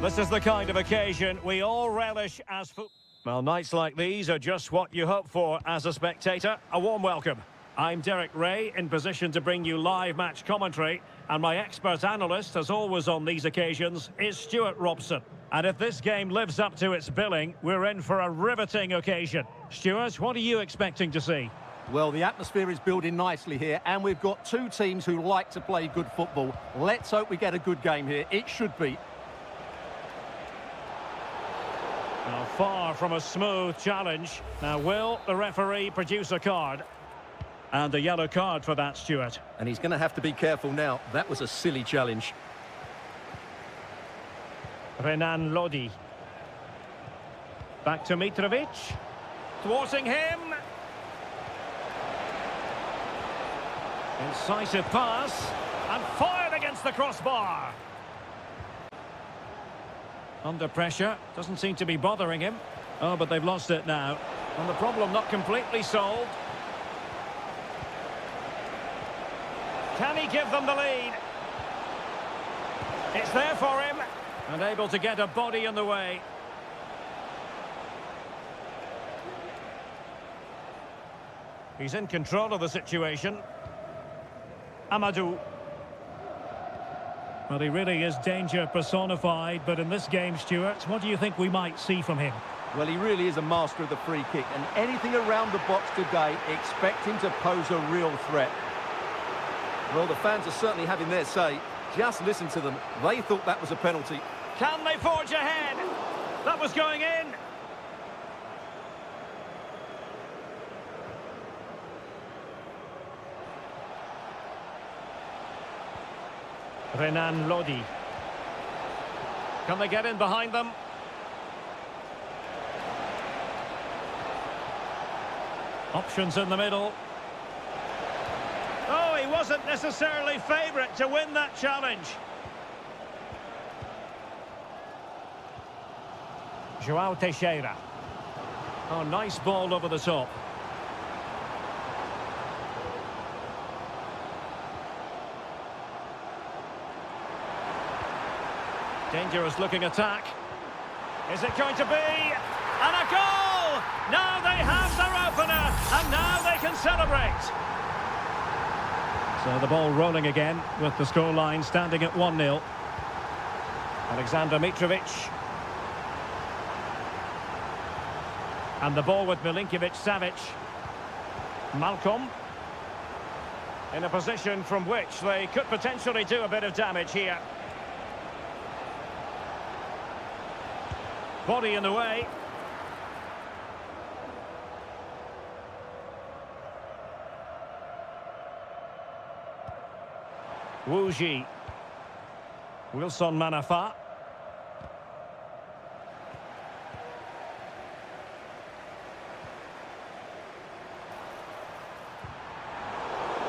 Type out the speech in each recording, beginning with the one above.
This is the kind of occasion we all relish as football. Well, nights like these are just what you hope for as a spectator. A warm welcome. I'm Derek Ray, in position to bring you live match commentary, and my expert analyst, as always on these occasions, is Stuart Robson. And if this game lives up to its billing, we're in for a riveting occasion. Stuart, what are you expecting to see? Well, the atmosphere is building nicely here, and we've got two teams who like to play good football. Let's hope we get a good game here. It should be. Now, far from a smooth challenge. Now, will the referee produce a card? And a yellow card for that, Stuart. And he's going to have to be careful now. That was a silly challenge. Renan Lodi. Back to Mitrovic. Thwarting him. Incisive pass. And fired against the crossbar. Under pressure. Doesn't seem to be bothering him. Oh, but they've lost it now. And the problem not completely solved. Can he give them the lead? It's there for him. And able to get a body in the way. He's in control of the situation. Amadou. Well, he really is danger personified, but in this game, Stuart, what do you think we might see from him? Well, he really is a master of the free kick, and anything around the box today, expect him to pose a real threat. Well, the fans are certainly having their say. Just listen to them. They thought that was a penalty. Can they forge ahead? That was going in. Renan Lodi. Can they get in behind them? Options in the middle. Oh, he wasn't necessarily favourite to win that challenge. João Teixeira. Oh, nice ball over the top. Dangerous looking attack. Is it going to be? And a goal! Now they have their opener, and now they can celebrate. So the ball rolling again, with the scoreline standing at 1-0. Alexander Mitrovic. And the ball with Milinkovic-Savic. Malcolm. In a position from which they could potentially do a bit of damage here. Body in the way. Wu Ji. Wilson Manafa.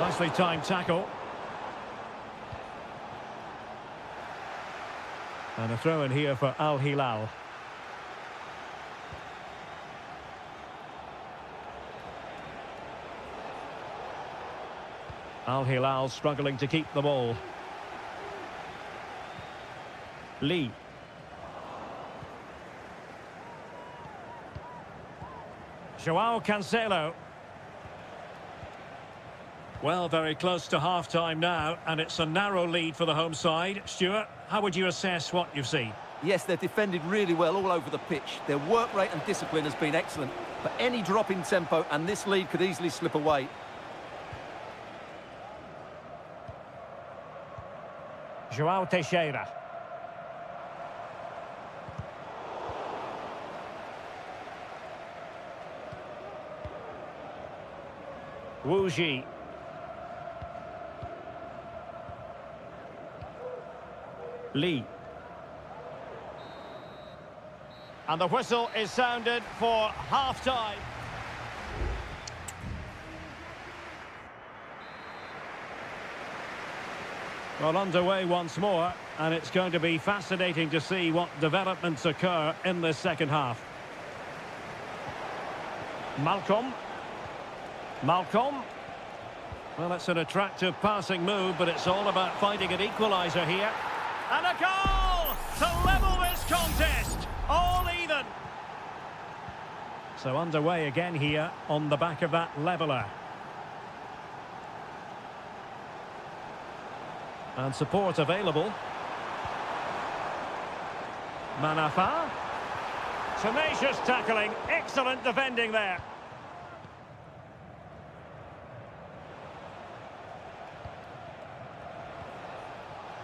Nicely timed tackle. And a throw in here for Al Hilal. Al Hilal struggling to keep the ball. Lee. João Cancelo. Well, very close to half-time now, and it's a narrow lead for the home side. Stuart, how would you assess what you've seen? Yes, they've defended really well all over the pitch. Their work rate and discipline has been excellent. But any drop in tempo, and this lead could easily slip away. João Teixeira. Wu Ji. Lee. And the whistle is sounded for half-time. Well, underway once more, and it's going to be fascinating to see what developments occur in this second half. Malcolm. Well, it's an attractive passing move, but it's all about finding an equaliser here. And a goal to level this So underway again here on the back of that leveller. And support available. Manafa. Tenacious tackling. Excellent defending there.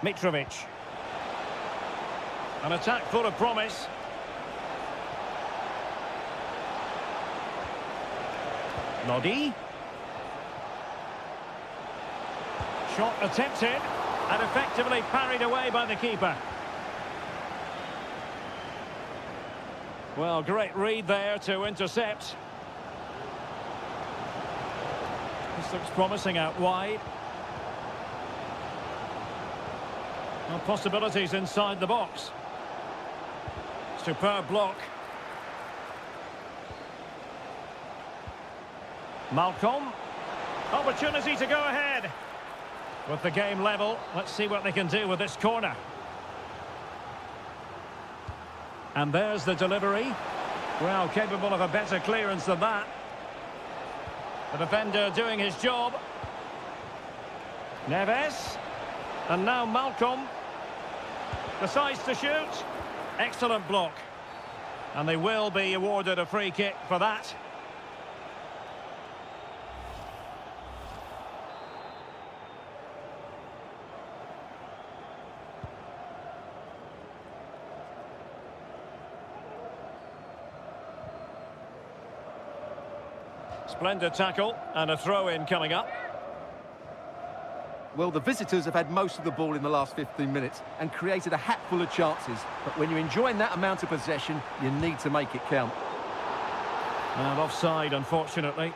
Mitrovic. An attack full of promise. Lodi. Shot attempted and effectively parried away by the keeper. Well, great read there to intercept. This looks promising out wide. Well, possibilities inside the box. Superb block. Malcolm. Opportunity to go ahead. With the game level, let's see what they can do with this corner. And there's the delivery. Well, capable of a better clearance than that. The defender doing his job. Neves. And now Malcolm decides to shoot. Excellent block. And they will be awarded a free kick for that. Splendid tackle and a throw-in coming up. Well, the visitors have had most of the ball in the last 15 minutes and created a hatful of chances. But when you're enjoying that amount of possession, you need to make it count. And offside, unfortunately.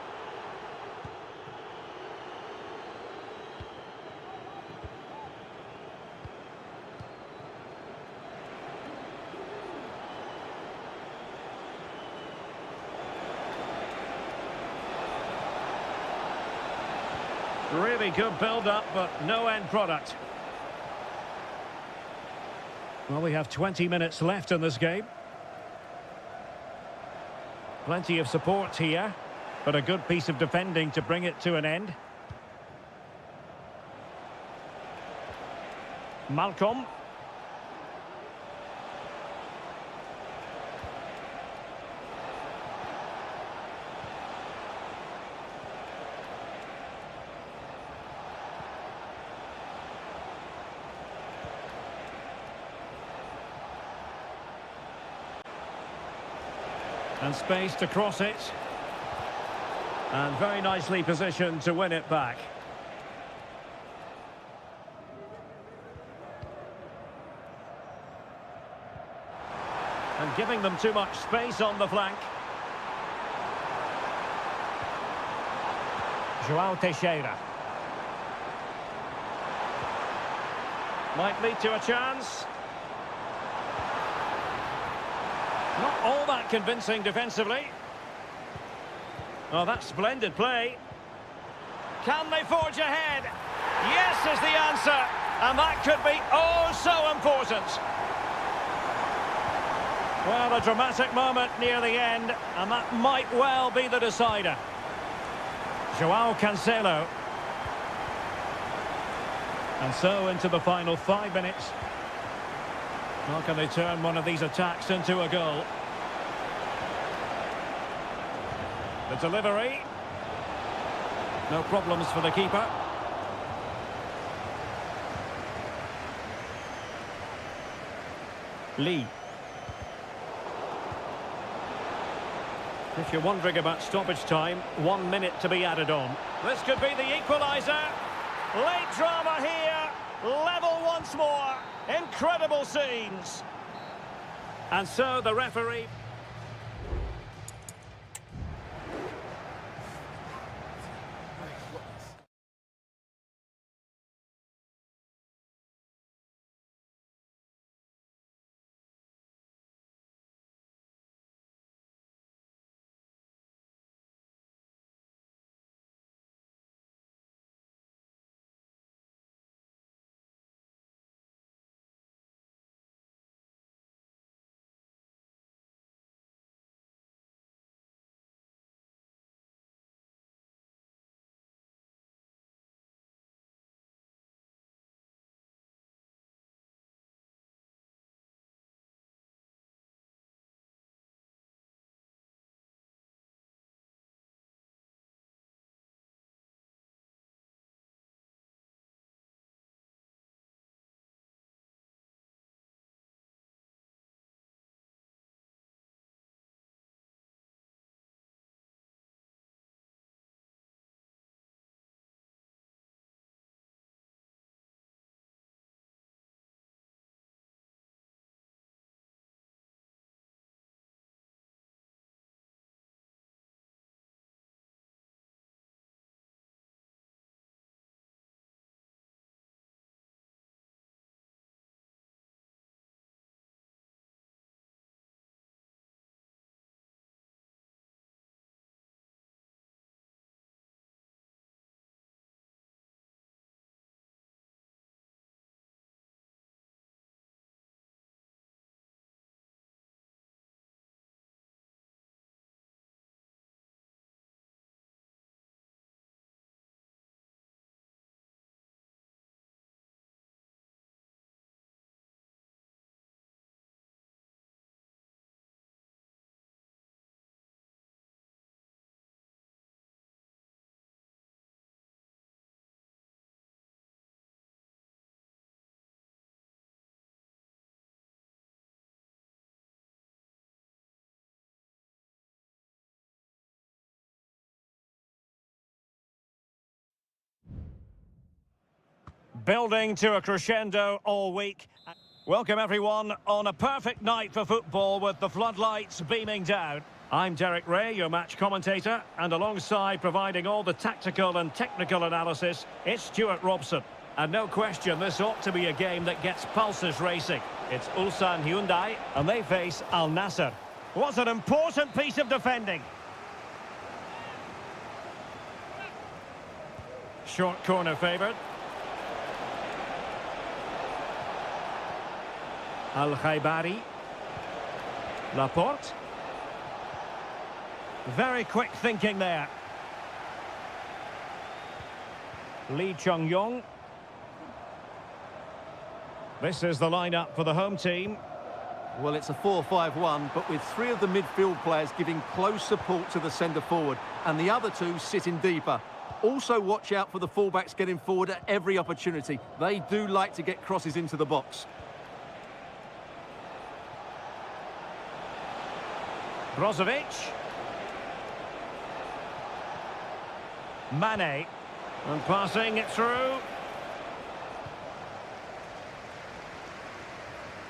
Really good build-up, but no end product. Well, we have 20 minutes left in this game. Plenty of support here, but a good piece of defending to bring it to an end. Malcolm. And space to cross it. And very nicely positioned to win it back. And giving them too much space on the flank. João Teixeira. Might lead to a chance. Not all that convincing defensively. Oh, that's splendid play. Can they forge ahead? Yes is the answer. And that could be oh so important. Well, a dramatic moment near the end, and that might well be the decider. João Cancelo. And so into the final 5 minutes. How can they turn one of these attacks into a goal? The delivery. No problems for the keeper. Lee. If you're wondering about stoppage time, 1 minute to be added on. This could be the equaliser. Late drama here. Level once more. Incredible scenes. And so the referee... Building to a crescendo all week. Welcome everyone on a perfect night for football with the floodlights beaming down. I'm Derek Ray, your match commentator, and alongside providing all the tactical and technical analysis, it's Stuart Robson. And no question, this ought to be a game that gets pulses racing. It's Ulsan Hyundai, and they face Al Nassr. What an important piece of defending. Short corner favoured. Al-Khaibari. Laporte. Very quick thinking there. Lee Chung-yong. This is the lineup for the home team. Well, it's a 4-5-1, but with three of the midfield players giving close support to the centre-forward, and the other two sitting deeper. Also watch out for the fullbacks getting forward at every opportunity. They do like to get crosses into the box. Brozovic. Mane. And passing it through.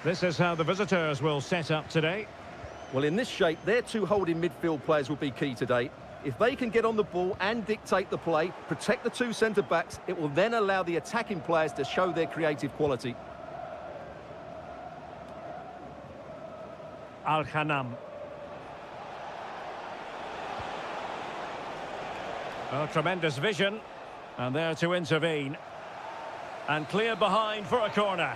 This is how the visitors will set up today. Well, in this shape, their two holding midfield players will be key today. If they can get on the ball and dictate the play, protect the two centre-backs, it will then allow the attacking players to show their creative quality. Al-Khanam. Oh, tremendous vision. And there to intervene. And clear behind for a corner.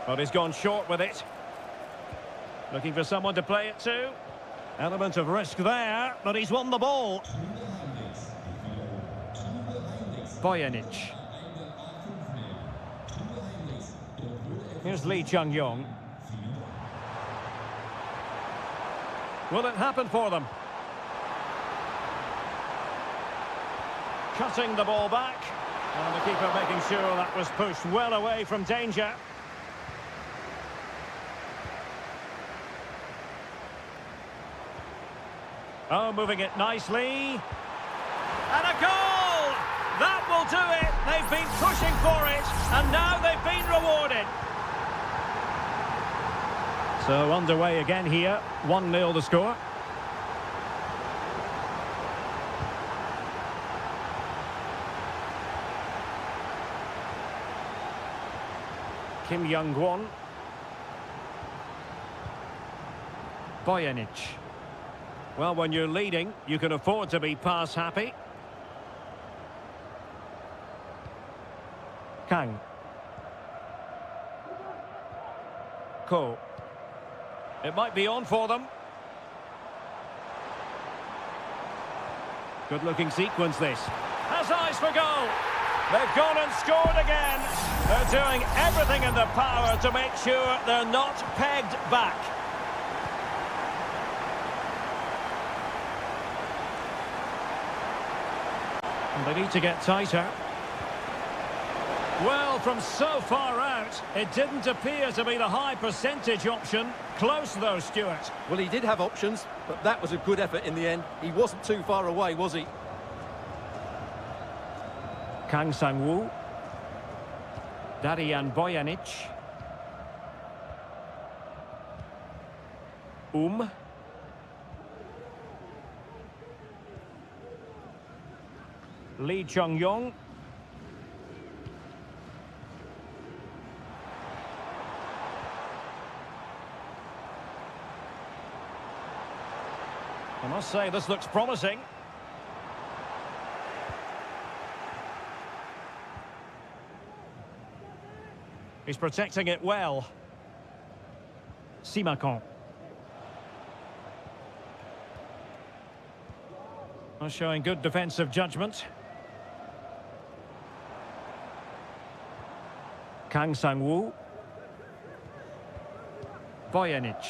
But he's gone short with it. Looking for someone to play it to. Element of risk there, but he's won the ball. Bojanic. Here's Lee Chung-yong. Will it happen for them? Cutting the ball back. And the keeper making sure that was pushed well away from danger. Oh, moving it nicely. And a goal! That will do it. They've been pushing for it, and now they've been rewarded. So underway again here. 1-0 the score. Kim Young-won. Bojanic. Well, when you're leading, you can afford to be pass happy. Kang. Ko. It might be on for them. Good-looking sequence, this. Has eyes for goal. They've gone and scored again. They're doing everything in their power to make sure they're not pegged back. And they need to get tighter. Well, from so far out, it didn't appear to be the high percentage option. Close though, Stuart. Well, he did have options, but that was a good effort in the end. He wasn't too far away, was he? Kang Sang-woo. Darian Bojanic. Lee Chung-yong. I must say, this looks promising. He's protecting it well. Simakon. Showing good defensive judgment. Kang Sang-woo. Bojanic.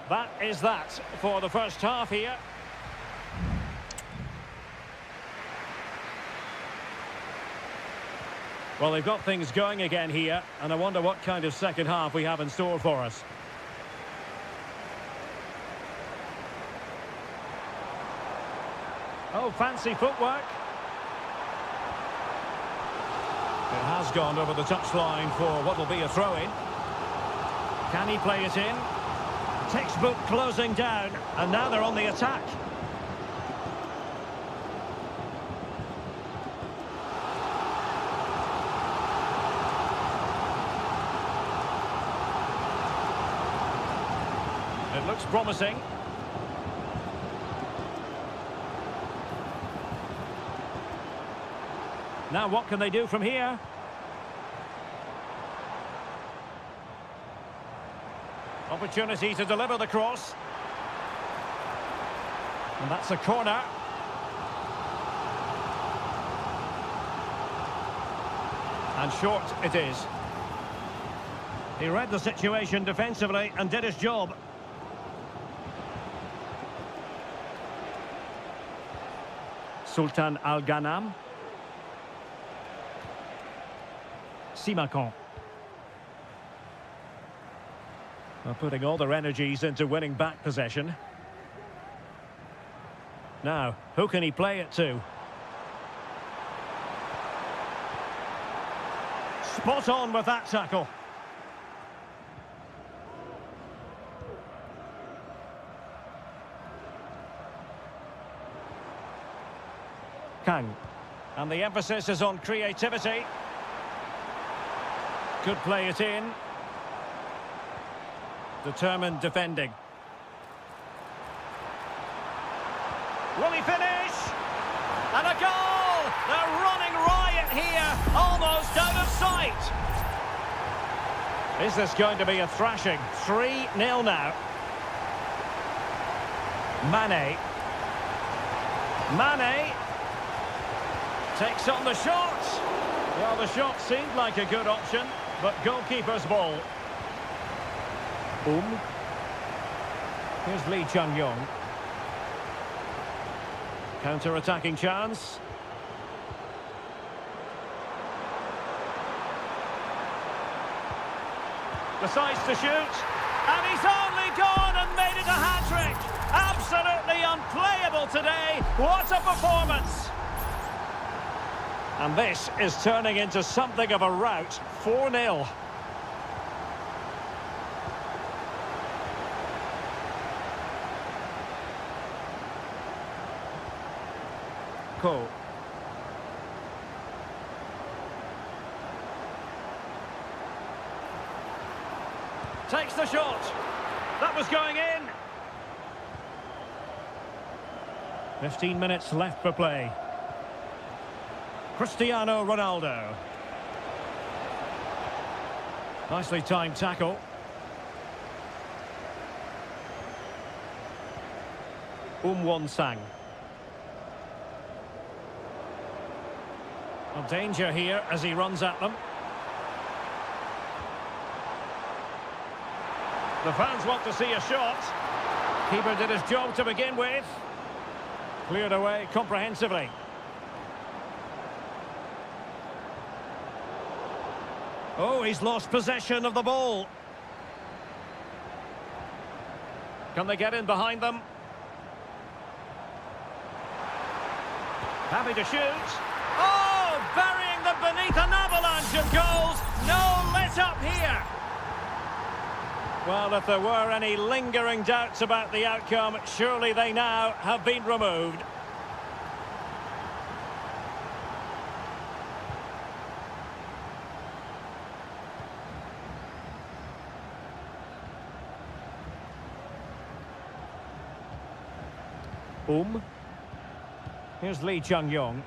That is that for the first half here. Well, they've got things going again here, and I wonder what kind of second half we have in store for us. Oh, fancy footwork. It has gone over the touchline for what will be a throw-in. Can he play it in? Textbook closing down, and now they're on the attack. It looks promising. Now what can they do from here? Opportunity to deliver the cross. And that's a corner. And short it is. He read the situation defensively and did his job. Sultan Al-Ghanam. Simakon. Well, putting all their energies into winning back possession. Now, who can he play it to? Spot on with that tackle. Kang. And the emphasis is on creativity. Could play it in. Determined defending. Will he finish? And a goal! They're running riot here, almost out of sight. Is this going to be a thrashing? 3-0 now. Mane. Mane takes on the shot. Well, the shot seemed like a good option, but goalkeeper's ball. Here's Lee Chung-yong. Counter-attacking chance. Decides to shoot. And he's only gone and made it a hat-trick. Absolutely unplayable today. What a performance. And this is turning into something of a rout. 4-0. Ko. Takes the shot. That was going in. 15 minutes left for play. Cristiano Ronaldo. Nicely timed tackle. Won-sang. Well, danger here as he runs at them. The fans want to see a shot. Keeper did his job to begin with. Cleared away comprehensively. Oh, he's lost possession of the ball. Can they get in behind them? Happy to shoot. Oh, burying them beneath an avalanche of goals. No let up here. Well, if there were any lingering doubts about the outcome, surely they now have been removed. Here's Lee Chung-yong.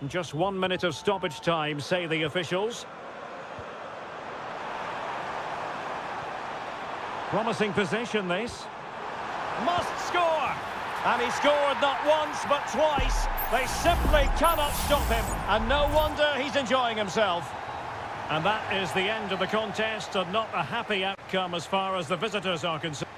Just 1 minute of stoppage time, say the officials. Promising possession, this. Must score! And he scored not once, but twice. They simply cannot stop him. And no wonder he's enjoying himself. And that is the end of the contest, and not a happy outcome as far as the visitors are concerned.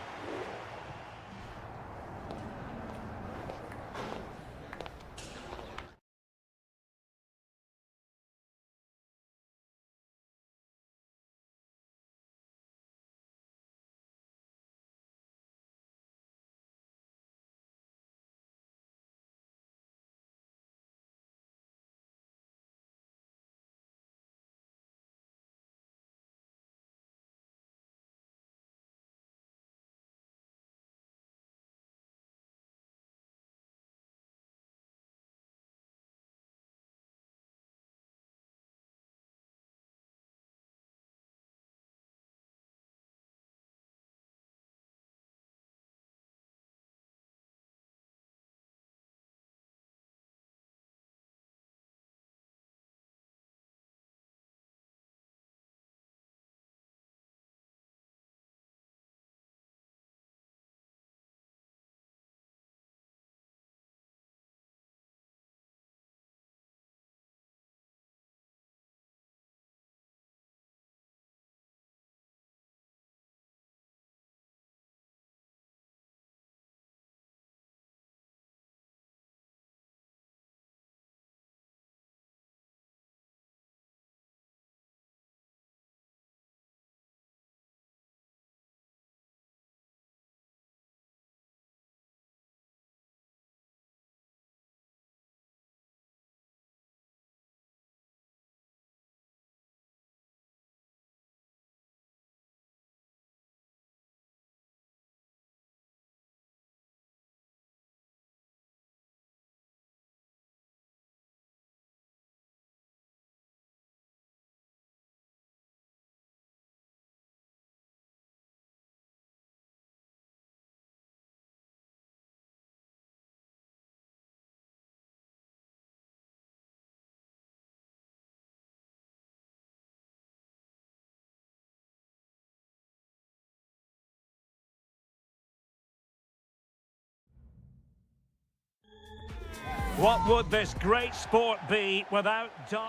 What would this great sport be without derby?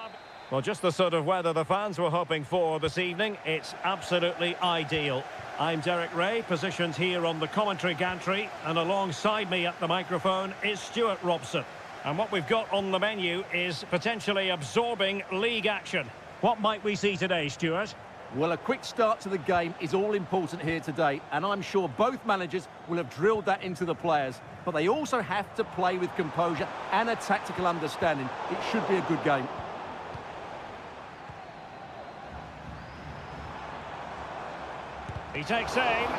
Well, just the sort of weather the fans were hoping for this evening. It's absolutely ideal. I'm Derek Ray, positioned here on the commentary gantry, and alongside me at the microphone is Stuart Robson. And what we've got on the menu is potentially absorbing league action. What might we see today, Stuart? Well, a quick start to the game is all important here today, and I'm sure both managers will have drilled that into the players. But they also have to play with composure and a tactical understanding. It should be a good game. He takes aim,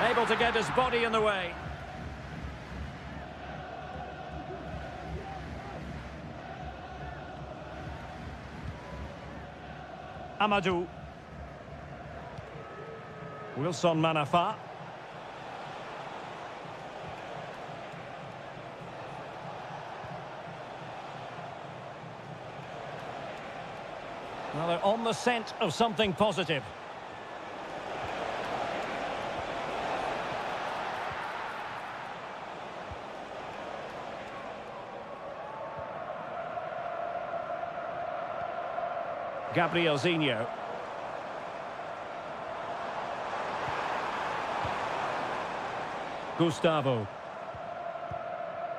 able to get his body in the way. Amadou. Wilson Manafa. Well, they're on the scent of something positive. Gabrielzinho. Gustavo.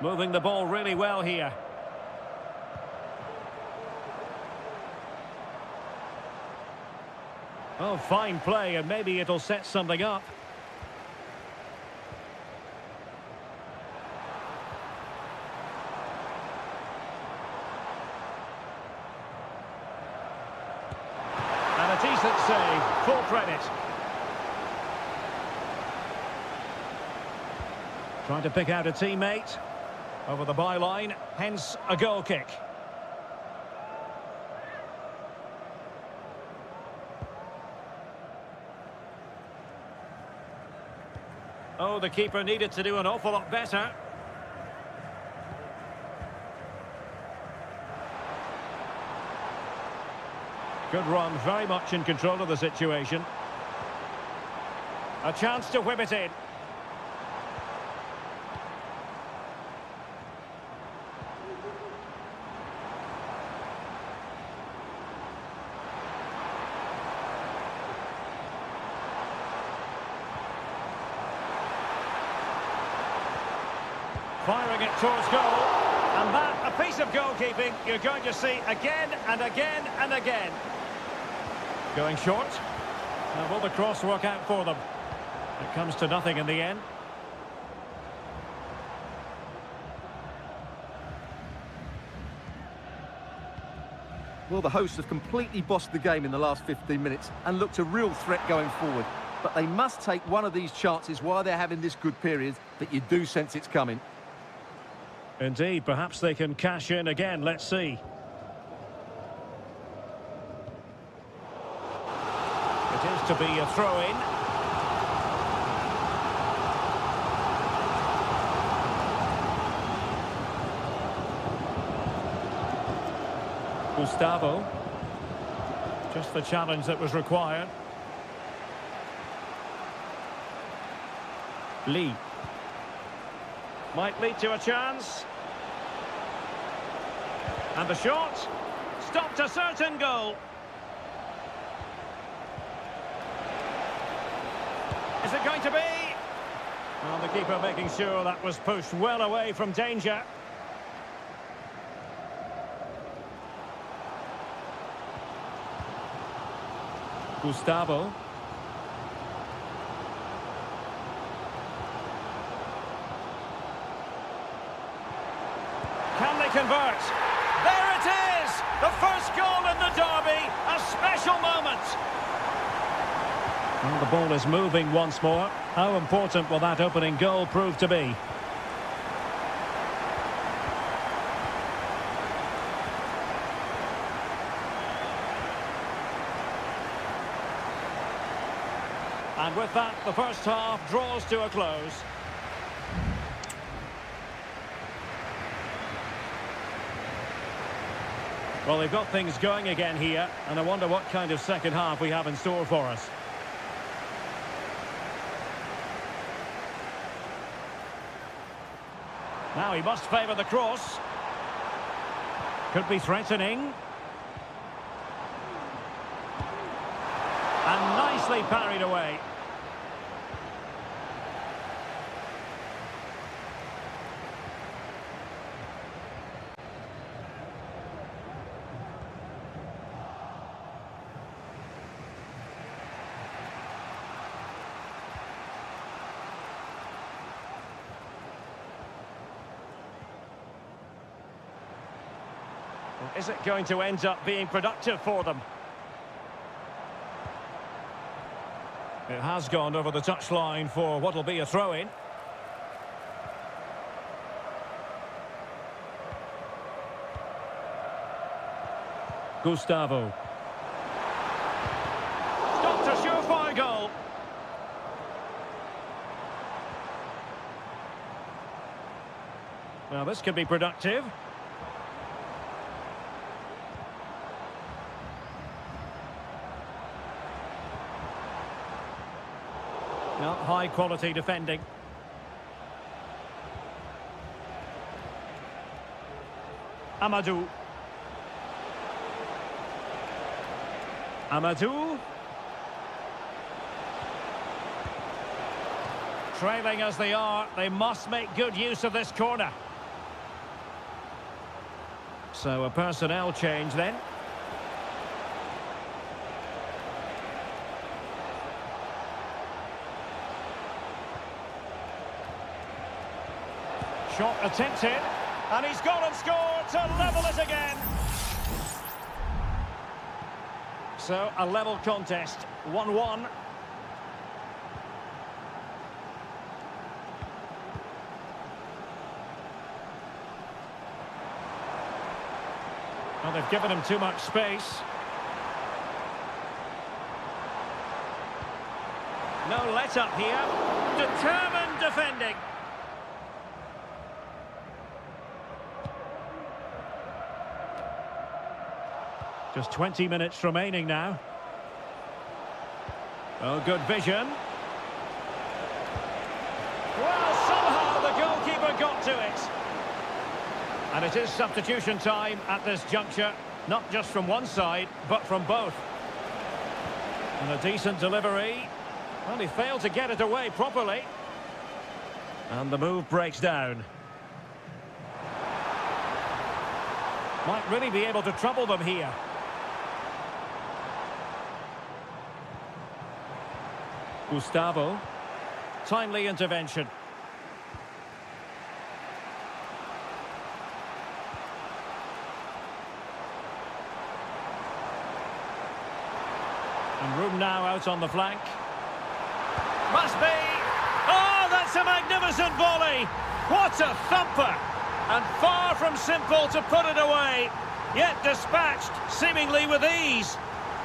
Moving the ball really well here. Oh, fine play, and maybe it'll set something up. And a decent save, full credit. Trying to pick out a teammate over the byline, hence a goal kick. Oh, the keeper needed to do an awful lot better. Good run, very much in control of the situation. A chance to whip it in. Firing it towards goal, and that, a piece of goalkeeping you're going to see again and again and again. Going short. Now will the cross work out for them? It comes to nothing in the end. Well, the hosts have completely bossed the game in the last 15 minutes and looked a real threat going forward. But they must take one of these chances while they're having this good period that you do sense it's coming. Indeed, perhaps they can cash in again. Let's see. It is to be a throw-in. Gustavo. Just the challenge that was required. Lee. Might lead to a chance. And the shot. Stopped a certain goal. Is it going to be? Well, the keeper making sure that was pushed well away from danger. Gustavo. Can they convert? There it is! The first goal in the derby, a special moment. Well, the ball is moving once more. How important will that opening goal prove to be? And with that, the first half draws to a close. Well, they've got things going again here, and I wonder what kind of second half we have in store for us. Now he must favour the cross. Could be threatening. And nicely parried away. Is it going to end up being productive for them? It has gone over the touchline for what will be a throw-in. Gustavo. Stopped a surefire goal. Well, this could be productive. No, high quality defending. Amadou. Amadou. Trailing as they are, they must make good use of this corner. So a personnel change then. Shot attempted, and he's gone and scored to level it again. So a level contest, 1-1. Well, they've given him too much space. No let-up here. Determined defending. Just 20 minutes remaining now. Oh, good vision. Well, somehow the goalkeeper got to it. And it is substitution time at this juncture, not just from one side, but from both. And a decent delivery. Well, he failed to get it away properly. And the move breaks down. Might really be able to trouble them here. Gustavo. Timely intervention. And room now out on the flank. Must be! Oh, that's a magnificent volley! What a thumper! And far from simple to put it away, yet dispatched seemingly with ease.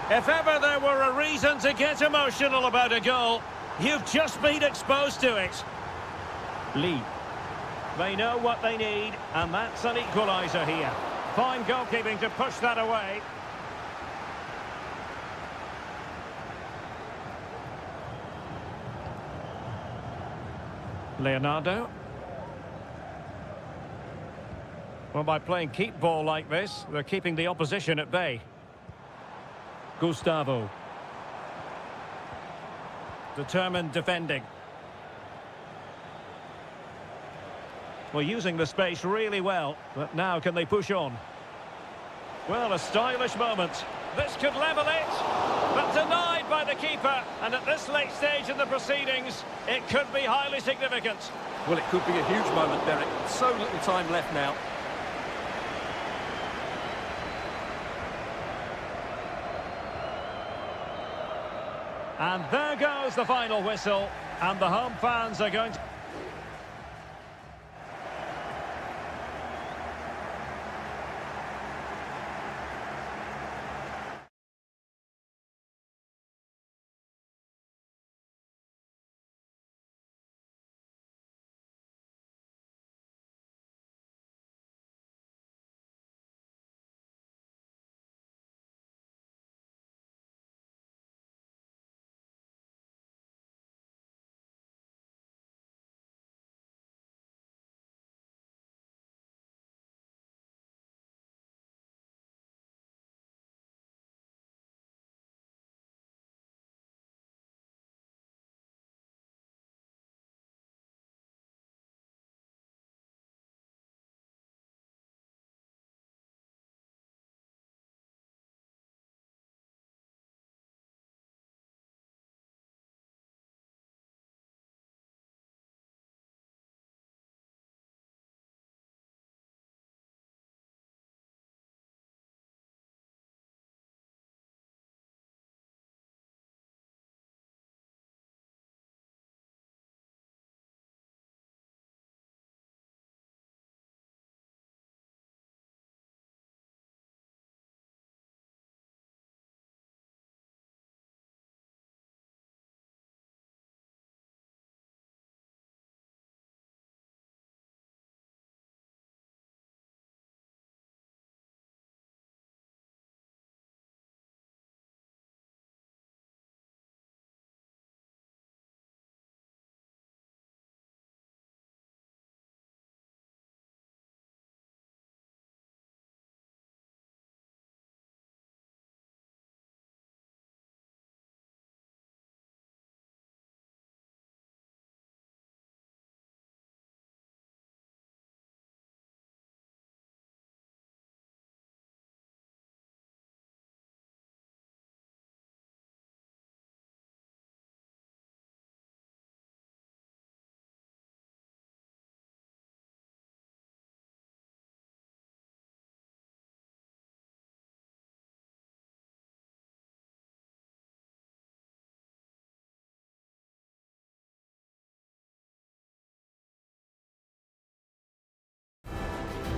If ever there were a reason to get emotional about a goal, you've just been exposed to it. Lee. They know what they need, and that's an equaliser here. Fine goalkeeping to push that away. Leonardo. Well, by playing keep ball like this, they're keeping the opposition at bay. Gustavo. Determined defending. Well, using the space really well, but now can they push on? Well, a stylish moment. This could level it, but denied by the keeper. And at this late stage in the proceedings, it could be highly significant. Well, it could be a huge moment, Derek. So little time left now. And there goes the final whistle, and the home fans are going to...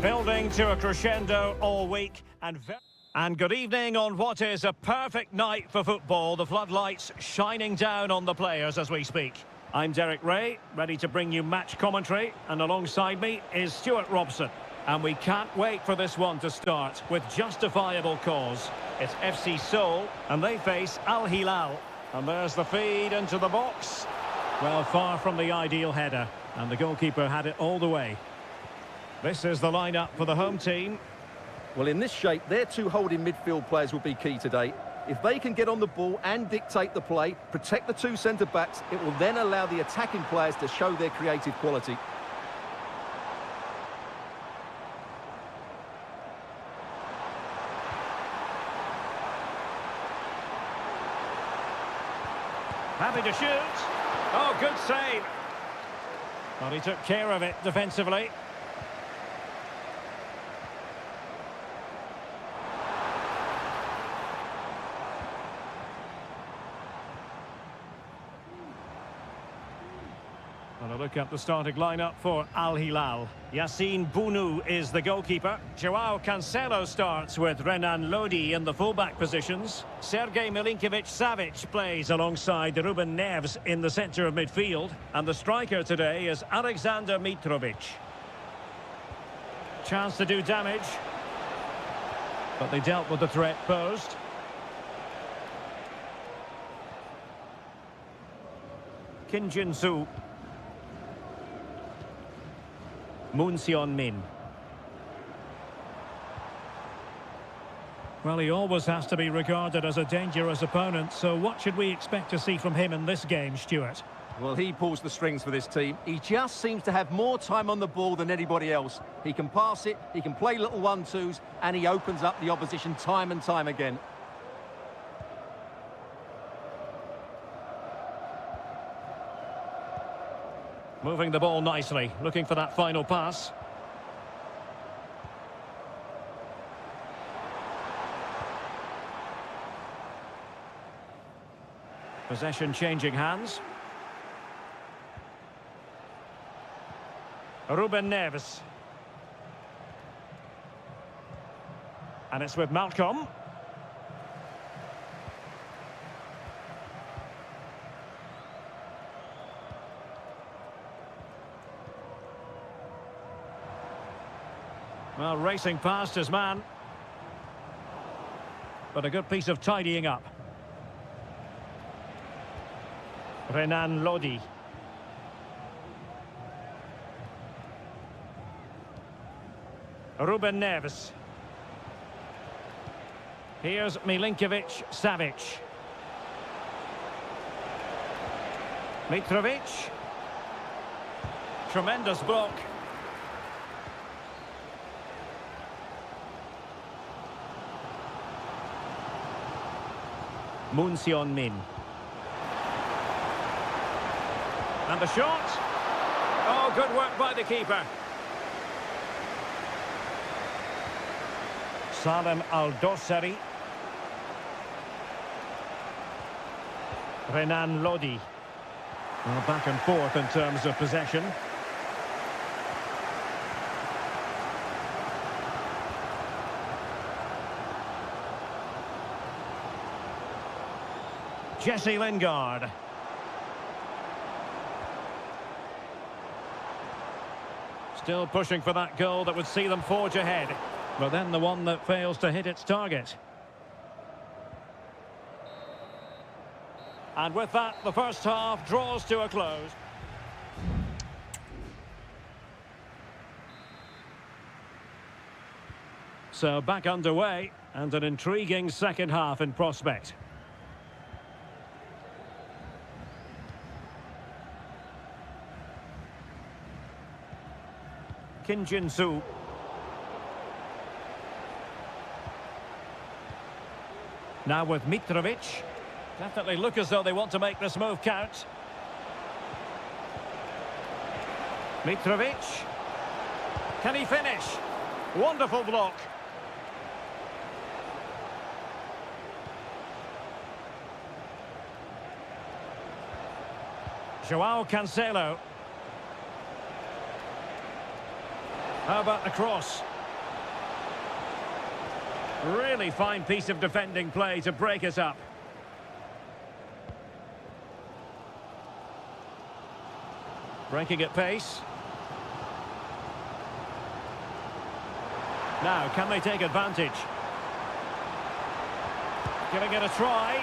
Building to a crescendo all week and good evening on what is a perfect night for football. The floodlights shining down on the players as we speak. I'm Derek Ray, ready to bring you match commentary, and alongside me is Stuart Robson. And we can't wait for this one to start with justifiable cause. It's FC Seoul, and they face Al Hilal. And there's the feed into the box. Well, far from the ideal header, and the goalkeeper had it all the way. This is the lineup for the home team. Well, in this shape, their two holding midfield players will be key today. If they can get on the ball and dictate the play, protect the two centre-backs, it will then allow the attacking players to show their creative quality. Happy to shoot. Oh, good save. Well, he took care of it defensively. And a look at the starting lineup for Al Hilal. Yassine Bounou is the goalkeeper. Joao Cancelo starts with Renan Lodi in the fullback positions. Sergej Milinkovic-Savic plays alongside Ruben Neves in the centre of midfield. And the striker today is Alexander Mitrovic. Chance to do damage. But they dealt with the threat posed. Kim Jin-soo. Moon Seon-min. Well, he always has to be regarded as a dangerous opponent, so what should we expect to see from him in this game, Stuart? Well, he pulls the strings for this team. He just seems to have more time on the ball than anybody else. He can pass it, he can play little one-twos, and he opens up the opposition time and time again. Moving the ball nicely, looking for that final pass. Possession changing hands. Ruben Neves. And it's with Malcolm. Well, racing past his man. But a good piece of tidying up. Renan Lodi. Ruben Neves. Here's Milinkovic-Savic. Mitrovic. Tremendous block. Moon Seon-min. And the shot. Oh, good work by the keeper. Salem Al-Dossari. Renan Lodi. Well, back and forth in terms of possession. Jesse Lingard. Still pushing for that goal that would see them forge ahead. But then the one that fails to hit its target. And with that, the first half draws to a close. So back underway, and an intriguing second half in prospect. Kim Jin-soo. Now with Mitrovic. Definitely look as though they want to make this move count. Mitrovic. Can he finish? Wonderful block. Joao Cancelo. How about the cross? Really fine piece of defending play to break us up. Breaking at pace. Now, can they take advantage? Giving it a try.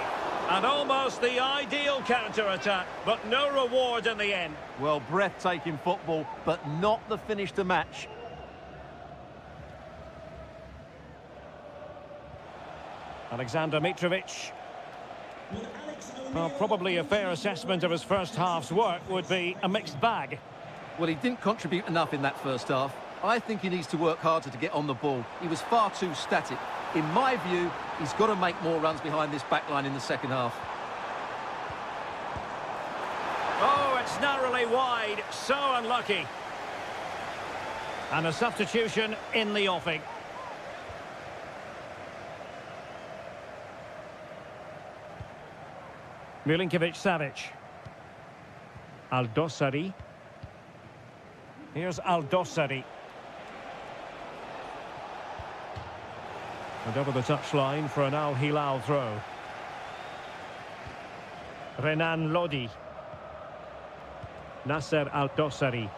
And almost the ideal counter-attack, but no reward in the end. Well, breathtaking football, but not the finish to match. Alexander Mitrovic. Well, probably a fair assessment of his first half's work would be a mixed bag. Well, he didn't contribute enough in that first half. I think he needs to work harder to get on the ball. He was far too static. In my view, he's got to make more runs behind this backline in the second half. Oh, it's narrowly wide. So unlucky. And a substitution in the offing. Milinkovic-Savic. Aldosari. Here's Aldosari. And over the touchline for an Al Hilal throw. Renan Lodi. Nasser Aldosari.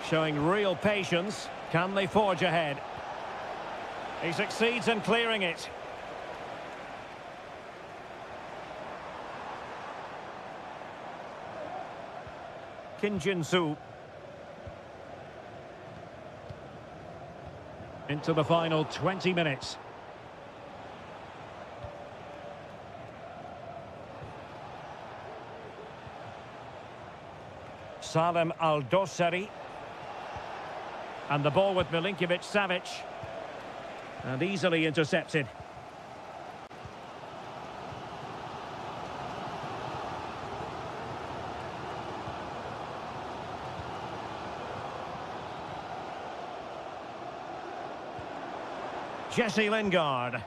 Showing real patience. Can they forge ahead? He succeeds in clearing it. Kim Jin-soo. Into the final 20 minutes. Salem Aldosari. And the ball with Milinkovic-Savic. And easily intercepted. Jesse Lingard.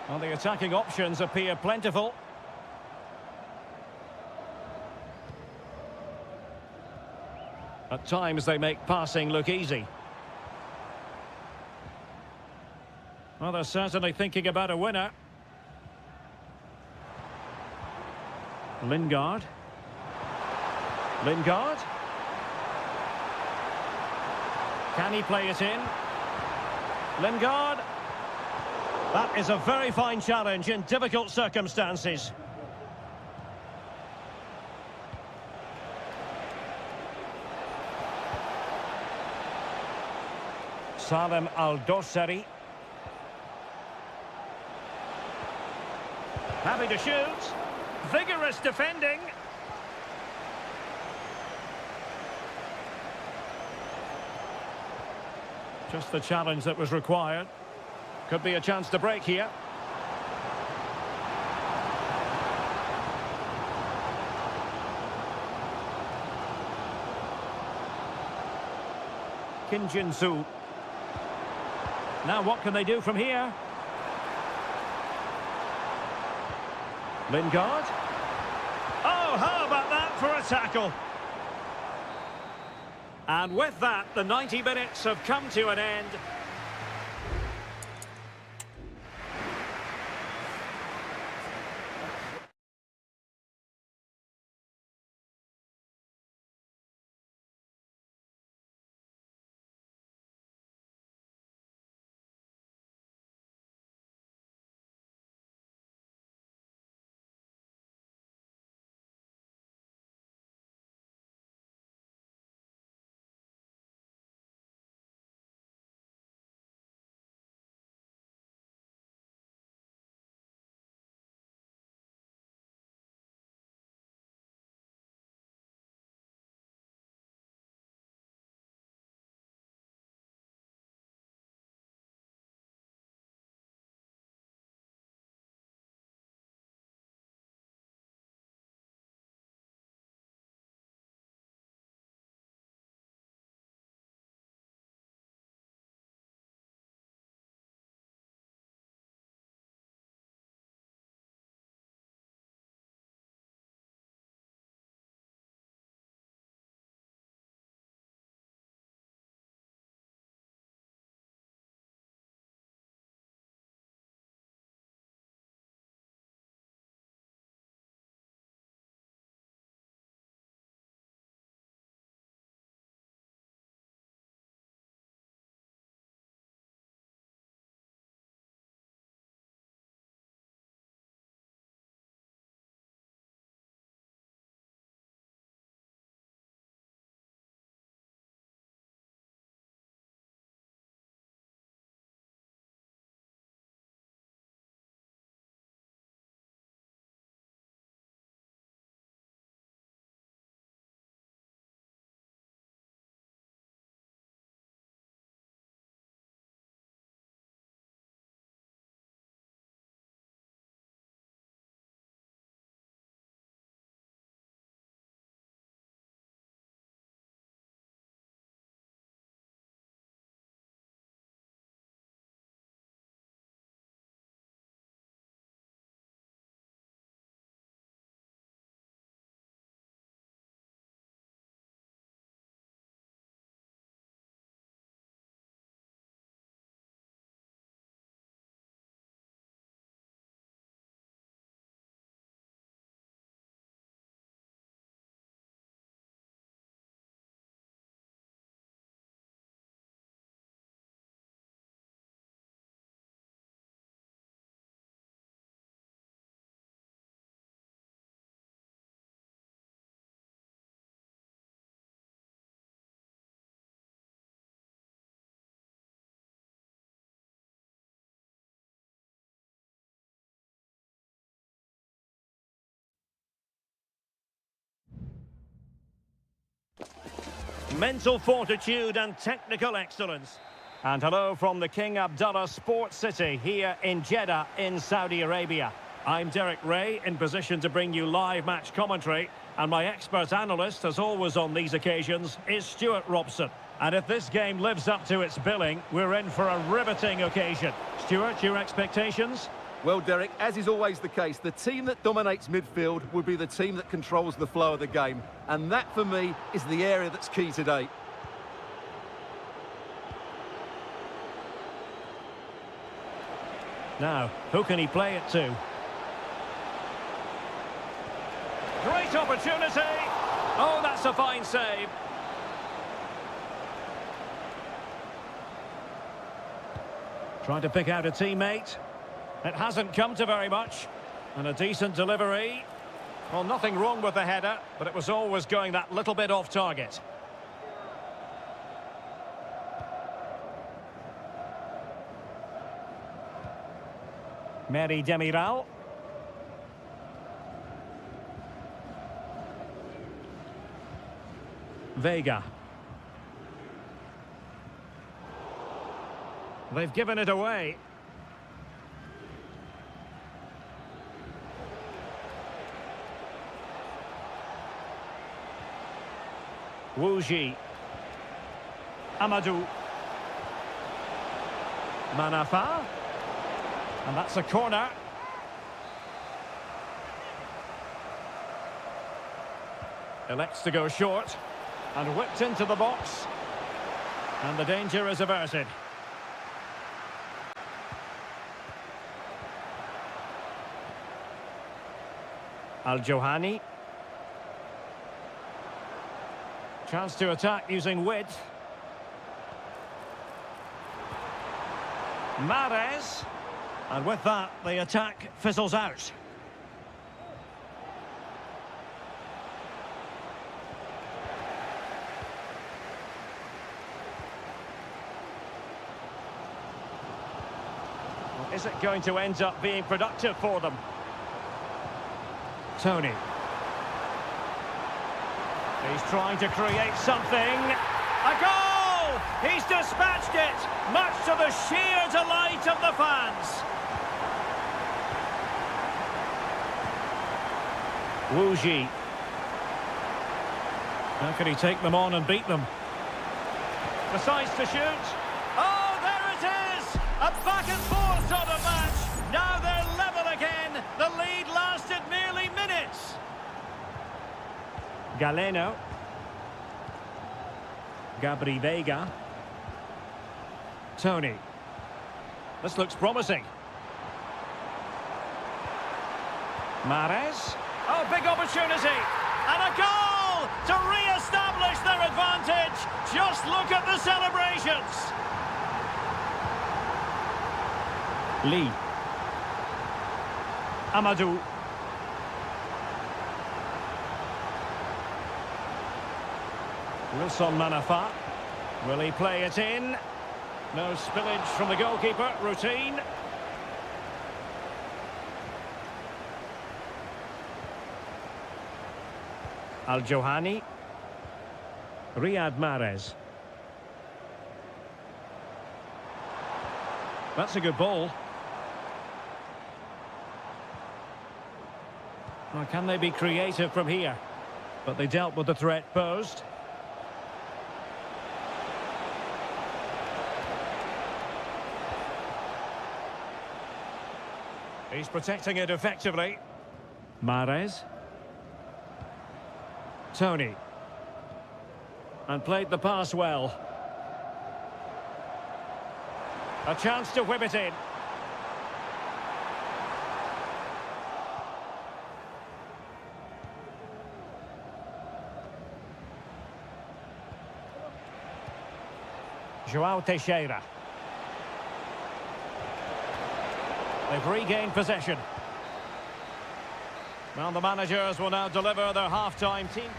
Well, the attacking options appear plentiful. At times they make passing look easy. Well, they're certainly thinking about a winner. Lingard. Lingard. Can he play it in? Lingard. That is a very fine challenge in difficult circumstances. Salem Aldosari. Happy to shoot. Vigorous defending. Just the challenge that was required. Could be a chance to break here. Kim Jin-soo. Now what can they do from here? Lingard. Oh, how about that for a tackle? And with that, the 90 minutes have come to an end. mental fortitude and technical excellence. And hello from the King Abdullah Sports City here in Jeddah in Saudi Arabia. I'm Derek Ray, in position to bring you live match commentary, and my expert analyst, as always on these occasions, is Stuart Robson. And if this game lives up to its billing, we're in for a riveting occasion. Stuart, your expectations? Well, Derek, as is always the case, the team that dominates midfield will be the team that controls the flow of the game. And that, for me, is the area that's key today. Now, who can he play it to? Great opportunity! Oh, that's a fine save. Trying to pick out a teammate. It hasn't come to very much. And a decent delivery. Well, nothing wrong with the header, but it was always going that little bit off target. Mary Demiral. Vega. They've given it away. Wuji. Amadou. Manafa. And that's a corner. Elects to go short. And whipped into the box. And the danger is averted. Al-Johani. Chance to attack using width. Mahrez. And with that, the attack fizzles out. Well, is it going to end up being productive for them? Tony. He's trying to create something. A goal! He's dispatched it, much to the sheer delight of the fans. Wuji. How can he take them on and beat them? Decides to shoot. Oh, there it is! A back and forth sort of match. Now they're level again. The lead lasted merely minutes. Galeno. Gabri Vega. Tony. This looks promising. Mahrez. Oh, big opportunity. And a goal to re-establish their advantage. Just look at the celebrations. Lee. Amadou. Wilson Manafa. Will he play it in? No spillage from the goalkeeper. Routine. Al-Johani. Riyad Mahrez. That's a good ball. Well, can they be creative from here? But they dealt with the threat posed. He's protecting it effectively. Mahrez. Tony. And played the pass well. A chance to whip it in. João Teixeira. They've regained possession. Well, the managers will now deliver their half-time team.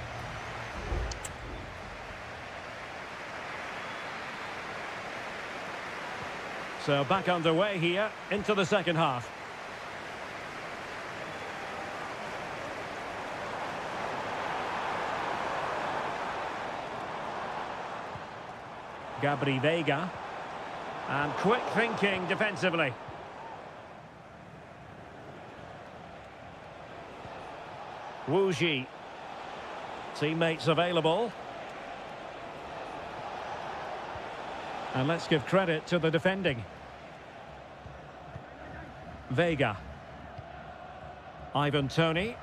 So back underway here into the second half. Gabri Vega. And quick thinking defensively. Wu Ji. Teammates available. And let's give credit to the defending. Vega. Ivan Toney.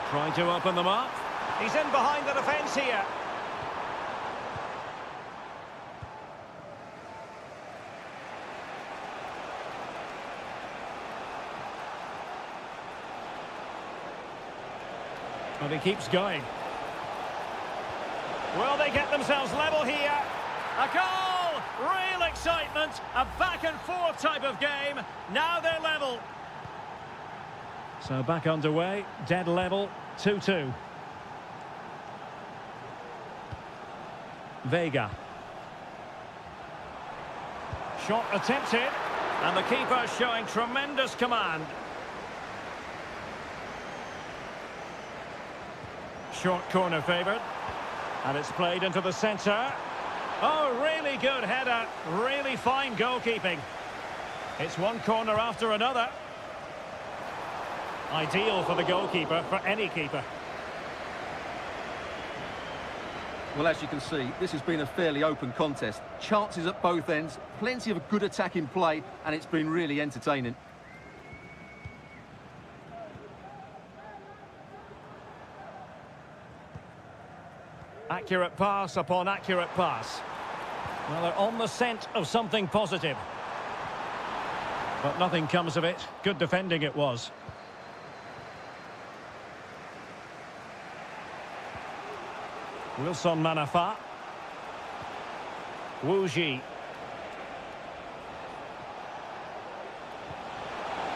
Trying to open them up. He's in behind the defence here. And he keeps going. Will they get themselves level here? A goal! Real excitement. A back and forth type of game. Now they're level. So back underway. Dead level. 2-2. Vega. Shot attempted. And the keeper showing tremendous command. Short corner favoured. And it's played into the centre. Oh, really good header. Really fine goalkeeping. It's one corner after another. Ideal for the goalkeeper, for any keeper. Well, as you can see, this has been a fairly open contest. Chances at both ends, plenty of good attacking play, and it's been really entertaining. Accurate pass upon accurate pass. Well, they're on the scent of something positive. But nothing comes of it. Good defending it was. Wilson Manafa. Wu Ji.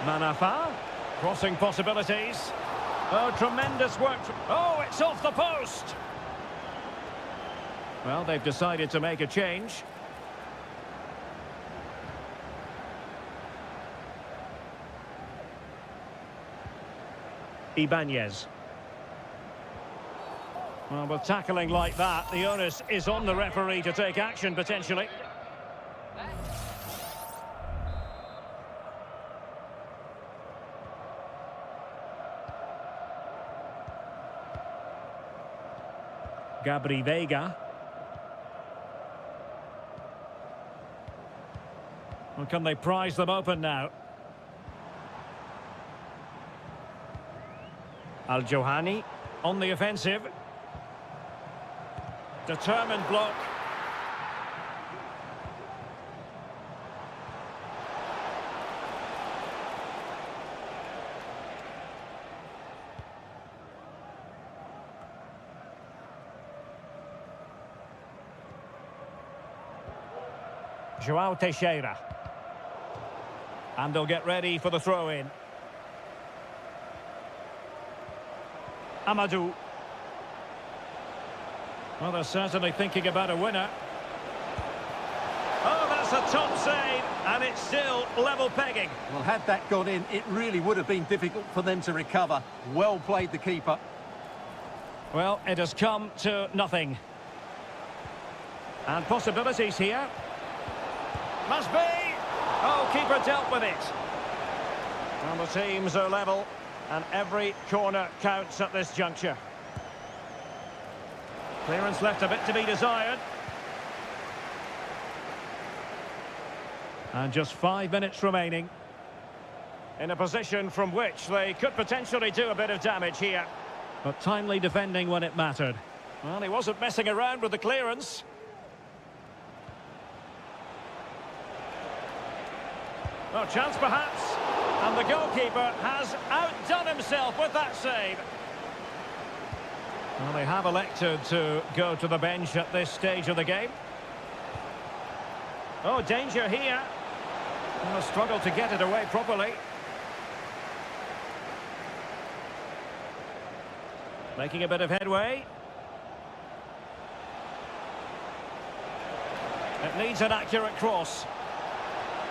Manafa. Crossing possibilities. Oh, tremendous work. Oh, it's off the post. Well, they've decided to make a change. Ibanez. Well, with tackling like that, the onus is on the referee to take action, potentially. Gabri Vega. Well, can they prize them open now? Al-Johani on the offensive. Determined block. Joao Teixeira. And they'll get ready for the throw-in. Amadou. Well, they're certainly thinking about a winner. Oh, that's a top save, and it's still level pegging. Well, had that gone in, it really would have been difficult for them to recover. Well played, the keeper. Well, it has come to nothing. And possibilities here. Must be. Oh, keeper dealt with it. Well, the teams are level, and every corner counts at this juncture. Clearance left a bit to be desired. And just 5 minutes remaining. In a position from which they could potentially do a bit of damage here. But timely defending when it mattered. Well, he wasn't messing around with the clearance. Oh, chance perhaps. And the goalkeeper has outdone himself with that save. Well, they have elected to go to the bench at this stage of the game. Oh, danger here. Well, struggled to get it away properly. Making a bit of headway. It needs an accurate cross.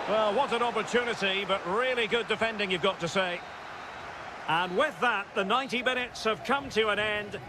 Well, what an opportunity, but really good defending, you've got to say. And with that, the 90 minutes have come to an end.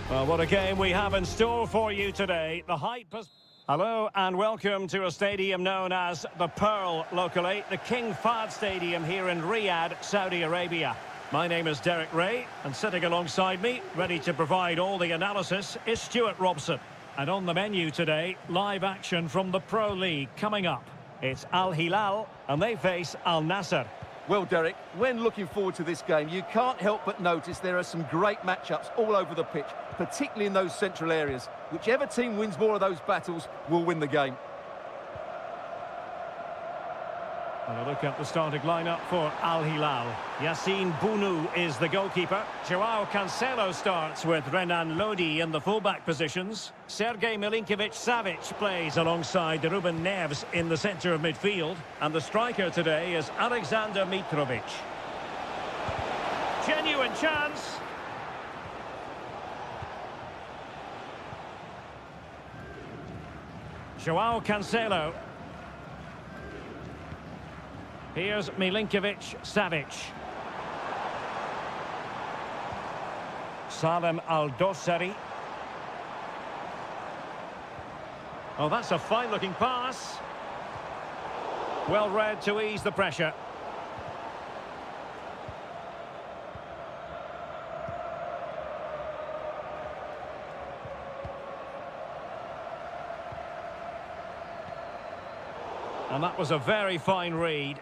Well, what a game we have in store for you today. The hype has... Hello and welcome to a stadium known as the Pearl locally, the King Fahd Stadium here in Riyadh, Saudi Arabia. My name is Derek Ray, and sitting alongside me, ready to provide all the analysis, is Stuart Robson. And on the menu today, live action from the Pro League coming up. It's Al Hilal, and they face Al Nassr. Well, Derek, when looking forward to this game, you can't help but notice there are some great matchups all over the pitch, particularly in those central areas. Whichever team wins more of those battles will win the game. And a look at the starting lineup for Al Hilal. Yassine Bounou is the goalkeeper. Joao Cancelo starts with Renan Lodi in the fullback positions. Sergej Milinkovic-Savic plays alongside Ruben Neves in the centre of midfield. And the striker today is Alexander Mitrovic. Genuine chance. Joao Cancelo. Here's Milinkovic-Savic. Salem Al-Dossari. Oh, that's a fine-looking pass. Well read to ease the pressure. And that was a very fine read.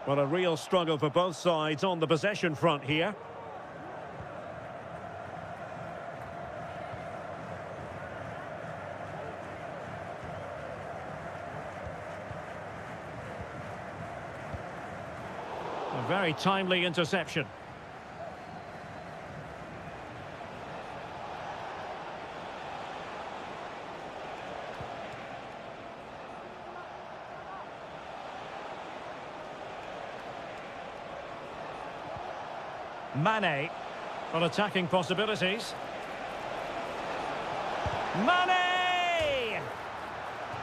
Well, a real struggle for both sides on the possession front here. A very timely interception. Mane, for attacking possibilities. Mane!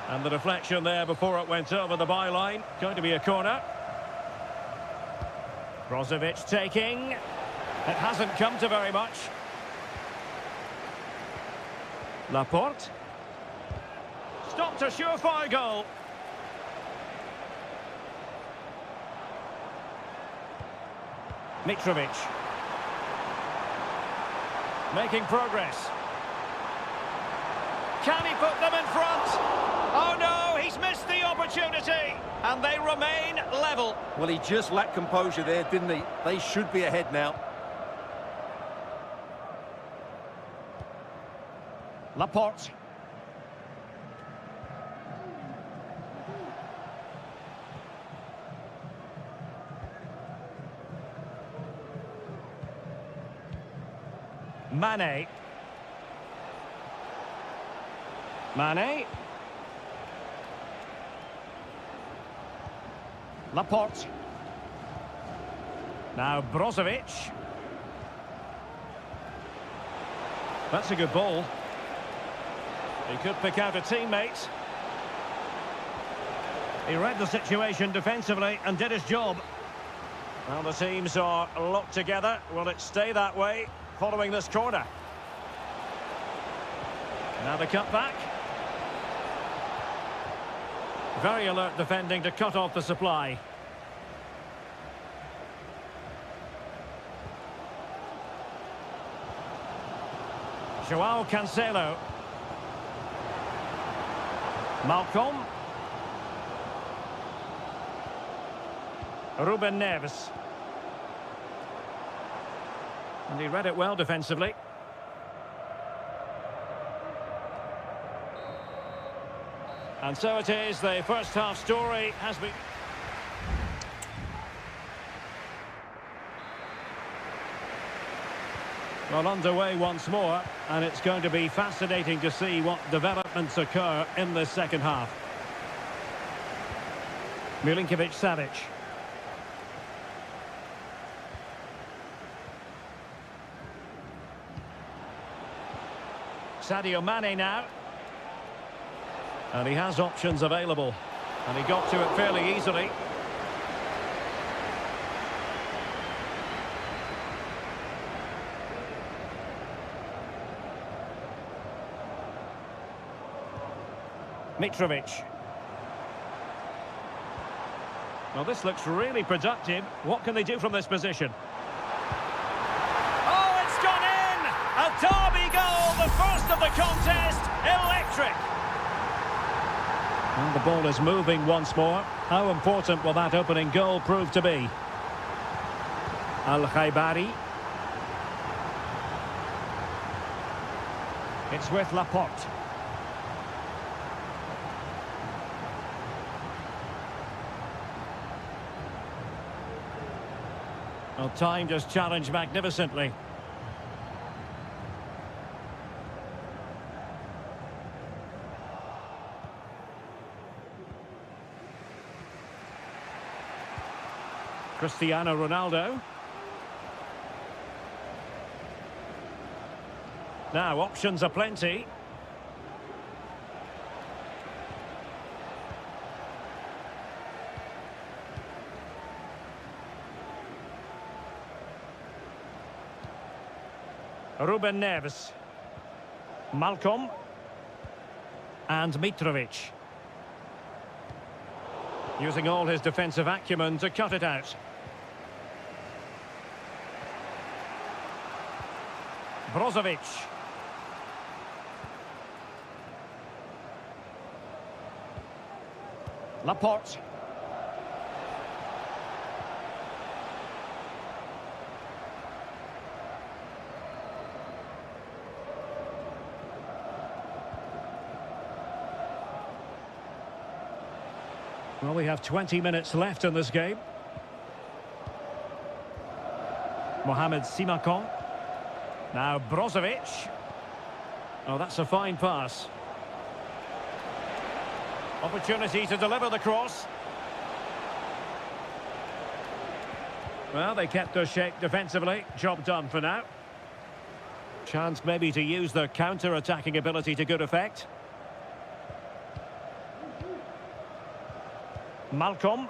And the deflection there before it went over the byline. Going to be a corner. Brozovic taking. It hasn't come to very much. Laporte. Stopped a surefire goal. Mitrovic. Making progress. Can he put them in front? Oh no, he's missed the opportunity, and they remain level. Well, he just lacked composure there, didn't he? They should be ahead now. Laporte. Mane. Mane. Laporte. Now Brozovic. That's a good ball. He could pick out a teammate. He read the situation defensively and did his job. Well, the teams are locked together. Will it stay that way following this corner? Now the cut back. Very alert defending to cut off the supply. Joao Cancelo. Malcolm. Ruben Neves. And he read it well defensively. And so it is, the first half story has been... Well, underway once more, and it's going to be fascinating to see what developments occur in this second half. Milinkovic-Savic. Sadio Mane now. And he has options available. And he got to it fairly easily. Mitrovic. Well, this looks really productive. What can they do from this position? Oh, it's gone in! A derby goal, the first of the contest. Electric! And the ball is moving once more. How important will that opening goal prove to be? Al-Khaibari. It's with Laporte. Well, time just challenged magnificently. Cristiano Ronaldo. Now, options are plenty. Ruben Neves. Malcolm. And Mitrovic. Using all his defensive acumen to cut it out. Brozovic. Laporte. Well, we have 20 minutes left in this game. Mohamed Simakon. Now Brozovic. Oh, that's a fine pass. Opportunity to deliver the cross. Well, they kept their shape defensively. Job done for now. Chance maybe to use their counter-attacking ability to good effect. Malcolm.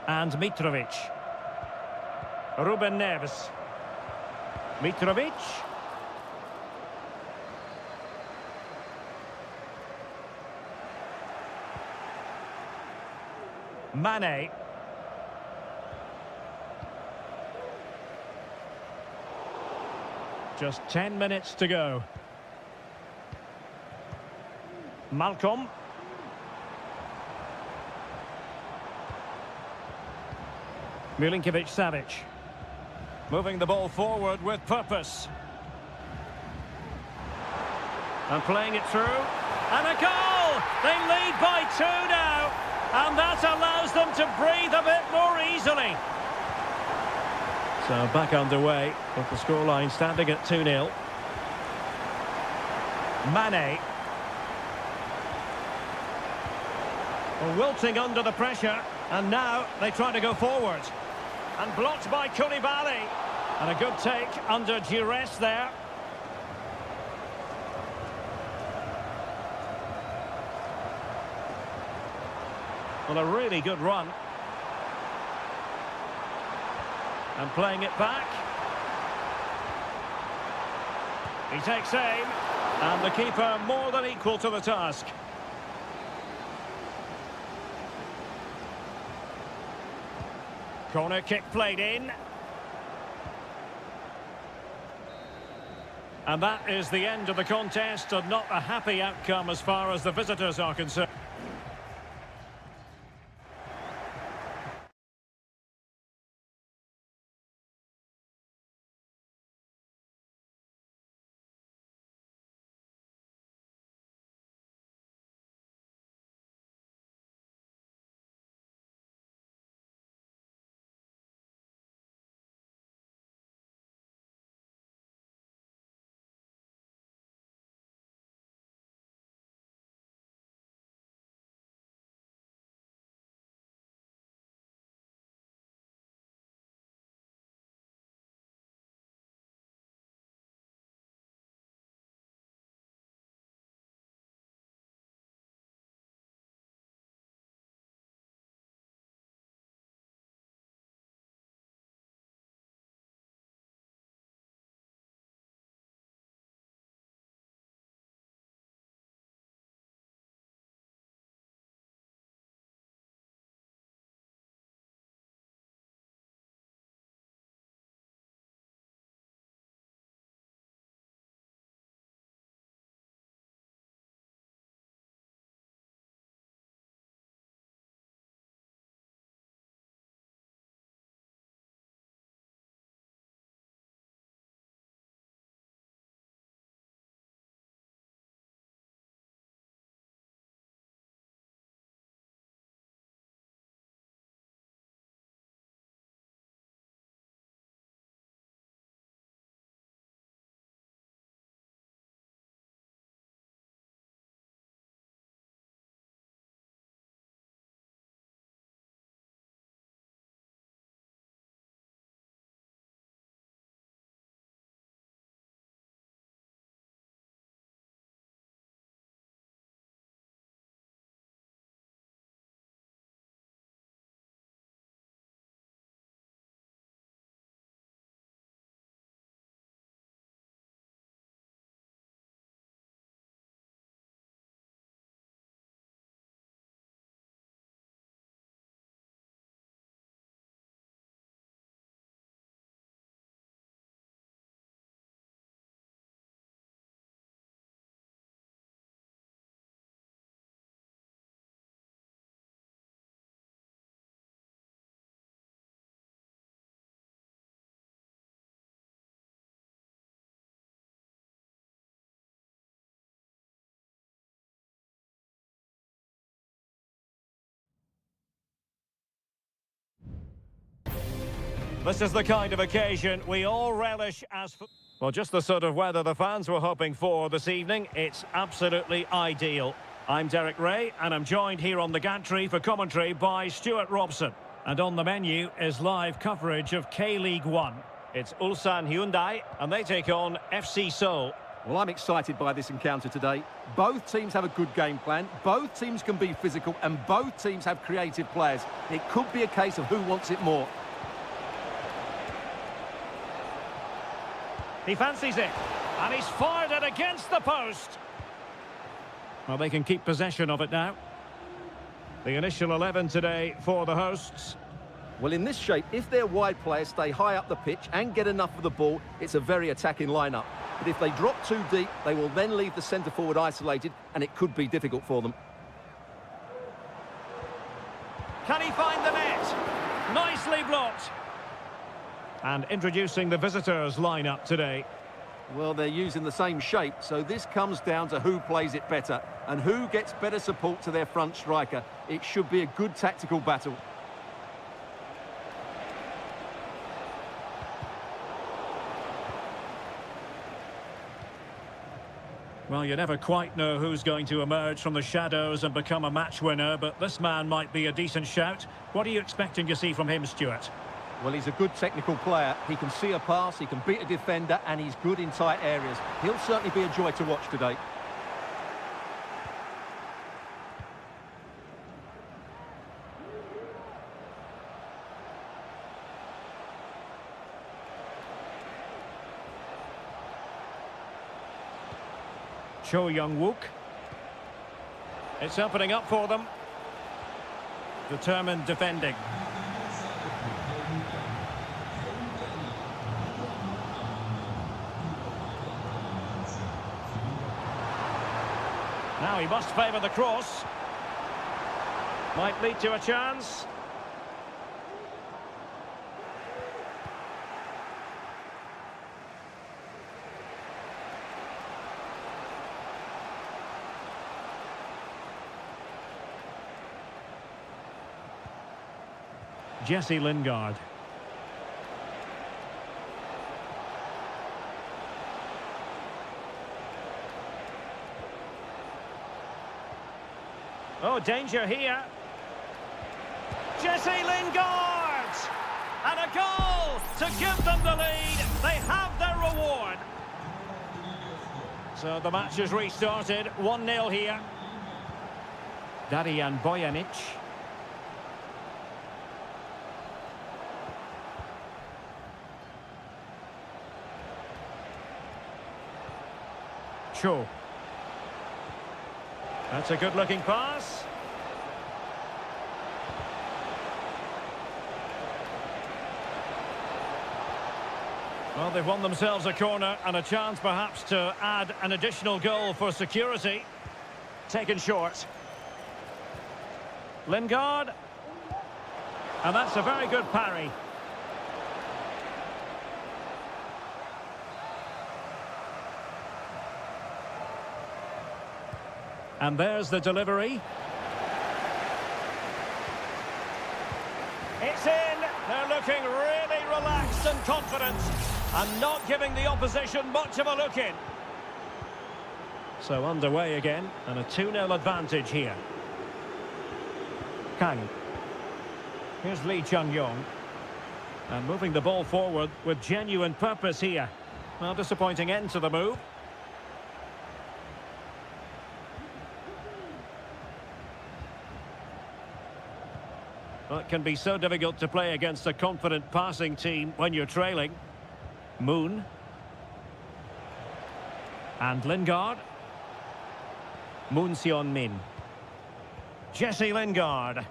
And Mitrovic. Ruben Neves. Mitrovic. Mane. Just 10 minutes to go. Malcolm. Milinkovic-Savic. Moving the ball forward with purpose. And playing it through. And a goal! They lead by 2 now. And that allows them to breathe a bit more easily. So back underway with the scoreline standing at 2-0. Mane. Well, wilting under the pressure. And now they try to go forward. And blocked by Koulibaly. And a good take under duress there. Well, a really good run. And playing it back. He takes aim. And the keeper more than equal to the task. Corner kick played in. And that is the end of the contest, and not a happy outcome as far as the visitors are concerned. This is the kind of occasion we all relish as... Well, just the sort of weather the fans were hoping for this evening. It's absolutely ideal. I'm Derek Ray, and I'm joined here on the gantry for commentary by Stuart Robson. And on the menu is live coverage of K-League 1. It's Ulsan Hyundai, and they take on FC Seoul. Well, I'm excited by this encounter today. Both teams have a good game plan, both teams can be physical, and both teams have creative players. It could be a case of who wants it more. He fancies it, and he's fired it against the post. Well, they can keep possession of it now. The initial 11 today for the hosts. Well, in this shape, if their wide players stay high up the pitch and get enough of the ball, it's a very attacking lineup. But if they drop too deep, they will then leave the centre-forward isolated, and it could be difficult for them. Can he find the net? Nicely Easily blocked. And introducing the visitors lineup today. Well, they're using the same shape, so this comes down to who plays it better and who gets better support to their front striker. It should be a good tactical battle. Well, you never quite know who's going to emerge from the shadows and become a match winner, but this man might be a decent shout. What are you expecting to see from him, Stuart? Well, he's a good technical player. He can see a pass, he can beat a defender, and he's good in tight areas. He'll certainly be a joy to watch today. Cho Young-wook. It's opening up for them. Determined defending. Now he must favour the cross. Might lead to a chance. Jesse Lingard. Oh, danger here. Jesse Lingard! And a goal to give them the lead. They have their reward. So the match has restarted. 1-0 here. Darijan Bojanic. Cho. That's a good-looking pass. Well, they've won themselves a corner and a chance perhaps to add an additional goal for security. Taken short. Lingard. And that's a very good parry. And there's the delivery. It's in. They're looking really relaxed and confident and not giving the opposition much of a look in. So underway again and a 2-0 advantage here. Kang. Here's Lee Chung-yong. And moving the ball forward with genuine purpose here. Well, disappointing end to the move. Well, it can be so difficult to play against a confident passing team when you're trailing. Moon. And Lingard. Moon Seon-min. Jesse Lingard.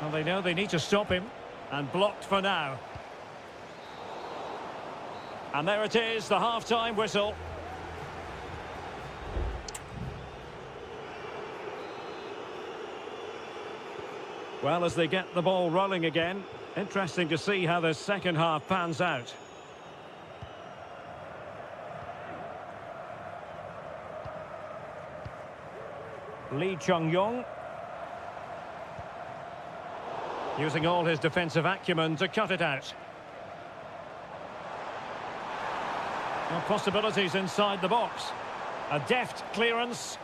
Well, they know they need to stop him. And blocked for now. And there it is, the half-time whistle. Well, as they get the ball rolling again, interesting to see how the second half pans out. Lee Chung-yong. Using all his defensive acumen to cut it out. Well, possibilities inside the box. A deft clearance.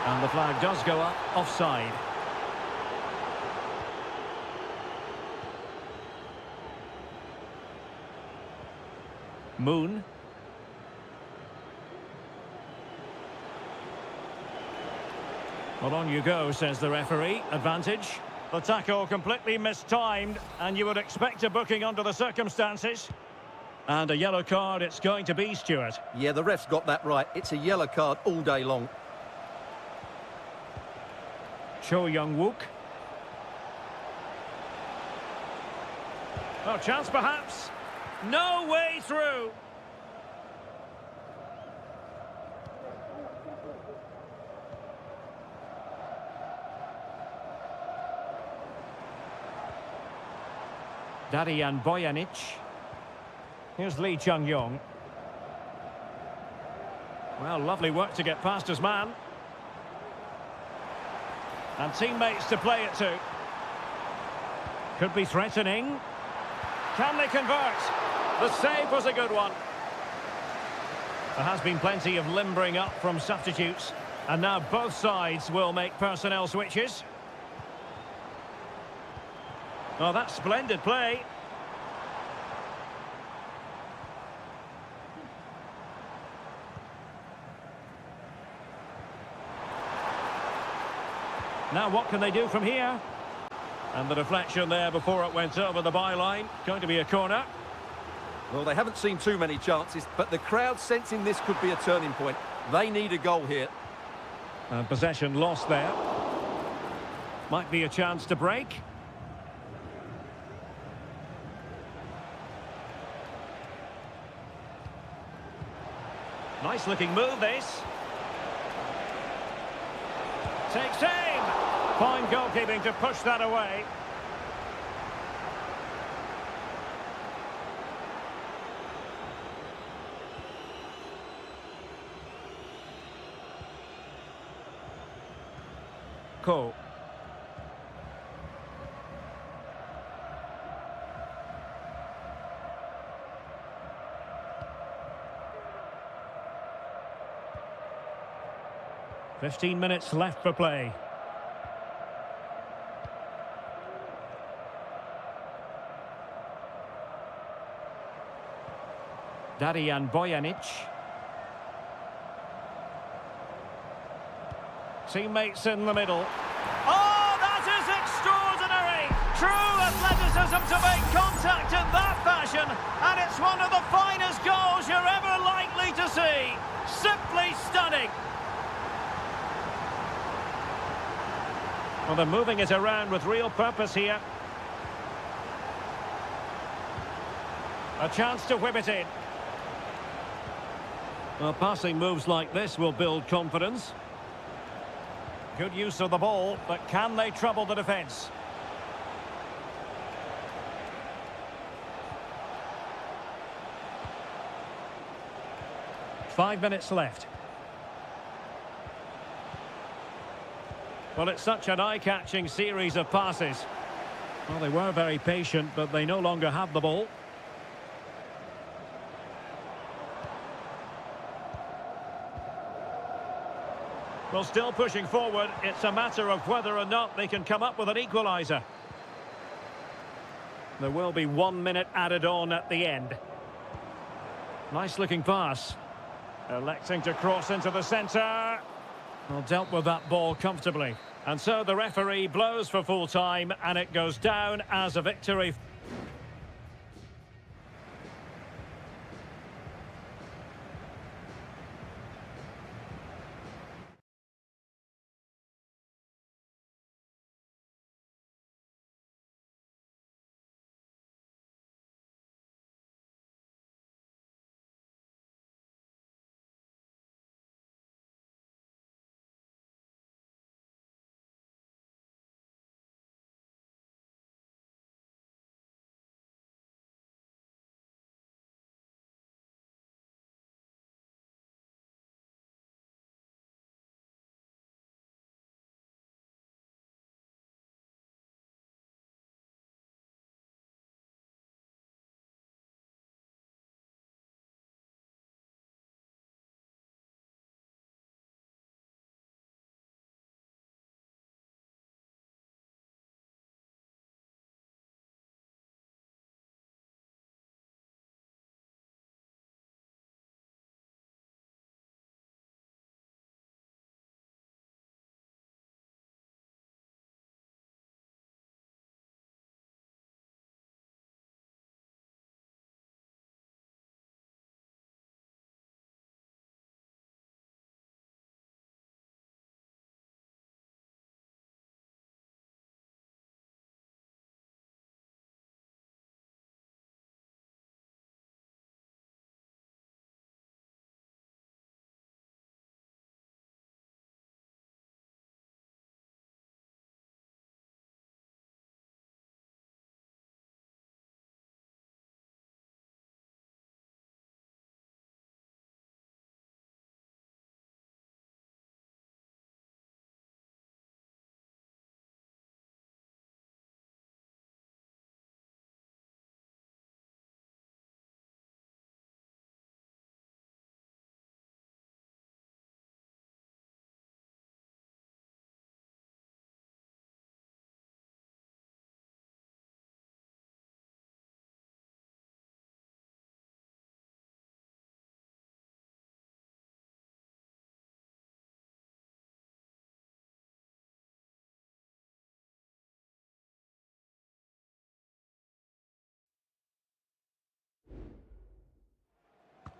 And the flag does go up, offside. Moon. Well, on you go, says the referee. Advantage. The tackle completely mistimed, and you would expect a booking under the circumstances. And a yellow card it's going to be, Stuart. Yeah, the ref's got that right. It's a yellow card all day long. Cho Young-wook. Oh, chance perhaps. No way through. Darijan Bojanic. Here's Lee Chung-yong. Well, lovely work to get past his man. And teammates to play it to. Could be threatening. Can they convert? The save was a good one. There has been plenty of limbering up from substitutes. And now both sides will make personnel switches. Oh, that's splendid play. Now what can they do from here? And the deflection there before it went over the byline. Going to be a corner. Well, they haven't seen too many chances, but the crowd sensing this could be a turning point. They need a goal here. And possession lost there. Might be a chance to break. Nice looking move, this. Takes aim. Fine goalkeeping to push that away. Cool. "15 minutes left for play. Darijan Bojanic. Teammates in the middle. Oh, that is extraordinary! True athleticism to make contact in that fashion, and it's one of the finest goals you're ever likely to see. Simply stunning. Well, they're moving it around with real purpose here. A chance to whip it in. Well, passing moves like this will build confidence. Good use of the ball, but can they trouble the defence? Five minutes left. Well, it's such an eye-catching series of passes. Well, they were very patient, but they no longer have the ball. Well, still pushing forward. It's a matter of whether or not they can come up with an equaliser. There will be 1 minute added on at the end. Nice looking pass. Electing to cross into the centre. Well, dealt with that ball comfortably. And so the referee blows for full time, and it goes down as a victory.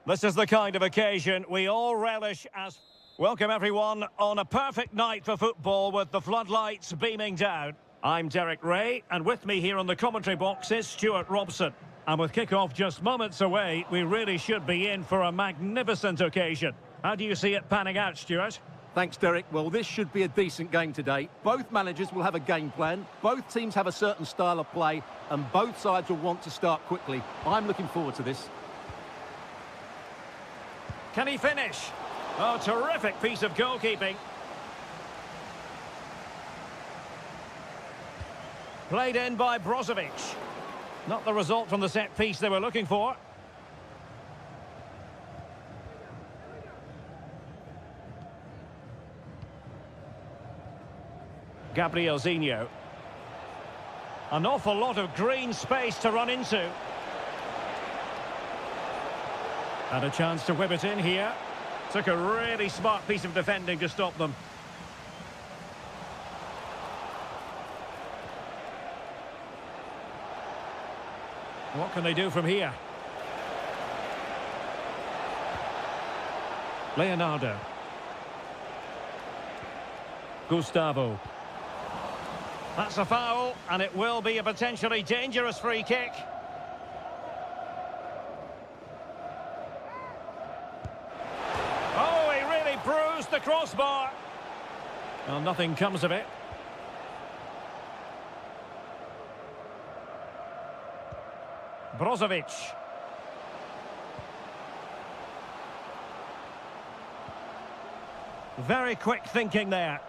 This is the kind of occasion we all relish as... Welcome everyone on a perfect night for football with the floodlights beaming down. I'm Derek Ray, and with me here on the commentary box is Stuart Robson. And with kick-off just moments away, we really should be in for a magnificent occasion. How do you see it panning out, Stuart? Thanks, Derek. Well, this should be a decent game today. Both managers will have a game plan. Both teams have a certain style of play, and both sides will want to start quickly. I'm looking forward to this. Can he finish? Oh, terrific piece of goalkeeping. Played in by Brozovic. Not the result from the set piece they were looking for. Gabrielzinho. An awful lot of green space to run into. And a chance to whip it in here. Took a really smart piece of defending to stop them. What can they do from here? Leonardo. Gustavo. That's a foul, and it will be a potentially dangerous free kick. Oh, he really bruised the crossbar. Well, nothing comes of it. Brozovic. Very quick thinking there.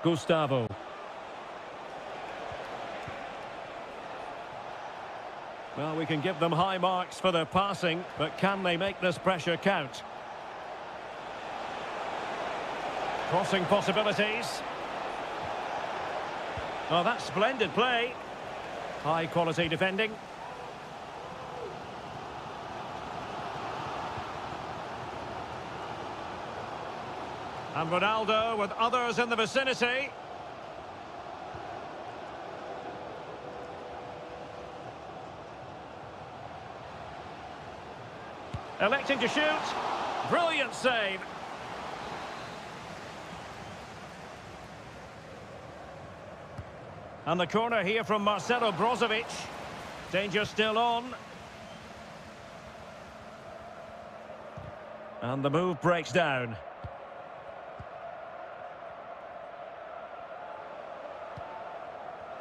Gustavo. Well, we can give them high marks for their passing, but can they make this pressure count? Crossing possibilities. Oh, that's splendid play. High quality defending. And Ronaldo with others in the vicinity. Electing to shoot. Brilliant save. And the corner here from Marcelo Brozovic. Danger still on. And the move breaks down.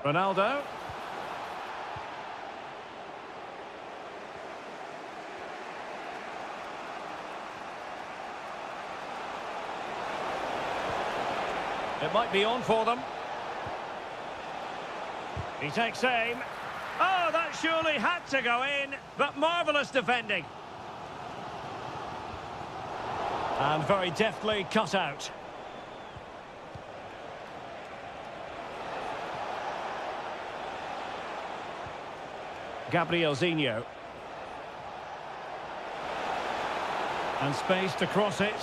Ronaldo. It might be on for them. He takes aim. Oh, that surely had to go in, but marvellous defending. And very deftly cut out. Gabrielzinho. And space to cross it.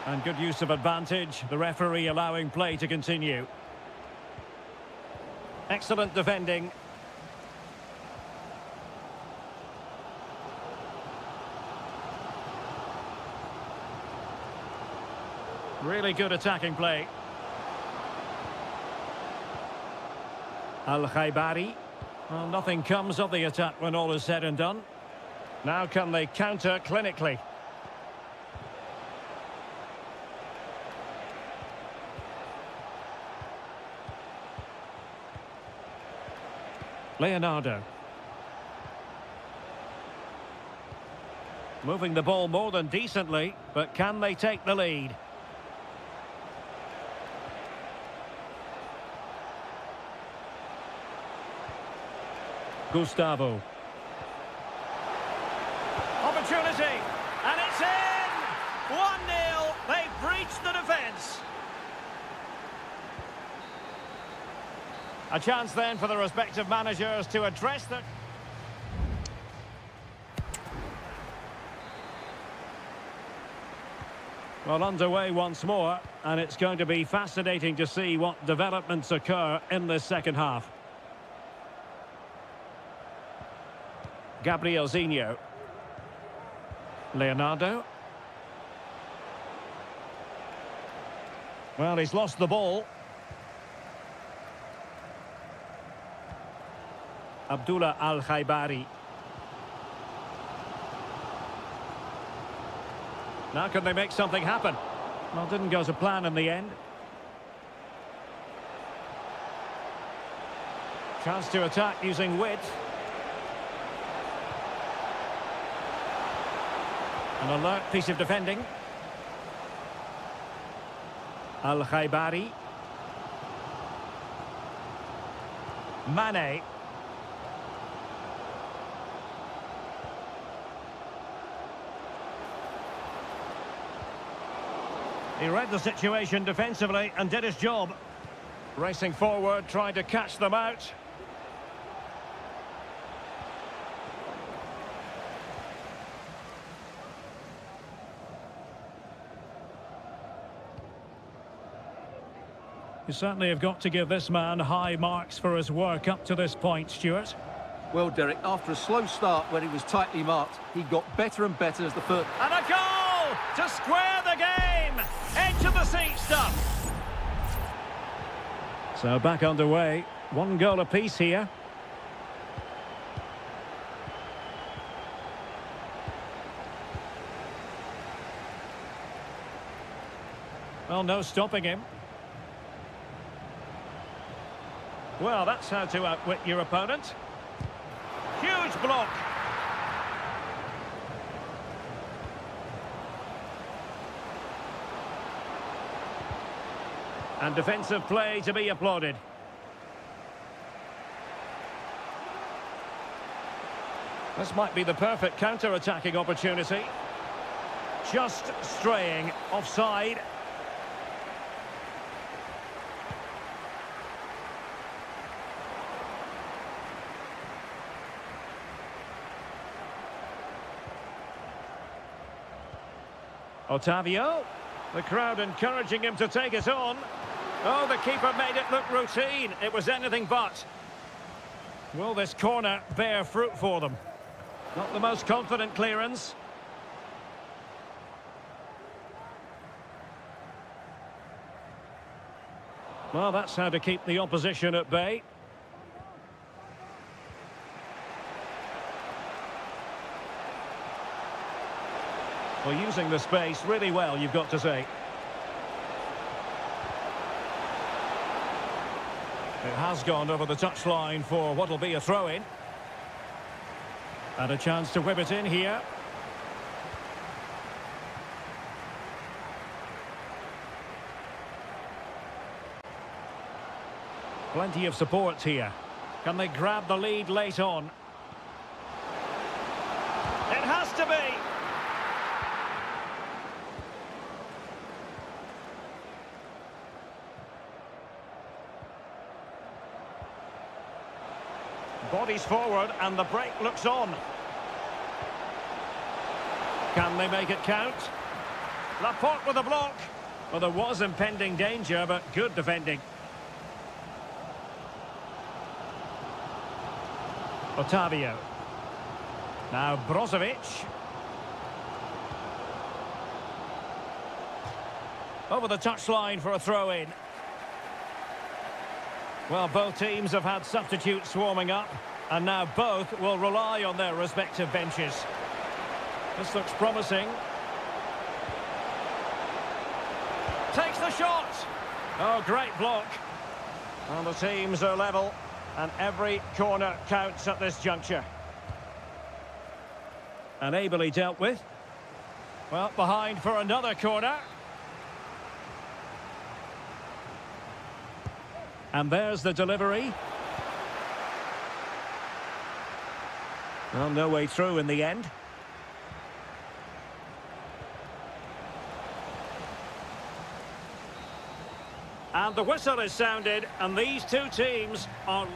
And good use of advantage, the referee allowing play to continue. Excellent defending. Really good attacking play. Al-Khaibari. Well, nothing comes of the attack when all is said and done. Now can they counter clinically? Leonardo. Moving the ball more than decently, but can they take the lead? Gustavo. Opportunity, and it's in! 1-0, they've breached the defence. A chance then for the respective managers to address the... Well, underway once more, and it's going to be fascinating to see what developments occur in this second half. Gabrielzinho. Leonardo. Well, he's lost the ball. Abdullah Al-Khaibari. Now can they make something happen? Well, didn't go to plan in the end. Chance to attack using width. An alert piece of defending. Al-Khaibari. Mane. He read the situation defensively and did his job. Racing forward, trying to catch them out. You certainly have got to give this man high marks for his work up to this point, Stuart. Well, Derek, after a slow start where he was tightly marked, he got better and better as the first... And a goal to square the game! Edge of the seat stuff. So back underway. One goal apiece here. Well, no stopping him. Well, that's how to outwit your opponent. Huge block. And defensive play to be applauded. This might be the perfect counter-attacking opportunity. Just straying offside. Otavio. The crowd encouraging him to take it on. Oh, the keeper made it look routine. It was anything but. Will this corner bear fruit for them? Not the most confident clearance. Well, that's how to keep the opposition at bay. Well, using the space really well, you've got to say. It has gone over the touchline for what will be a throw-in. And a chance to whip it in here. Plenty of support here. Can they grab the lead late on? It has to be! Bodies forward and the break looks on. Can they make it count? Laporte with a block. Well, there was impending danger, but good defending. Otavio. Now Brozovic. Over the touchline for a throw-in. Well, both teams have had substitutes swarming up, and now both will rely on their respective benches. This looks promising. Takes the shot. Oh, great block. Well, the teams are level, and every corner counts at this juncture. And ably dealt with. Well, behind for another corner. And there's the delivery. Well, no way through in the end. And the whistle is sounded, and these two teams are...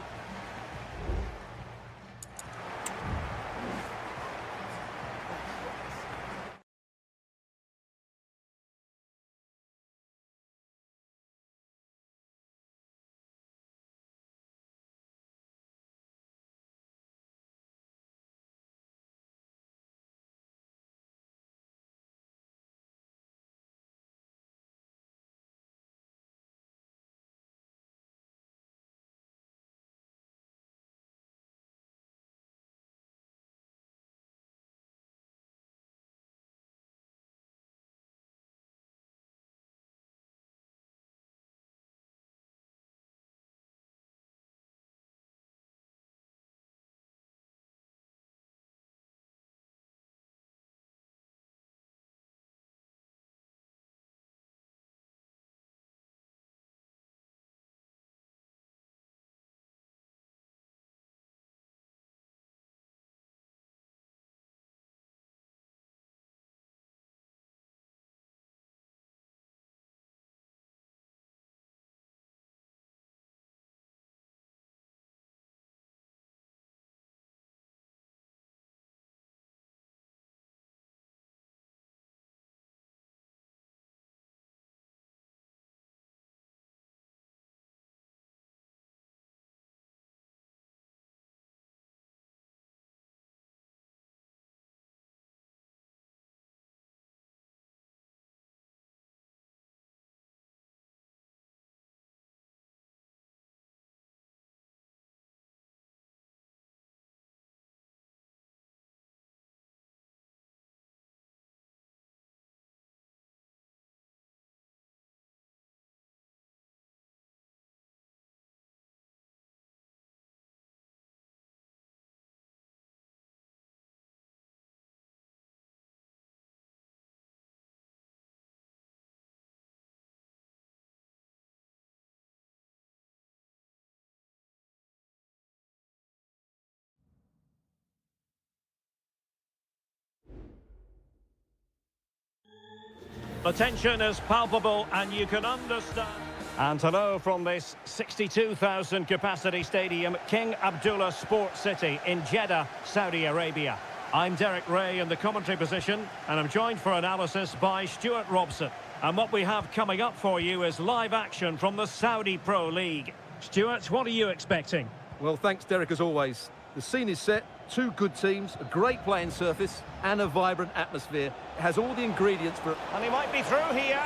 The tension is palpable and you can understand. And hello from this 62,000 capacity stadium, King Abdullah Sports City in Jeddah, Saudi Arabia. I'm Derek Ray in the commentary position, and I'm joined for analysis by Stuart Robson. And what we have coming up for you is live action from the Saudi Pro League. Stuart, what are you expecting? Well, thanks, Derek, as always. The scene is set, two good teams, a great playing surface, and a vibrant atmosphere. It has all the ingredients for... And he might be through here.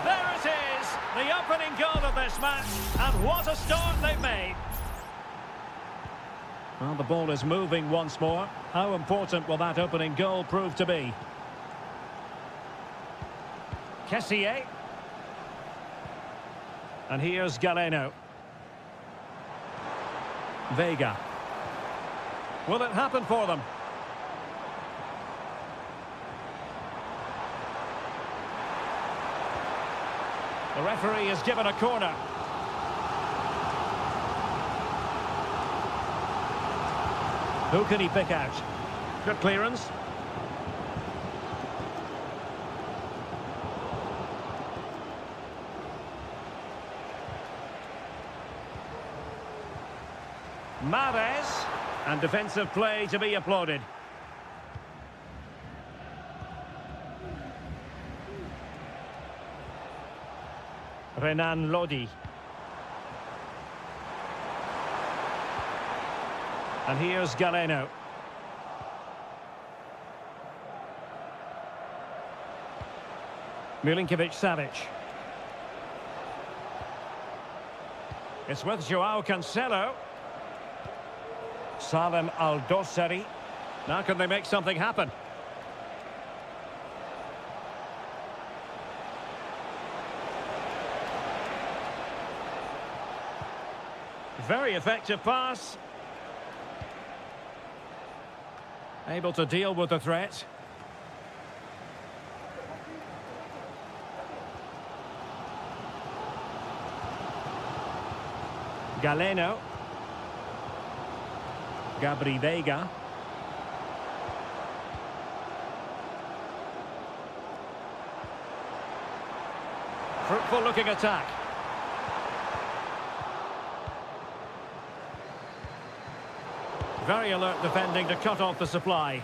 There it is, the opening goal of this match, and what a start they've made. Well, the ball is moving once more. How important will that opening goal prove to be? Kessié. And here's Galeno. Vega. Will it happen for them? The referee has given a corner. Who can he pick out? Good clearance. Mahrez, and defensive play to be applauded. Renan Lodi. And here's Galeno. Milinkovic-Savic. It's with Joao Cancelo. Salem Al-Dossari. Now can they make something happen? Very effective pass. Able to deal with the threat. Galeno. Gabri Vega. Fruitful looking attack. Very alert defending to cut off the supply.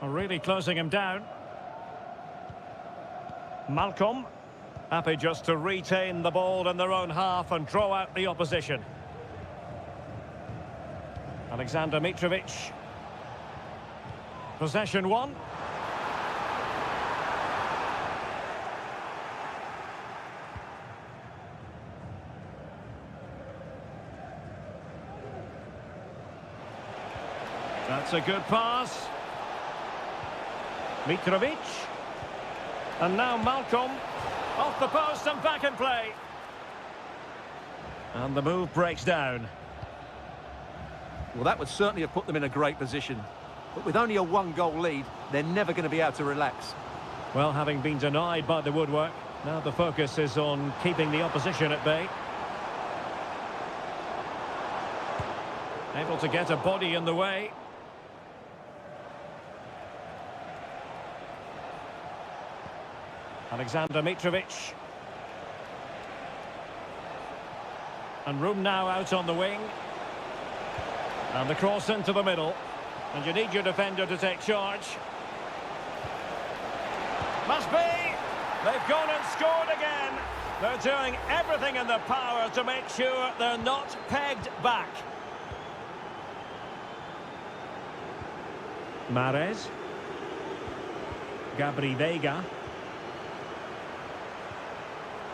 Really closing him down. Malcolm. Happy just to retain the ball in their own half and draw out the opposition. Alexander Mitrovic. Possession one. That's a good pass. Mitrovic. And now Malcolm. Off the post and back in play. And the move breaks down. Well, that would certainly have put them in a great position. But with only a one-goal lead, they're never going to be able to relax. Well, having been denied by the woodwork, now the focus is on keeping the opposition at bay. Able to get a body in the way. Alexander Mitrovic. And room now out on the wing. And the cross into the middle. And you need your defender to take charge. Must be! They've gone and scored again. They're doing everything in their power to make sure they're not pegged back. Mahrez. Gabri Vega.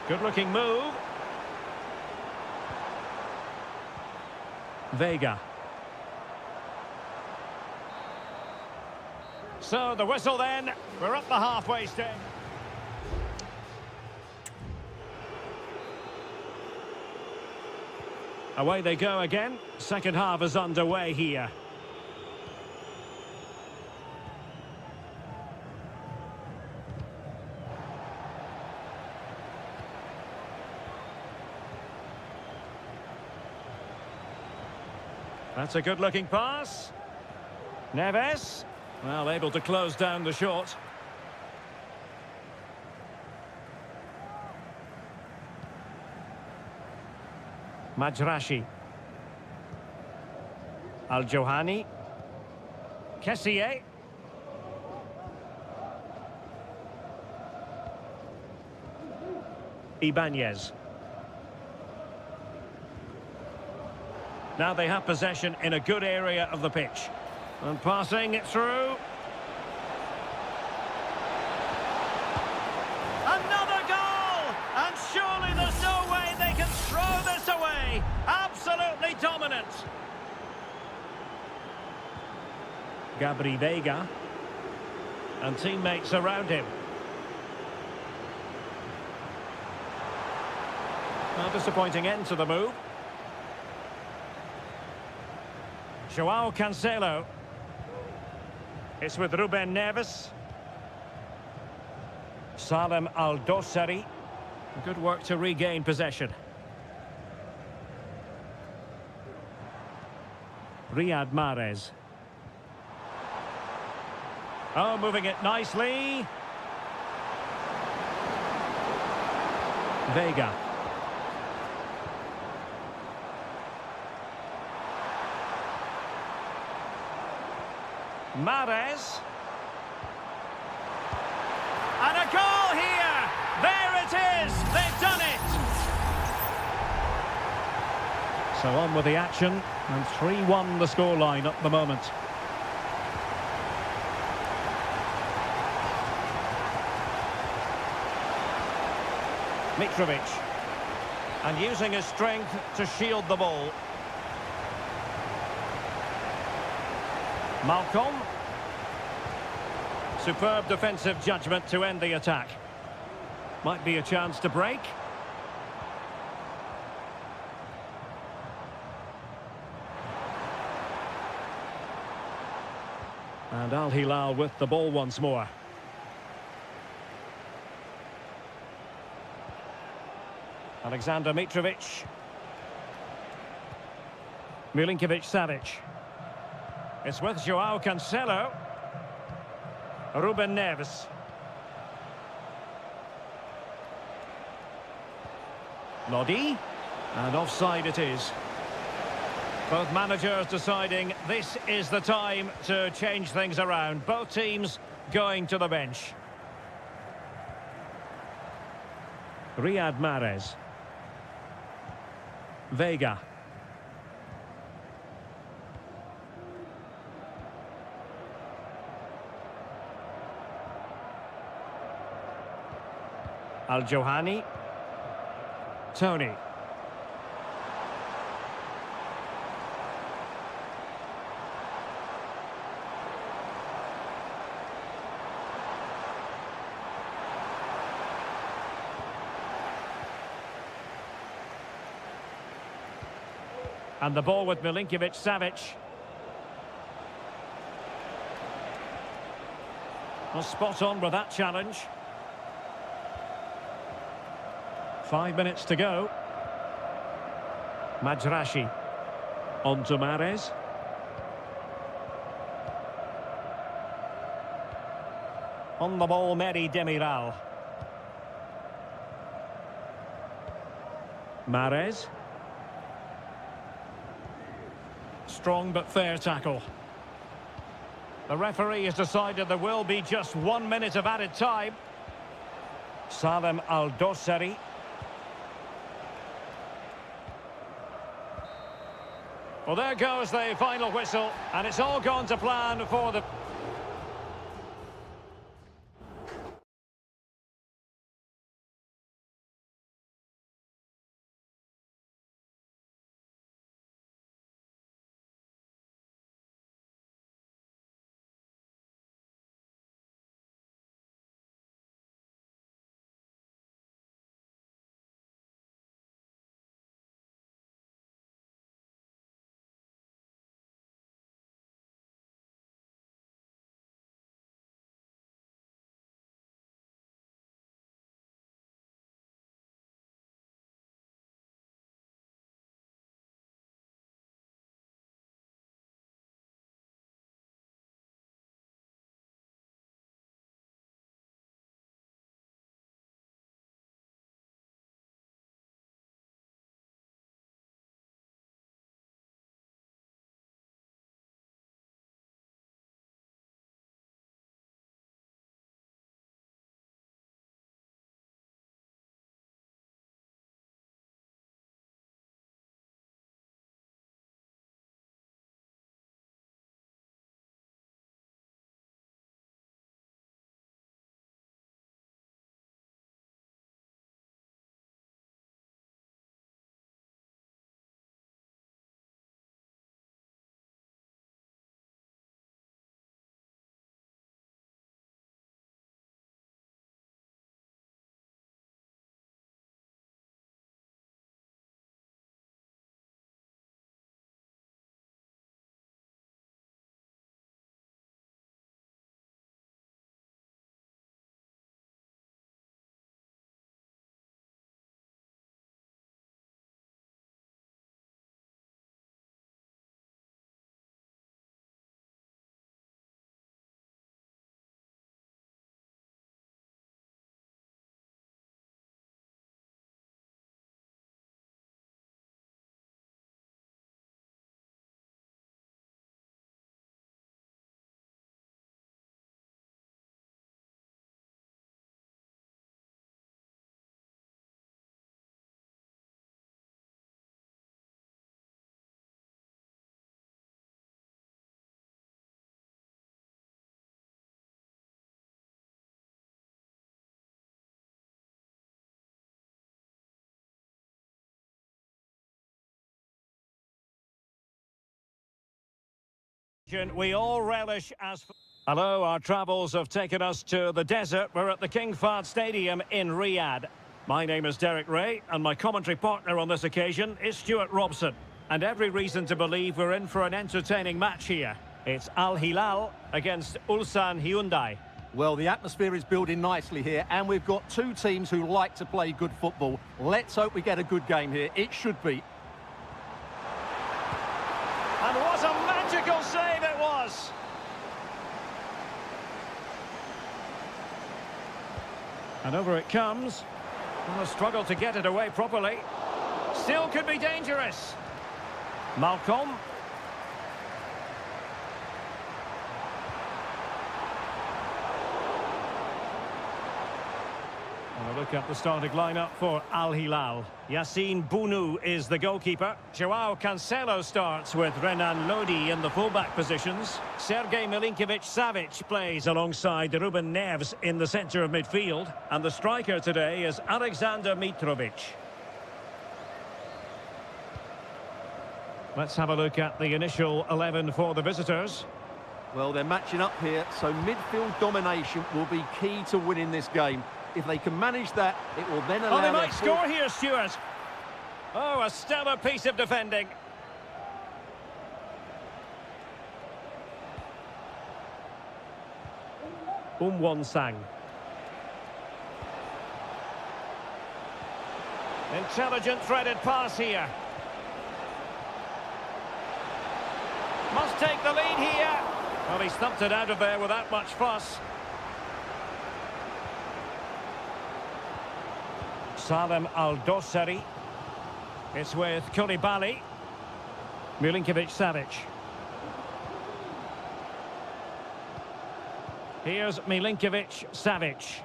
Good-looking move. Vega. So the whistle then. We're up the halfway stage. Away they go again. Second half is underway here. That's a good-looking pass. Neves. Well, able to close down the shot. Majrashi. Al-Johani. Kessié. Ibanez. Now they have possession in a good area of the pitch. And passing it through. Another goal! And surely there's no way they can throw this away. Absolutely dominant. Gabri Veiga. And teammates around him. A disappointing end to the move. Joao Cancelo. It's with Ruben Neves. Salem Al-Dossari. Good work to regain possession. Riyad Mahrez. Oh, moving it nicely. Veiga. Mahrez. And a goal here! There it is! They've done it! So on with the action, and 3-1 the scoreline at the moment. Mitrovic. And using his strength to shield the ball. Malcolm. Superb defensive judgment to end the attack. Might be a chance to break. And Al Hilal with the ball once more. Alexander Mitrovic. Milinkovic-Savic. It's with Joao Cancelo. Ruben Neves. Lodi. And offside it is. Both managers deciding this is the time to change things around. Both teams going to the bench. Riyad Mahrez. Veiga. Al-Johani. Tony. And the ball with Milinkovic-Savic. Well, spot on with that challenge. 5 minutes to go. Majrashi. On to Mahrez. On the ball, Meri Demiral. Mahrez. Strong but fair tackle. The referee has decided there will be just 1 minute of added time. Salem Al-Dossari. Well, there goes the final whistle, and it's all gone to plan for the... We all relish as... Hello, our travels have taken us to the desert. We're at the King Fahd Stadium in Riyadh. My name is Derek Ray, and my commentary partner on this occasion is Stuart Robson. And every reason to believe we're in for an entertaining match here. It's Al Hilal against Ulsan Hyundai. Well, the atmosphere is building nicely here, and we've got two teams who like to play good football. Let's hope we get a good game here. It should be. And what a magical save it was! And over it comes. Well, a struggle to get it away properly. Still could be dangerous. Malcolm. And a look at the starting lineup for Al Hilal. Yassine Bounou is the goalkeeper. Joao Cancelo starts with Renan Lodi in the fullback positions. Sergej Milinkovic-Savic plays alongside Ruben Neves in the centre of midfield. And the striker today is Alexander Mitrovic. Let's have a look at the initial 11 for the visitors. Well, they're matching up here, so midfield domination will be key to winning this game. If they can manage that, it will then allow... Oh, they might score here, Stuart. Oh, a stellar piece of defending. Sang. Intelligent threaded pass here. Must take the lead here. Well, he stumped it out of there without much fuss. Salem Al-Dossari. It's with Koulibaly. Milinkovic-Savic. Here's Milinkovic-Savic.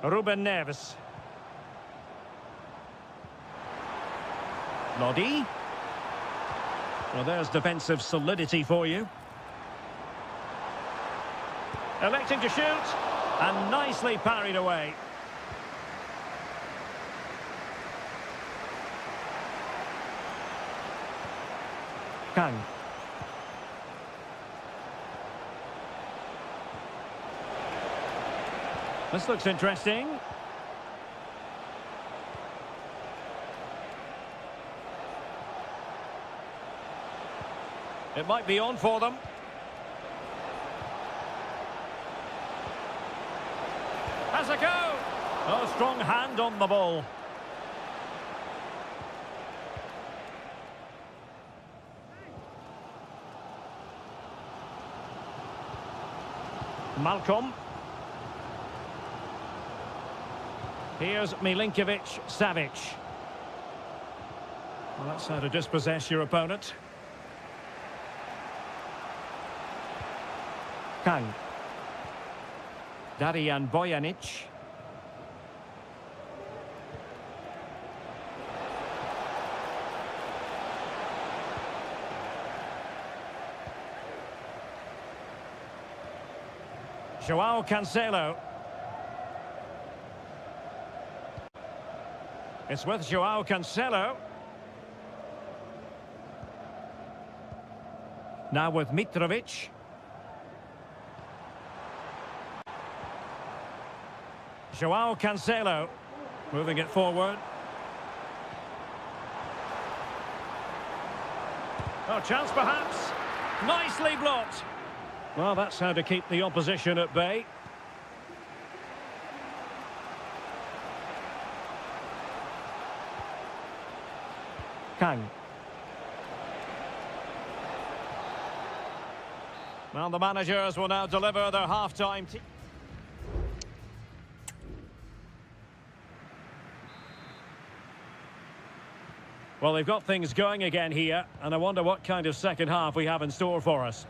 Ruben Neves. Lodi. Well, there's defensive solidity for you. Electing to shoot. And nicely parried away. Kang. This looks interesting. It might be on for them. Has a go. Oh, strong hand on the ball. Malcolm. Here's Milinkovic-Savic. Well, that's how to dispossess your opponent. Kang. Darijan Bojanic. Joao Cancelo. It's with Joao Cancelo. Now with Mitrovic. Joao Cancelo. Moving it forward. Oh, chance perhaps. Nicely blocked. Well, that's how to keep the opposition at bay. Kang. Well, the managers will now deliver their half-time... Well, they've got things going again here, and I wonder what kind of second half we have in store for us.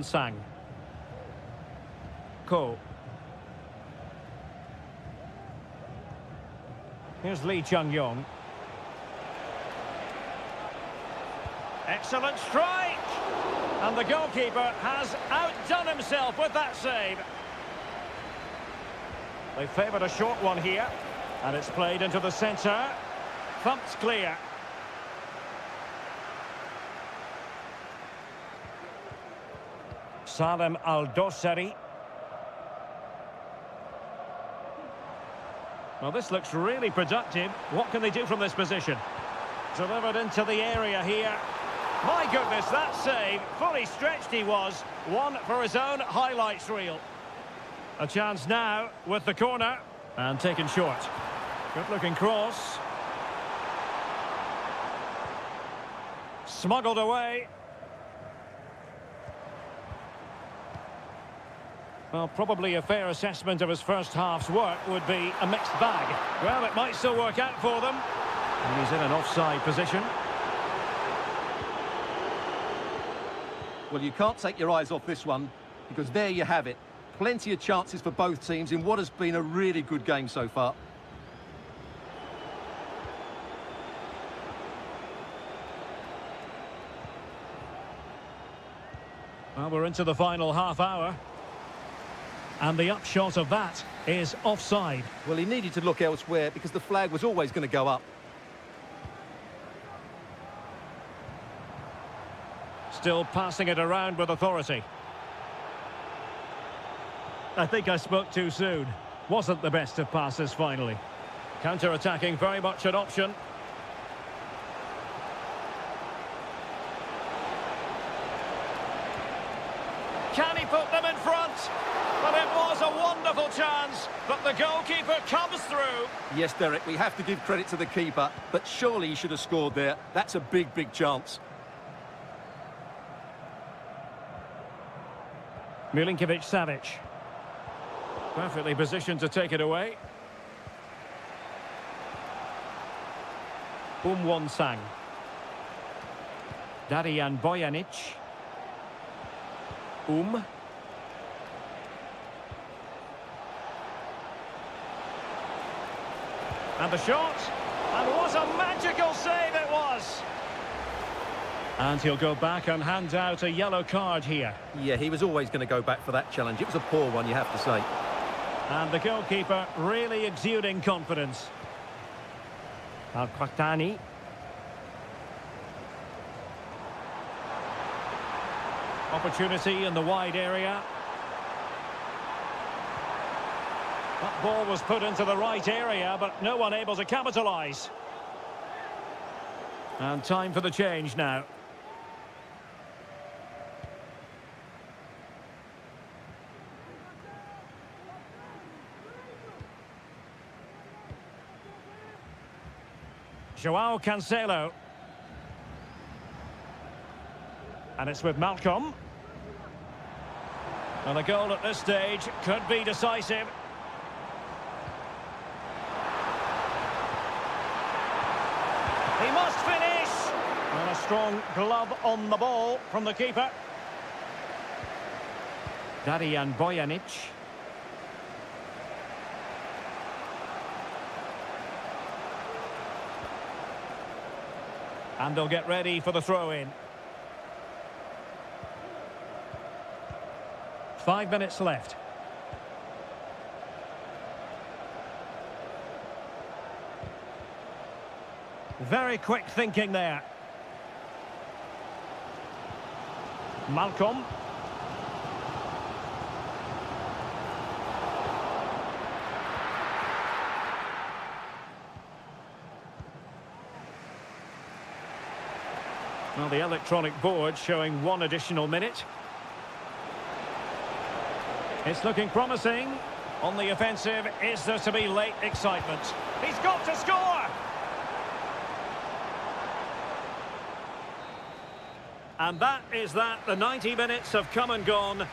Sang. Ko. Here's Lee Chung-yong. Excellent strike! And the goalkeeper has outdone himself with that save. They favoured a short one here, and it's played into the centre. Thumped clear. Salem Al-Dosari. Well, this looks really productive. What can they do from this position? Delivered into the area here. My goodness, that save. Fully stretched he was. One for his own highlights reel. A chance now with the corner. And taken short. Good-looking cross. Smuggled away. Well, probably a fair assessment of his first half's work would be a mixed bag. Well, it might still work out for them. And he's in an offside position. Well, you can't take your eyes off this one, because there you have it. Plenty of chances for both teams in what has been a really good game so far. Well, we're into the final half hour. And the upshot of that is offside. Well, he needed to look elsewhere because the flag was always going to go up. Still passing it around with authority. I think I spoke too soon. Wasn't the best of passes finally. Counter-attacking, very much an option. Can he put them in front? Well, it was a wonderful chance, but the goalkeeper comes through. Yes, Derek, we have to give credit to the keeper, but surely he should have scored there. That's a big, big chance. Milinkovic-Savic. Perfectly positioned to take it away. Won-Sang. Darijan Bojanic. And the shot. And what a magical save it was. And he'll go back and hand out a yellow card here. Yeah, he was always going to go back for that challenge. It was a poor one, you have to say. And the goalkeeper really exuding confidence. Al-Qahtani. Opportunity in the wide area. That ball was put into the right area, but no one able to capitalise. And time for the change now. João Cancelo. And it's with Malcolm. And a goal at this stage could be decisive. He must finish. And a strong glove on the ball from the keeper. Darijan Bojanic. And they'll get ready for the throw-in. 5 minutes left. Very quick thinking there. Malcolm. Well, the electronic board showing 1 additional minute. It's looking promising. On the offensive, is there to be late excitement? He's got to score! And that is that. The 90 minutes have come and gone.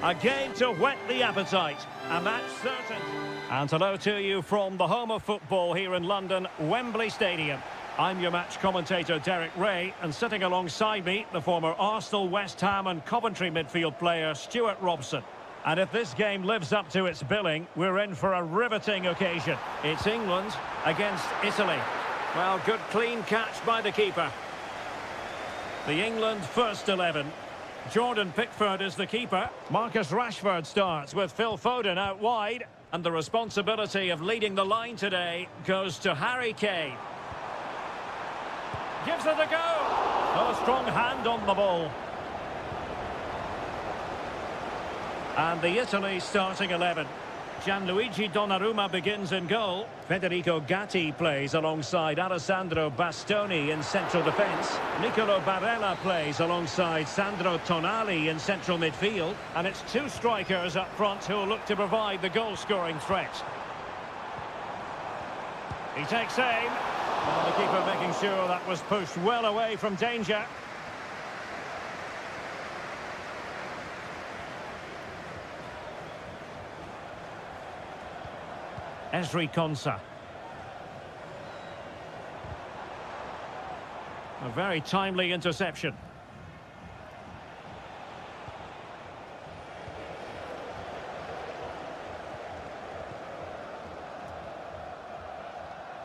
A game to whet the appetite. A match certain. And hello to you from the home of football here in London, Wembley Stadium. I'm your match commentator, Derek Ray, and sitting alongside me, the former Arsenal, West Ham and Coventry midfield player, Stuart Robson. And if this game lives up to its billing, we're in for a riveting occasion. It's England against Italy. Well, good clean catch by the keeper. The England first 11. Jordan Pickford is the keeper. Marcus Rashford starts with Phil Foden out wide. And the responsibility of leading the line today goes to Harry Kane. Gives it a go. Oh, a strong hand on the ball. And the Italy starting 11. Gianluigi Donnarumma begins in goal. Federico Gatti plays alongside Alessandro Bastoni in central defence. Nicolo Barella plays alongside Sandro Tonali in central midfield. And it's two strikers up front who will look to provide the goal-scoring threat. He takes aim. Well, the keeper making sure that was pushed well away from danger. Ezri Konsa. A very timely interception.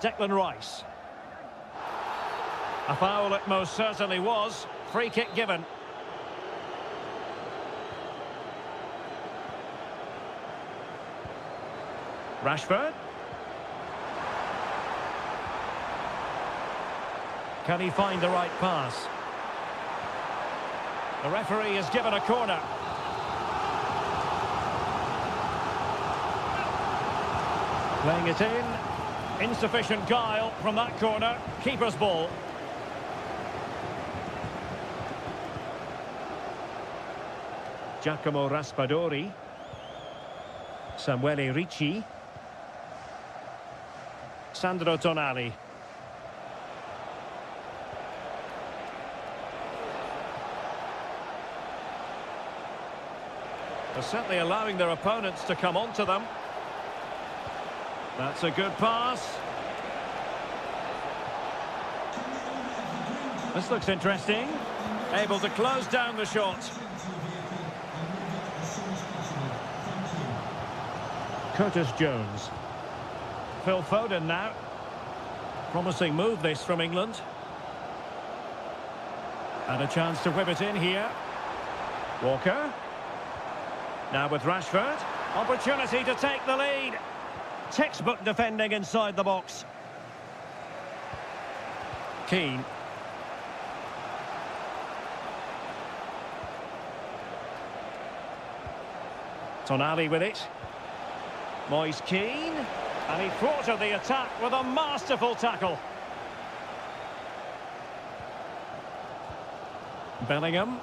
Declan Rice. A foul it most certainly was. Free kick given. Rashford. Can he find the right pass? The referee has given a corner. Playing it in. Insufficient guile from that corner. Keeper's ball. Giacomo Raspadori. Samuele Ricci. Sandro Tonali. They're certainly allowing their opponents to come onto them. That's a good pass. This looks interesting. Able to close down the shot. Curtis Jones. Phil Foden now. Promising move this from England. And a chance to whip it in here. Walker. Now with Rashford. Opportunity to take the lead. Textbook defending inside the box. Keane. Tonali with it. Moise Keane. And he thwarted the attack with a masterful tackle. Bellingham.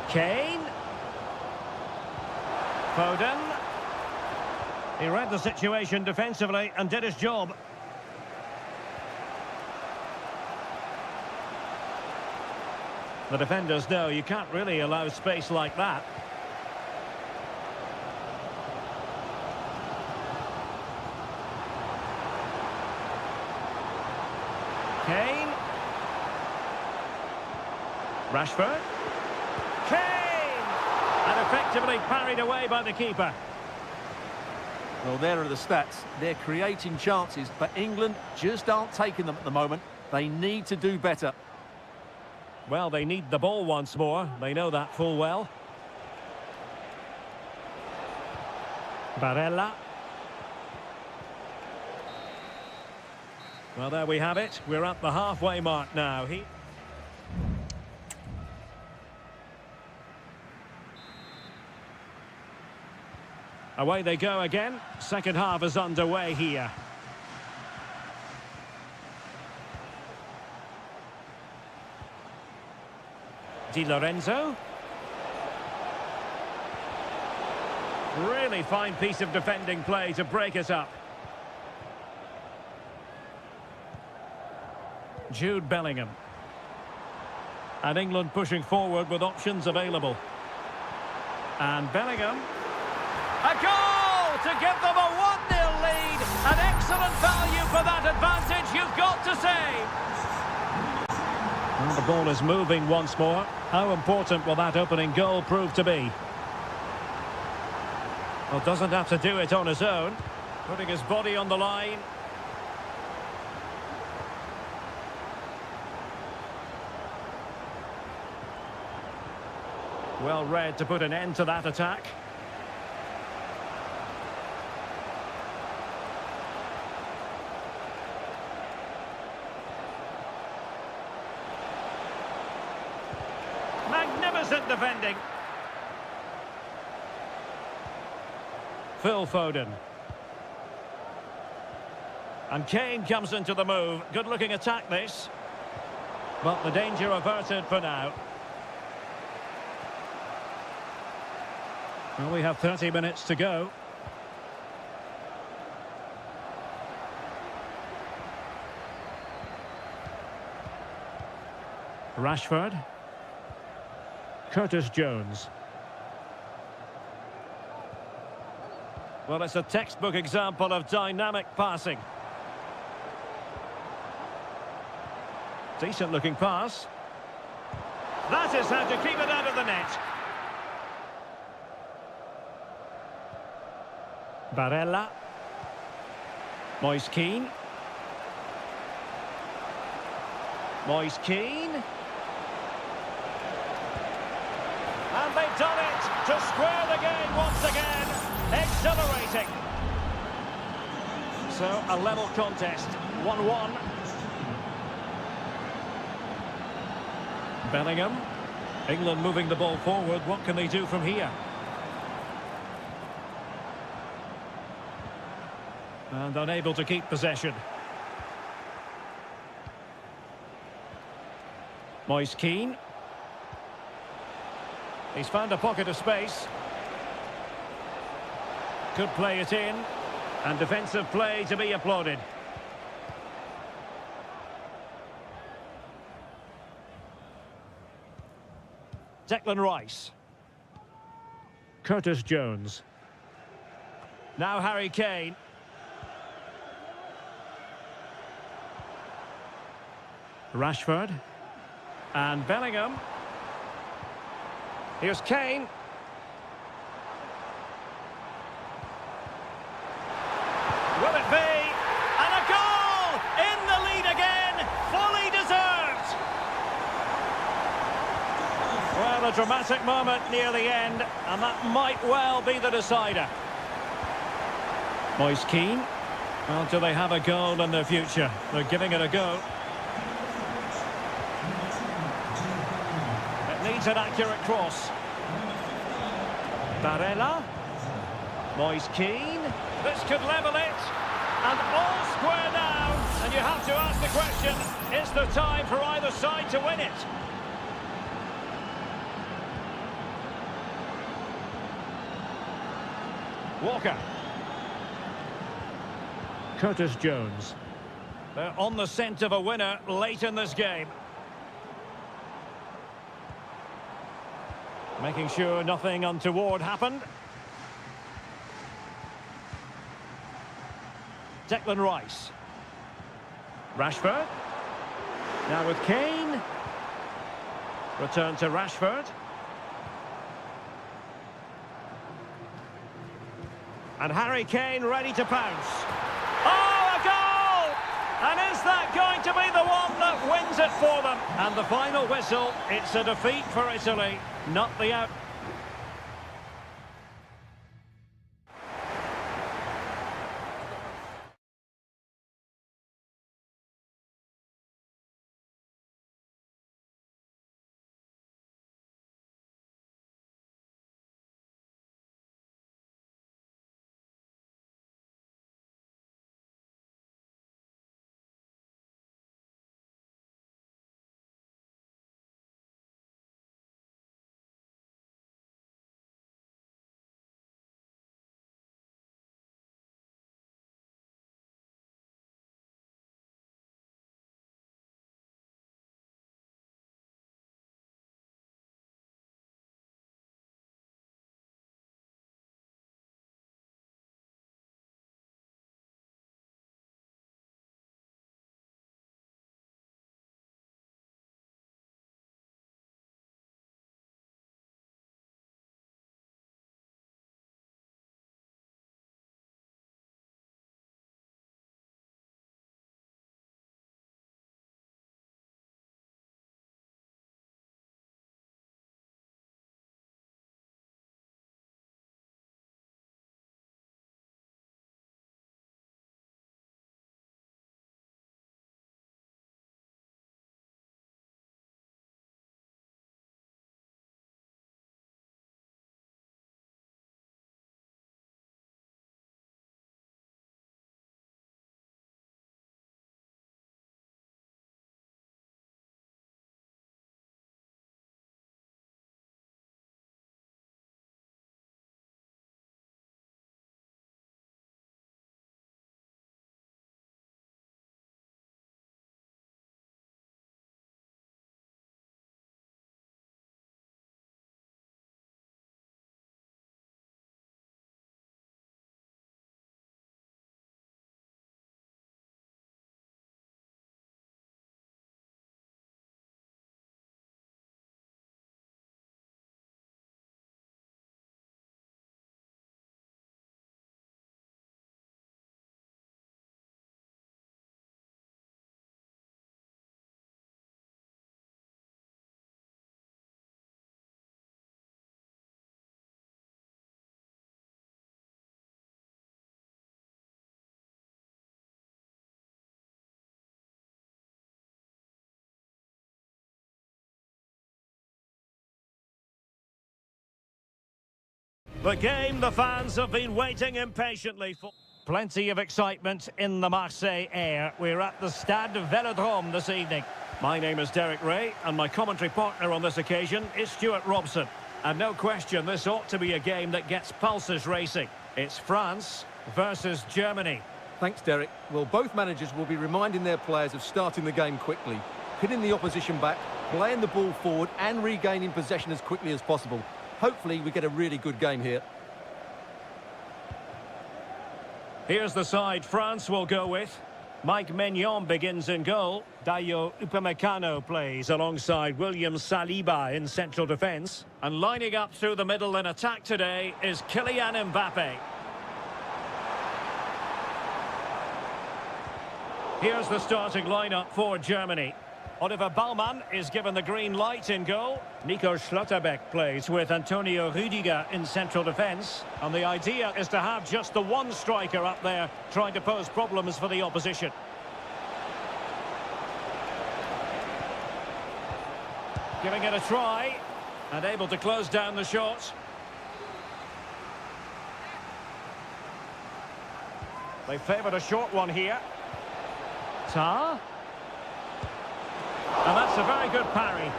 Kane. Foden. He read the situation defensively and did his job. The defenders know you can't really allow space like that. Kane. Rashford. Kane! And effectively parried away by the keeper. Well, there are the stats. They're creating chances, but England just aren't taking them at the moment. They need to do better. Well, they need the ball once more. They know that full well. Barella. Well, there we have it. We're at the halfway mark now. Away they go again. Second half is underway here. Di Lorenzo. Really fine piece of defending play to break it up. Jude Bellingham. And England pushing forward with options available. And Bellingham. A goal to give them a 1-0 lead. An excellent value for that advantage, you've got to say. Well, the ball is moving once more. How important will that opening goal prove to be? Well, doesn't have to do it on his own. Putting his body on the line. Well read to put an end to that attack. Magnificent defending. Phil Foden. And Kane comes into the move. Good-looking attack, this. But the danger averted for now. Well, we have 30 minutes to go. Rashford. Curtis Jones. Well, it's a textbook example of dynamic passing. Decent-looking pass. That is how to keep it out of the net. Barella. Moise Kean. Moise Kean. And they've done it to square the game once again. Exhilarating. So, a level contest. 1-1. Bellingham. England moving the ball forward. What can they do from here? And unable to keep possession. Moise Kean. He's found a pocket of space. Could play it in. And defensive play to be applauded. Declan Rice. Curtis Jones. Now Harry Kane. Rashford. And Bellingham. Here's Kane. Will it be? And a goal! In the lead again! Fully deserved! Well, a dramatic moment near the end, and that might well be the decider. Moise Kean. Well, do they have a goal in their future? They're giving it a go. Needs an accurate cross. Barella. Moise Kean. This could level it. And all square now. And you have to ask the question, is there time for either side to win it? Walker. Curtis Jones. They're on the scent of a winner late in this game. Making sure nothing untoward happened. Declan Rice. Rashford. Now with Kane. Return to Rashford. And Harry Kane ready to pounce. Oh, a goal! And is that going to be the one that wins it for them? And the final whistle, it's a defeat for Italy, not the out. The game the fans have been waiting impatiently for. Plenty of excitement in the Marseille air. We're at the Stade Velodrome this evening. My name is Derek Ray, and my commentary partner on this occasion is Stuart Robson. And no question, this ought to be a game that gets pulses racing. It's France versus Germany. Thanks, Derek. Well, both managers will be reminding their players of starting the game quickly, hitting the opposition back, playing the ball forward and regaining possession as quickly as possible. Hopefully we get a really good game here. Here's the side France will go with. Mike Maignan begins in goal. Dayo Upamecano plays alongside William Saliba in central defence. And lining up through the middle in attack today is Kylian Mbappe. Here's the starting lineup for Germany. Oliver Baumann is given the green light in goal. Nico Schlotterbeck plays with Antonio Rüdiger in central defence. And the idea is to have just the one striker up there trying to pose problems for the opposition. Giving it a try and able to close down the shot. They favoured a short one here. Ta. And that's a very good parry.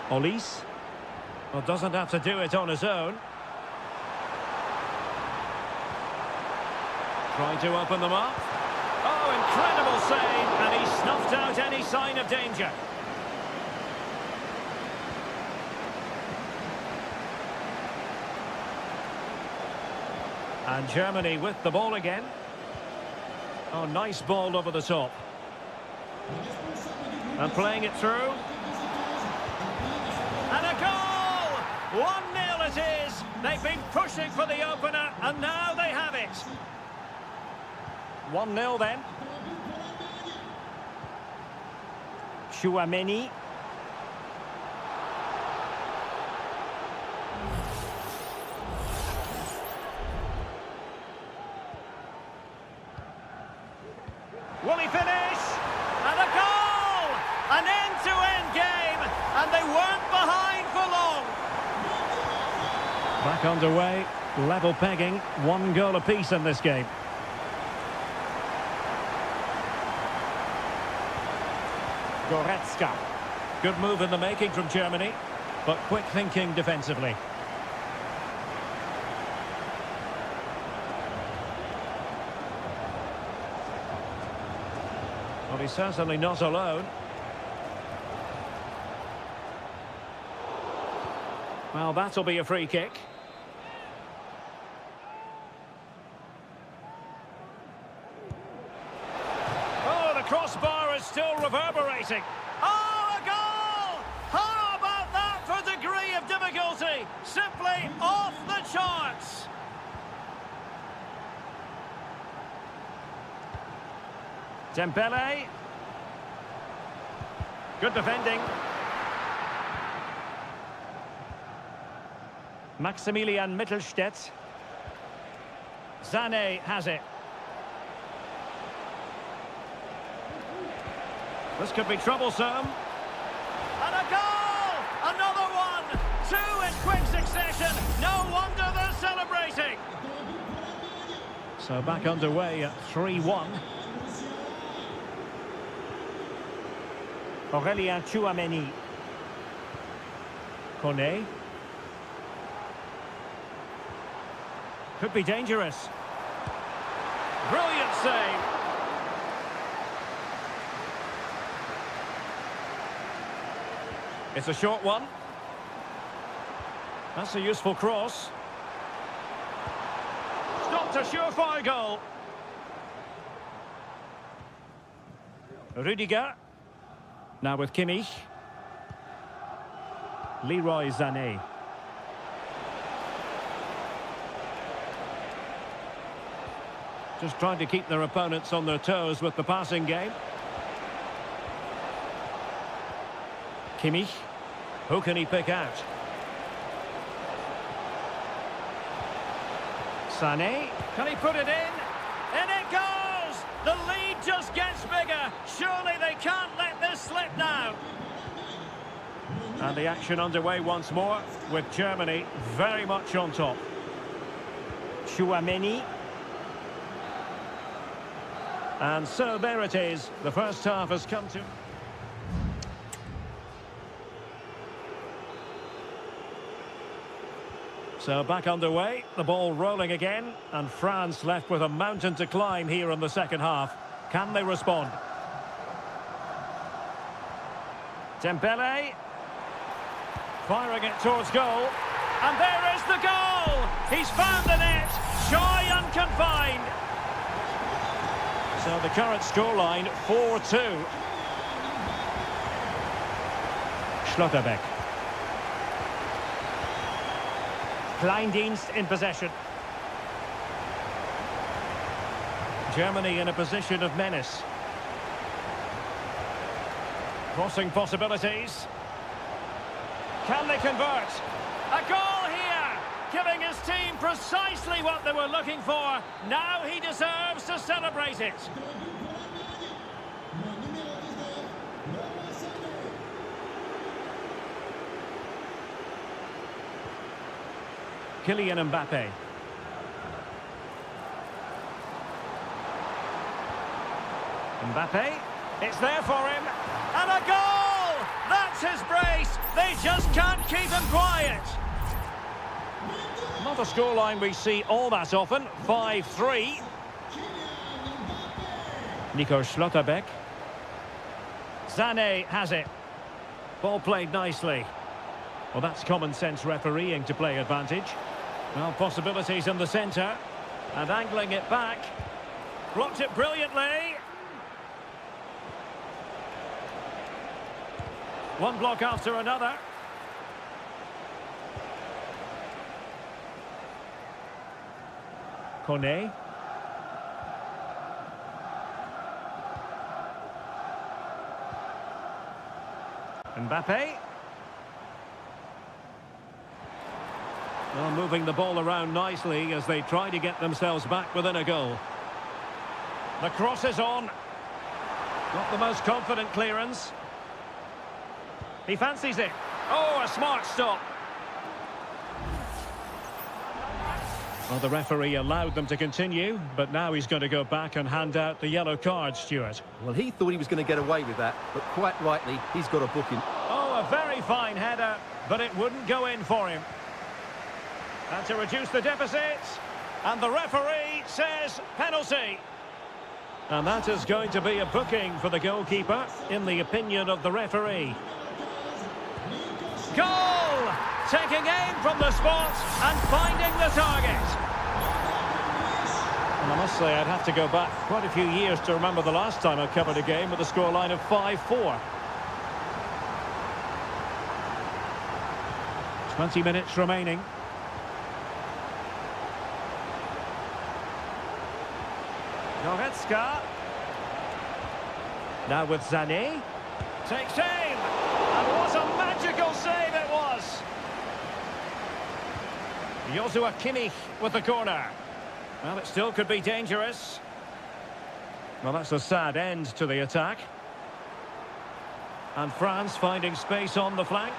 Olise. Well, doesn't have to do it on his own. Trying to open them up. Oh, incredible save, and he snuffed out any sign of danger. And Germany with the ball again. Oh, nice ball over the top. And playing it through. And a goal! 1-0 it is. They've been pushing for the opener, and now they have it. 1-0 then. Chouameni. Will he finish? And a goal! An end-to-end game, and they weren't behind for long. Back underway, level pegging, 1 goal apiece in this game. Goretzka. Good move in the making from Germany, but quick thinking defensively. Well, he's certainly not alone. Well, that'll be a free kick. Oh, the crossbar is still reverberating. Oh, a goal! How about that for degree of difficulty? Simply off the charts. Dembele. Good defending. Maximilian Mittelstädt. Sané has it. This could be troublesome. And a goal! Another one! 2 in quick succession. No wonder they're celebrating. So back underway at 3-1. Aurélien Tchouameni. Kone. Could be dangerous. Brilliant save. It's a short one. That's a useful cross. Stopped a surefire goal. Rüdiger. Now with Kimmich. Leroy Sané. Just trying to keep their opponents on their toes with the passing game. Kimmich. Who can he pick out? Sané. Can he put it in? In it goes! The lead just gets bigger. Surely they can't let this slip now. And the action underway once more, with Germany very much on top. Chouameni. And so there it is. The first half has come to... So back underway, the ball rolling again, and France left with a mountain to climb here in the second half. Can they respond? Dembele, firing it towards goal, and there is the goal! He's found the net, shy and confined. So the current scoreline, 4-2. Schlotterbeck. Kleindienst in possession. Germany in a position of menace. Crossing possibilities. Can they convert? A goal here! Giving his team precisely what they were looking for. Now he deserves to celebrate it. Kylian Mbappe. Mbappe, it's there for him, and a goal! That's his brace! They just can't keep him quiet. Not a scoreline we see all that often, 5-3. Nico Schlotterbeck. Sané has it. Ball played nicely. Well, that's common sense refereeing to play advantage. Well, possibilities in the centre. And angling it back. Blocked it brilliantly. One block after another. Kone. Mbappe. Well, moving the ball around nicely as they try to get themselves back within a goal. The cross is on. Not the most confident clearance. He fancies it. Oh, a smart stop. Well, the referee allowed them to continue, but now he's going to go back and hand out the yellow card, Stuart. Well, he thought he was going to get away with that, but quite rightly, he's got a booking. Oh, a very fine header, but it wouldn't go in for him. And to reduce the deficit, and the referee says penalty. And that is going to be a booking for the goalkeeper, in the opinion of the referee. Goal! Taking aim from the spot and finding the target. And I must say, I'd have to go back quite a few years to remember the last time I covered a game with a scoreline of 5-4. 20 minutes remaining. Goretzka. Now with Sané. Takes aim. And what a magical save it was. Joshua Kimmich with the corner. Well, it still could be dangerous. Well, that's a sad end to the attack. And France finding space on the flank.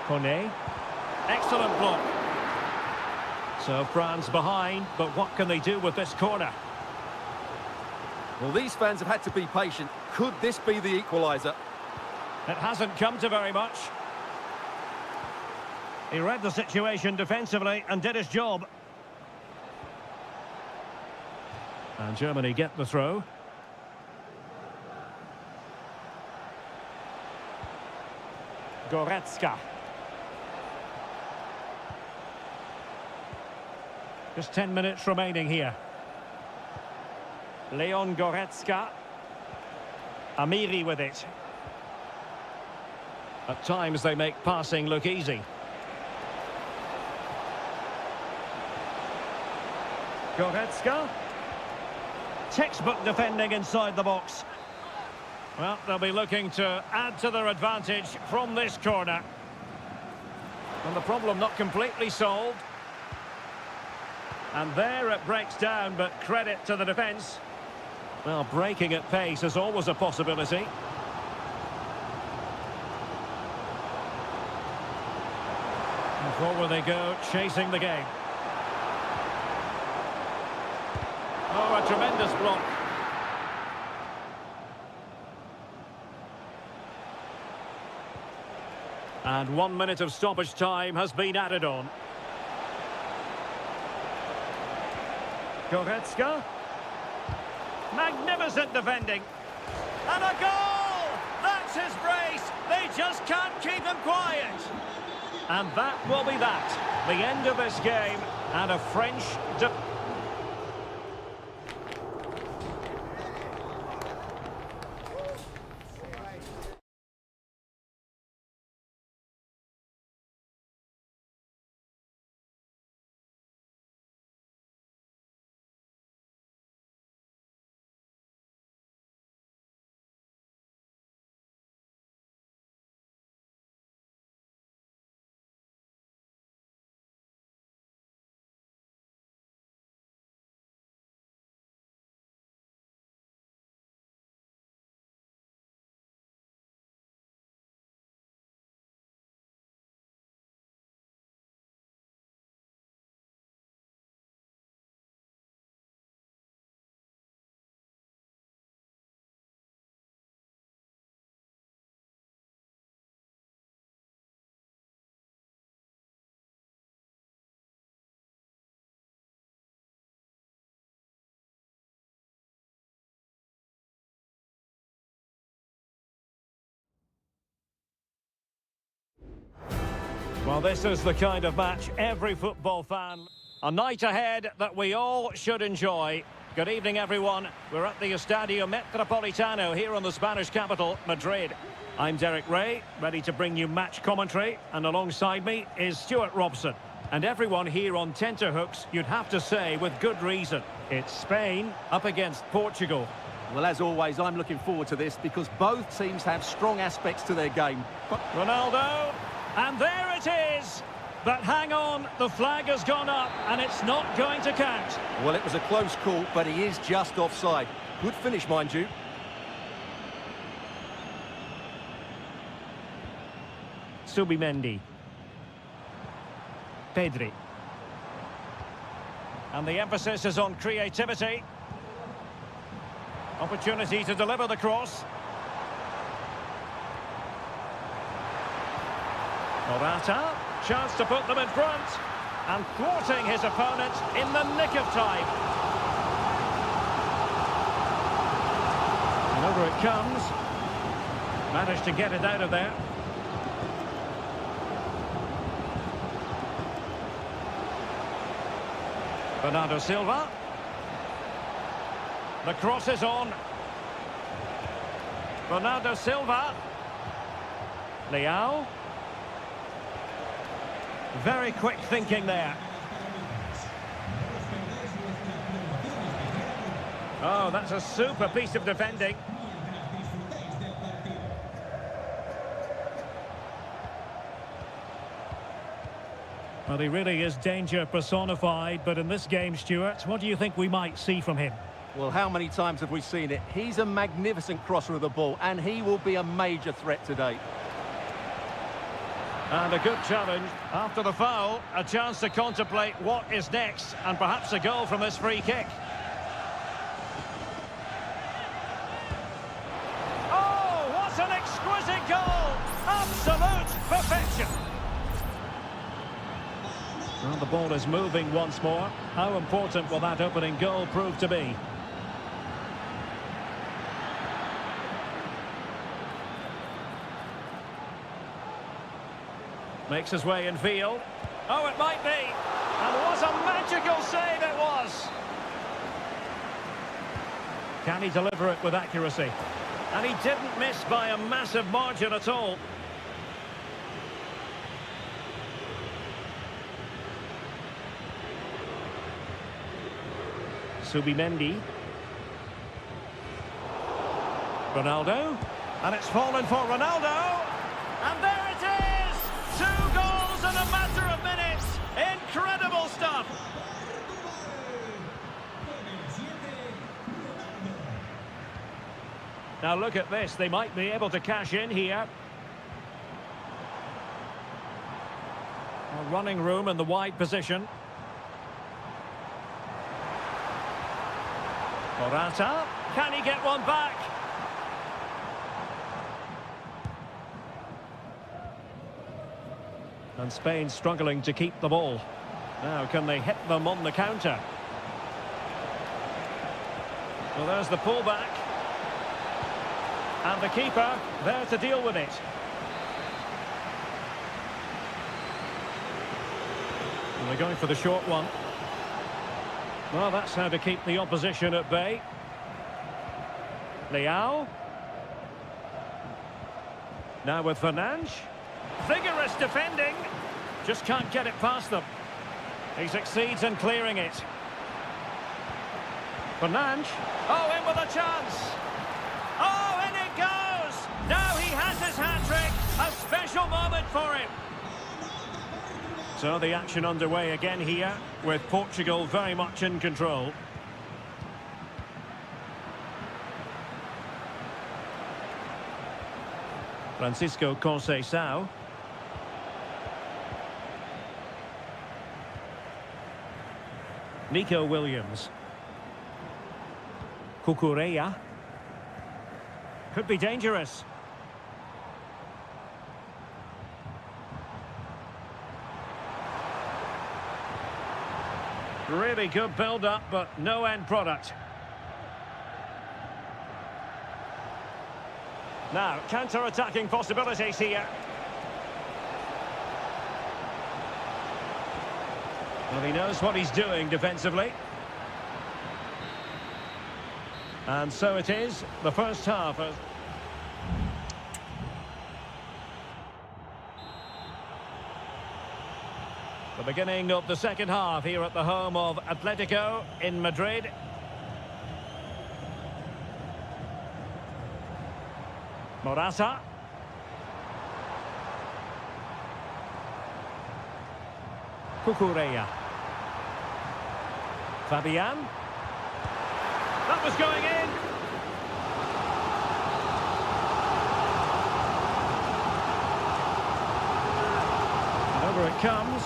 Kone. Excellent block. So France behind, but what can they do with this corner? Well, these fans have had to be patient. Could this be the equaliser? It hasn't come to very much. He read the situation defensively and did his job. And Germany get the throw. Goretzka. Just 10 minutes remaining here. Leon Goretzka. Amiri with it. At times they make passing look easy. Goretzka. Textbook defending inside the box. Well, they'll be looking to add to their advantage from this corner. And the problem not completely solved. And there it breaks down, but credit to the defence. Well, breaking at pace is always a possibility. And forward they go, chasing the game. Oh, a tremendous block. And 1 minute of stoppage time has been added on. Goretzka. Magnificent defending. And a goal! That's his brace. They just can't keep him quiet. And that will be that. The end of this game. And a French... Well, this is the kind of match every football fan... A night ahead that we all should enjoy. Good evening, everyone. We're at the Estadio Metropolitano here in the Spanish capital, Madrid. I'm Derek Ray, ready to bring you match commentary, and alongside me is Stuart Robson. And everyone here on tenterhooks, you'd have to say with good reason. It's Spain up against Portugal. Well, as always, I'm looking forward to this because both teams have strong aspects to their game. Ronaldo, and there it is! But hang on, the flag has gone up, and it's not going to count. Well, it was a close call, but he is just offside. Good finish, mind you. Subimendi. Pedri. And the emphasis is on creativity. Opportunity to deliver the cross. Morata, chance to put them in front. And thwarting his opponent in the nick of time. And over it comes. Managed to get it out of there. Bernardo Silva. The cross is on. Bernardo Silva. Leao. Very quick thinking there. Oh, that's a super piece of defending. Well, he really is danger personified, but in this game, Stuart, what do you think we might see from him? Well, how many times have we seen it? He's a magnificent crosser of the ball, and he will be a major threat today. And a good challenge. After the foul, a chance to contemplate what is next, and perhaps a goal from this free kick. Oh, what an exquisite goal! Absolute perfection! Well, the ball is moving once more. How important will that opening goal prove to be? Makes his way in field. Oh, it might be. And what a magical save it was. Can he deliver it with accuracy? And he didn't miss by a massive margin at all. Subimendi. Ronaldo. And it's fallen for Ronaldo. And there it is! 2 goals in a matter of minutes. Incredible stuff. Now look at this, they might be able to cash in here. Running room in the wide position. Morata, can he get one back? And Spain struggling to keep the ball. Now can they hit them on the counter? Well, there's the pullback. And the keeper there to deal with it. And they're going for the short one. Well, that's how to keep the opposition at bay. Leao. Now with Fernandes. Vigorous defending. Just can't get it past them. He succeeds in clearing it. Fernandes. Oh, in with a chance. Oh, in it goes. Now he has his hat-trick. A special moment for him. So the action underway again here, with Portugal very much in control. Francisco Conceição. Nico Williams. Cucurella. Could be dangerous. Really good build-up, but no end product. Now, counter-attacking possibilities here. Well, he knows what he's doing defensively. And so it is, the first half. The beginning of the second half here at the home of Atletico in Madrid. Morata. Cucurella. Fabian. That was going in. And over it comes.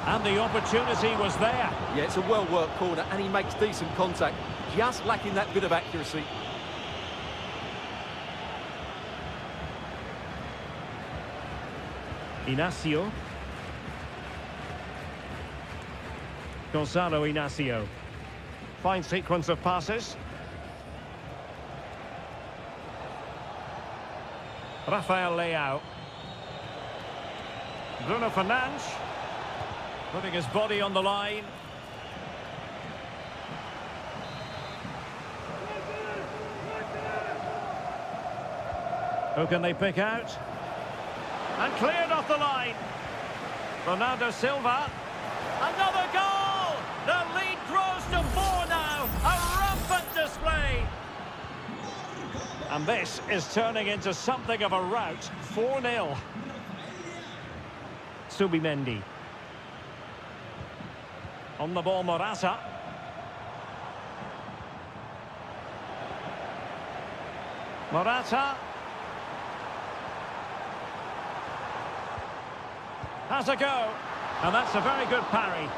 And the opportunity was there. Yeah, it's a well-worked corner, and he makes decent contact. Just lacking that bit of accuracy. Inacio. Gonzalo Inacio. Fine sequence of passes. Rafael Leao. Bruno Fernandes. Putting his body on the line. Who can they pick out? And cleared off the line. Bernardo Silva. Another goal! The lead grows to 4 now. A rampant display. And this is turning into something of a rout. 4-0. Subimendi. On the ball, Morata. Morata. Has a go. And that's a very good parry.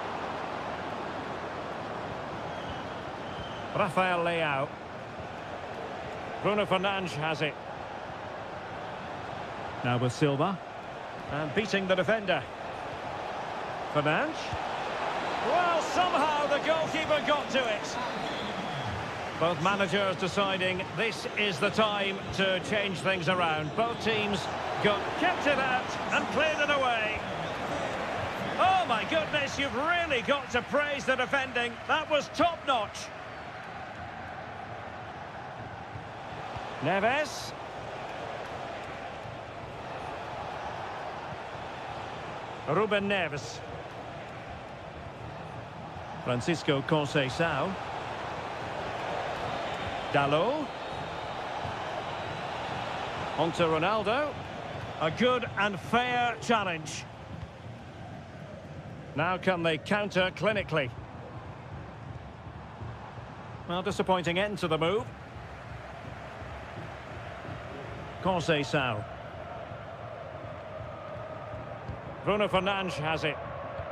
Rafael Leao. Bruno Fernandes has it. Now with Silva. And beating the defender. Fernandes. Well, somehow the goalkeeper got to it. Both managers deciding this is the time to change things around. Both teams kept it out and cleared it away. Oh my goodness, you've really got to praise the defending. That was top-notch. Neves. Ruben Neves. Francisco Conceição. Dalot. On to Ronaldo. A good and fair challenge. Now can they counter clinically? Well, disappointing end to the move. Conceição. Bruno Fernandes has it.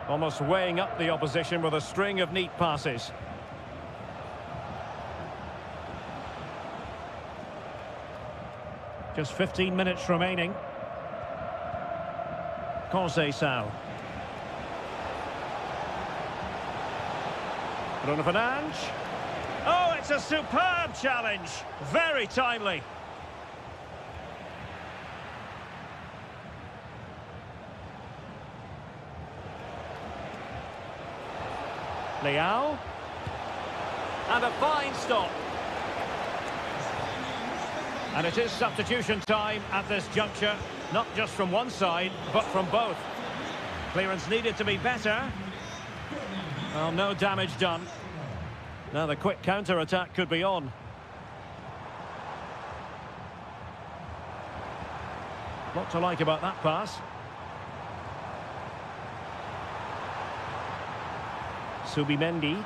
Almost weighing up the opposition with a string of neat passes. Just 15 minutes remaining. Conceição. Bruno Fernandes. Oh, it's a superb challenge. Very timely. Leao. And a fine stop. And it is substitution time at this juncture, not just from one side, but from both. Clearance needed to be better. Well, no damage done. Now the quick counter-attack could be on. Lot to like about that pass. Subimendi.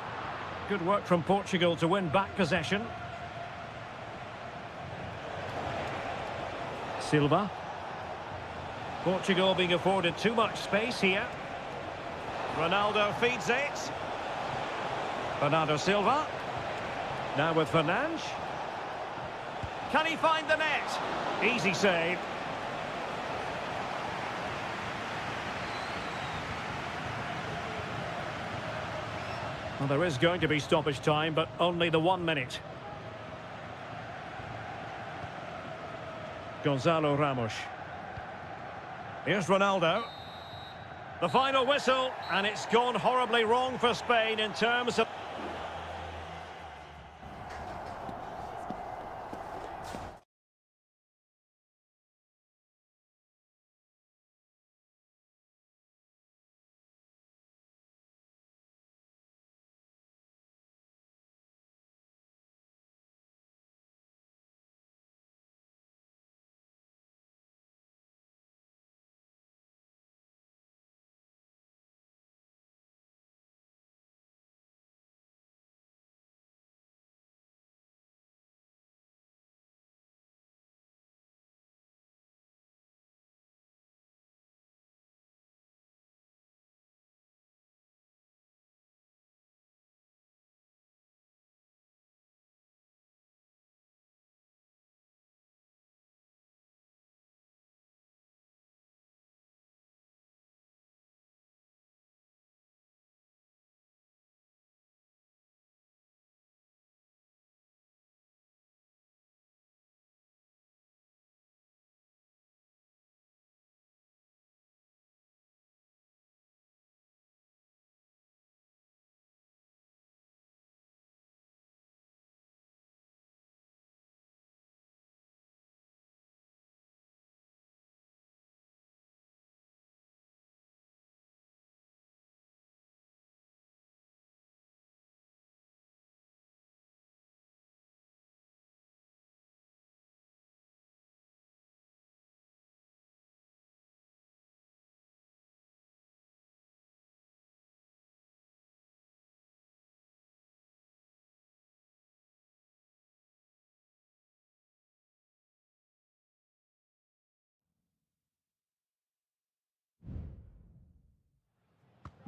Good work from Portugal to win back possession. Silva. Portugal being afforded too much space here. Ronaldo feeds it. Bernardo Silva. Now with Fernandes. Can he find the net? Easy save. Well, there is going to be stoppage time, but only the 1 minute. Gonzalo Ramos. Here's Ronaldo. The final whistle, and it's gone horribly wrong for Spain in terms of...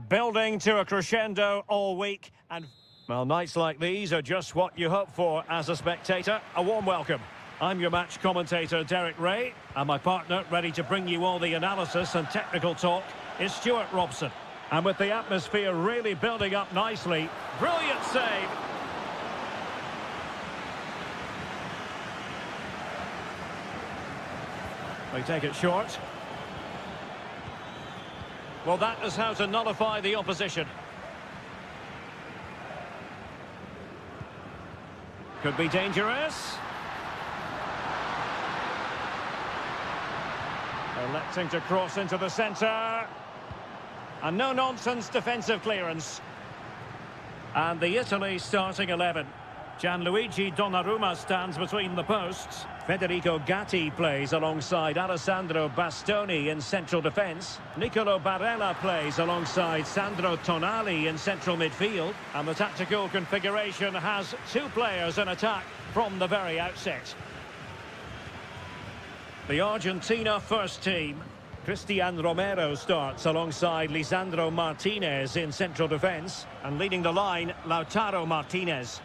Building to a crescendo all week, and well, nights like these are just what you hope for as a spectator. A warm welcome. I'm your match commentator Derek Ray, and my partner ready to bring you all the analysis and technical talk is Stuart Robson. And with the atmosphere really building up nicely, brilliant save. They take it short. Well, that is how to nullify the opposition. Could be dangerous. Electing to cross into the centre. And no-nonsense defensive clearance. And the Italy starting 11. Gianluigi Donnarumma stands between the posts. Federico Gatti plays alongside Alessandro Bastoni in central defence. Nicolo Barella plays alongside Sandro Tonali in central midfield. And the tactical configuration has two players in attack from the very outset. The Argentina first team. Cristian Romero starts alongside Lisandro Martinez in central defence. And leading the line, Lautaro Martinez.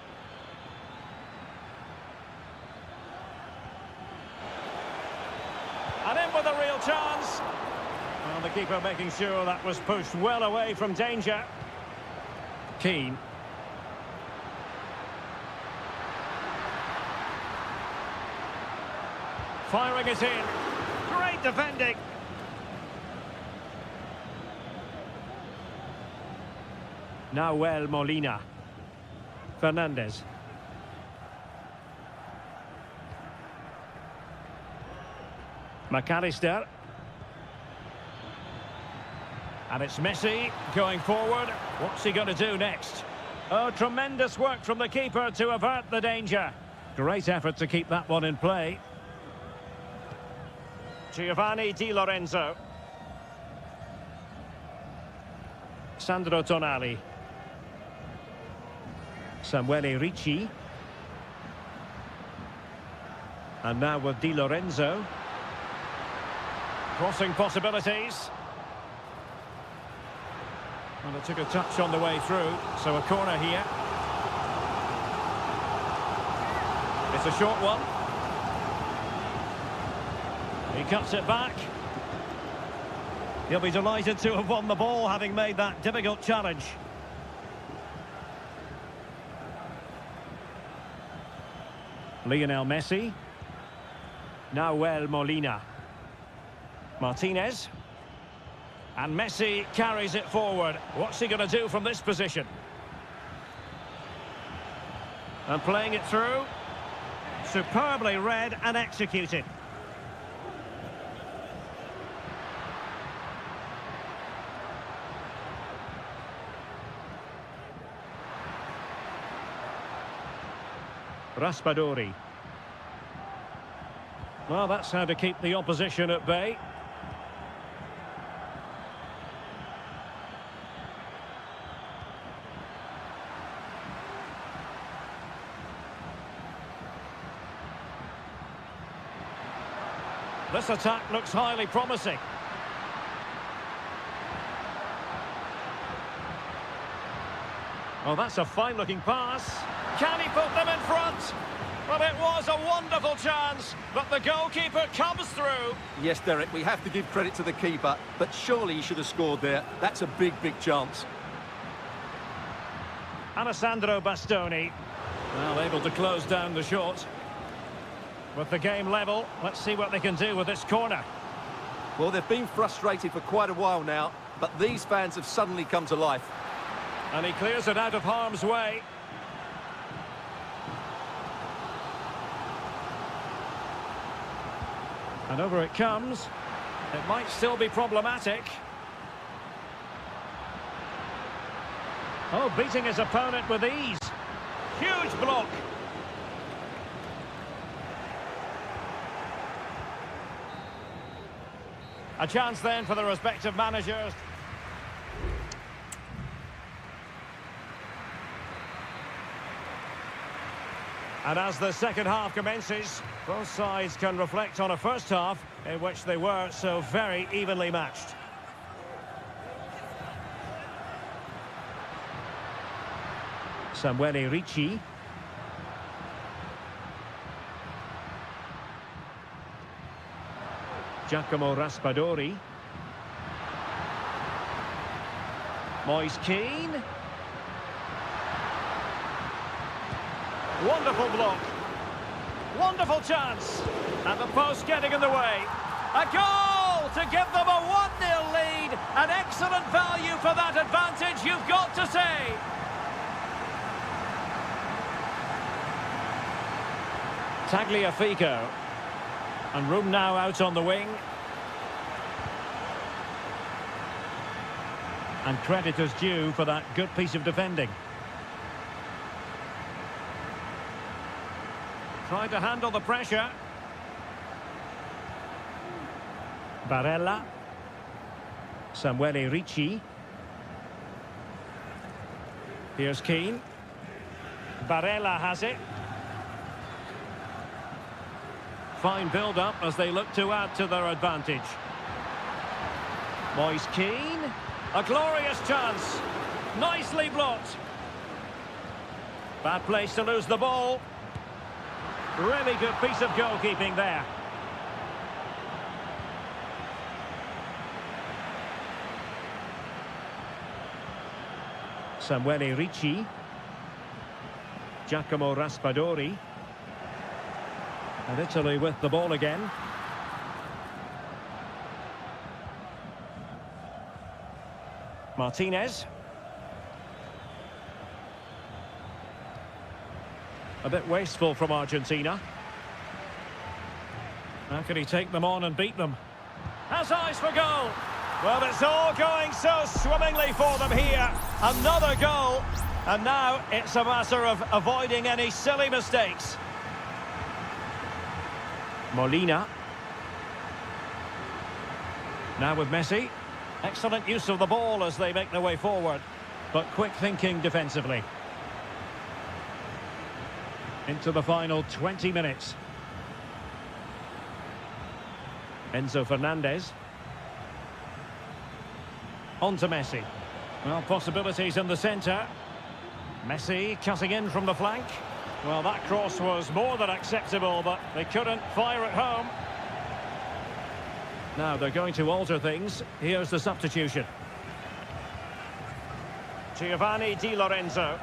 And in with a real chance. Well, the keeper making sure that was pushed well away from danger. Keane. Firing it in. Great defending. Nahuel Molina. Fernandez. McAllister. And it's Messi going forward. What's he going to do next? Oh, tremendous work from the keeper to avert the danger. Great effort to keep that one in play. Giovanni Di Lorenzo. Sandro Tonali. Samuele Ricci. And now with Di Lorenzo. Crossing possibilities. And it took a touch on the way through, so a corner here. It's a short one. He cuts it back. He'll be delighted to have won the ball, having made that difficult challenge. Lionel Messi. Nahuel Molina. Martinez. And Messi carries it forward. What's he going to do from this position? And playing it through. Superbly read and executed. Raspadori. Well, that's how to keep the opposition at bay. This attack looks highly promising. Oh, that's a fine-looking pass. Can he put them in front? Well, it was a wonderful chance, but the goalkeeper comes through. Yes, Derek, we have to give credit to the keeper, but surely he should have scored there. That's a big, big chance. Alessandro Bastoni. Well, able to close down the shot. With the game level, let's see what they can do with this corner. Well, they've been frustrated for quite a while now, but these fans have suddenly come to life. And he clears it out of harm's way. And over it comes. It might still be problematic. Oh, beating his opponent with ease. Huge block. A chance then for the respective managers. And as the second half commences, both sides can reflect on a first half in which they were so very evenly matched. Samuele Ricci. Giacomo Raspadori. Moise Keane. Wonderful block. Wonderful chance. And the post getting in the way. A goal to give them a 1-0 lead. An excellent value for that advantage, you've got to say. Tagliafico. And room now out on the wing. And credit is due for that good piece of defending. Trying to handle the pressure. Barella. Samuele Ricci. Here's Keane. Barella has it. fine build-up as they look to add to their advantage. Moise Keane. A glorious chance. Nicely blocked. Bad place to lose the ball. Really good piece of goalkeeping there. Samuele Ricci. Giacomo Raspadori. And Italy with the ball again. Martinez. A bit wasteful from Argentina. How can he take them on and beat them? Has eyes for goal. Well, it's all going so swimmingly for them here. Another goal. And now it's a matter of avoiding any silly mistakes. Molina. Now with Messi. Excellent use of the ball as they make their way forward. But quick thinking defensively. Into the final 20 minutes. Enzo Fernandez. On to Messi. Well, possibilities in the centre. Messi cutting in from the flank. Well, that cross was more than acceptable, but they couldn't fire it home. Now they're going to alter things. Here's the substitution. Giovanni Di Lorenzo.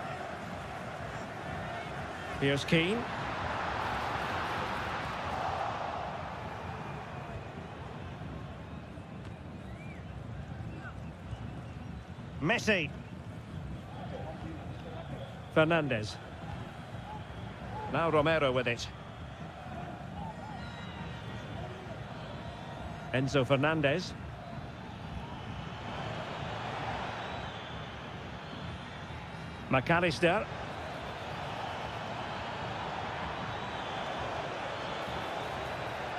Here's Keane. Messi. Fernandez. Now Romero with it. Enzo Fernandez. McAllister.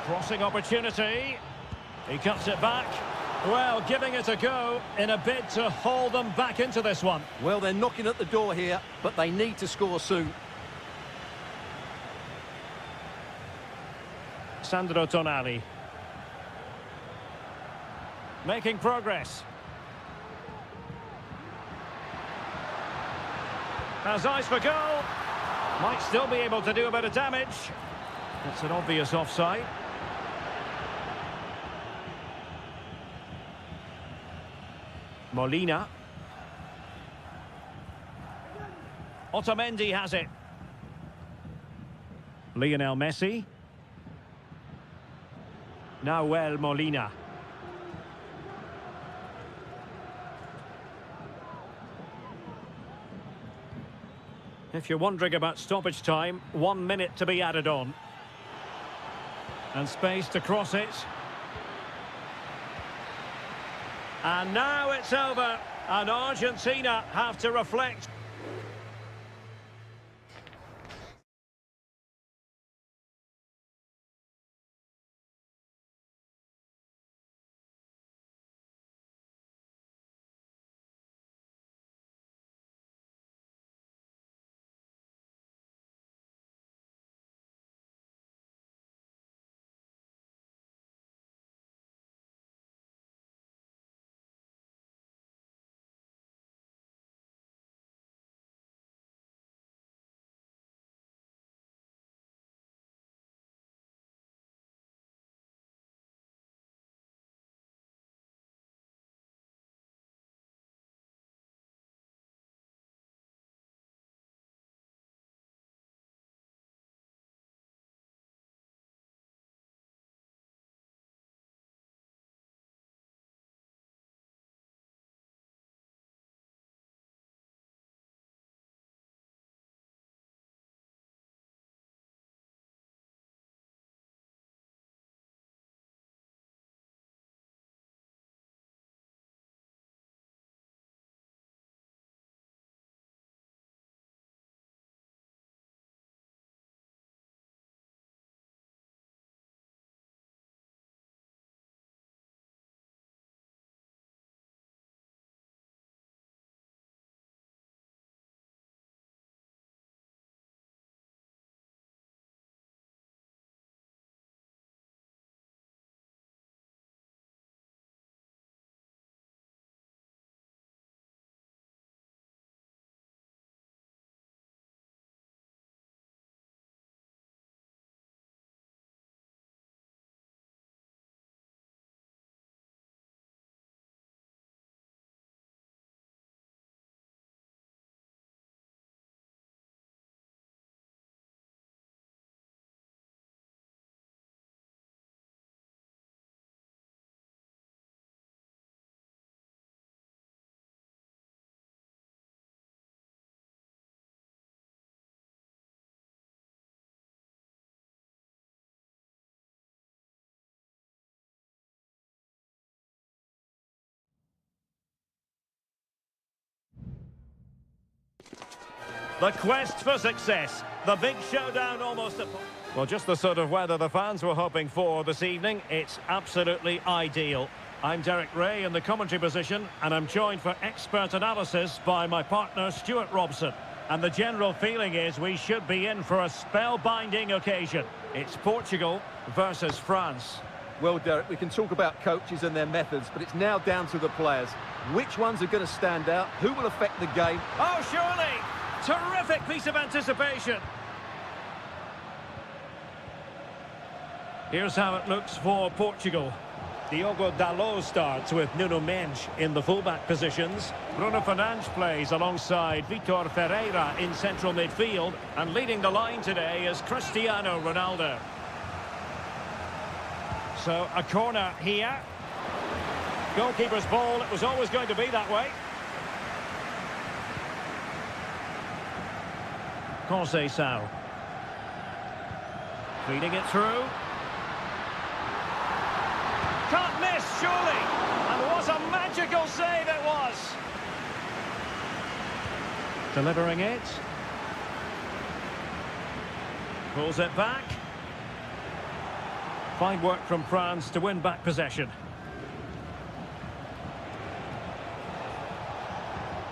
Crossing opportunity. He cuts it back. Well, giving it a go in a bid to haul them back into this one. Well, they're knocking at the door here, but they need to score soon. Sandro Tonali. Making progress. Has eyes for goal. Might still be able to do a bit of damage. It's an obvious offside. Molina. Otamendi has it. Lionel Messi. Nahuel Molina. If you're wondering about stoppage time, 1 minute to be added on. And space to cross it. And now it's over, and Argentina have to reflect. The quest for success. The big showdown almost upon... Well, just the sort of weather the fans were hoping for this evening. It's absolutely ideal. I'm Derek Ray in the commentary position, and I'm joined for expert analysis by my partner Stuart Robson. And the general feeling is we should be in for a spellbinding occasion. It's Portugal versus France. Well, Derek, we can talk about coaches and their methods, but it's now down to the players. Which ones are going to stand out? Who will affect the game? Oh, surely! Terrific piece of anticipation. Here's how it looks for Portugal. Diogo Dalot starts with Nuno Mendes in the fullback positions. Bruno Fernandes plays alongside Vitor Ferreira in central midfield. And leading the line today is Cristiano Ronaldo. So a corner here. Goalkeeper's ball, it was always going to be that way. Conceição. Feeding it through. Can't miss, surely. And what a magical save it was. Delivering it. Pulls it back. Fine work from France to win back possession.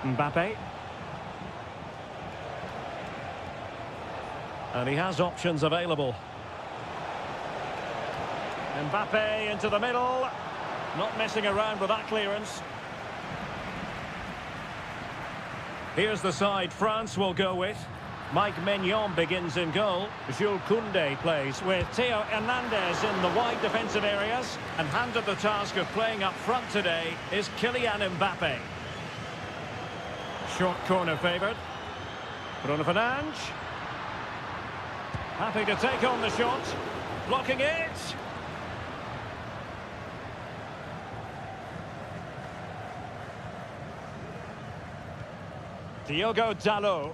Mbappe. And he has options available. Mbappe into the middle. Not messing around with that clearance. Here's the side France will go with. Mike Maignan begins in goal. Jules Koundé plays with Theo Hernandez in the wide defensive areas. And handed the task of playing up front today is Kylian Mbappe. Short corner favoured. Bruno Fernandes. Happy to take on the shot. Blocking it. Diogo Dalot.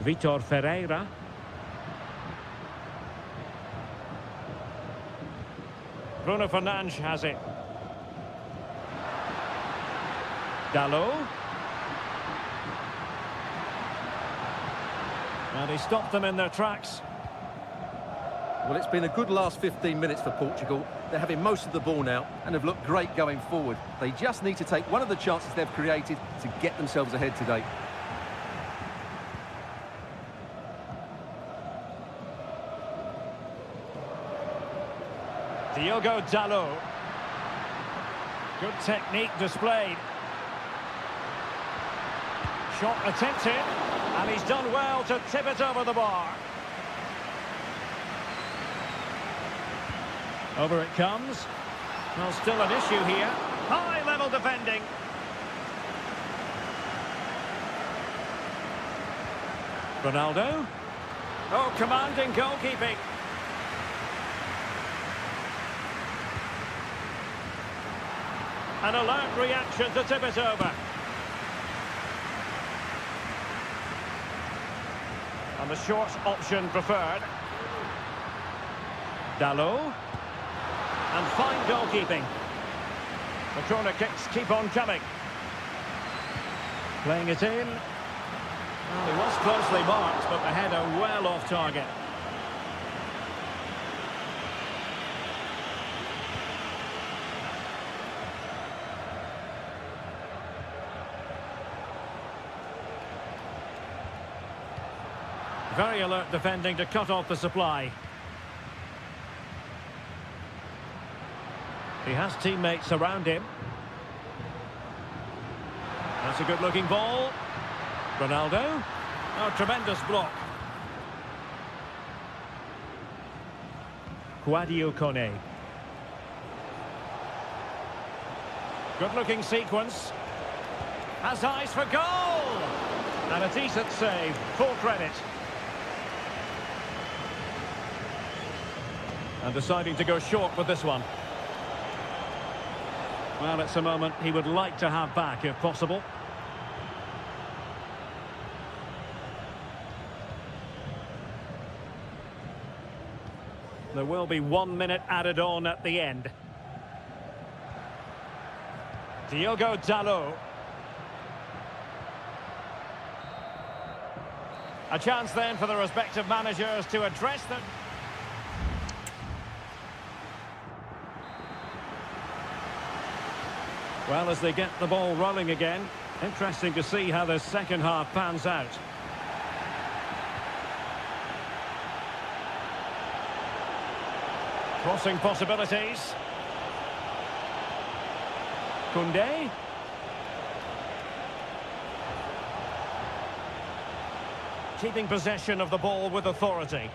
Vitor Ferreira. Bruno Fernandes has it. Dalot. And he stopped them in their tracks. Well, it's been a good last 15 minutes for Portugal. They're having most of the ball now and have looked great going forward. They just need to take one of the chances they've created to get themselves ahead today. Diogo Dalot. Good technique displayed. Shot attempted, and he's done well to tip it over the bar. Over it comes. Well, still an issue here. High-level defending. Ronaldo. Oh, commanding goalkeeping. An alert reaction to tip it over. And the short option preferred. Dalot. And fine goalkeeping. The corner kicks keep on coming. Playing it in. Well, he was closely marked, but the header well off target. Very alert defending to cut off the supply. He has teammates around him. That's a good-looking ball. Ronaldo. Oh, tremendous block. Sadio Kone. Good-looking sequence. Has eyes for goal! And a decent save. Full credit. And deciding to go short with this one. Well, it's a moment he would like to have back, if possible. There will be 1 minute added on at the end. Diogo Dalot. A chance then for the respective managers to address them. Well, as they get the ball rolling again, interesting to see how the second half pans out. Crossing possibilities. Koundé. Keeping possession of the ball with authority.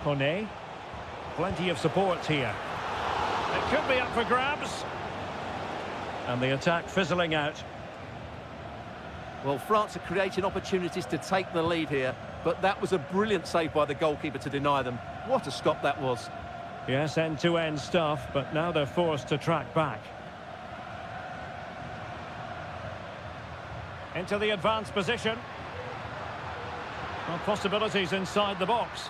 Koné. Plenty of support here. It could be up for grabs. And the attack fizzling out. Well, France are creating opportunities to take the lead here, but that was a brilliant save by the goalkeeper to deny them. What a stop that was. Yes, end-to-end stuff, but now they're forced to track back. Into the advanced position. Well, possibilities inside the box.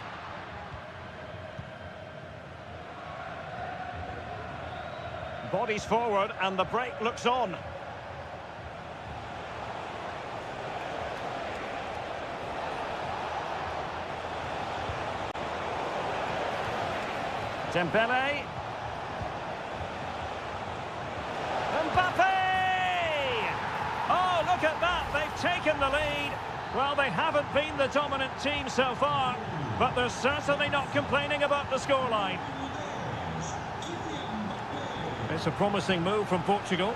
Bodies forward and the break looks on. Dembele. Mbappe! Oh, look at that. They've taken the lead. Well, they haven't been the dominant team so far, but they're certainly not complaining about the scoreline. It's a promising move from Portugal.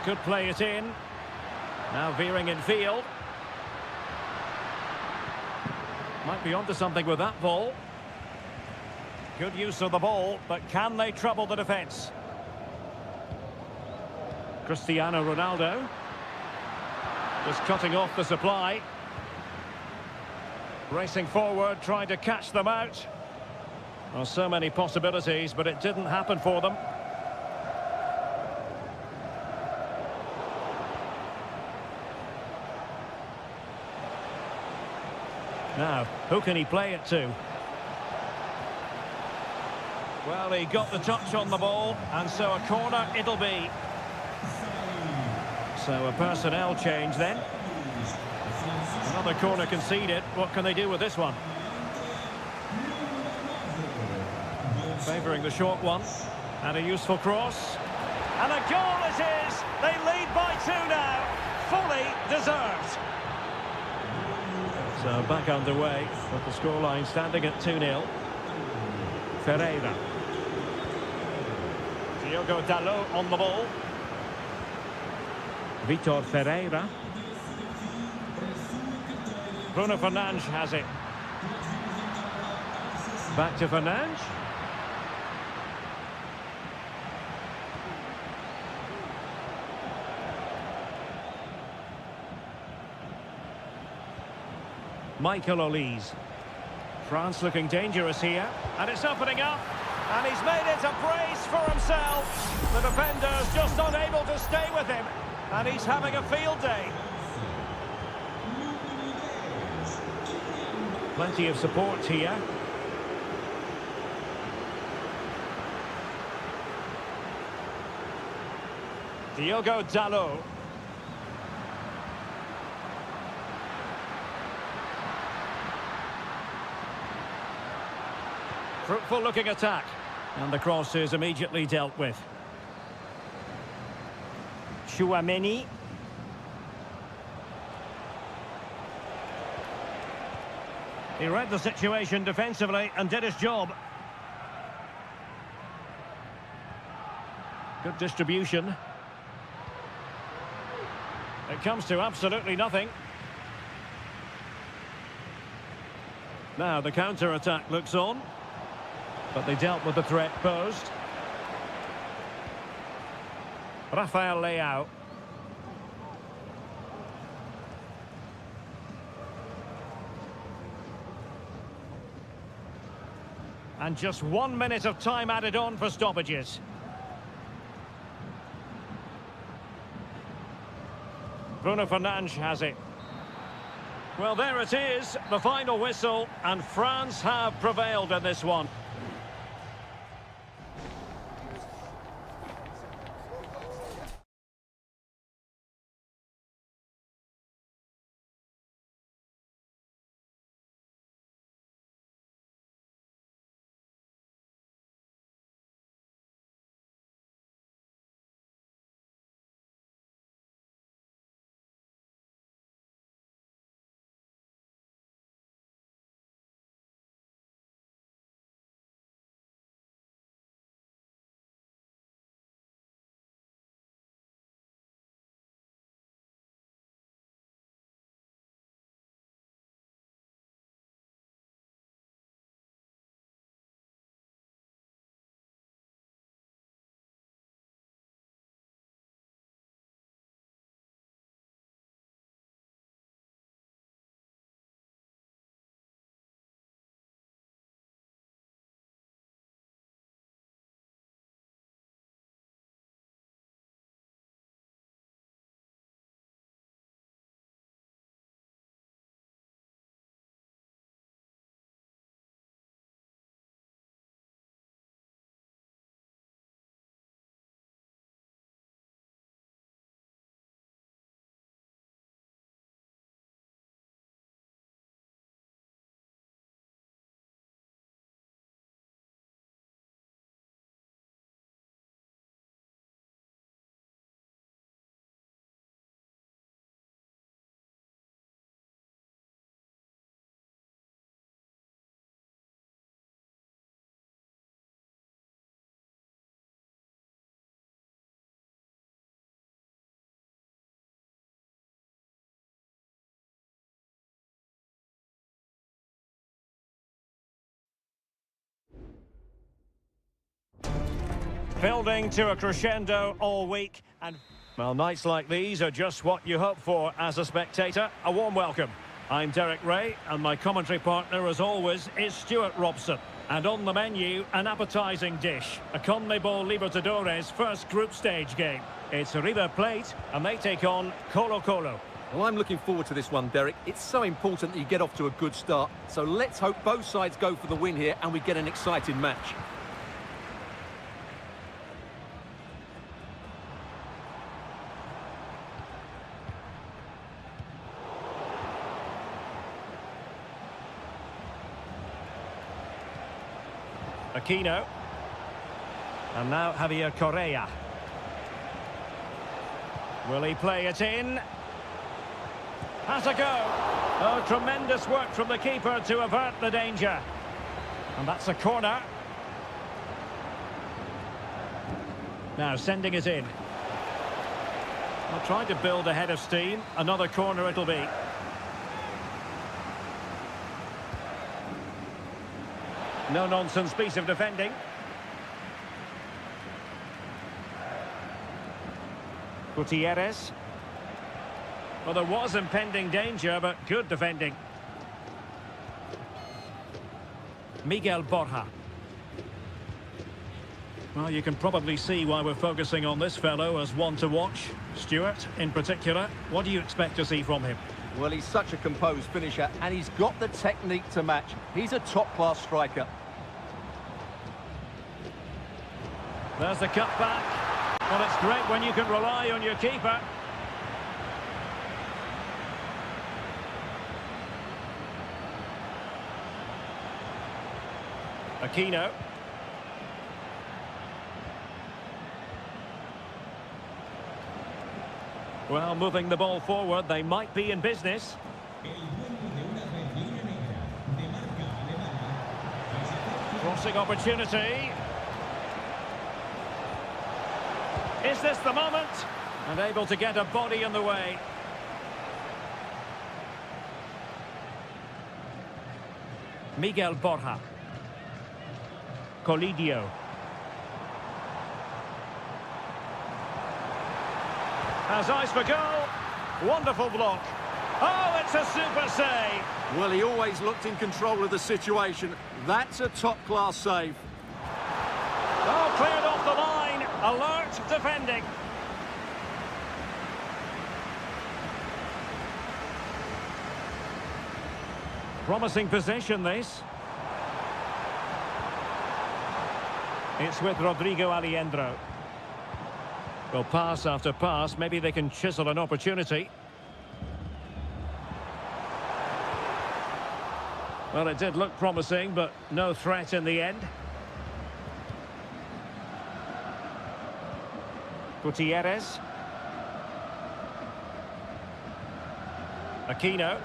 Could play it in. Now veering in field. Might be onto something with that ball. Good use of the ball, but can they trouble the defence? Cristiano Ronaldo. Just cutting off the supply. Racing forward, trying to catch them out. Well, so many possibilities, but it didn't happen for them. Now, who can he play it to? Well, he got the touch on the ball, and so a corner it'll be. So a personnel change then. Another corner conceded. What can they do with this one? Favouring the short one. And a useful cross. And a goal it is! They lead by 2 now. Fully deserved. So back underway, with the scoreline standing at 2-0. Ferreira. Diogo Dalot on the ball. Vitor Ferreira. Bruno Fernandes has it. Back to Fernandes. Michael Olise. France looking dangerous here. And it's opening up. And he's made it a brace for himself. The defender's just unable to stay with him. And he's having a field day. Plenty of support here. Diogo Dalot. Fruitful looking attack. And the cross is immediately dealt with. Chouameni. He read the situation defensively and did his job. Good distribution. It comes to absolutely nothing. Now the counter-attack looks on. But they dealt with the threat posed. Rafael Leao. And just 1 minute of time added on for stoppages. Bruno Fernandes has it. Well, there it is, the final whistle, and France have prevailed in this one. Building to a crescendo all week, and well, nights like these are just what you hope for as a spectator. A warm welcome. I'm Derek Ray, and my commentary partner, as always, is Stuart Robson. And on the menu, an appetising dish, a CONMEBOL Libertadores first group stage game. It's River Plate, and they take on Colo-Colo. Well, I'm looking forward to this one, Derek. It's so important that you get off to a good start. So let's hope both sides go for the win here and we get an exciting match. Aquino. And now Javier Correa. Will he play it in? Has a go. Oh, tremendous work from the keeper to avert the danger. And that's a corner. Now sending it in. I'll try to build a head of steam. Another corner it'll be. No-nonsense piece of defending. Gutierrez. Well, there was impending danger, but good defending. Miguel Borja. Well, you can probably see why we're focusing on this fellow as one to watch. Stuart, in particular, what do you expect to see from him? Well, he's such a composed finisher, and he's got the technique to match. He's a top-class striker. There's the cut back. Well, it's great when you can rely on your keeper. Aquino. Well, moving the ball forward, they might be in business. Crossing opportunity. Is this the moment? And able to get a body in the way. Miguel Borja. Colidio. Has eyes for goal. Wonderful block. Oh, it's a super save. Well, he always looked in control of the situation. That's a top-class save. Oh, cleared off the line. Alert defending. Promising possession, this. It's with Rodrigo Aliendro. Well, pass after pass, maybe they can chisel an opportunity. Well, it did look promising, but no threat in the end. Gutierrez. Aquino.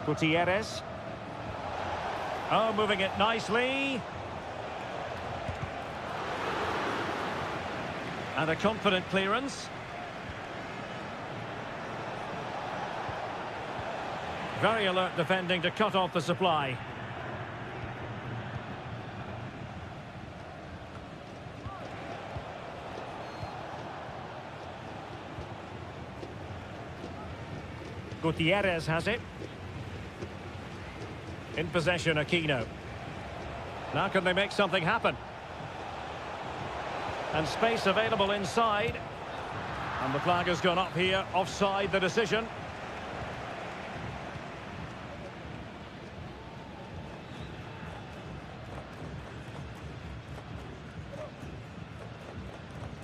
Gutierrez. Oh, moving it nicely. And a confident clearance. Very alert defending to cut off the supply. Gutierrez has it. In possession, Aquino. Now can they make something happen? And space available inside. And the flag has gone up here, offside the decision.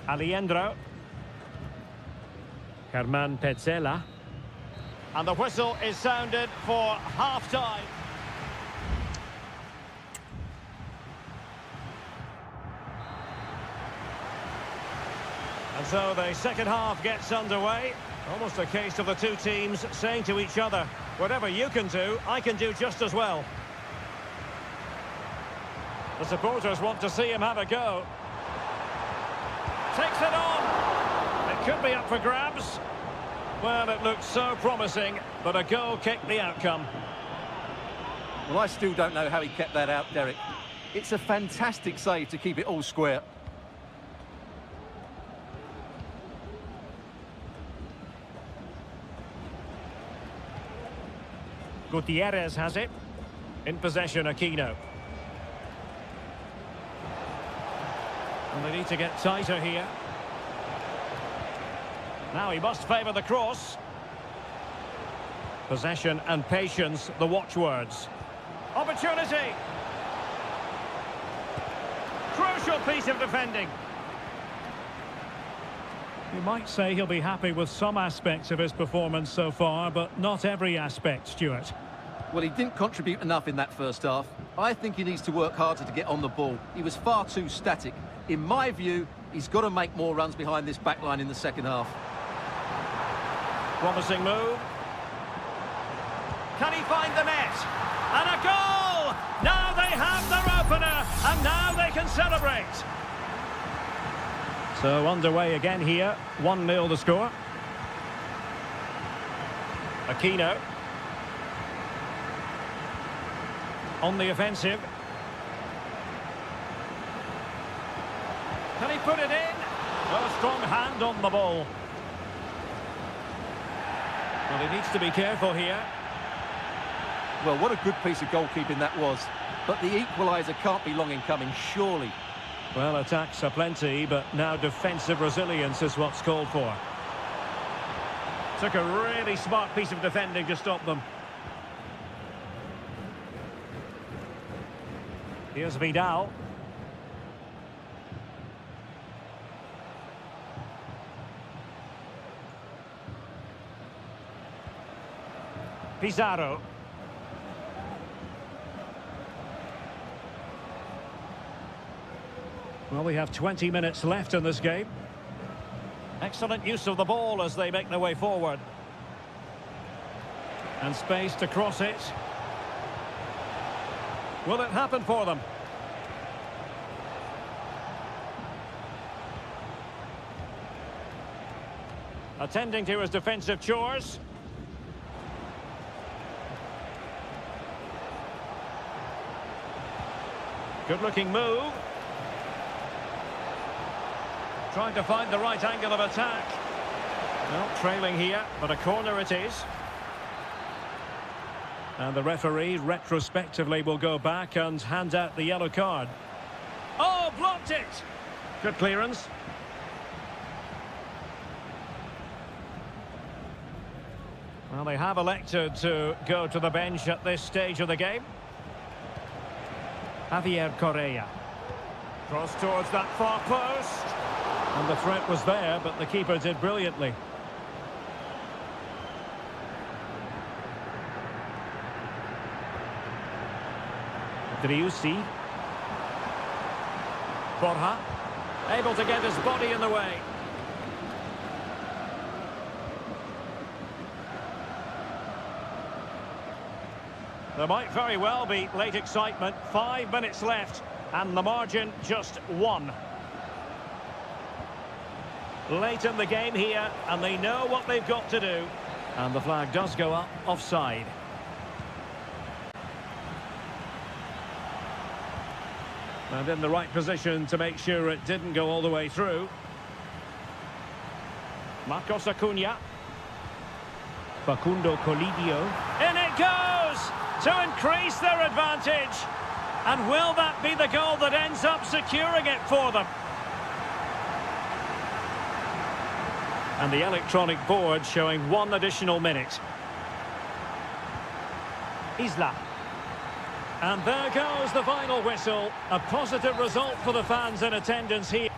Aliendro. Germán Petzela. And the whistle is sounded for half-time. And so the second half gets underway. Almost a case of the two teams saying to each other, whatever you can do, I can do just as well. The supporters want to see him have a go. Takes it on. It could be up for grabs. Well, it looked so promising, but a goal kicked the outcome. Well, I still don't know how he kept that out, Derek. It's a fantastic save to keep it all square. Gutierrez has it. In possession, Aquino. And they need to get tighter here. Now he must favour the cross. Possession and patience, the watchwords. Opportunity! Crucial piece of defending. You might say he'll be happy with some aspects of his performance so far, but not every aspect, Stuart. Well, he didn't contribute enough in that first half. I think he needs to work harder to get on the ball. He was far too static. In my view, he's got to make more runs behind this back line in the second half. Promising move. Can he find the net? And a goal! Now they have their opener, and now they can celebrate. So underway again here, 1-0 the score. Aquino. On the offensive. Can he put it in? A strong hand on the ball. Well, he needs to be careful here. Well, what a good piece of goalkeeping that was. But the equaliser can't be long in coming, surely. Well, attacks are plenty, but now defensive resilience is what's called for. Took a really smart piece of defending to stop them. Here's Vidal. Pizarro. Well, we have 20 minutes left in this game. Excellent use of the ball as they make their way forward. And space to cross it. Will it happen for them? Attending to his defensive chores. Good-looking move. Trying to find the right angle of attack. Well, trailing here, but a corner it is. And the referee retrospectively will go back and hand out the yellow card. Oh, blocked it! Good clearance. Well, they have elected to go to the bench at this stage of the game. Javier Correa. Cross towards that far post. And the threat was there, but the keeper did brilliantly. Driussi. Borja. Able to get his body in the way. There might very well be late excitement. 5 minutes left, and the margin just 1. Late in the game here, and they know what they've got to do. And the flag does go up, offside. And in the right position to make sure it didn't go all the way through. Marcos Acuna. Facundo Colidio. In it goes! To increase their advantage. And will that be the goal that ends up securing it for them? And the electronic board showing 1 additional minute. Isla. And there goes the final whistle. A positive result for the fans in attendance here.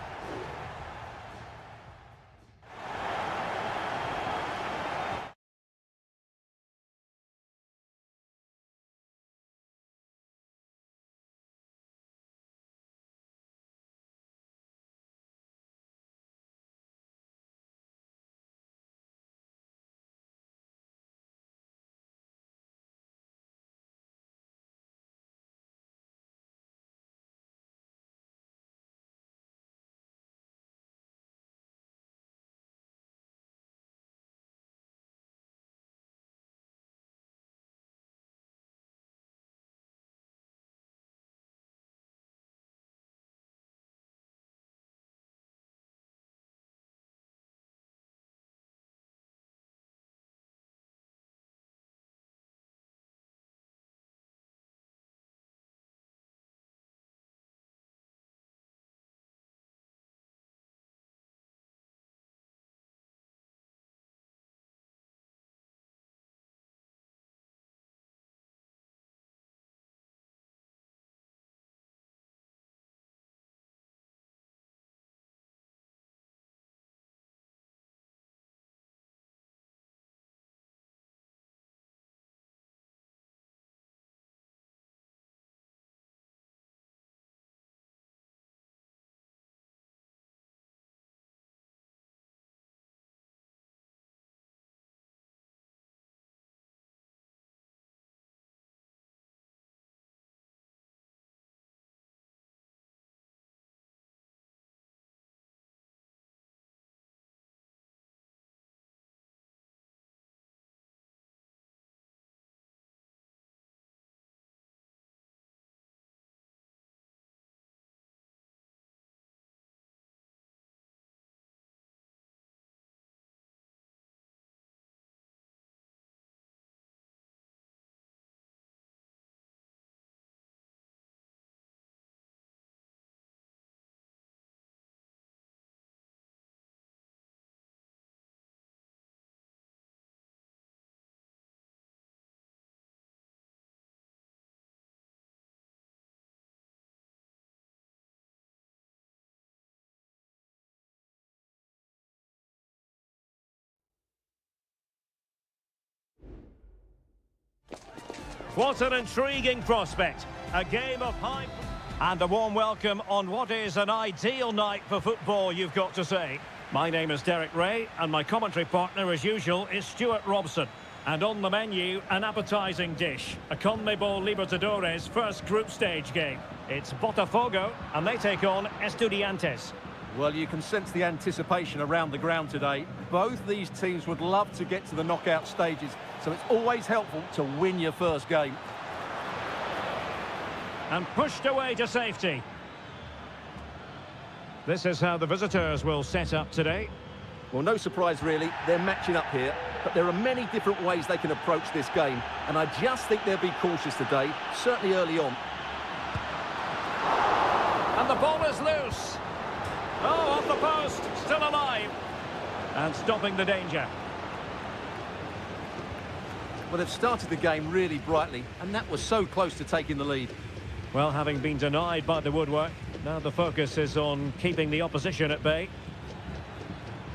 What an intriguing prospect. A game of high... And a warm welcome on what is an ideal night for football, you've got to say. My name is Derek Ray, and my commentary partner, as usual, is Stuart Robson. And on the menu, an appetising dish. A CONMEBOL Libertadores first group stage game. It's Botafogo, and they take on Estudiantes. Well, you can sense the anticipation around the ground today. Both these teams would love to get to the knockout stages, so it's always helpful to win your first game. And pushed away to safety. This is how the visitors will set up today. Well, no surprise really, they're matching up here, but there are many different ways they can approach this game, and I just think they'll be cautious today, certainly early on. And the ball is loose. Oh, off the post, still alive. And stopping the danger. Well, they've started the game really brightly, and that was so close to taking the lead. Well, having been denied by the woodwork, now the focus is on keeping the opposition at bay.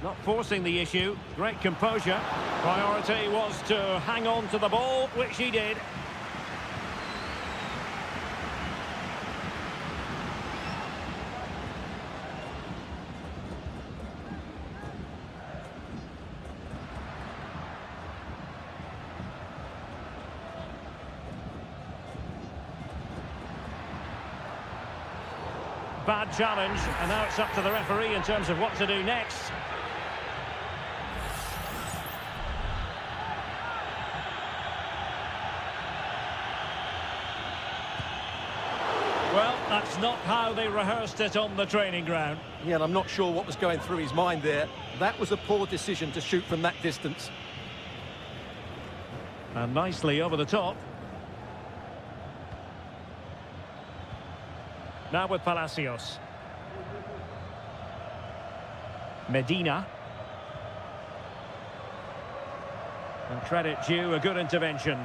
Not forcing the issue, great composure. Priority was to hang on to the ball, which he did. Bad challenge, and now it's up to the referee in terms of what to do next. Well, that's not how they rehearsed it on the training ground. Yeah, and I'm not sure what was going through his mind there. That was a poor decision to shoot from that distance. And nicely over the top. Now with Palacios. Medina. And credit due, a good intervention.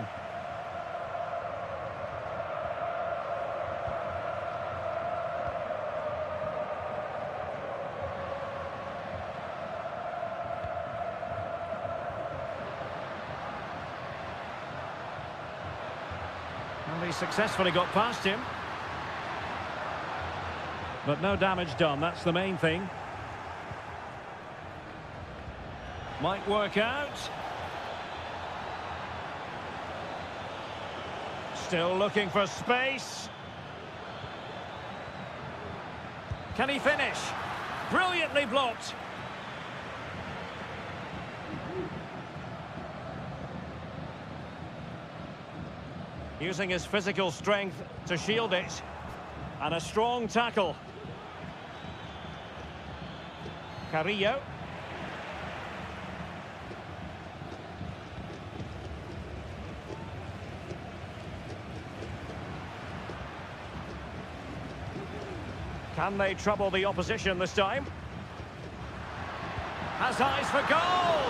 Well, he successfully got past him. But no damage done, that's the main thing. Might work out. Still looking for space. Can he finish? Brilliantly blocked. Using his physical strength to shield it. And a strong tackle. Carrillo. Can they trouble the opposition this time? Has eyes for goal!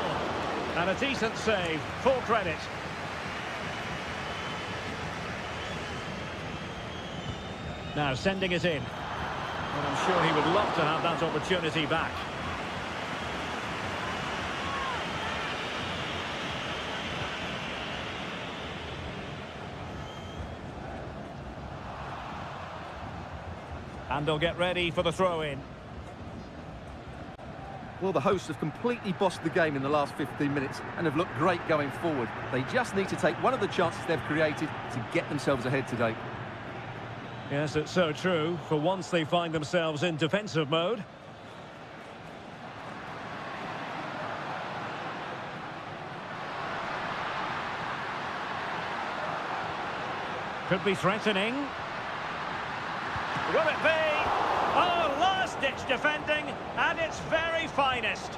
And a decent save, full credit. Now sending it in. And I'm sure he would love to have that opportunity back. And they'll get ready for the throw-in. Well, the hosts have completely bossed the game in the last 15 minutes and have looked great going forward. They just need to take one of the chances they've created to get themselves ahead today. Yes, it's so true. For once they find themselves in defensive mode. Could be threatening. Will it be? Oh, last-ditch defending at its very finest.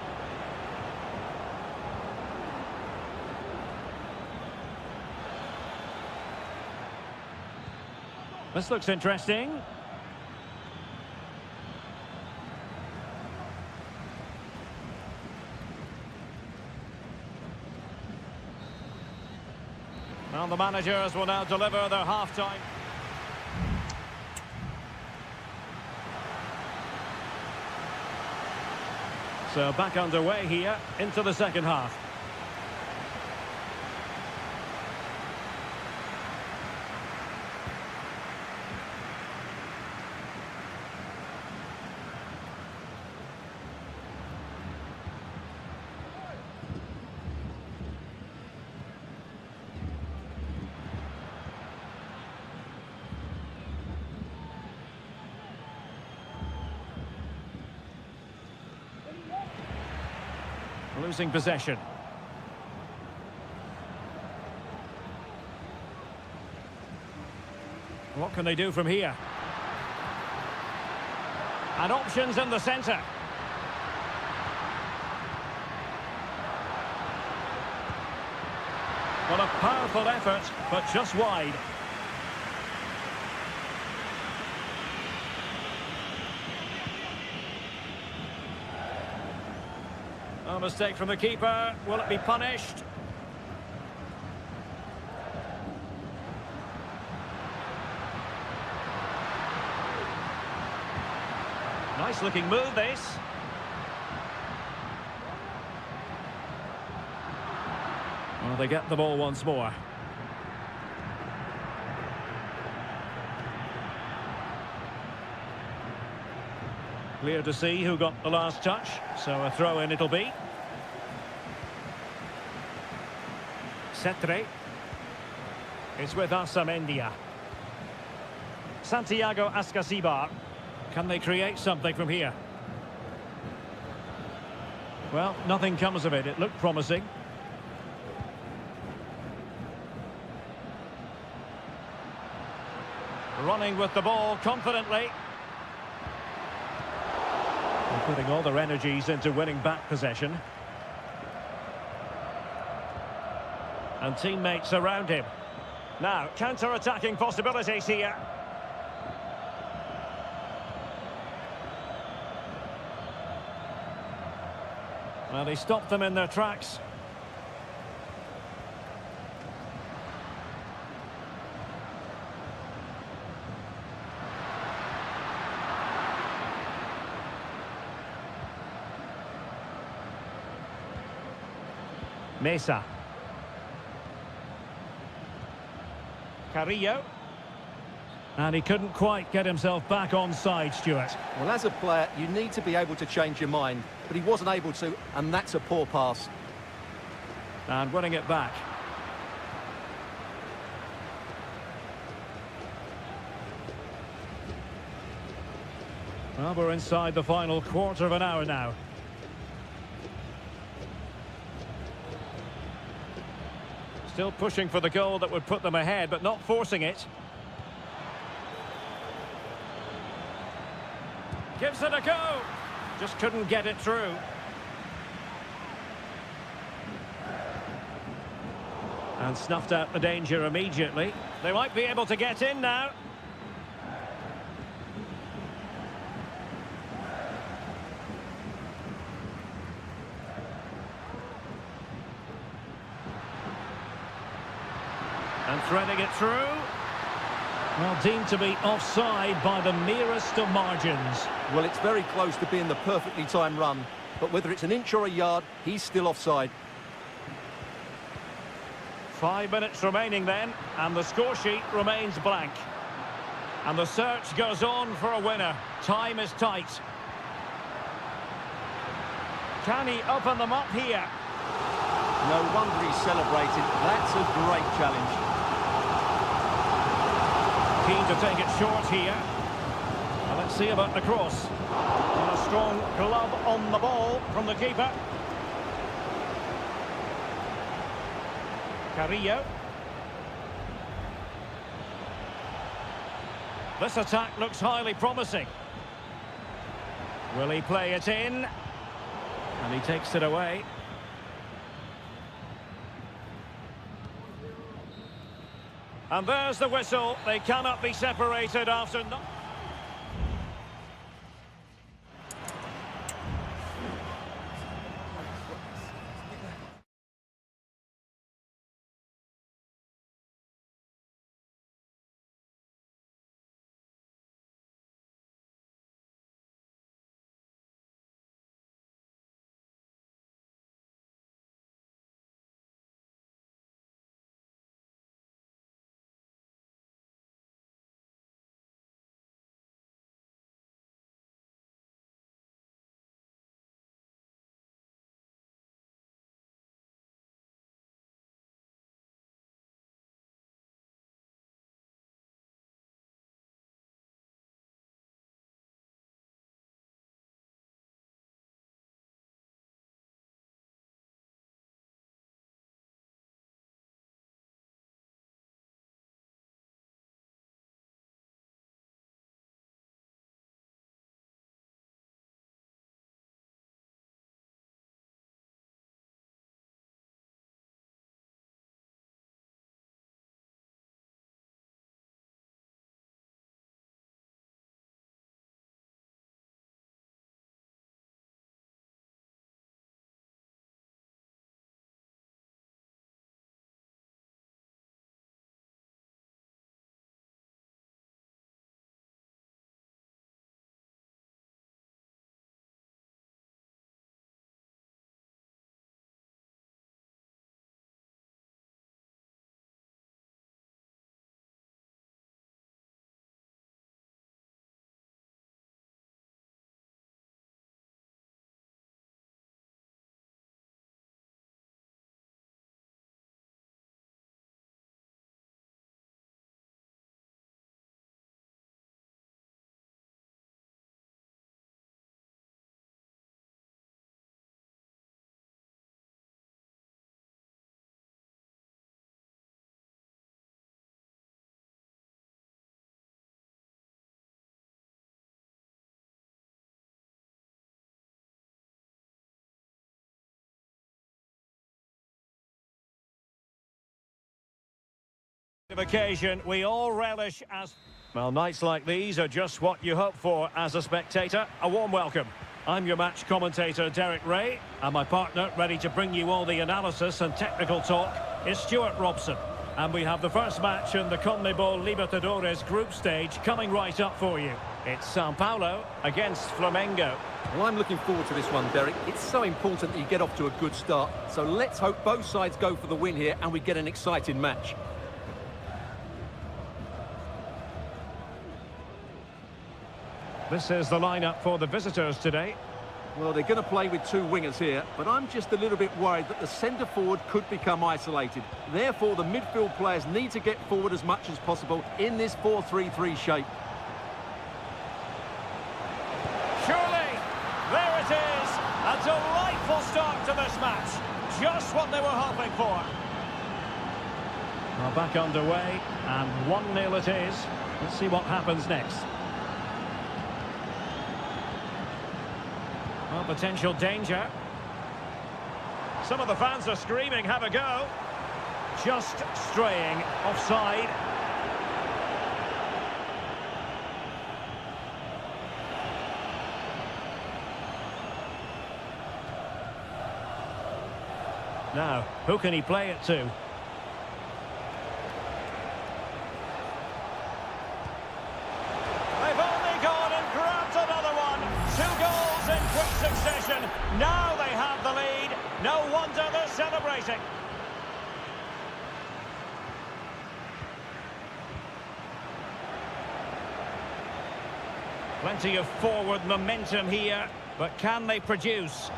This looks interesting. Well, the managers will now deliver their half-time. So back underway here into the second half. losing possession. What can they do from here? And options in the centre. Well, a powerful effort, but just wide. A mistake from the keeper. Will it be punished? Nice looking move, this. Well, they get the ball once more. Clear to see who got the last touch, so a throw-in it'll be. Cetre. It's with Asamendia. Santiago Ascasibar. Can they create something from here? Well, nothing comes of it. It looked promising. Running with the ball confidently. And putting all their energies into winning back possession. And teammates around him. Now, counter-attacking possibilities here. Well, he stopped them in their tracks. Mesa. Carrillo. And he couldn't quite get himself back on side, Stuart. Well, as a player, you need to be able to change your mind, but he wasn't able to, and that's a poor pass. And winning it back. Well, we're inside the final quarter of an hour now. Still pushing for the goal that would put them ahead, but not forcing it. Gives it a go. Just couldn't get it through. And snuffed out the danger immediately. They might be able to get in now. And threading it through. Well, deemed to be offside by the merest of margins. Well, it's very close to being the perfectly timed run, but whether it's an inch or a yard, he's still offside. 5 minutes remaining then, and the score sheet remains blank. And the search goes on for a winner. Time is tight. Can he open them up here? No wonder he's celebrated. That's a great challenge. Keen to take it short here. Well, let's see about the cross. And a strong glove on the ball from the keeper. Carrillo. This attack looks highly promising. Will he play it in? And he takes it away. And there's the whistle. They cannot be separated after... Occasion we all relish as... Well, nights like these are just what you hope for as a spectator. A warm welcome. I'm your match commentator, Derek Ray, and my partner, ready to bring you all the analysis and technical talk, is Stuart Robson. And we have the first match in the CONMEBOL Libertadores group stage coming right up for you. It's Sao Paulo against Flamengo. Well, I'm looking forward to this one, Derek. It's so important that you get off to a good start. So let's hope both sides go for the win here and we get an exciting match. This is the lineup for the visitors today. Well, they're going to play with two wingers here, but I'm just a little bit worried that the centre-forward could become isolated. Therefore, the midfield players need to get forward as much as possible in this 4-3-3 shape. Surely, there it is. A delightful start to this match. Just what they were hoping for. Well, back underway, and 1-0 it is. Let's see what happens next. Well, potential danger. Some of the fans are screaming, have a go. Just straying offside. Now, who can he play it to? Succession. Now they have the lead. No wonder they're celebrating. Plenty of forward momentum here, but can they produce?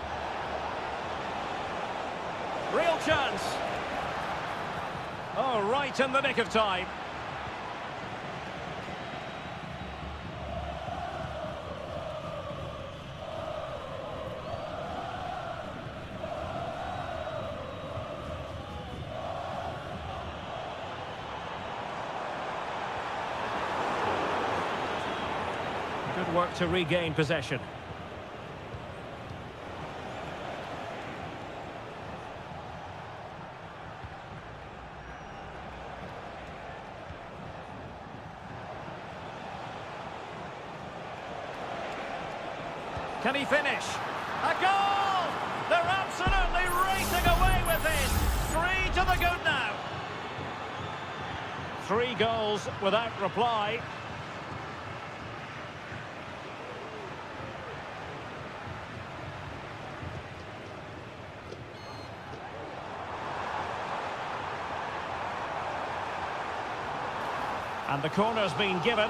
Real chance. Oh, right in the nick of time. Good work to regain possession. Can he finish? A goal! They're absolutely racing away with this. 3 to the good now. 3 goals without reply. And the corner's been given.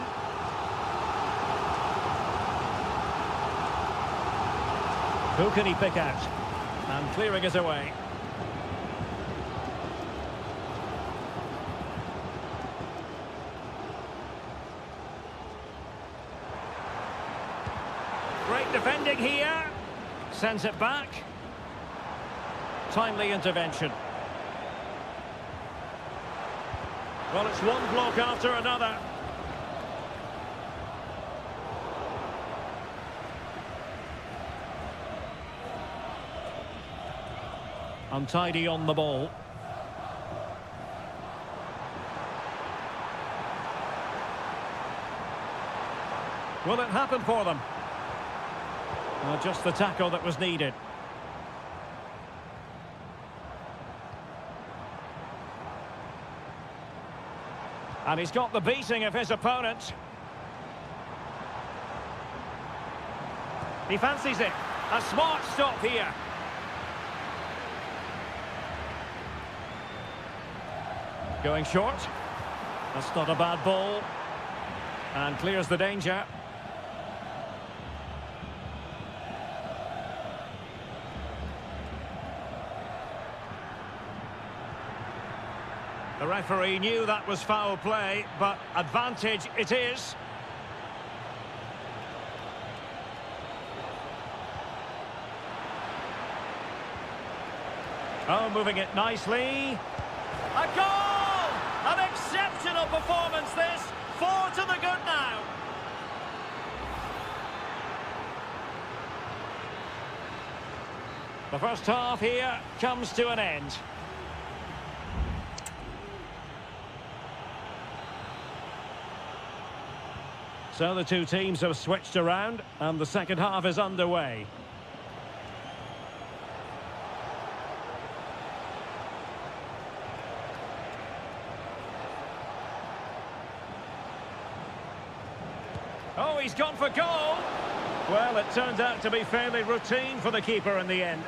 Who can he pick out? And clearing it away. Great defending here. Sends it back. Timely intervention. Well, it's one block after another. Untidy on the ball. Will it happen for them? Well, just the tackle that was needed. And he's got the beating of his opponent. He fancies it. A smart stop here. Going short. That's not a bad ball. And clears the danger. The referee knew that was foul play, but advantage it is. Oh, moving it nicely. A goal! An exceptional performance this. 4 to the good now. The first half here comes to an end. So the two teams have switched around and the second half is underway. Oh, he's gone for goal. Well, it turned out to be fairly routine for the keeper in the end.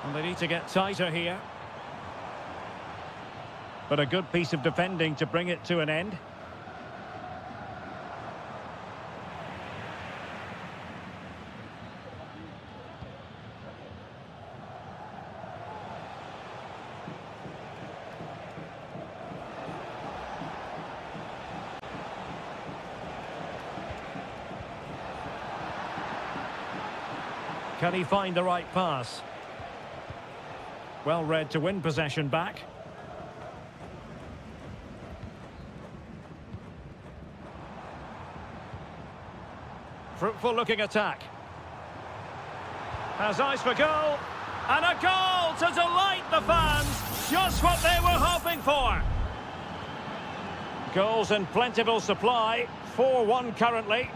And they need to get tighter here. But a good piece of defending to bring it to an end. Can he find the right pass? Well read to win possession back. Fruitful looking attack. Has eyes for goal. And a goal to delight the fans. Just what they were hoping for. Goals in plentiful supply. 4-1 currently.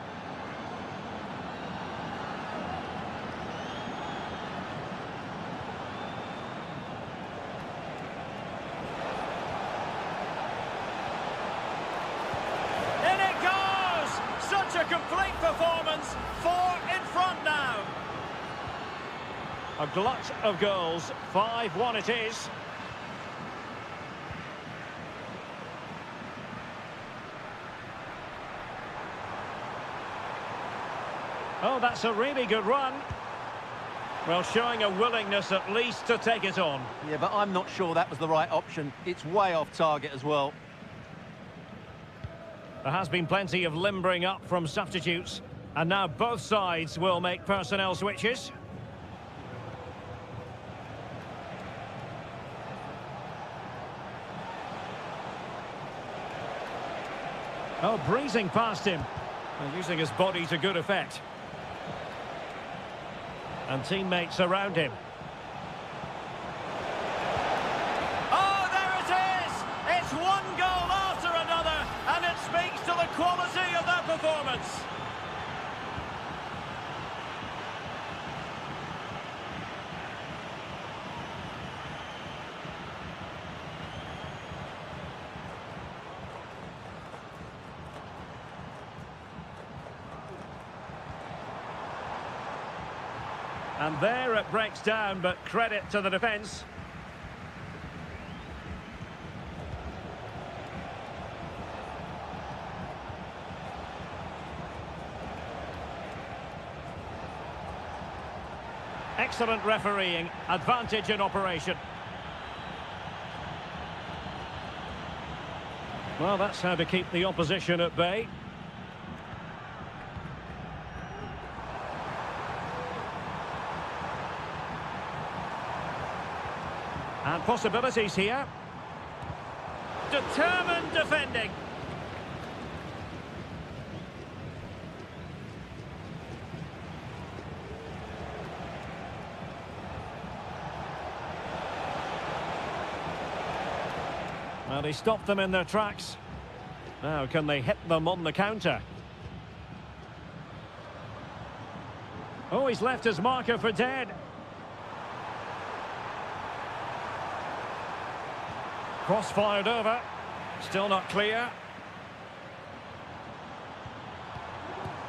A complete performance, 4 in front now. A glut of goals, 5-1 it is. Oh, that's a really good run. Well, showing a willingness at least to take it on. Yeah, but I'm not sure that was the right option. It's way off target as well. There has been plenty of limbering up from substitutes, and now both sides will make personnel switches. Oh, breezing past him, and using his body to good effect. And teammates around him. Oh, there it is! It's one goal after another. And it speaks to the quality of their performance. And there it breaks down, but credit to the defence. Excellent refereeing, advantage in operation. Well, that's how to keep the opposition at bay. And possibilities here. Determined defending. Well, he stopped them in their tracks. Now, can they hit them on the counter? Oh, he's left his marker for dead. Cross fired over. Still not clear.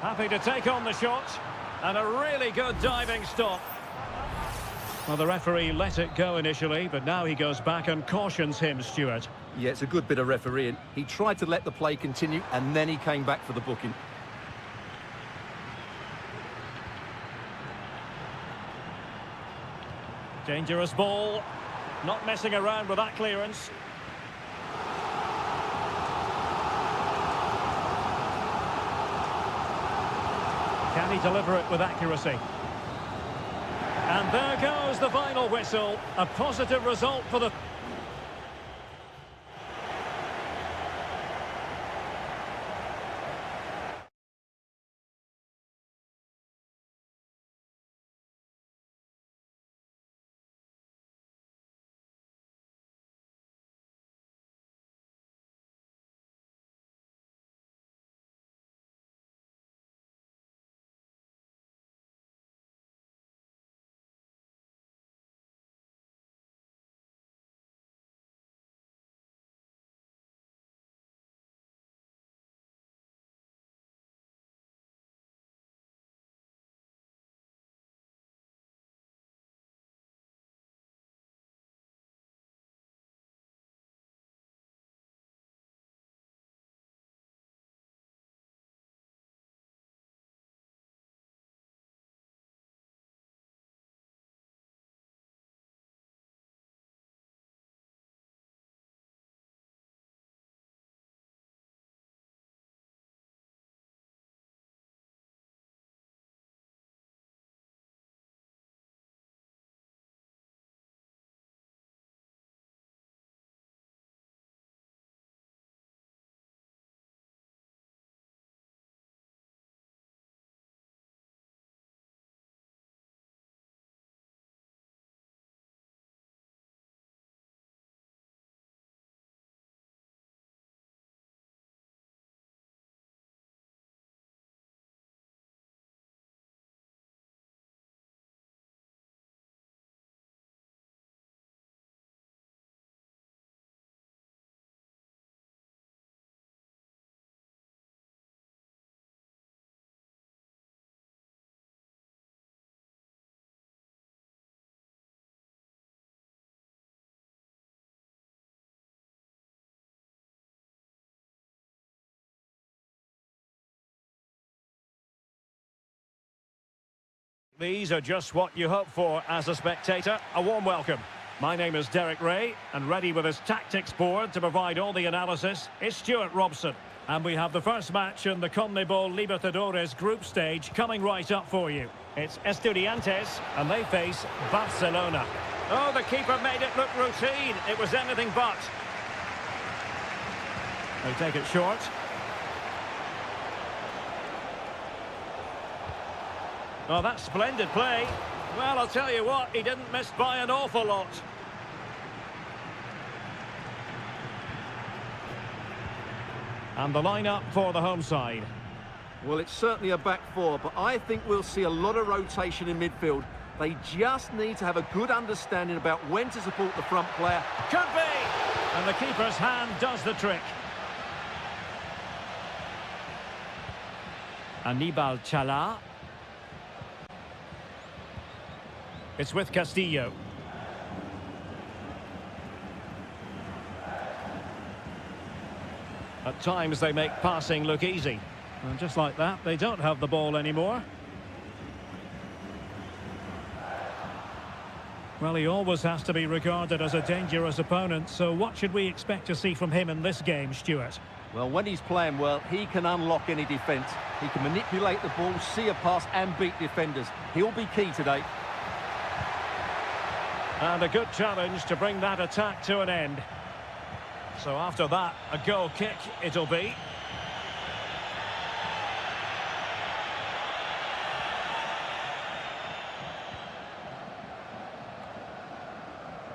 Happy to take on the shot. And a really good diving stop. Well, the referee let it go initially, but now he goes back and cautions him, Stuart. Yeah, it's a good bit of refereeing. He tried to let the play continue, and then he came back for the booking. Dangerous ball. Not messing around with that clearance. Can he deliver it with accuracy? And there goes the final whistle. A positive result for the... These are just what you hope for as a spectator. A warm welcome. My name is Derek Ray, and ready with his tactics board to provide all the analysis is Stuart Robson. And we have the first match in the CONMEBOL Libertadores group stage coming right up for you. It's Estudiantes, and they face Barcelona. Oh, the keeper made it look routine. It was anything but. They take it short. Oh, that's splendid play. Well, I'll tell you what, he didn't miss by an awful lot. And the lineup for the home side. Well, it's certainly a back four, but I think we'll see a lot of rotation in midfield. They just need to have a good understanding about when to support the front player. Could be! And the keeper's hand does the trick. Aníbal Chala. It's with Castillo. At times they make passing look easy. And just like that, they don't have the ball anymore. Well, he always has to be regarded as a dangerous opponent, so what should we expect to see from him in this game, Stuart? Well, when he's playing well, he can unlock any defence. He can manipulate the ball, see a pass and beat defenders. He'll be key today. And a good challenge to bring that attack to an end. So after that, a goal kick it'll be.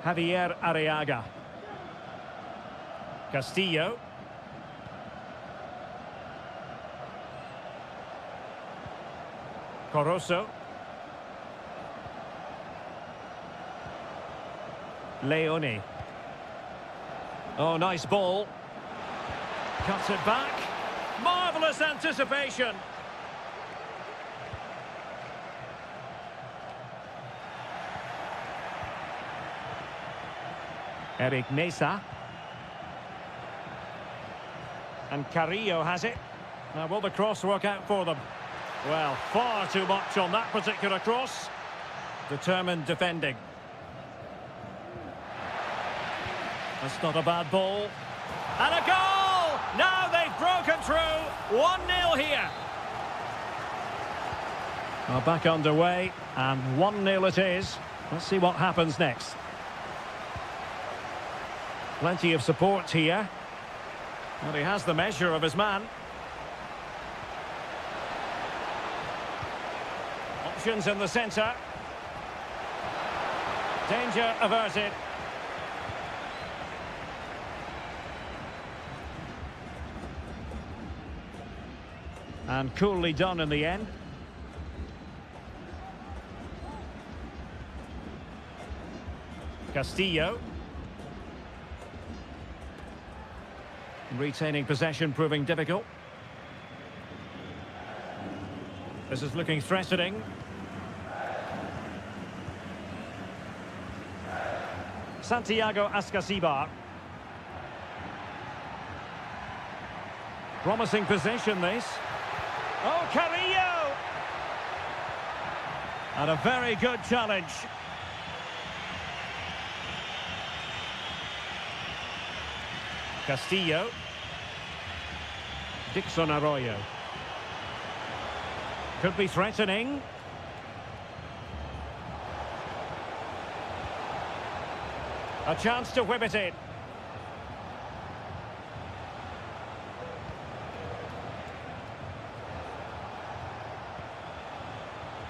Javier Arriaga. Castillo. Corozo. Leone. Oh, nice ball. Cuts it back. Marvellous anticipation. Eric Mesa. And Carrillo has it. Now, will the cross work out for them? Well, far too much on that particular cross. Determined defending. That's not a bad ball. And a goal! Now they've broken through. 1-0 here. Well, back underway, and 1-0 it is. Let's see what happens next. Plenty of support here. And he has the measure of his man. Options in the centre. Danger averted. And coolly done in the end. Castillo. Retaining possession proving difficult. This is looking threatening. Santiago Ascasibar. Promising position this. Oh, Carrillo! And a very good challenge. Castillo. Dixon Arroyo. Could be threatening. A chance to whip it in.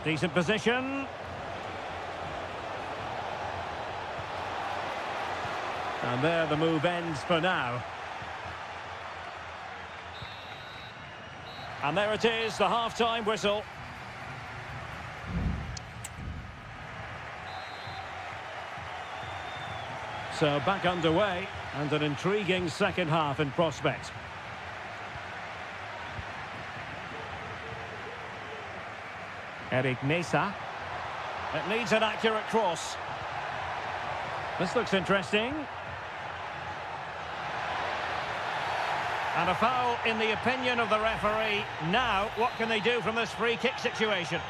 Decent position. And there the move ends for now. And there it is, the half-time whistle. So back underway, and an intriguing second half in prospect. Eric Mesa. It needs an accurate cross. This looks interesting. And a foul in the opinion of the referee. Now, what can they do from this free kick situation?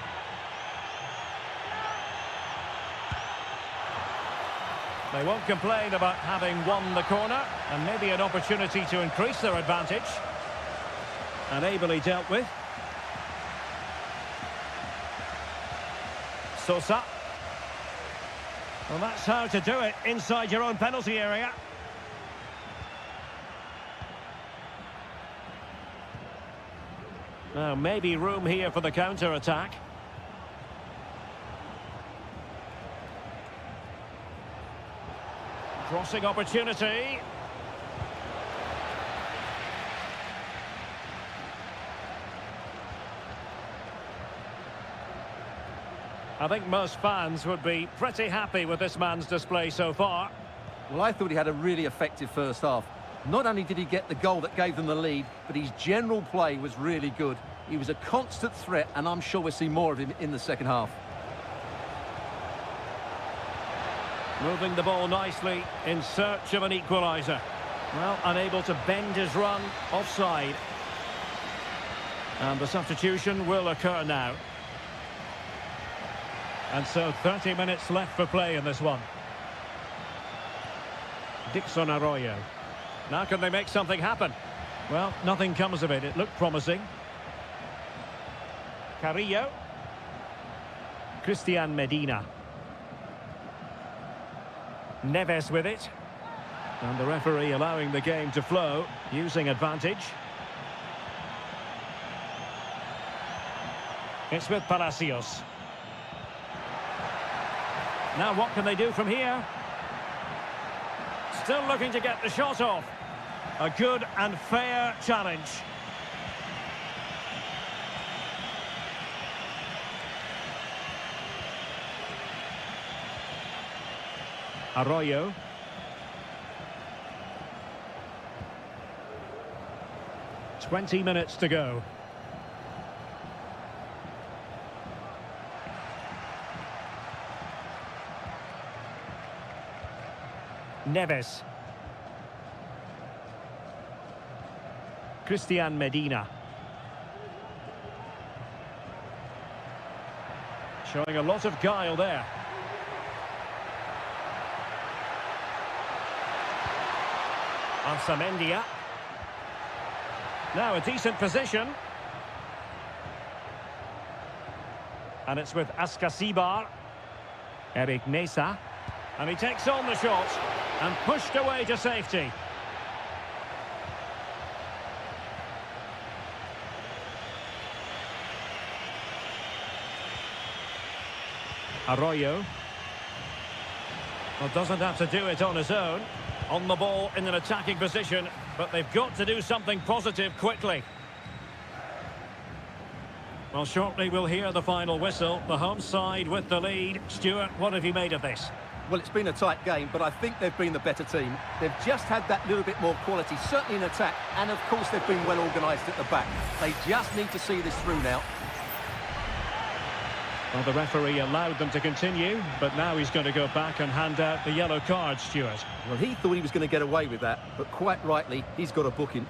They won't complain about having won the corner, and maybe an opportunity to increase their advantage. And ably dealt with. Sosa. Well, that's how to do it inside your own penalty area. Now, maybe room here for the counter-attack. Crossing opportunity. I think most fans would be pretty happy with this man's display so far. Well, I thought he had a really effective first half. Not only did he get the goal that gave them the lead, but his general play was really good. He was a constant threat, and I'm sure we'll see more of him in the second half. Moving the ball nicely in search of an equaliser. Well, unable to bend his run, offside. And the substitution will occur now. And so 30 minutes left for play in this one. Dixon Arroyo. Now can they make something happen? Well, nothing comes of it. It looked promising. Carrillo. Christian Medina. Neves with it. And the referee allowing the game to flow, using advantage. It's with Palacios. Now what can they do from here? Still looking to get the shot off. A good and fair challenge. Arroyo. "20 minutes to go. Neves. Christian Medina. Showing a lot of guile there. Ansamendia. Now a decent position. And it's with Askasibar. Eric Mesa. And he takes on the shot. And pushed away to safety. Arroyo. Well, doesn't have to do it on his own. On the ball in an attacking position, but they've got to do something positive quickly. Well, shortly we'll hear the final whistle. The home side with the lead. Stuart, what have you made of this? Well, it's been a tight game, but I think they've been the better team. They've just had that little bit more quality, certainly in attack, and of course they've been well organised at the back. They just need to see this through now. Well, the referee allowed them to continue, but now he's going to go back and hand out the yellow card, Stuart. Well, he thought he was going to get away with that, but quite rightly, he's got a booking.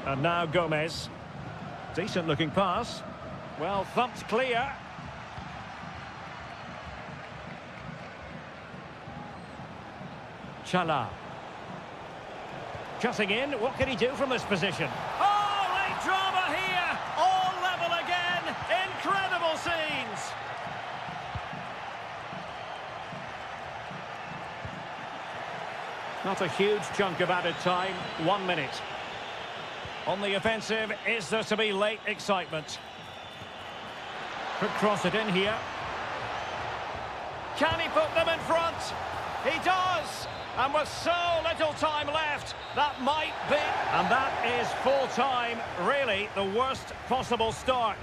And now Gomez. Decent looking pass. Well, thumped clear. Chala. Cutting in, what can he do from this position? Oh, late drama here! All level again! Incredible scenes! Not a huge chunk of added time, 1 minute. On the offensive, is there to be late excitement? Could cross it in here. Can he put them in front? He does! And with so little time left, that might be... And that is full time, really the worst possible start.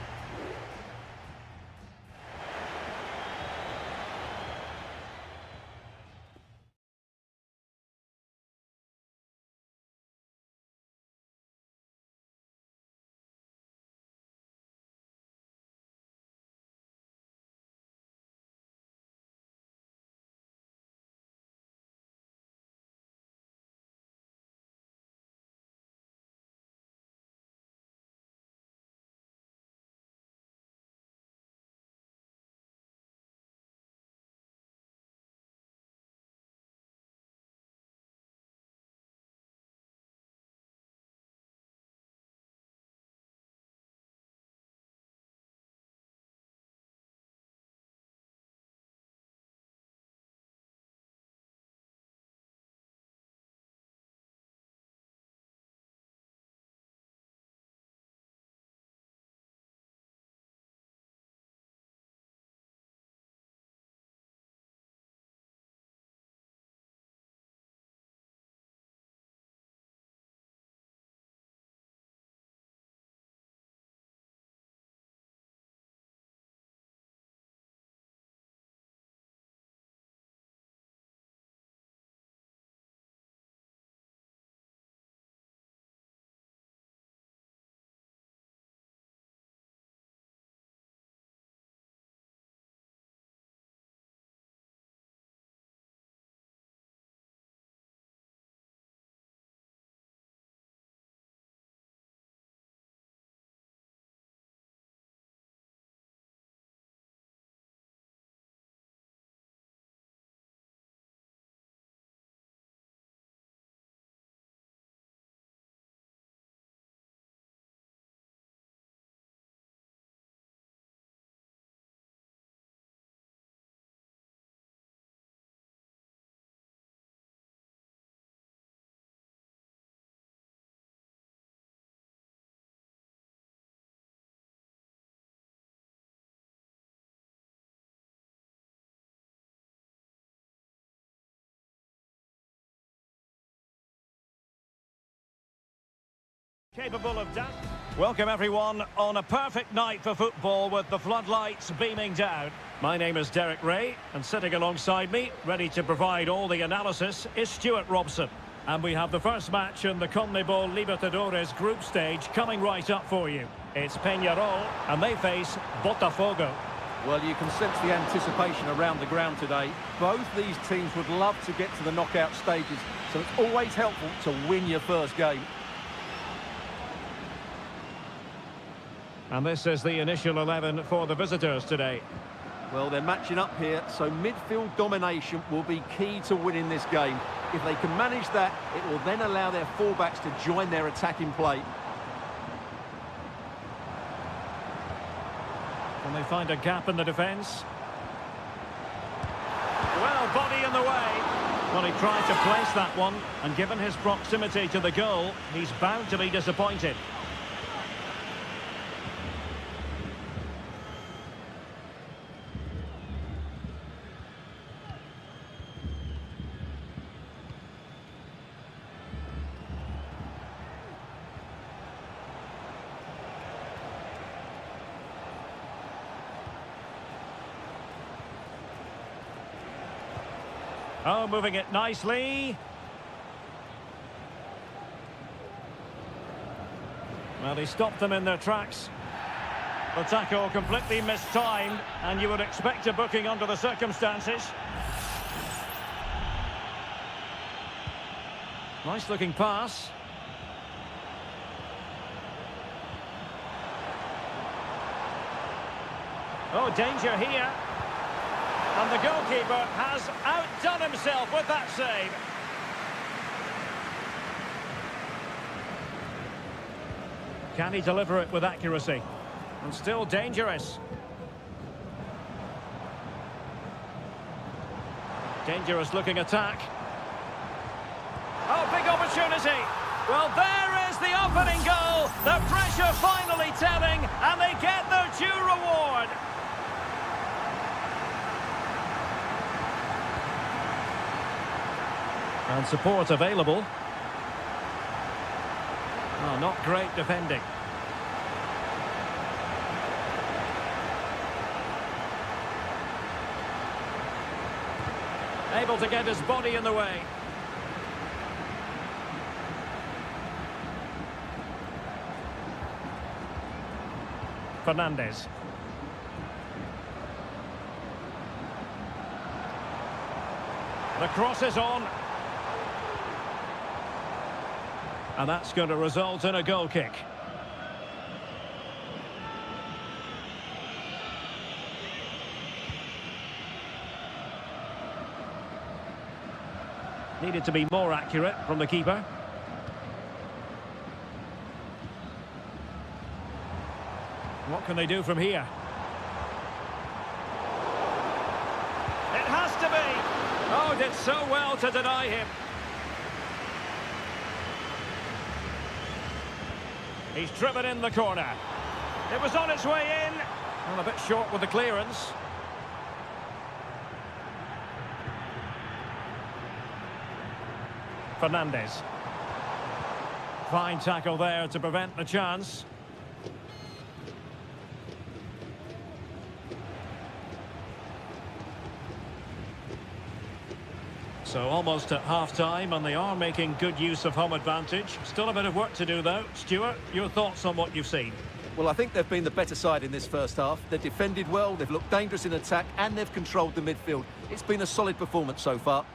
Capable of that. Welcome everyone on a perfect night for football with the floodlights beaming down. My name is Derek Ray, and sitting alongside me, ready to provide all the analysis, is Stuart Robson. And we have the first match in the CONMEBOL Libertadores group stage coming right up for you. It's Peñarol, and they face Botafogo. Well, you can sense the anticipation around the ground today. Both these teams would love to get to the knockout stages, so it's always helpful to win your first game. And this is the initial 11 for the visitors today. Well, they're matching up here, so midfield domination will be key to winning this game. If they can manage that, it will then allow their fullbacks to join their attacking play. Can they find a gap in the defence? Well, body in the way. Well, he tried to place that one, and given his proximity to the goal, he's bound to be disappointed. Oh, moving it nicely. Well, he stopped them in their tracks. The tackle completely mistimed, and you would expect a booking under the circumstances. Nice looking pass. Oh, danger here. And the goalkeeper has outdone himself with that save. Can he deliver it with accuracy? And still dangerous. Dangerous looking attack. Oh, big opportunity. Well, there is the opening goal. The pressure finally telling, and they get their due reward. And support available. Oh, not great defending. Able to get his body in the way. Fernandez. The cross is on. And that's going to result in a goal kick. Needed to be more accurate from the keeper. What can they do from here? It has to be! Oh, did so well to deny him. He's driven in the corner. It was on its way in. Well, a bit short with the clearance. Fernandez. Fine tackle there to prevent the chance. So almost at half-time, and they are making good use of home advantage. Still a bit of work to do, though. Stuart, your thoughts on what you've seen? Well, I think they've been the better side in this first half. They've defended well, they've looked dangerous in attack, and they've controlled the midfield. It's been a solid performance so far.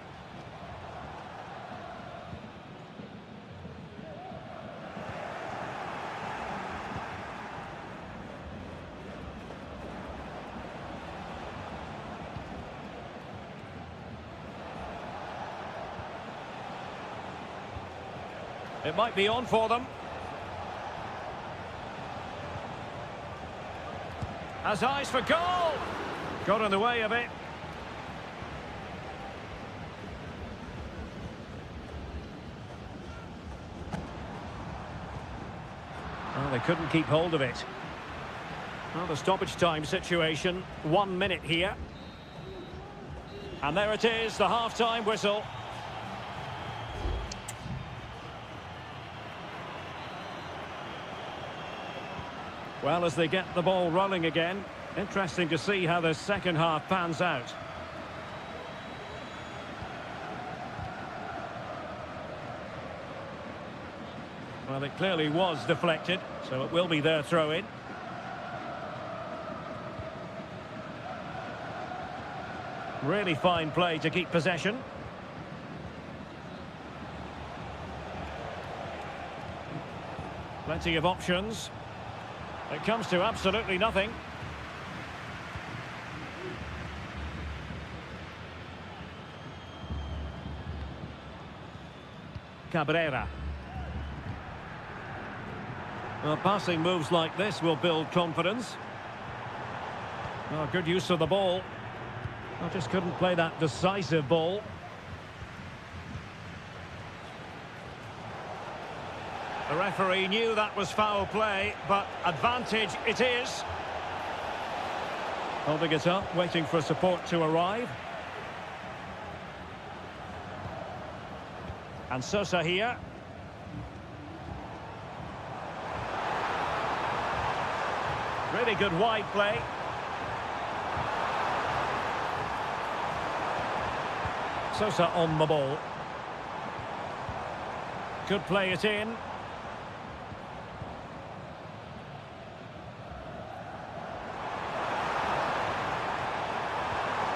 It might be on for them. Has eyes for goal. Got in the way of it. Well, they couldn't keep hold of it. Well, the stoppage time situation, 1 minute here. And there it is, the half-time whistle. Well, as they get the ball rolling again, interesting to see how this second half pans out. Well, it clearly was deflected, so it will be their throw-in. Really fine play to keep possession. Plenty of options. It comes to absolutely nothing. Cabrera. Well, passing moves like this will build confidence. Oh, good use of the ball. I just couldn't play that decisive ball. The referee knew that was foul play, but advantage it is. Holding it up, waiting for support to arrive. And Sosa here. Really good wide play. Sosa on the ball. Could play it in.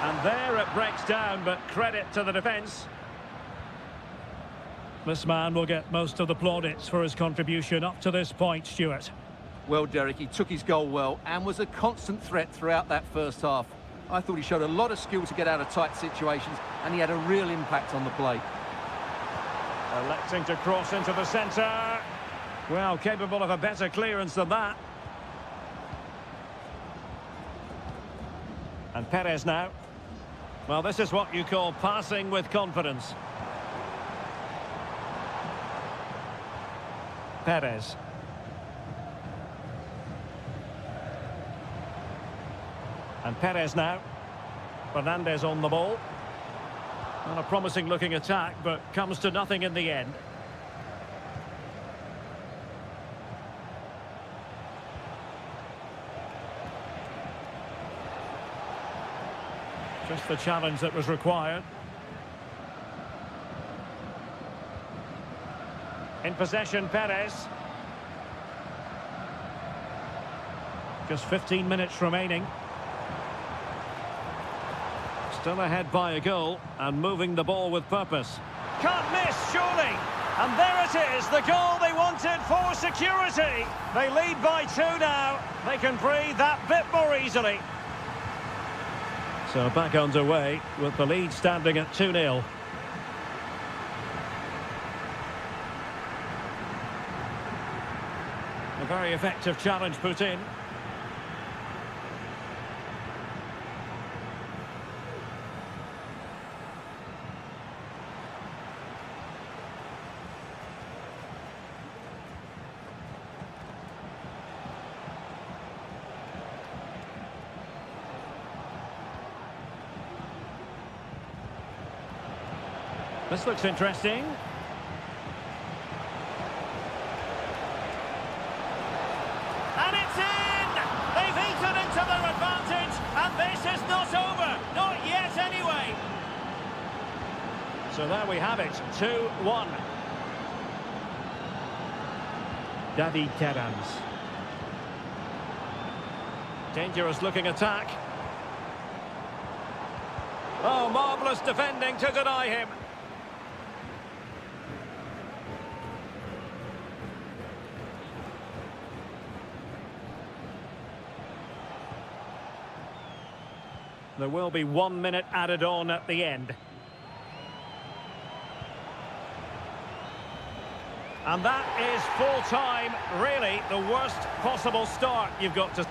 And there it breaks down, but credit to the defence. This man will get most of the plaudits for his contribution up to this point, Stuart. Well, Derek, he took his goal well and was a constant threat throughout that first half. I thought he showed a lot of skill to get out of tight situations, and he had a real impact on the play. Electing to cross into the centre. Well, capable of a better clearance than that. And Perez now. Well, this is what you call passing with confidence. Perez. And Perez now. Fernandez on the ball. Well, a promising looking attack, but comes to nothing in the end. Just the challenge that was required. In possession, Perez. Just 15 minutes remaining. Still ahead by a goal and moving the ball with purpose. Can't miss, surely. And there it is, the goal they wanted for security. They lead by 2 now. They can breathe that bit more easily. So back underway with the lead standing at 2-0. A very effective challenge put in. This looks interesting. And it's in! They've eaten into their advantage, and this is not over. Not yet, anyway. So there we have it, 2-1. David Terans. Dangerous looking attack. Oh, marvellous defending to deny him. There will be 1 minute added on at the end. And that is full time. Really, the worst possible start you've got to...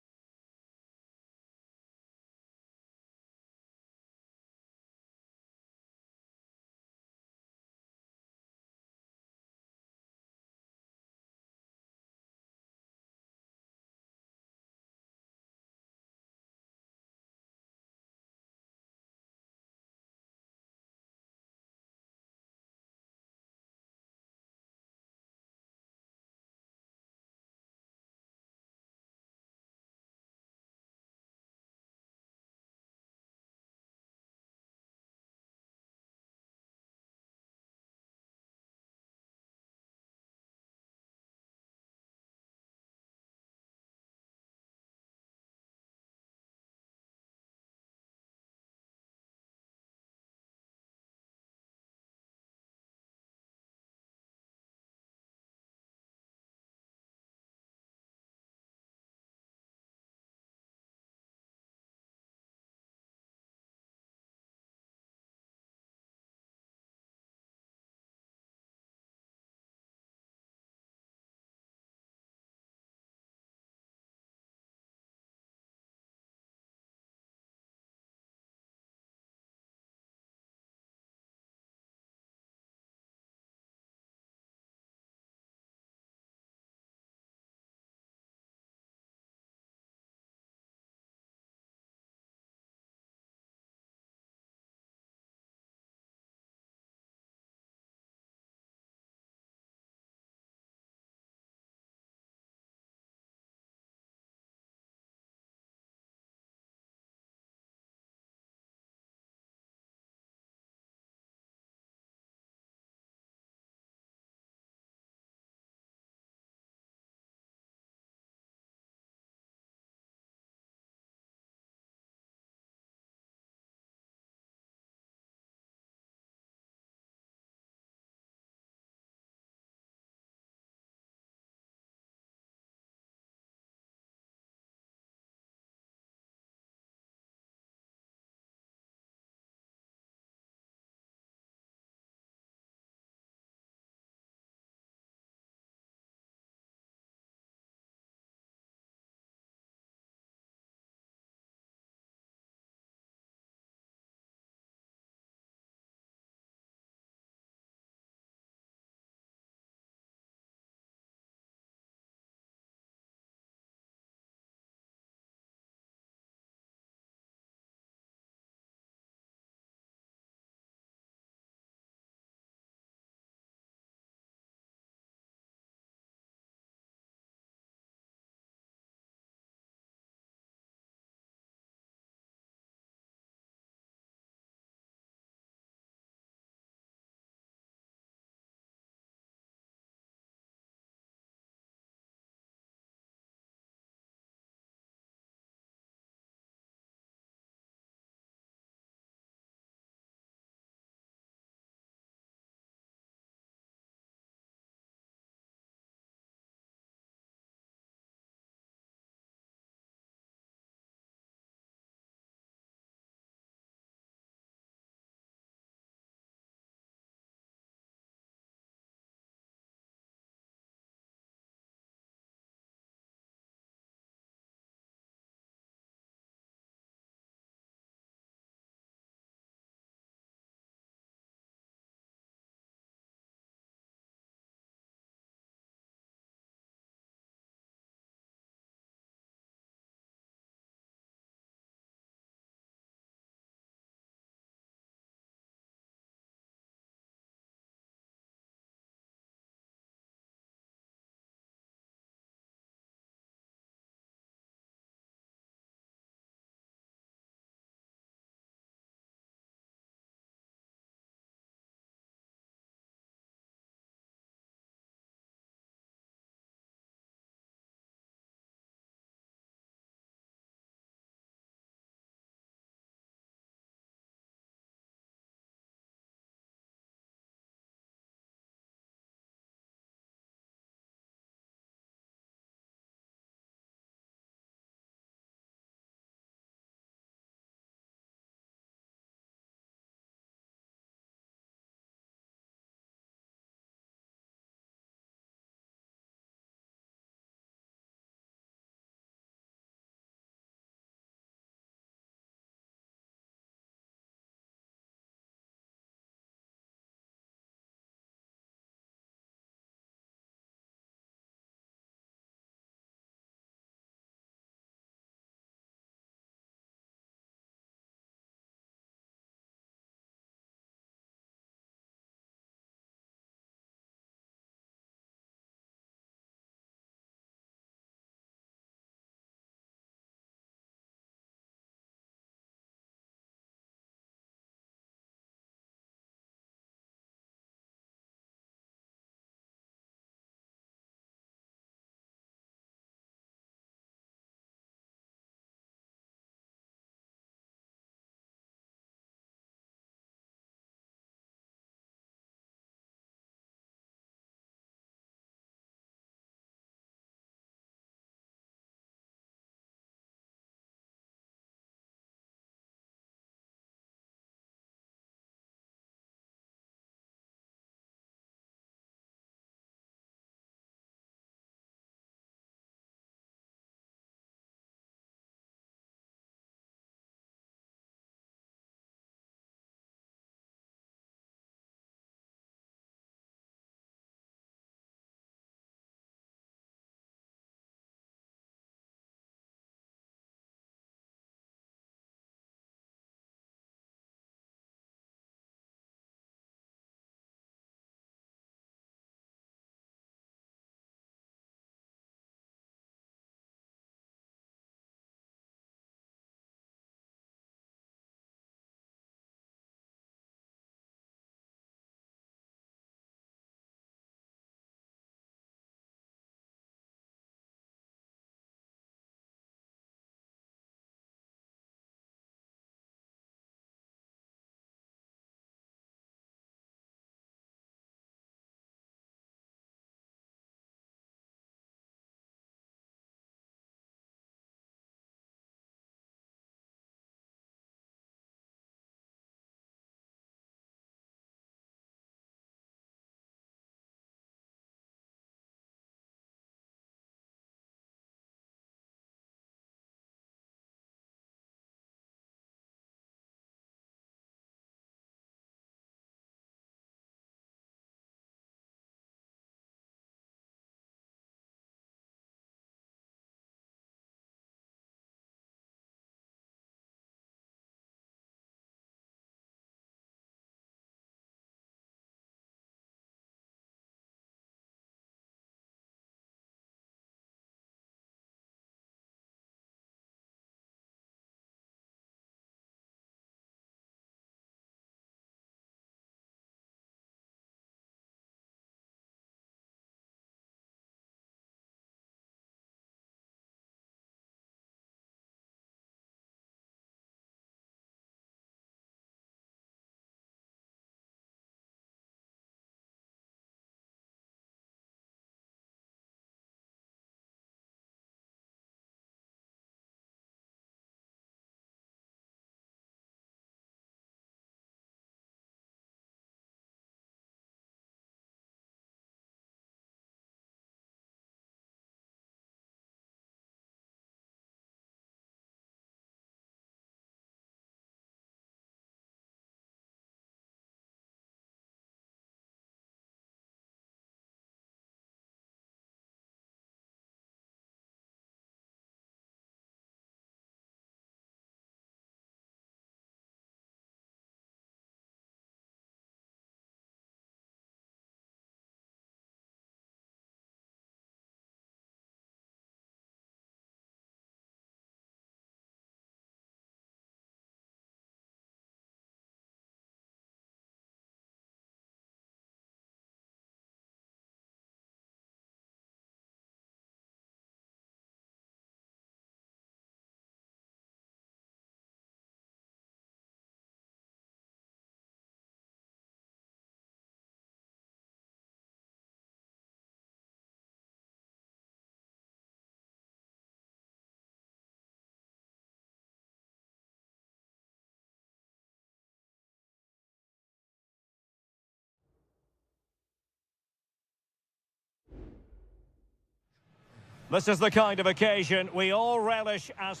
This is the kind of occasion we all relish as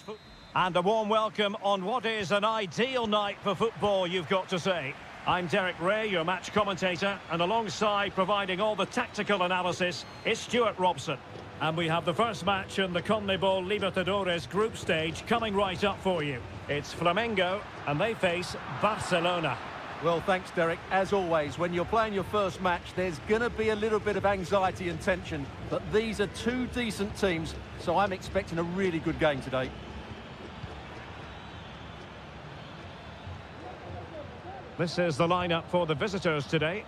and a warm welcome on what is an ideal night for football, you've got to say. I'm Derek Ray, your match commentator, and alongside providing all the tactical analysis is Stuart Robson. And we have the first match in the CONMEBOL Libertadores group stage coming right up for you. It's Flamengo, and they face Barcelona. Well, thanks, Derek. As always, when you're playing your first match, there's going to be a little bit of anxiety and tension. But these are two decent teams, so I'm expecting a really good game today. This is the lineup for the visitors today.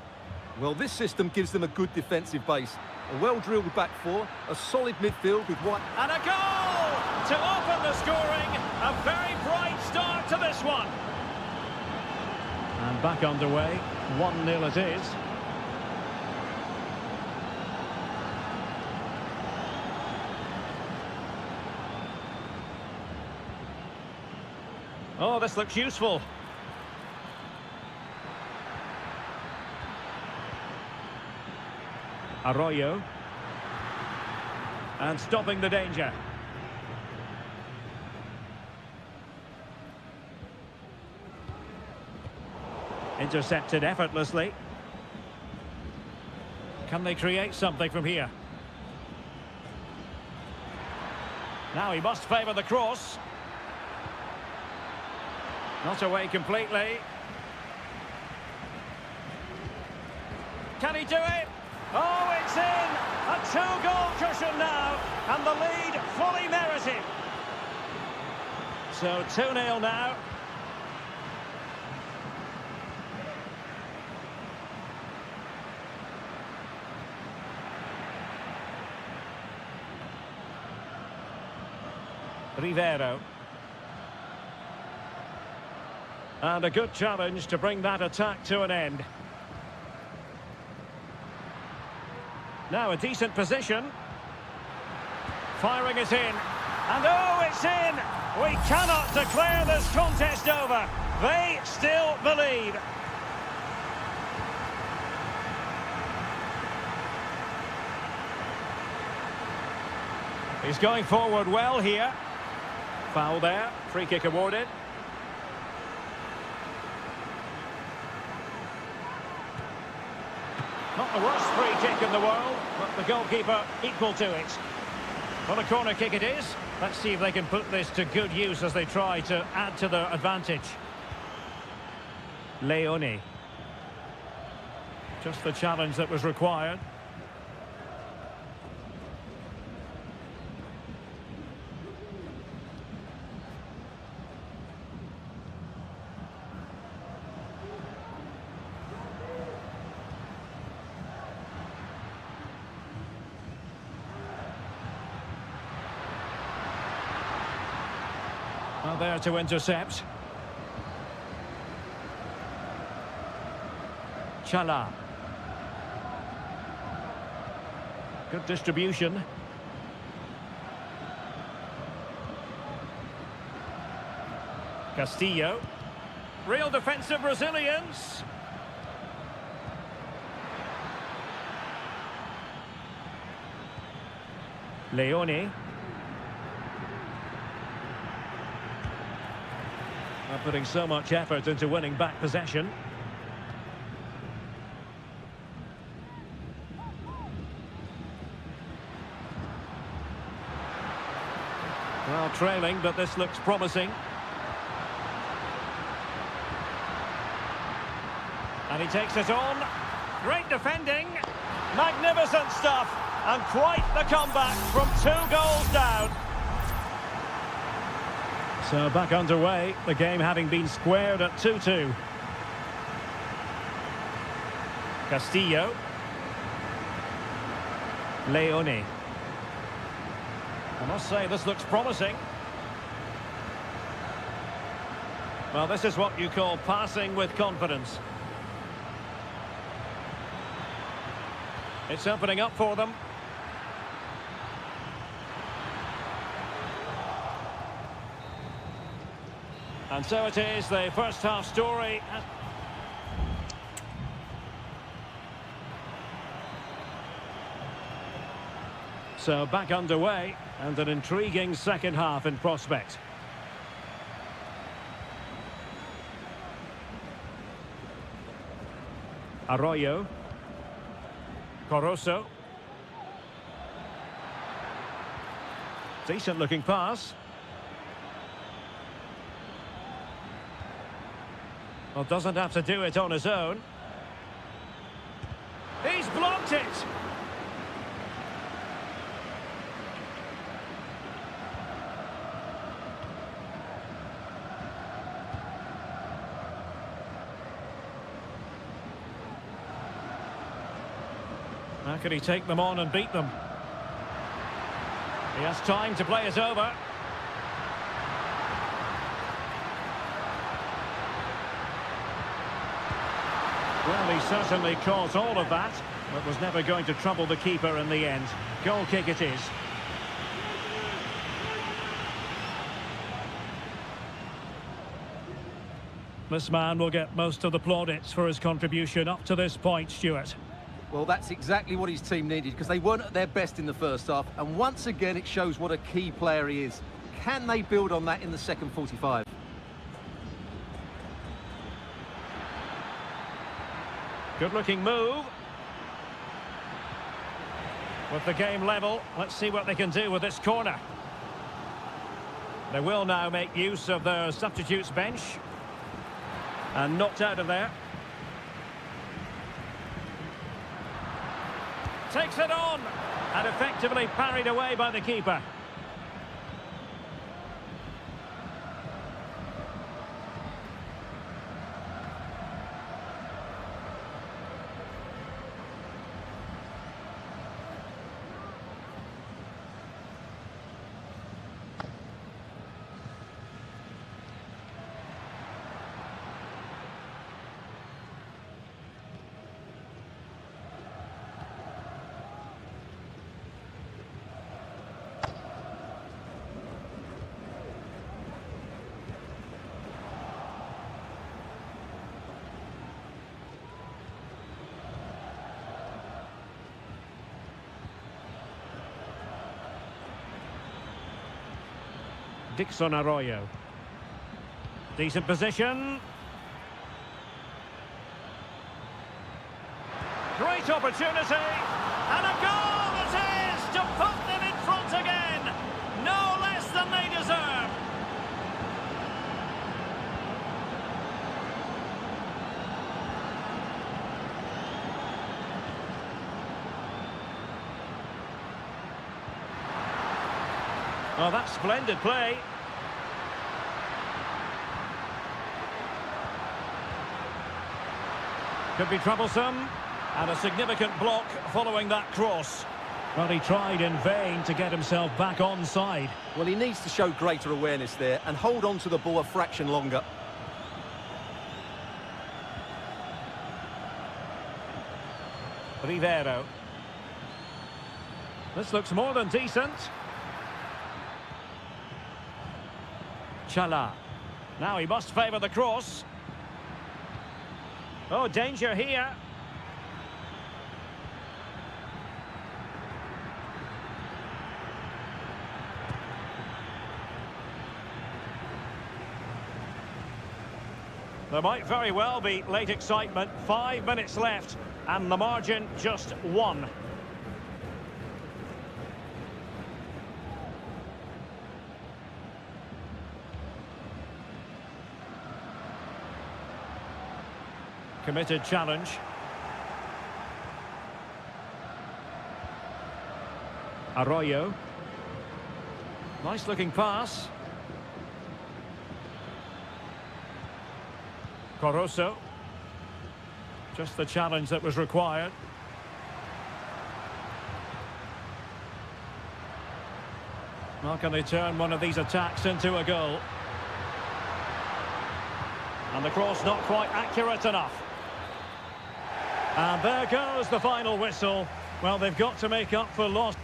Well, this system gives them a good defensive base. A well-drilled back four, a solid midfield with one... And a goal to open the scoring. A very bright start to this one. And back underway, 1-0 it is. Oh, this looks useful. Arroyo. And stopping the danger. Intercepted effortlessly. Can they create something from here? Now he must favour the cross. Not away completely. Can he do it? Oh, it's in! A two-goal cushion now, and the lead fully merited. So 2-0 now. Rivero. And a good challenge to bring that attack to an end. Now a decent position. Firing it in. And oh, it's in! We cannot declare this contest over. They still believe. He's going forward well here. Foul there. Free kick awarded. Not the worst free kick in the world, but the goalkeeper equal to it. Well, a corner kick it is. Let's see if they can put this to good use as they try to add to their advantage. Leone. Just the challenge that was required. Well, there to intercept. Chala. Good distribution. Castillo. Real defensive resilience. Leone. Are putting so much effort into winning back possession. Well, trailing, but this looks promising. And he takes it on. Great defending. Magnificent stuff. And quite the comeback from 2 goals down. So back underway, the game having been squared at 2-2. Castillo. Leone. I must say, this looks promising. Well, this is what you call passing with confidence. It's opening up for them. And so it is, the first half story. So back underway, and an intriguing second half in prospect. Arroyo. Coroso. Decent looking pass. Well, doesn't have to do it on his own. He's blocked it! How can he take them on and beat them? He has time to play it over. Well, he certainly caused all of that, but was never going to trouble the keeper in the end. Goal kick it is. This man will get most of the plaudits for his contribution up to this point, Stuart. Well, that's exactly what his team needed, because they weren't at their best in the first half, and once again it shows what a key player he is. Can they build on that in the second 45? Good looking move. With the game level, let's see what they can do with this corner. They will now make use of their substitutes bench. And knocked out of there. Takes it on, and effectively parried away by the keeper. Dixon Arroyo. Decent position. Great opportunity. And a goal it is to put them in front again. No less than they deserve. Well, that's splendid play. Could be troublesome. And a significant block following that cross. Well, he tried in vain to get himself back onside. Well, he needs to show greater awareness there and hold on to the ball a fraction longer. Rivero. This looks more than decent. Chala. Now he must favour the cross. Oh, danger here. There might very well be late excitement. 5 minutes left, and the margin just 1. Committed challenge. Arroyo. Nice looking pass. Coroso. Just the challenge that was required. How can they turn one of these attacks into a goal? And the cross not quite accurate enough. And there goes the final whistle. Well, they've got to make up for lost.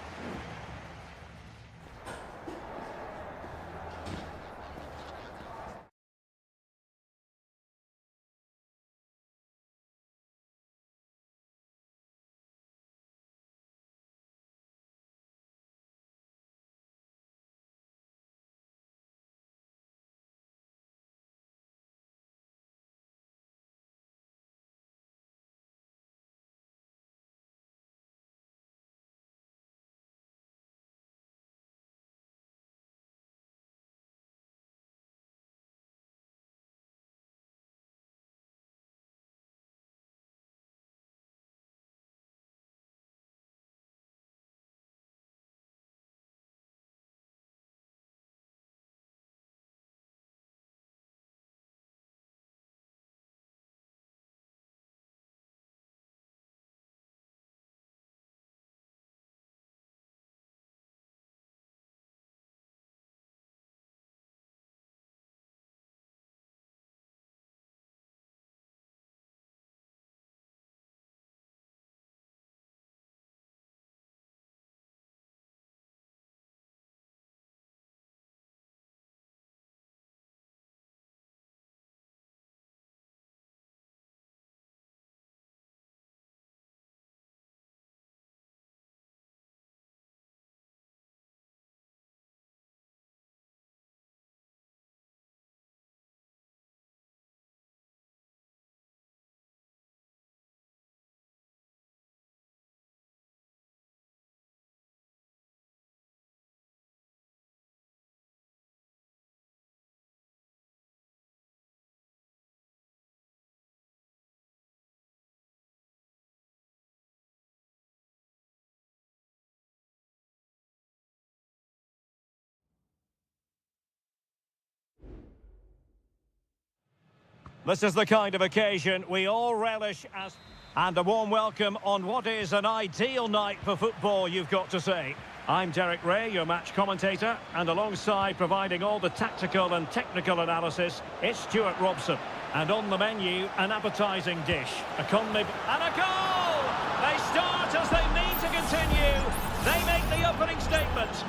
This is the kind of occasion we all relish as... And a warm welcome on what is an ideal night for football, you've got to say. I'm Derek Ray, your match commentator, and alongside providing all the tactical and technical analysis, it's Stuart Robson. And on the menu, an appetising dish, a CONMEBOL, and a goal! They start as they mean to continue. They make the opening statement.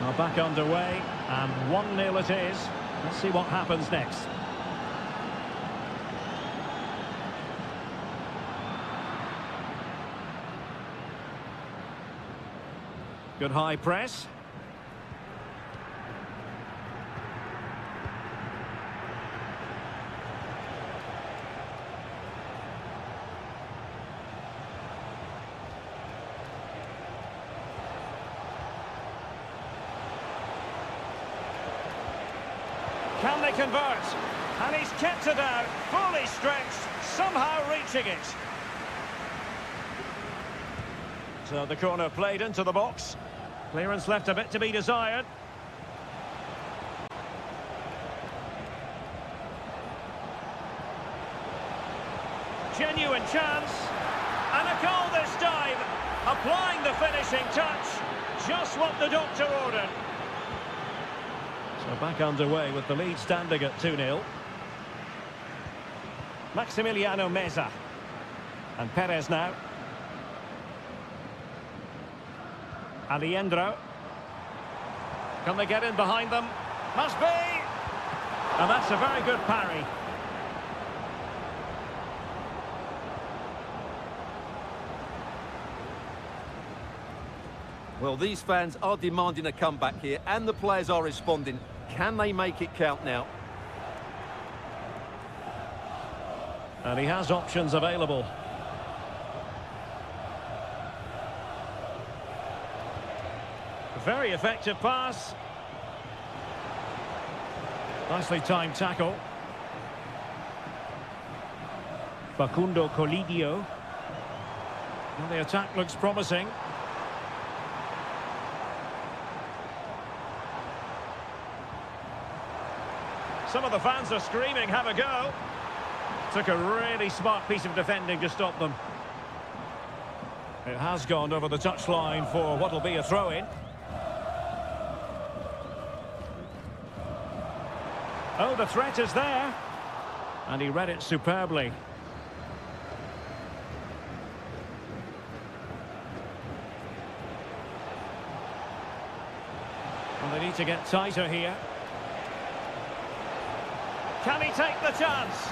Now back underway, and 1-0 it is. Let's see what happens next. Good high press. Can they convert? And he's kept it out, fully stretched, somehow reaching it. So the corner played into the box. Clearance left a bit to be desired. Genuine chance. And a goal this time. Applying the finishing touch. Just what the doctor ordered. So back underway with the lead standing at 2-0. Maximiliano Meza. And Perez now. Aliendro. Can they get in behind them? Must be! And that's a very good parry. Well, these fans are demanding a comeback here, and the players are responding. Can they make it count now? And he has options available. Very effective pass. Nicely timed tackle. Facundo Colidio. Well, the attack looks promising. Some of the fans are screaming, have a go. Took a really smart piece of defending to stop them. It has gone over the touchline for what will be a throw-in. Oh, the threat is there. And he read it superbly. Well, they need to get tighter here. Can he take the chance?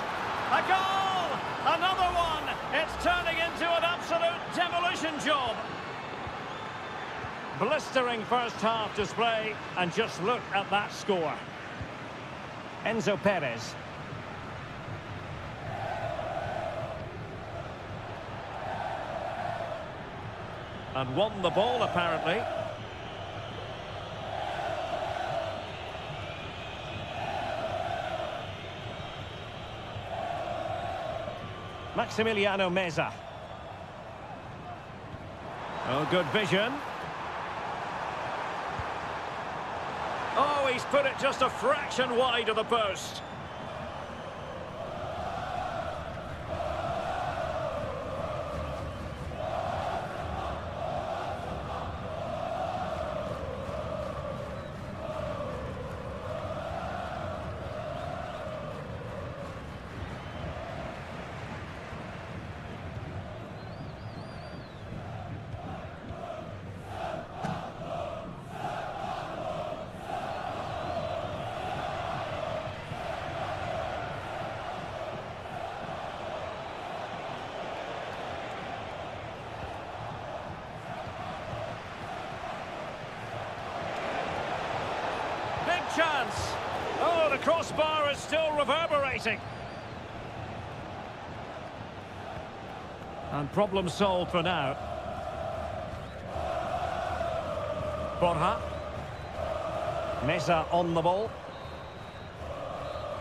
A goal! Another one! It's turning into an absolute demolition job. Blistering first half display, and just look at that score. Enzo Perez. And won the ball, apparently. Maximiliano Meza. Oh, good vision. Oh, he's put it just a fraction wide of the post. Chance. Oh, the crossbar is still reverberating. And problem solved for now. Borja. Meza on the ball.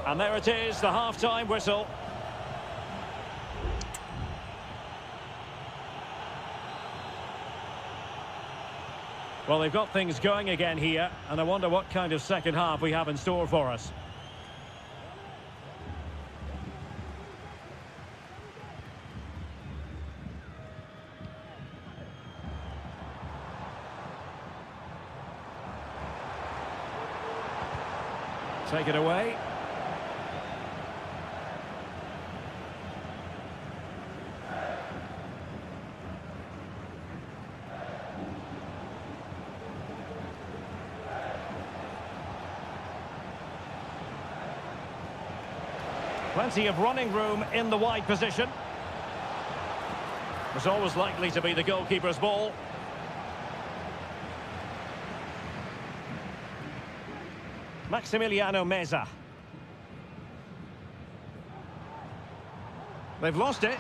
And there it is, the half-time whistle. Well, they've got things going again here, and I wonder what kind of second half we have in store for us. Take it away. Plenty of running room in the wide position. It's always likely to be the goalkeeper's ball. Maximiliano Meza. They've lost it.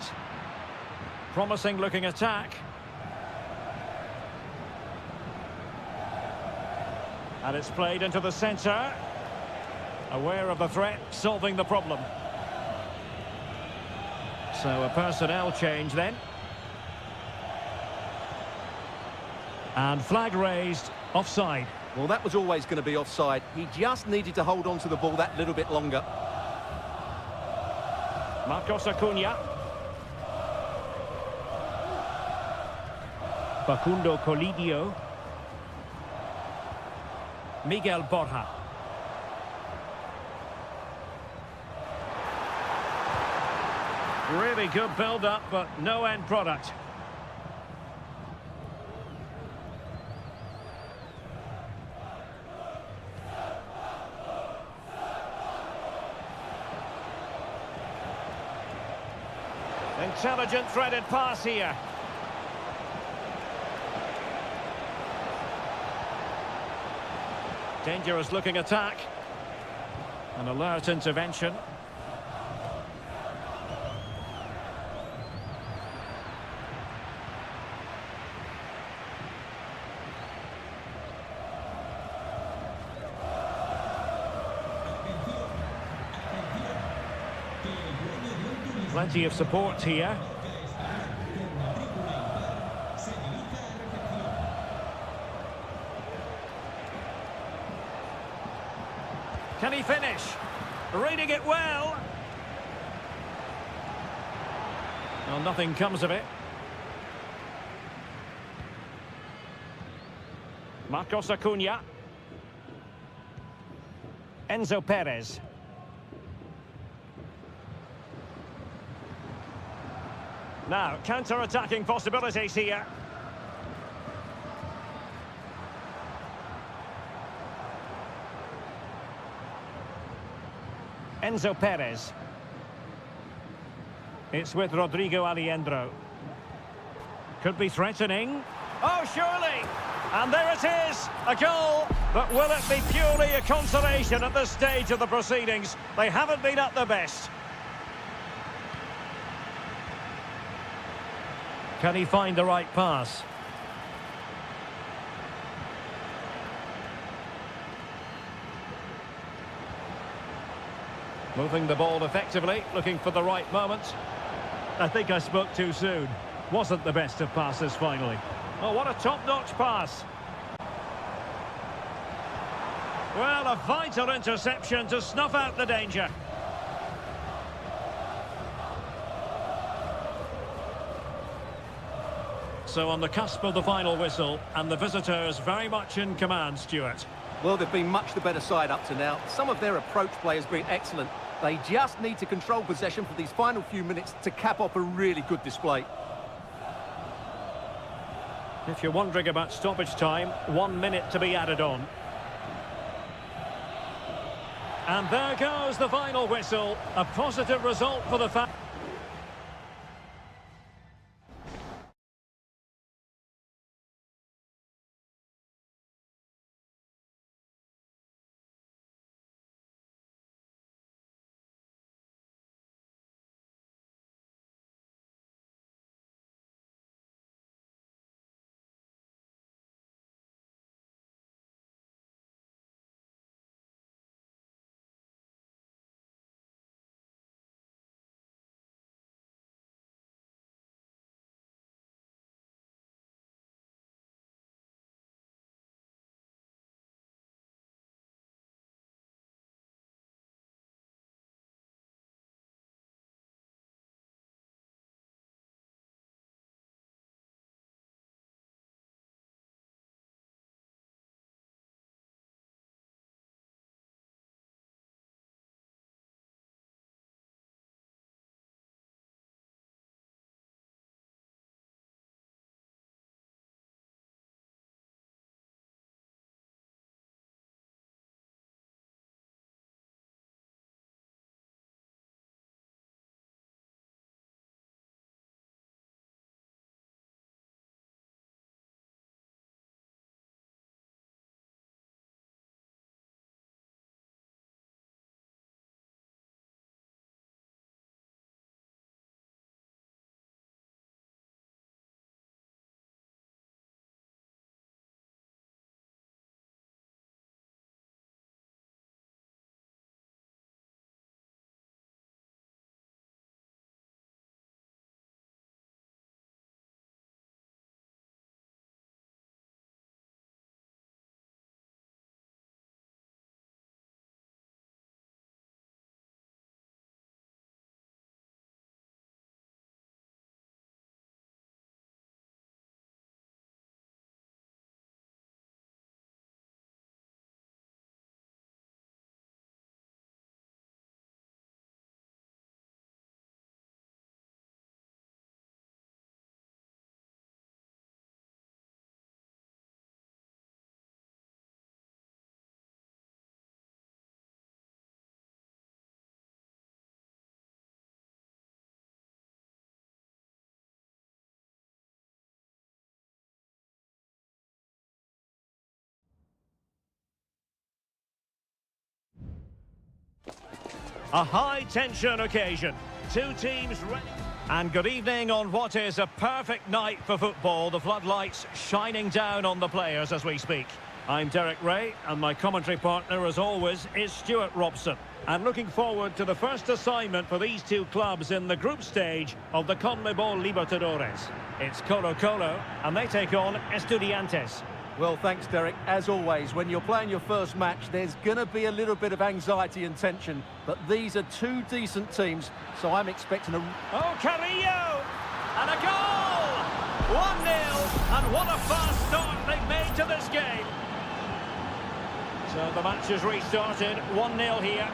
Promising looking attack. And it's played into the centre. Aware of the threat, solving the problem. So a personnel change then. And flag raised, offside. Well, that was always going to be offside. He just needed to hold on to the ball that little bit longer. Marcos Acuna. Facundo Colidio. Miguel Borja. Really good build-up, but no end product. Intelligent threaded pass here. Dangerous looking attack. An alert intervention. Plenty of support here. Can he finish? Reading it well. Well, nothing comes of it. Marcos Acuna. Enzo Perez. Now, counter-attacking possibilities here. Enzo Perez. It's with Rodrigo Alejandro. Could be threatening. Oh, surely! And there it is, a goal. But will it be purely a consolation at this stage of the proceedings? They haven't been at their best. Can he find the right pass? Moving the ball effectively, looking for the right moment. I think I spoke too soon. Wasn't the best of passes finally. Oh, what a top-notch pass. Well, a vital interception to snuff out the danger. So on the cusp of the final whistle, and the visitors very much in command, Stuart. Well, they've been much the better side up to now. Some of their approach play has been excellent. They just need to control possession for these final few minutes to cap off a really good display. If you're wondering about stoppage time, 1 minute to be added on. And there goes the final whistle. A positive result for the fans. A high-tension occasion. Two teams ready. And good evening on what is a perfect night for football. The floodlights shining down on the players as we speak. I'm Derek Ray, and my commentary partner, as always, is Stuart Robson. And looking forward to the first assignment for these two clubs in the group stage of the CONMEBOL Libertadores. It's Colo-Colo, and they take on Estudiantes. Well, thanks, Derek. As always, when you're playing your first match, there's going to be a little bit of anxiety and tension. But these are two decent teams, so I'm expecting a... Oh, Carrillo! And a goal! 1-0, and what a fast start they've made to this game. So the match has restarted, 1-0 here.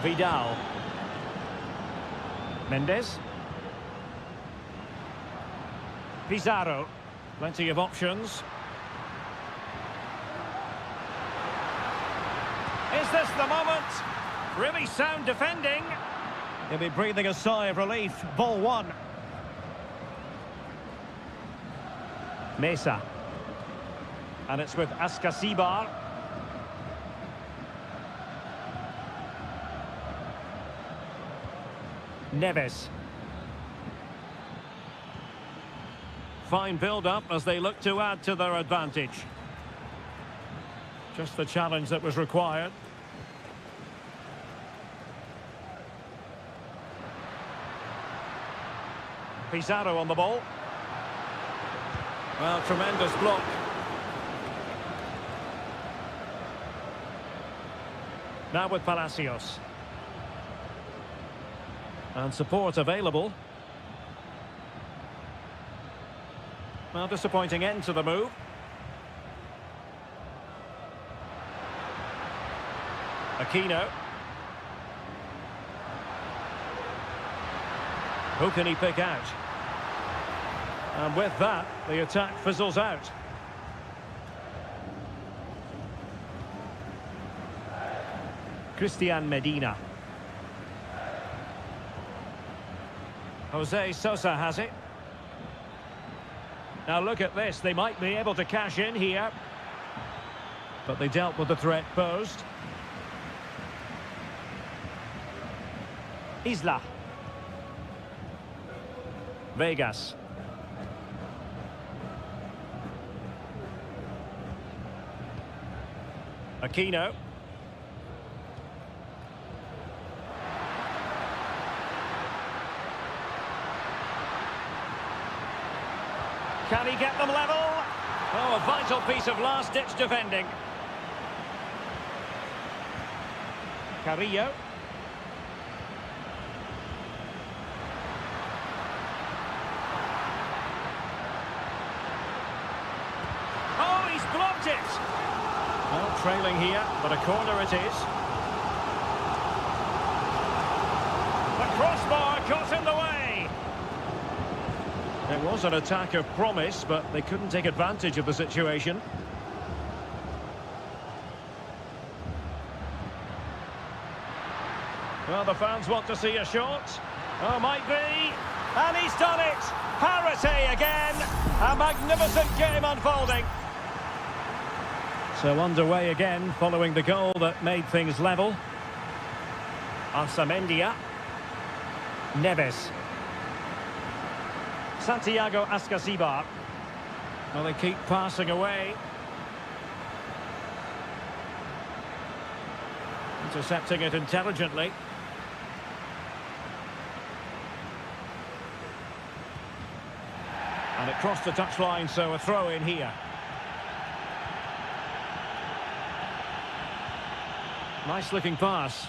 Vidal. Mendes. Pizarro. Plenty of options. Is this the moment? Really sound defending. He'll be breathing a sigh of relief. Ball one. Mesa. And it's with Ascasibar. Neves. Fine build-up as they look to add to their advantage. Just the challenge that was required. Pizarro on the ball. Well, tremendous block. Now with Palacios. And support available. Well, disappointing end to the move. Aquino. Who can he pick out? And with that, the attack fizzles out. Christian Medina. Jose Sosa has it. Now look at this, they might be able to cash in here. But they dealt with the threat posed. Isla. Vegas. Aquino. Can he get them level? Oh, a vital piece of last-ditch defending. Carrillo. Oh, he's blocked it! Well, trailing here, but a corner it is. The crossbar caught in the way. It was an attack of promise, but they couldn't take advantage of the situation. Well, the fans want to see a shot. Oh, might be. And he's done it! Parity again! A magnificent game unfolding. So underway again, following the goal that made things level. Arsamendia. Neves. Santiago Ascasibar. Well, they keep passing away. Intercepting it intelligently. And it crossed the touchline, so a throw in here. Nice looking pass.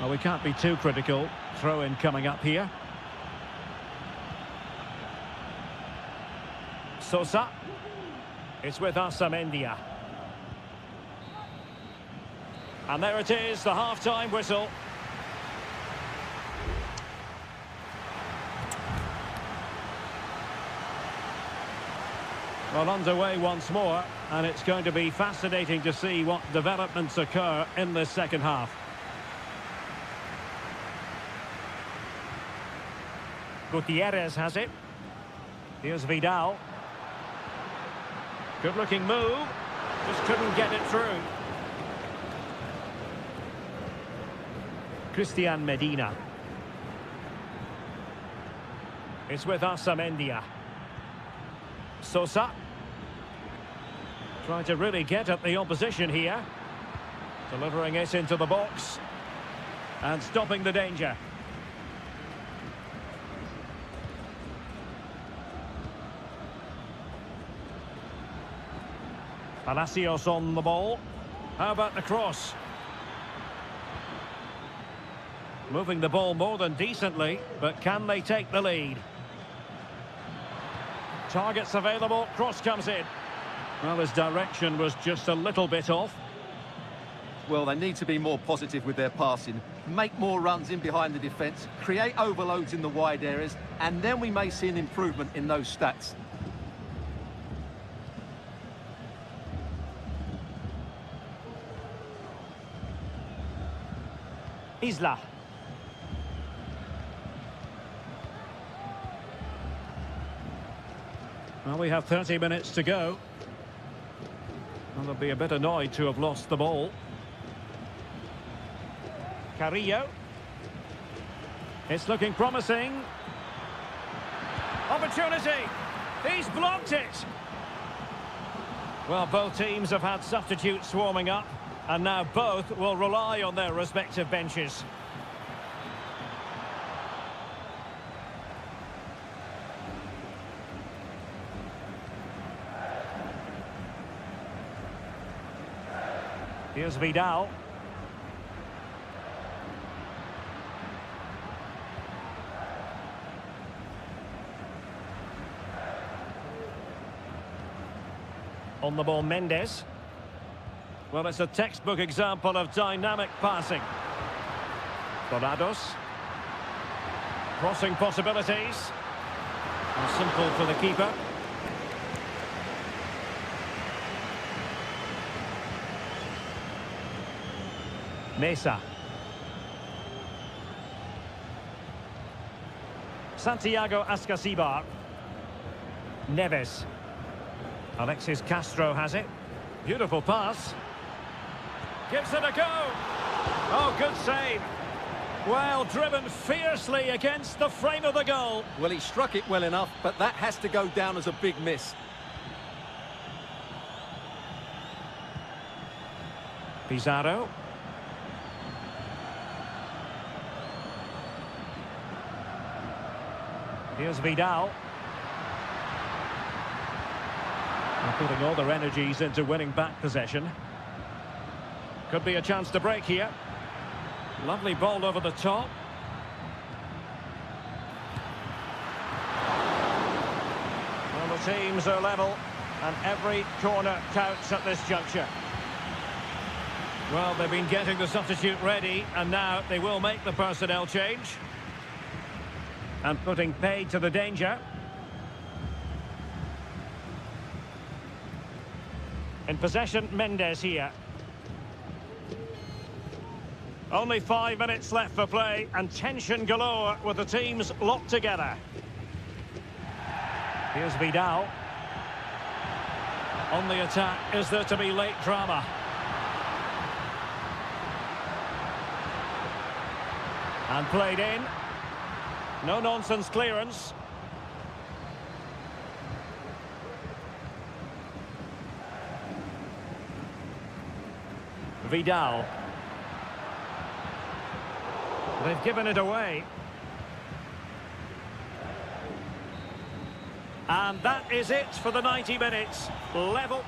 Well, we can't be too critical. Throw in coming up here. Sosa. It's with Arsamendia. And there it is, the half-time whistle. Well, underway once more, and it's going to be fascinating to see what developments occur in this second half. Gutierrez has it. Here's Vidal. Good-looking move. Just couldn't get it through. Christian Medina. It's with Asamendia. Sosa. Trying to really get at the opposition here. Delivering it into the box. And stopping the danger. Palacios on the ball. How about the cross? Moving the ball more than decently, but can they take the lead? Targets available, cross comes in. Well, his direction was just a little bit off. Well, they need to be more positive with their passing, make more runs in behind the defence, create overloads in the wide areas, and then we may see an improvement in those stats. Isla. Well, we have 30 minutes to go. Well, they'll be a bit annoyed to have lost the ball. Carrillo. It's looking promising. Opportunity. He's blocked it. Well, both teams have had substitutes warming up, and now both will rely on their respective benches. Here's Vidal. On the ball, Mendes. Well, it's a textbook example of dynamic passing. Dorados. Crossing possibilities. And simple for the keeper. Mesa. Santiago Ascasibar. Neves. Alexis Castro has it. Beautiful pass. Gives it a go. Oh, good save. Well, driven fiercely against the frame of the goal. Well, he struck it well enough, but that has to go down as a big miss. Pizarro. Here's Vidal. They're putting all their energies into winning back possession. Could be a chance to break here. Lovely ball over the top. Well, the teams are level, and every corner counts at this juncture. Well, they've been getting the substitute ready, and now they will make the personnel change. And putting paid to the danger. In possession, Mendes here. Only 5 minutes left for play, and tension galore with the teams locked together. Here's Vidal. On the attack, is there to be late drama? And played in. No-nonsense clearance. Vidal. They've given it away. And that is it for the 90 minutes. Level.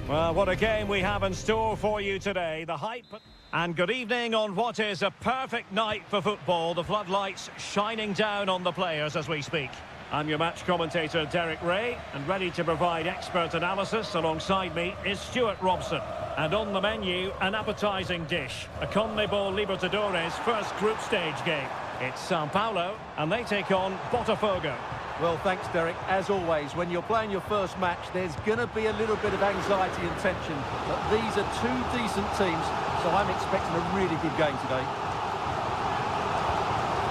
Well, what a game we have in store for you today. The hype... And good evening on what is a perfect night for football. The floodlights shining down on the players as we speak. I'm your match commentator, Derek Ray, and ready to provide expert analysis alongside me is Stuart Robson. And on the menu, an appetising dish, a CONMEBOL Libertadores first group stage game. It's Sao Paulo, and they take on Botafogo. Well, thanks, Derek. As always, when you're playing your first match, there's going to be a little bit of anxiety and tension. But these are two decent teams, so I'm expecting a really good game today.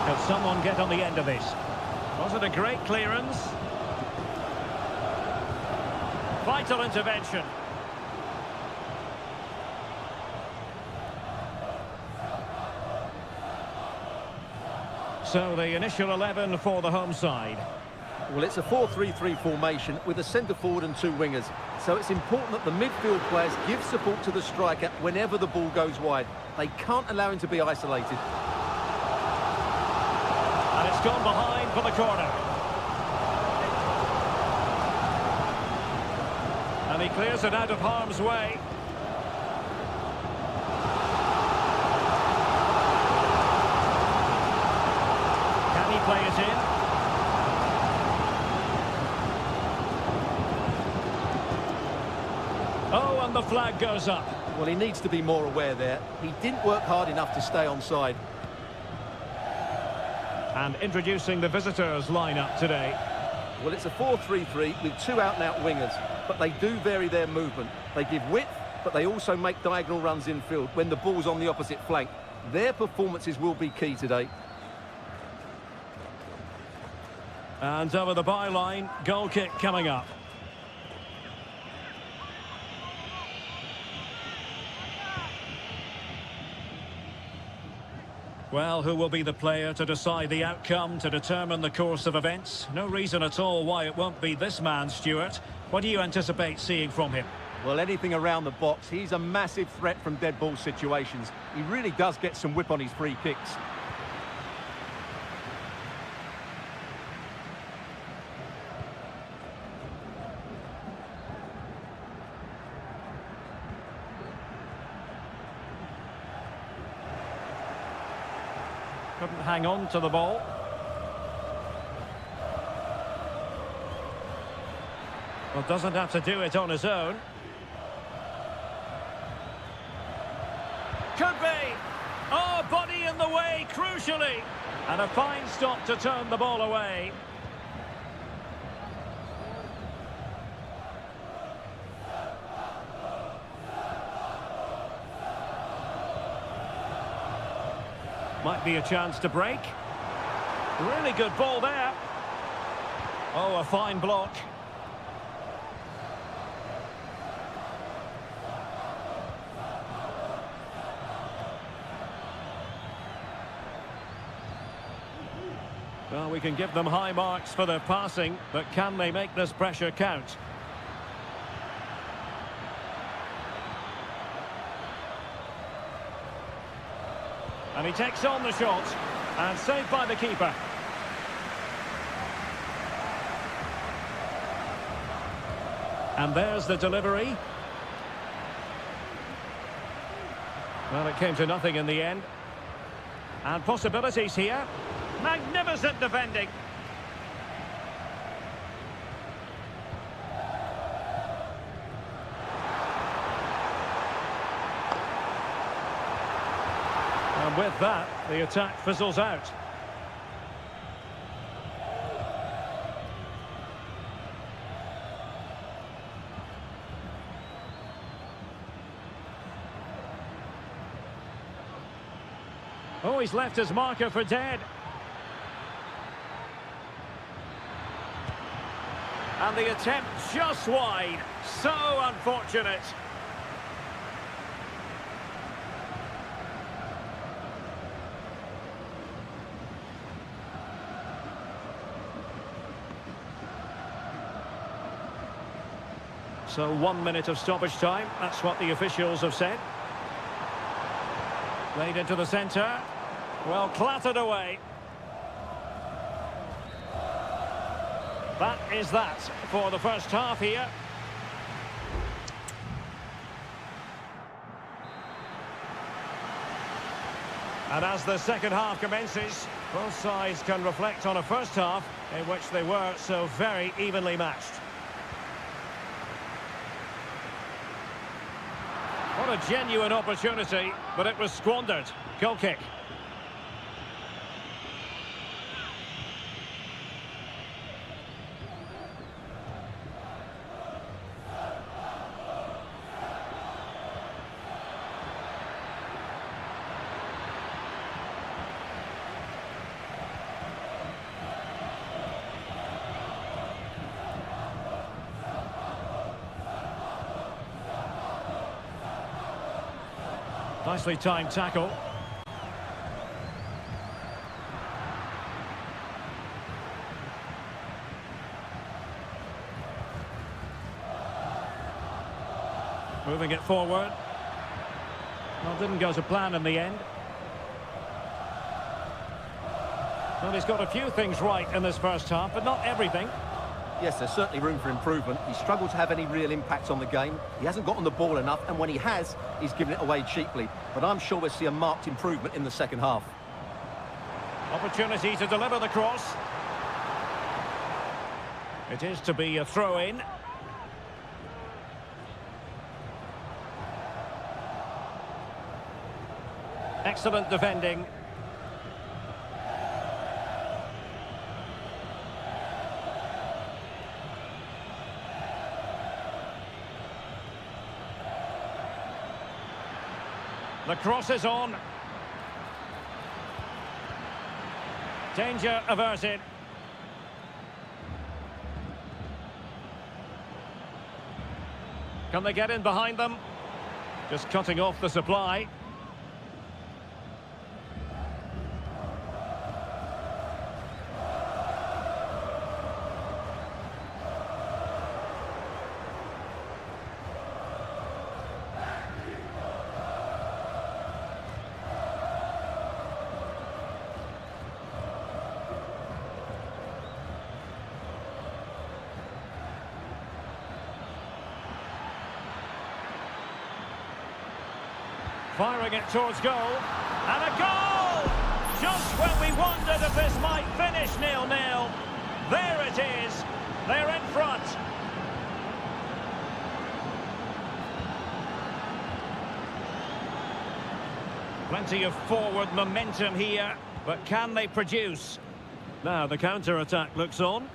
Could someone get on the end of this? Was it a great clearance? Vital intervention. So the initial 11 for the home side. Well, it's a 4-3-3 formation with a centre forward and two wingers. So it's important that the midfield players give support to the striker whenever the ball goes wide. They can't allow him to be isolated. And it's gone behind for the corner. And he clears it out of harm's way. Can he play it in? Oh, and the flag goes up. Well, he needs to be more aware there. He didn't work hard enough to stay onside. And introducing the visitors lineup today. Well, it's a 4-3-3 with two out-and-out wingers, but they do vary their movement. They give width, but they also make diagonal runs infield when the ball's on the opposite flank. Their performances will be key today. And over the byline, goal kick coming up. Well, who will be the player to decide the outcome, to determine the course of events? No reason at all why it won't be this man, Stuart. What do you anticipate seeing from him? Well, anything around the box. He's a massive threat from dead ball situations. He really does get some whip on his free kicks. Couldn't hang on to the ball. Well, doesn't have to do it on his own. Could be! Oh, body in the way, crucially! And a fine stop to turn the ball away. Might be a chance to break. Really good ball there. Oh, a fine block. Well, we can give them high marks for their passing, but can they make this pressure count? And he takes on the shot, and saved by the keeper. And there's the delivery. Well, it came to nothing in the end. And possibilities here. Magnificent defending. And with that, the attack fizzles out. Oh, he's left his marker for dead. And the attempt just wide. So unfortunate. So 1 minute of stoppage time. That's what the officials have said. Played into the centre. Well, clattered away. That is that for the first half here. And as the second half commences, both sides can reflect on a first half in which they were so very evenly matched. What a genuine opportunity, but it was squandered. Goal kick. Nicely timed tackle. Moving it forward. Well, didn't go to plan in the end. Well, he's got a few things right in this first half, but not everything. Yes, there's certainly room for improvement. He's struggled to have any real impact on the game. He hasn't gotten the ball enough, and when he has, he's given it away cheaply. But I'm sure we'll see a marked improvement in the second half. Opportunity to deliver the cross. It is to be a throw-in. Excellent defending. The cross is on. Danger averted. Can they get in behind them? Just cutting off the supply. Firing it towards goal. And a goal! Just when we wondered if this might finish 0-0. There it is. They're in front. Plenty of forward momentum here, but can they produce? Now the counter-attack looks on.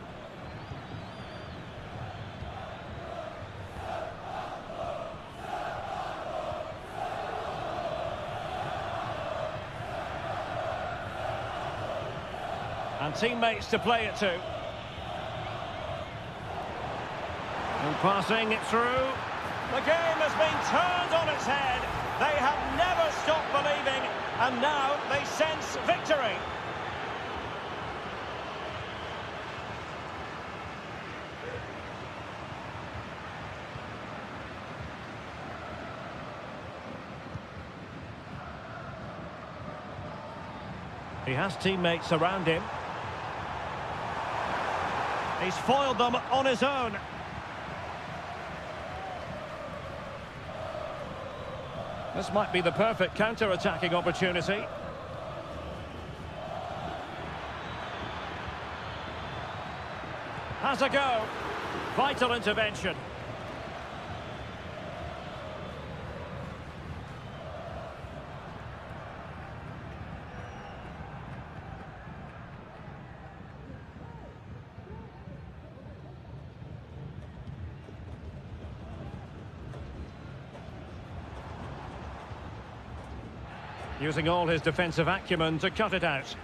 And teammates to play it to. And passing it through. The game has been turned on its head. They have never stopped believing, and now they sense victory. He has teammates around him. He's foiled them on his own. This might be the perfect counter-attacking opportunity. Has a go. Vital intervention. Using all his defensive acumen to cut it out.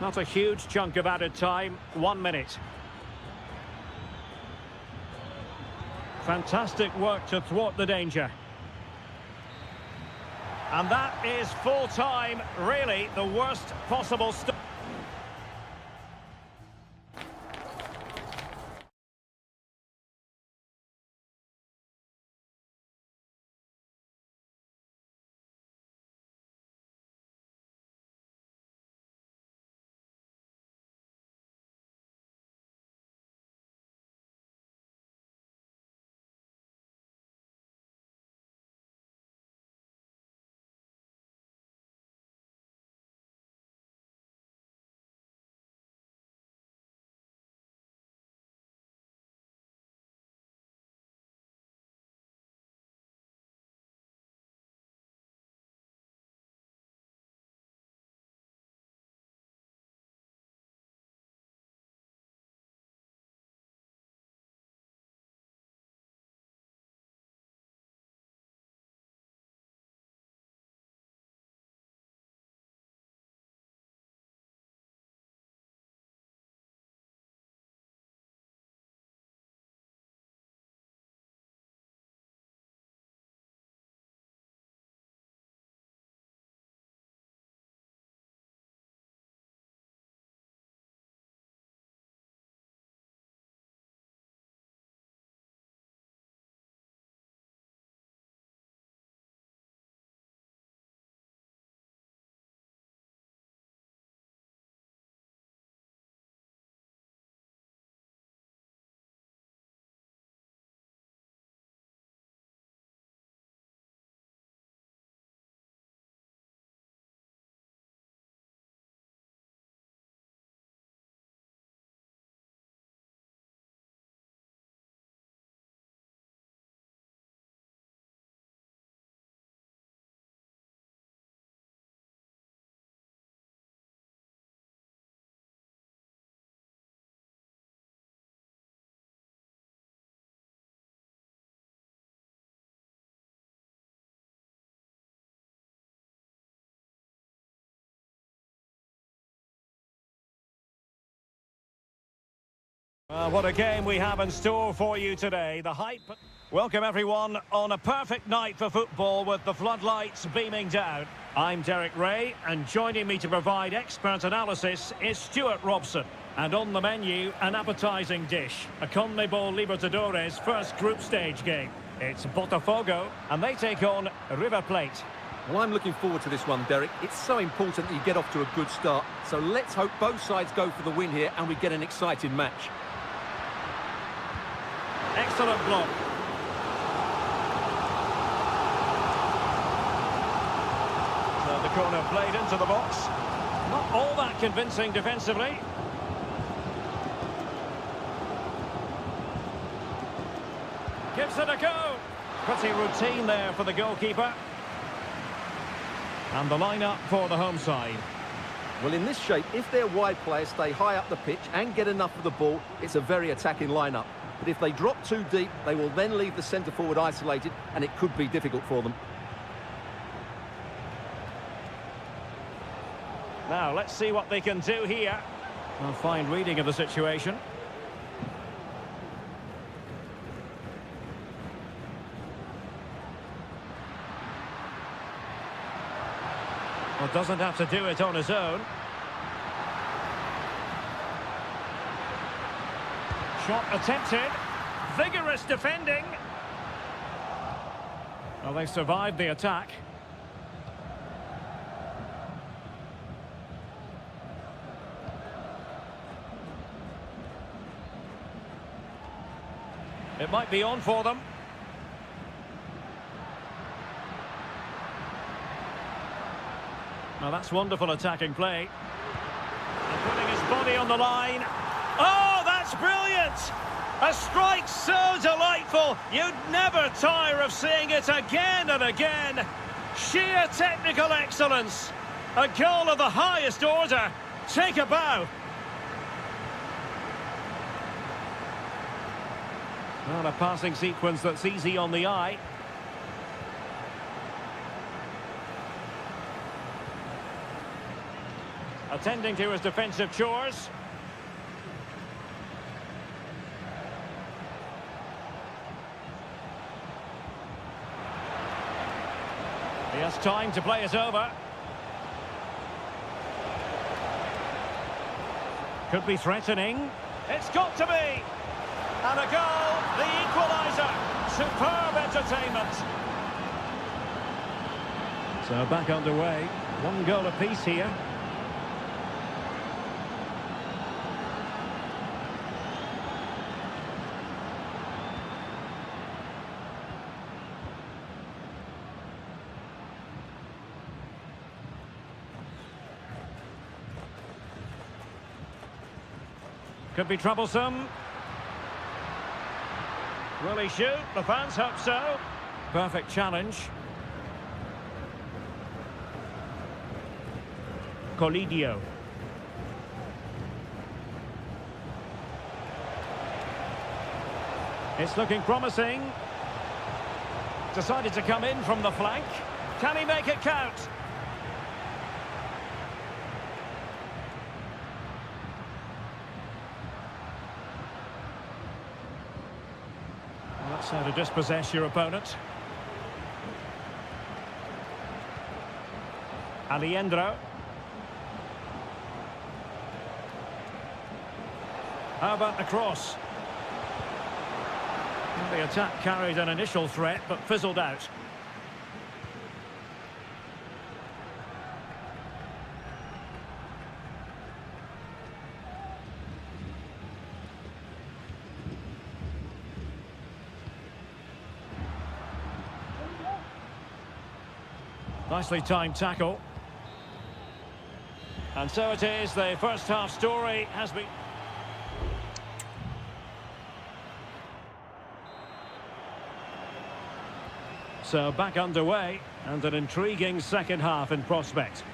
Not a huge chunk of added time, 1 minute. Fantastic work to thwart the danger. And that is full time, really the worst possible start. What a game we have in store for you today. The hype. Welcome everyone on a perfect night for football with the floodlights beaming down. I'm Derek Ray, and joining me to provide expert analysis is Stuart Robson. And on the menu, an appetising dish, a CONMEBOL Libertadores first group stage game. It's Botafogo, and they take on River Plate. Well, I'm looking forward to this one, Derek. It's so important that you get off to a good start. So let's hope both sides go for the win here and we get an exciting match. Excellent block. So the corner played into the box. Not all that convincing defensively. Gives it a go. Pretty routine there for the goalkeeper. And the lineup for the home side. Well, in this shape, if their wide players stay high up the pitch and get enough of the ball, it's a very attacking lineup. But if they drop too deep, they will then leave the centre-forward isolated, and it could be difficult for them. Now, let's see what they can do here. A fine reading of the situation. Well, doesn't have to do it on his own. Shot attempted. Vigorous defending. Well, they survived the attack. It might be on for them. Now that's wonderful attacking play. And putting his body on the line. Oh, that's brilliant! A strike so delightful, you'd never tire of seeing it again and again. Sheer technical excellence. A goal of the highest order. Take a bow. Well, a passing sequence that's easy on the eye. Attending to his defensive chores. He has time to play it over. Could be threatening. It's got to be! And a goal, the equaliser. Superb entertainment. So back underway. One goal apiece here. Could be troublesome. Will he shoot? The fans hope so. Perfect challenge. Colidio. It's looking promising. Decided to come in from the flank. Can he make it count? That's how to dispossess your opponent. Aliendro. How about the cross? Well, the attack carried an initial threat, but fizzled out. Nicely timed tackle. And so it is, the first half story has been... So back underway, and an intriguing second half in prospect.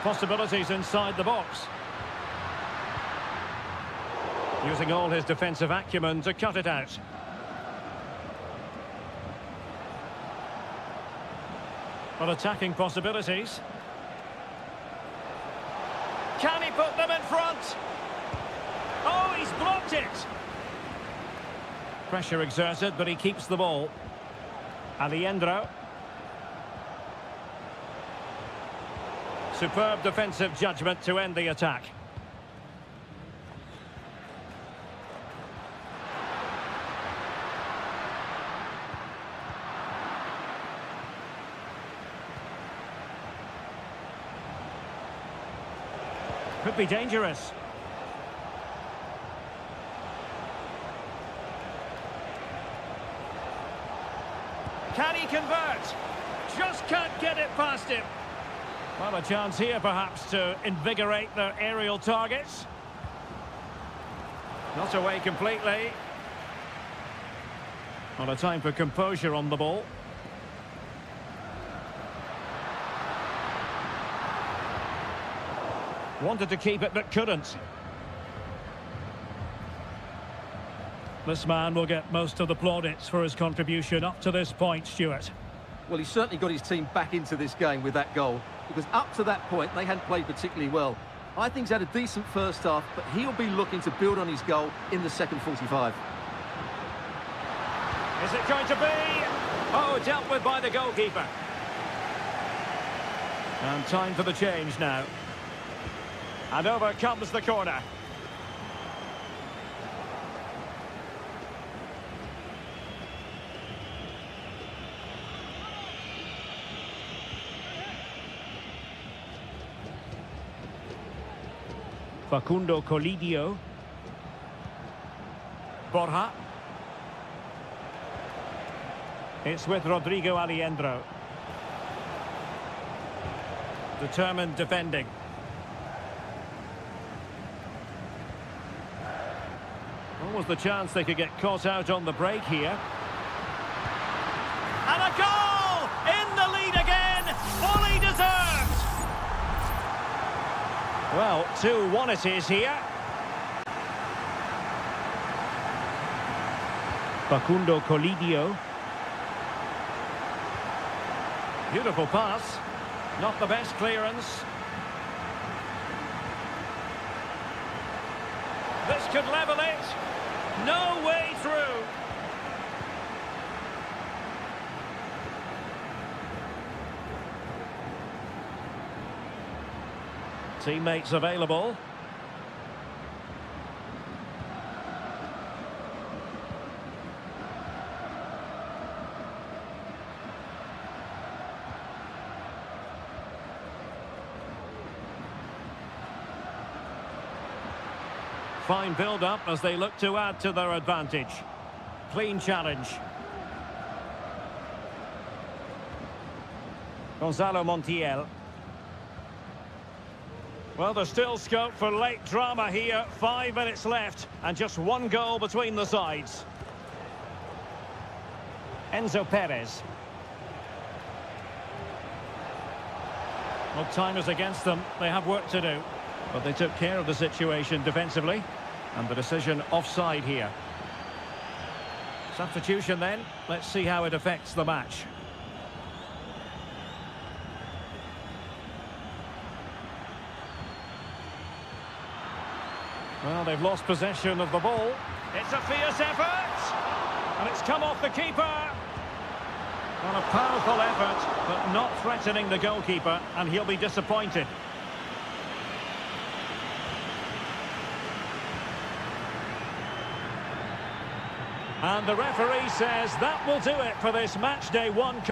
Possibilities inside the box. Using all his defensive acumen to cut it out. But attacking possibilities. Can he put them in front? Oh, he's blocked it! Pressure exerted, but he keeps the ball. Alejandro. Superb defensive judgment to end the attack. Could be dangerous. Can he convert? Just can't get it past him. Well, a chance here perhaps to invigorate their aerial targets. Not away completely. Not a time for composure on the ball. Wanted to keep it but couldn't. This man will get most of the plaudits for his contribution up to this point, Stuart. Well, he certainly got his team back into this game with that goal, because up to that point they hadn't played particularly well. I think he's had a decent first half, but he'll be looking to build on his goal in the second 45. Is it going to be? Oh, dealt with by the goalkeeper. And time for the change now. And over comes the corner. Facundo Colidio. Borja. It's with Rodrigo Alejandro. Determined defending. What was the chance they could get caught out on the break here? And a goal! In the lead again! Fully deserved! Well, 2-1 it is here. Facundo Colidio. Beautiful pass. Not the best clearance. This could level it. No way through. Teammates available. Fine build-up as they look to add to their advantage. Clean challenge. Gonzalo Montiel. Well, there's still scope for late drama here. 5 minutes left and just one goal between the sides. Enzo Perez. Well, time is against them. They have work to do. But they took care of the situation defensively. And the decision offside here. Substitution then. Let's see how it affects the match. Well, they've lost possession of the ball. It's a fierce effort. And it's come off the keeper. Well, a powerful effort, but not threatening the goalkeeper. And he'll be disappointed. And the referee says that will do it for this match day 1.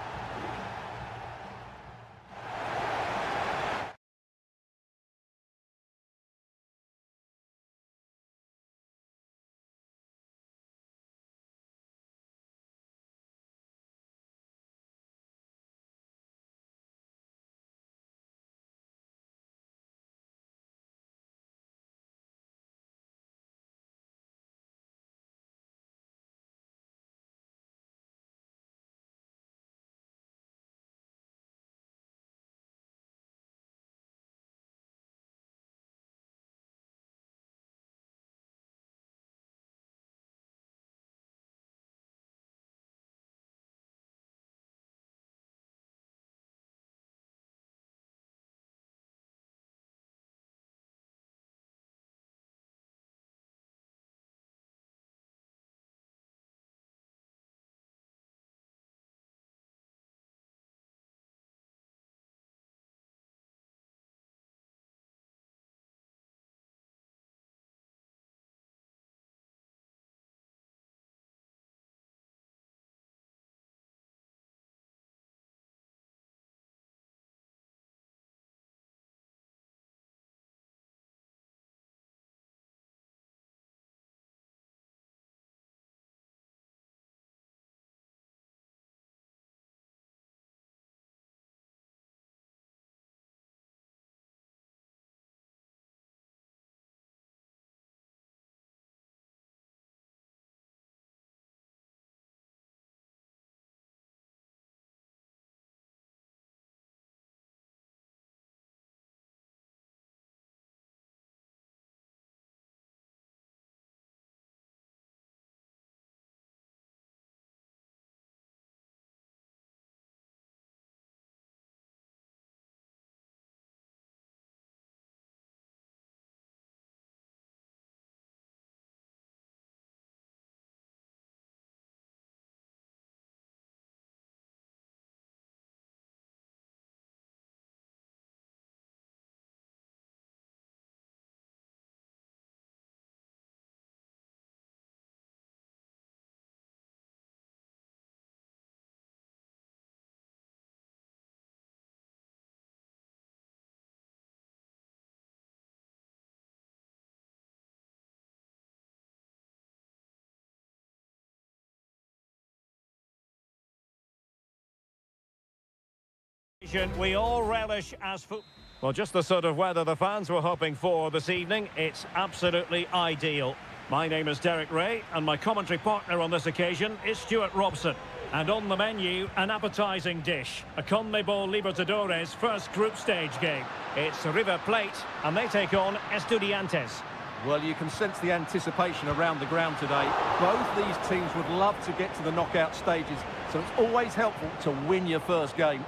occasion we all relish as football. Well, just the sort of weather the fans were hoping for this evening. It's absolutely ideal. My name is Derek Ray, and my commentary partner on this occasion is Stuart Robson. And on the menu, an appetising dish, a CONMEBOL Libertadores first group stage game. It's River Plate, and they take on Estudiantes. Well, you can sense the anticipation around the ground today. Both these teams would love to get to the knockout stages, so it's always helpful to win your first game.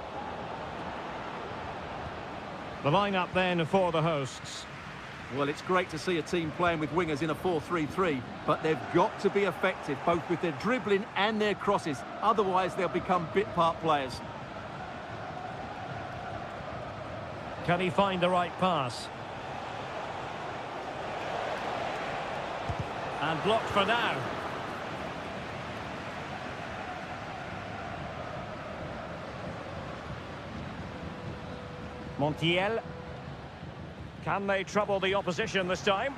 The lineup then for the hosts. Well, it's great to see a team playing with wingers in a 4-3-3, but they've got to be effective, both with their dribbling and their crosses. Otherwise, they'll become bit-part players. Can he find the right pass? And blocked for now. Montiel. Can they trouble the opposition this time?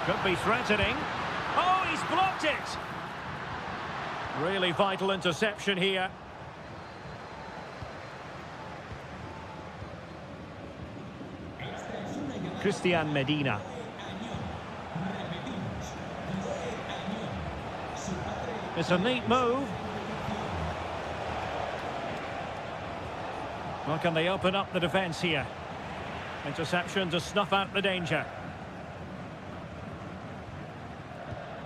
Could be threatening. Oh, he's blocked it! Really vital interception here. Christian Medina. It's a neat move. Well, can they open up the defence here? Interception to snuff out the danger.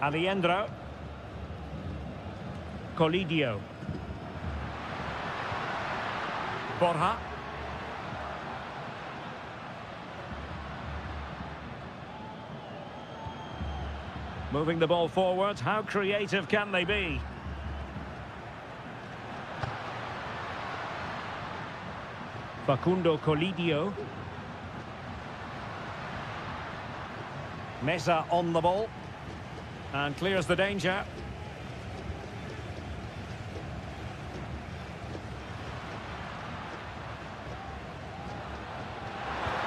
Alejandro. Colidio. Borja. Moving the ball forward. How creative can they be? Facundo Colidio. Mesa on the ball. And clears the danger.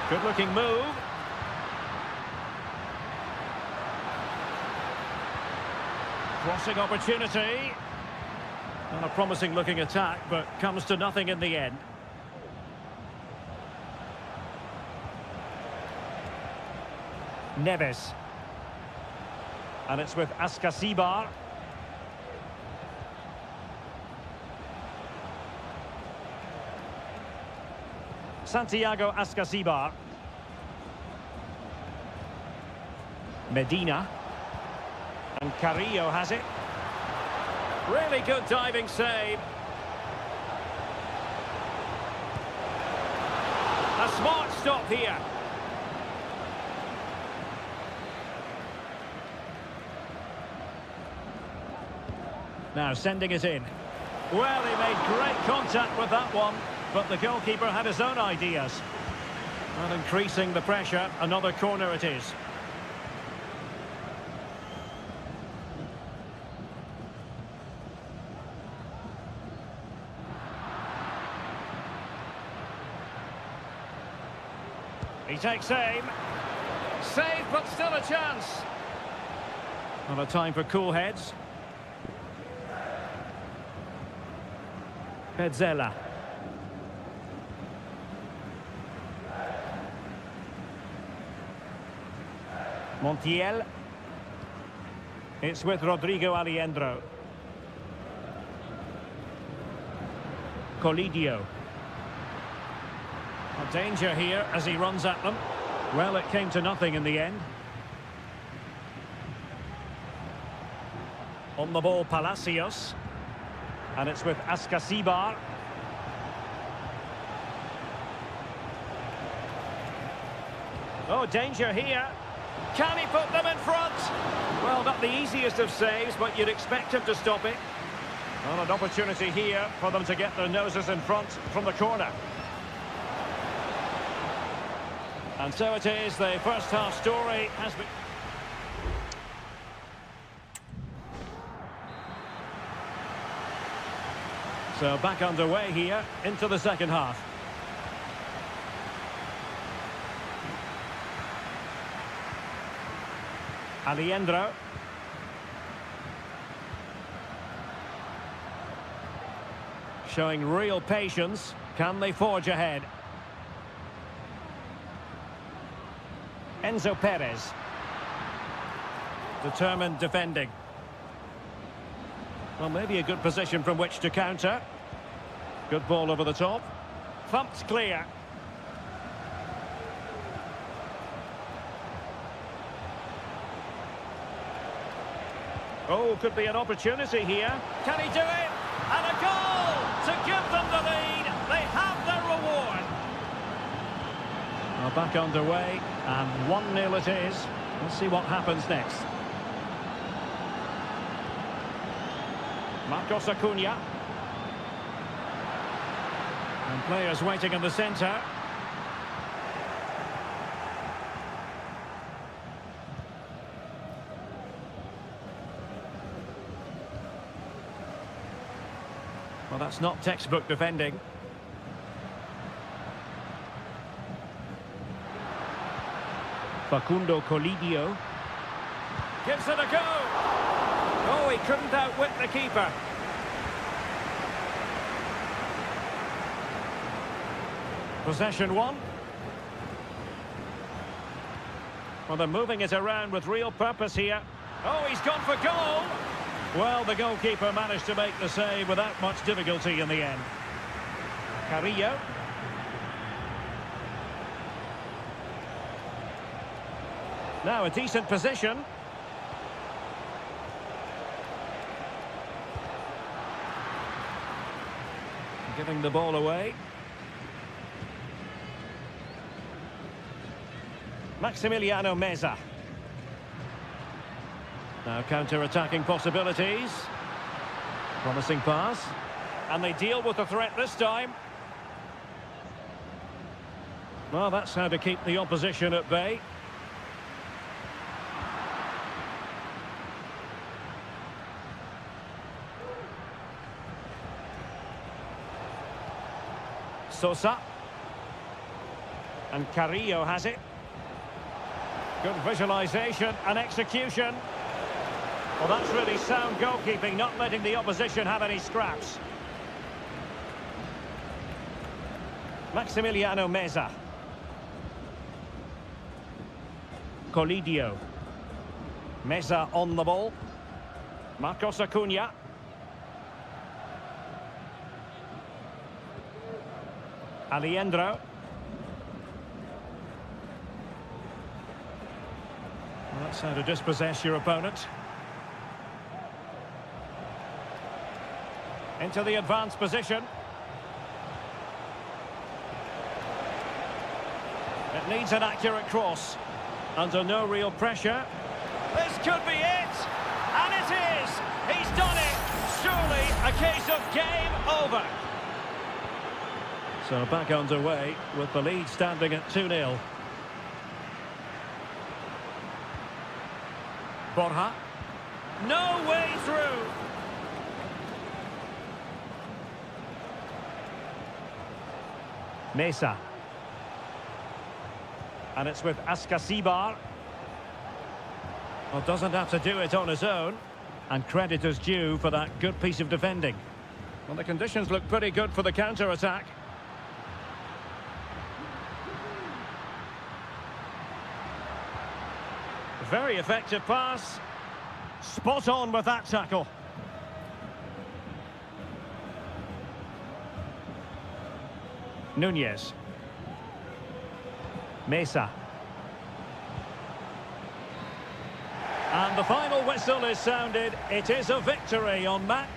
Good looking move. Crossing opportunity. And a promising looking attack, but comes to nothing in the end. Neves. And it's with Ascasibar. Santiago Ascasibar. Medina. And Carrillo has it. Really good diving save. A smart stop here. Now sending it in. Well, he made great contact with that one, but the goalkeeper had his own ideas. And increasing the pressure, another corner it is. He takes aim. Save, but still a chance. Not a time for cool heads. Petzela. Montiel. It's with Rodrigo Alejandro. Colidio. A danger here as he runs at them. Well, it came to nothing in the end. On the ball, Palacios. And it's with Ascasibar. Oh, danger here. Can he put them in front? Well, not the easiest of saves, but you'd expect him to stop it. Well, an opportunity here for them to get their noses in front from the corner. And so it is, the first half story has been... So back underway here into the second half. Alejandro. showing real patience. Can they forge ahead? Enzo Perez. Determined defending. Well, maybe a good position from which to counter. Good ball over the top. Thumped clear. Oh, could be an opportunity here. Can he do it? And a goal to give them the lead. They have their reward. Well, back underway, and 1-0 it is. Let's see what happens next. Marcos Acuna. And players waiting in the centre. Well, that's not textbook defending. Facundo Colidio. Gives it a go. Oh, he couldn't outwit the keeper. Possession one. Well, they're moving it around with real purpose here. Oh, he's gone for goal. Well, the goalkeeper managed to make the save without much difficulty in the end. Carrillo. Now a decent position. Giving the ball away. Maximiliano Meza. Now counter-attacking possibilities. Promising pass. And they deal with the threat this time. Well, that's how to keep the opposition at bay. Sosa. And Carrillo has it. Good visualisation and execution. Well, that's really sound goalkeeping, not letting the opposition have any scraps. Maximiliano Meza. Colidio. Meza on the ball. Marcos Acuna. Alejandro. Well, that's how to dispossess your opponent. Into the advanced position. It needs an accurate cross. Under no real pressure. This could be it! And it is! He's done it! Surely a case of game over. So back underway with the lead standing at 2-0. Borja. No way through! Mesa. And it's with Ascasibar. Well, doesn't have to do it on his own. And credit is due for that good piece of defending. Well, the conditions look pretty good for the counter-attack. Very effective pass. Spot on with that tackle. Nunez. Mesa. And the final whistle is sounded. It is a victory on match.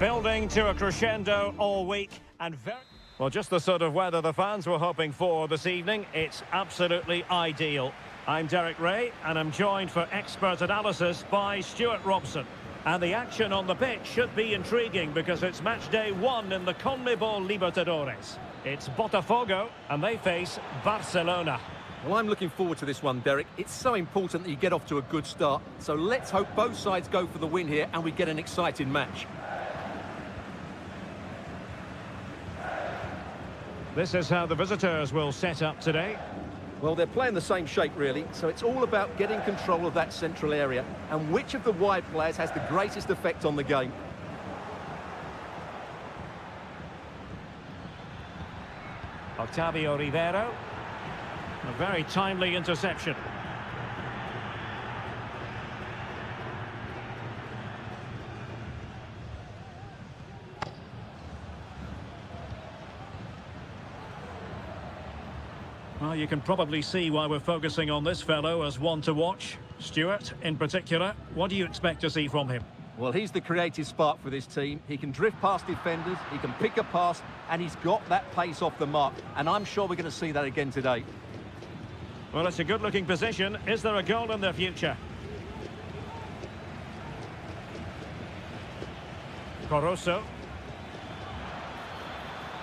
Building to a crescendo all week and very... Well, just the sort of weather the fans were hoping for this evening. It's absolutely ideal. I'm Derek Ray, and I'm joined for expert analysis by Stuart Robson. And the action on the pitch should be intriguing because it's match day 1 in the CONMEBOL Libertadores. It's Botafogo, and they face Barcelona. Well, I'm looking forward to this one, Derek. It's so important that you get off to a good start. So let's hope both sides go for the win here and we get an exciting match. This is how the visitors will set up today. Well, they're playing the same shape, really, so it's all about getting control of that central area and which of the wide players has the greatest effect on the game. Octavio Rivero. A very timely interception. Well, you can probably see why we're focusing on this fellow as one to watch. Stuart, in particular, what do you expect to see from him? Well, he's the creative spark for this team. He can drift past defenders, he can pick a pass, and he's got that pace off the mark. And I'm sure we're going to see that again today. Well, it's a good-looking position. Is there a goal in the future? Corosso.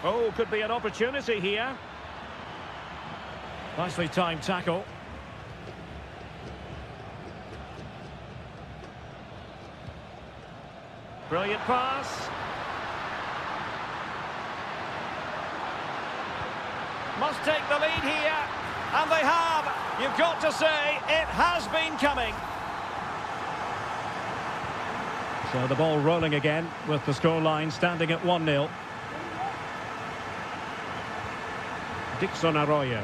Oh, could be an opportunity here. Nicely timed tackle. Brilliant pass. Must take the lead here. And they have. You've got to say, it has been coming. So the ball rolling again with the scoreline standing at 1-0. Dixon Arroyo.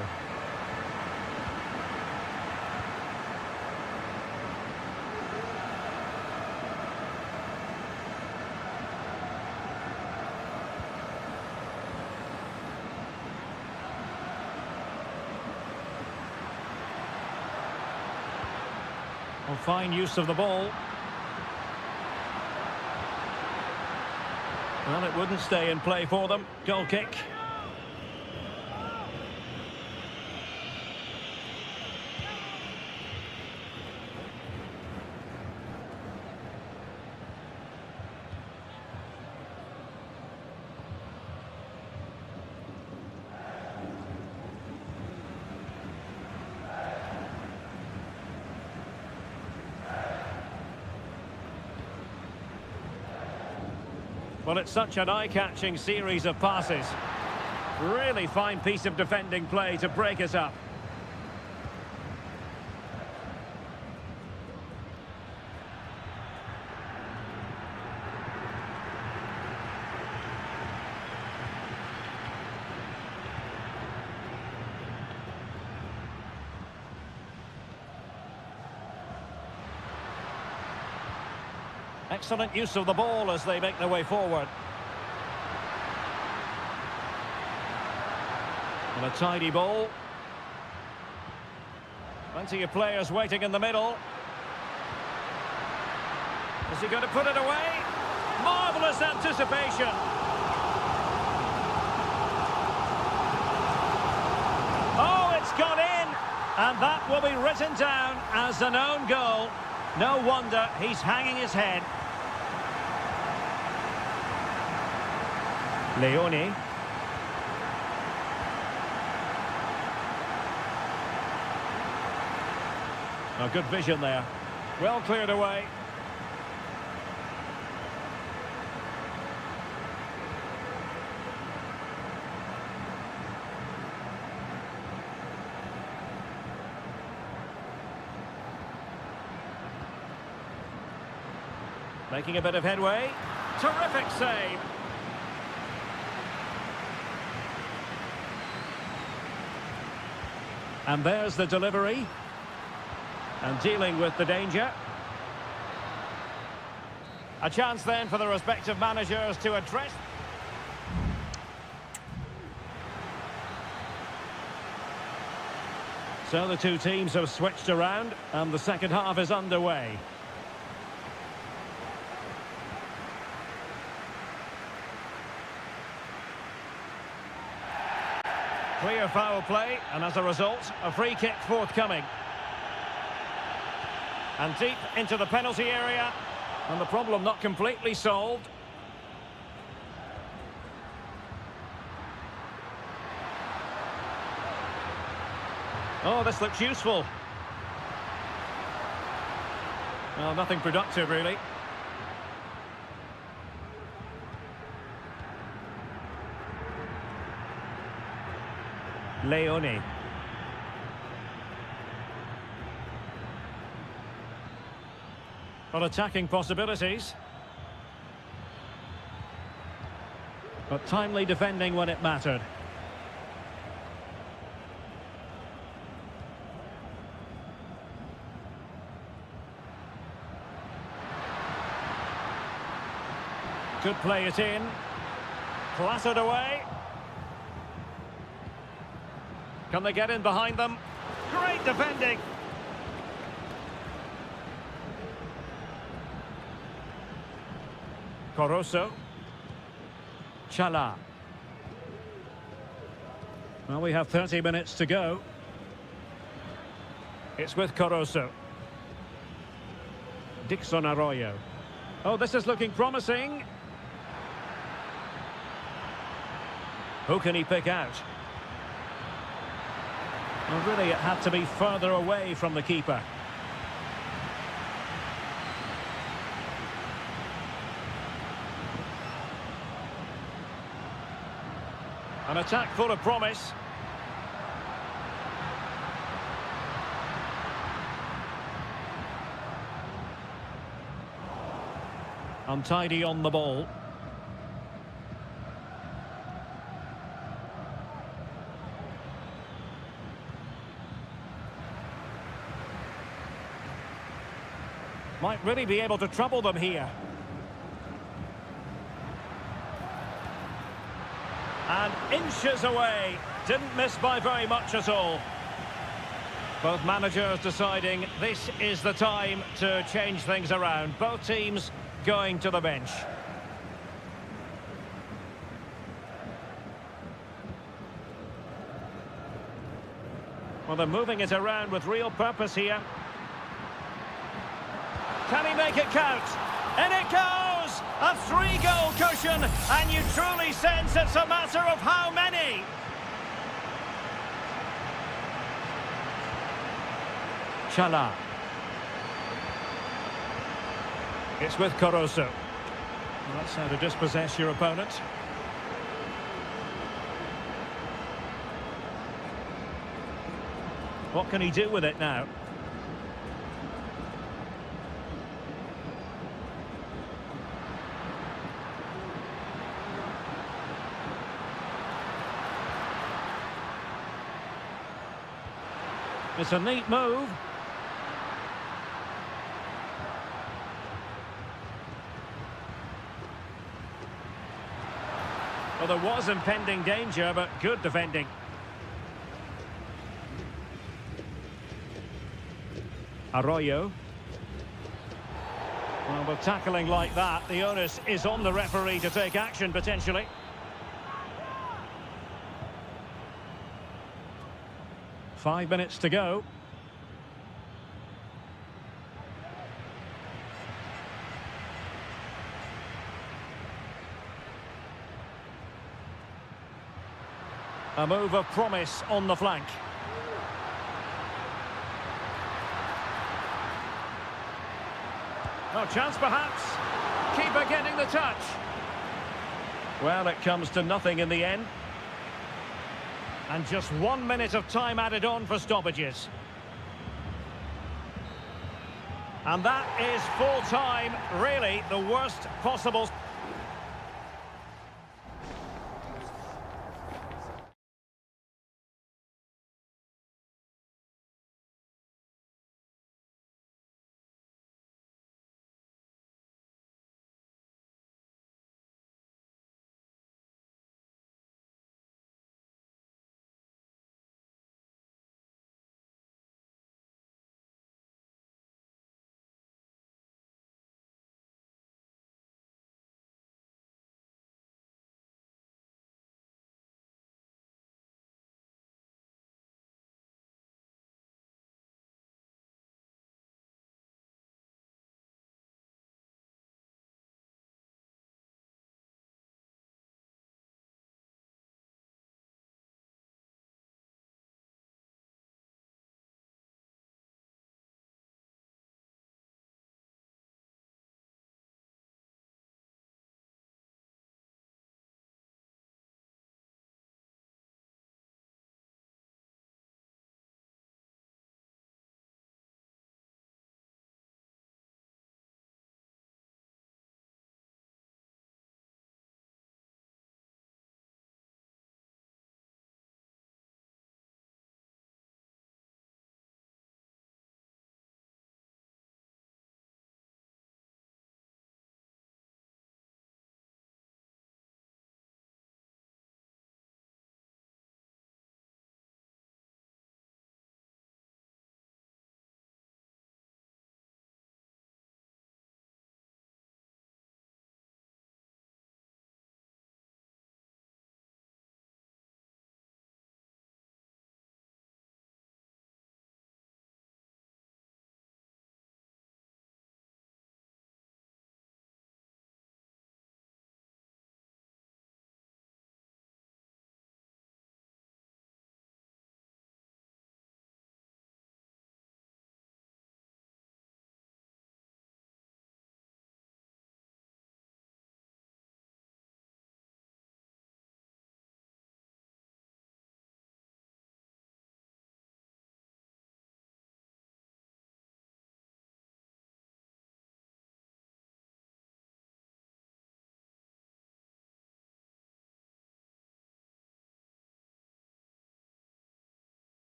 Well, fine use of the ball. Well, it wouldn't stay in play for them. Goal kick. Well, it's such an eye-catching series of passes. Really fine piece of defending play to break us up. Excellent use of the ball as they make their way forward. And a tidy ball. Plenty of players waiting in the middle. Is he going to put it away? Marvellous anticipation. Oh, it's gone in. And that will be written down as an own goal. No wonder he's hanging his head. Leone. A good vision there. Well cleared away. Making a bit of headway. Terrific save. And there's the delivery. And dealing with the danger. A chance then for the respective managers to address. So the two teams have switched around and the second half is underway. Clear foul play, and as a result, a free kick forthcoming. And deep into the penalty area, and the problem not completely solved. Oh, this looks useful. Well, nothing productive, really. Leone. Well, attacking possibilities. But timely defending when it mattered. Could play it in. Clattered away. Can they get in behind them? Great defending. Coroso. Chala. Well, we have 30 minutes to go. It's with Coroso. Dixon Arroyo. Oh, this is looking promising. Who can he pick out? Well, really, it had to be further away from the keeper. An attack full of promise. Untidy on the ball. Might really be able to trouble them here. And inches away. Didn't miss by very much at all. Both managers deciding this is the time to change things around. Both teams going to the bench. Well, they're moving it around with real purpose here. Can he make it count? In it goes! A 3-goal cushion, and you truly sense it's a matter of how many. Chala. It's with Coroso. Well, that's how to dispossess your opponent. What can he do with it now? It's a neat move. Well, there was impending danger, but good defending. Arroyo. Well, with tackling like that, the onus is on the referee to take action, potentially. 5 minutes to go. A move of promise on the flank. No chance perhaps. Keeper getting the touch. Well, it comes to nothing in the end. And just 1 minute of time added on for stoppages. And that is full time, really the worst possible.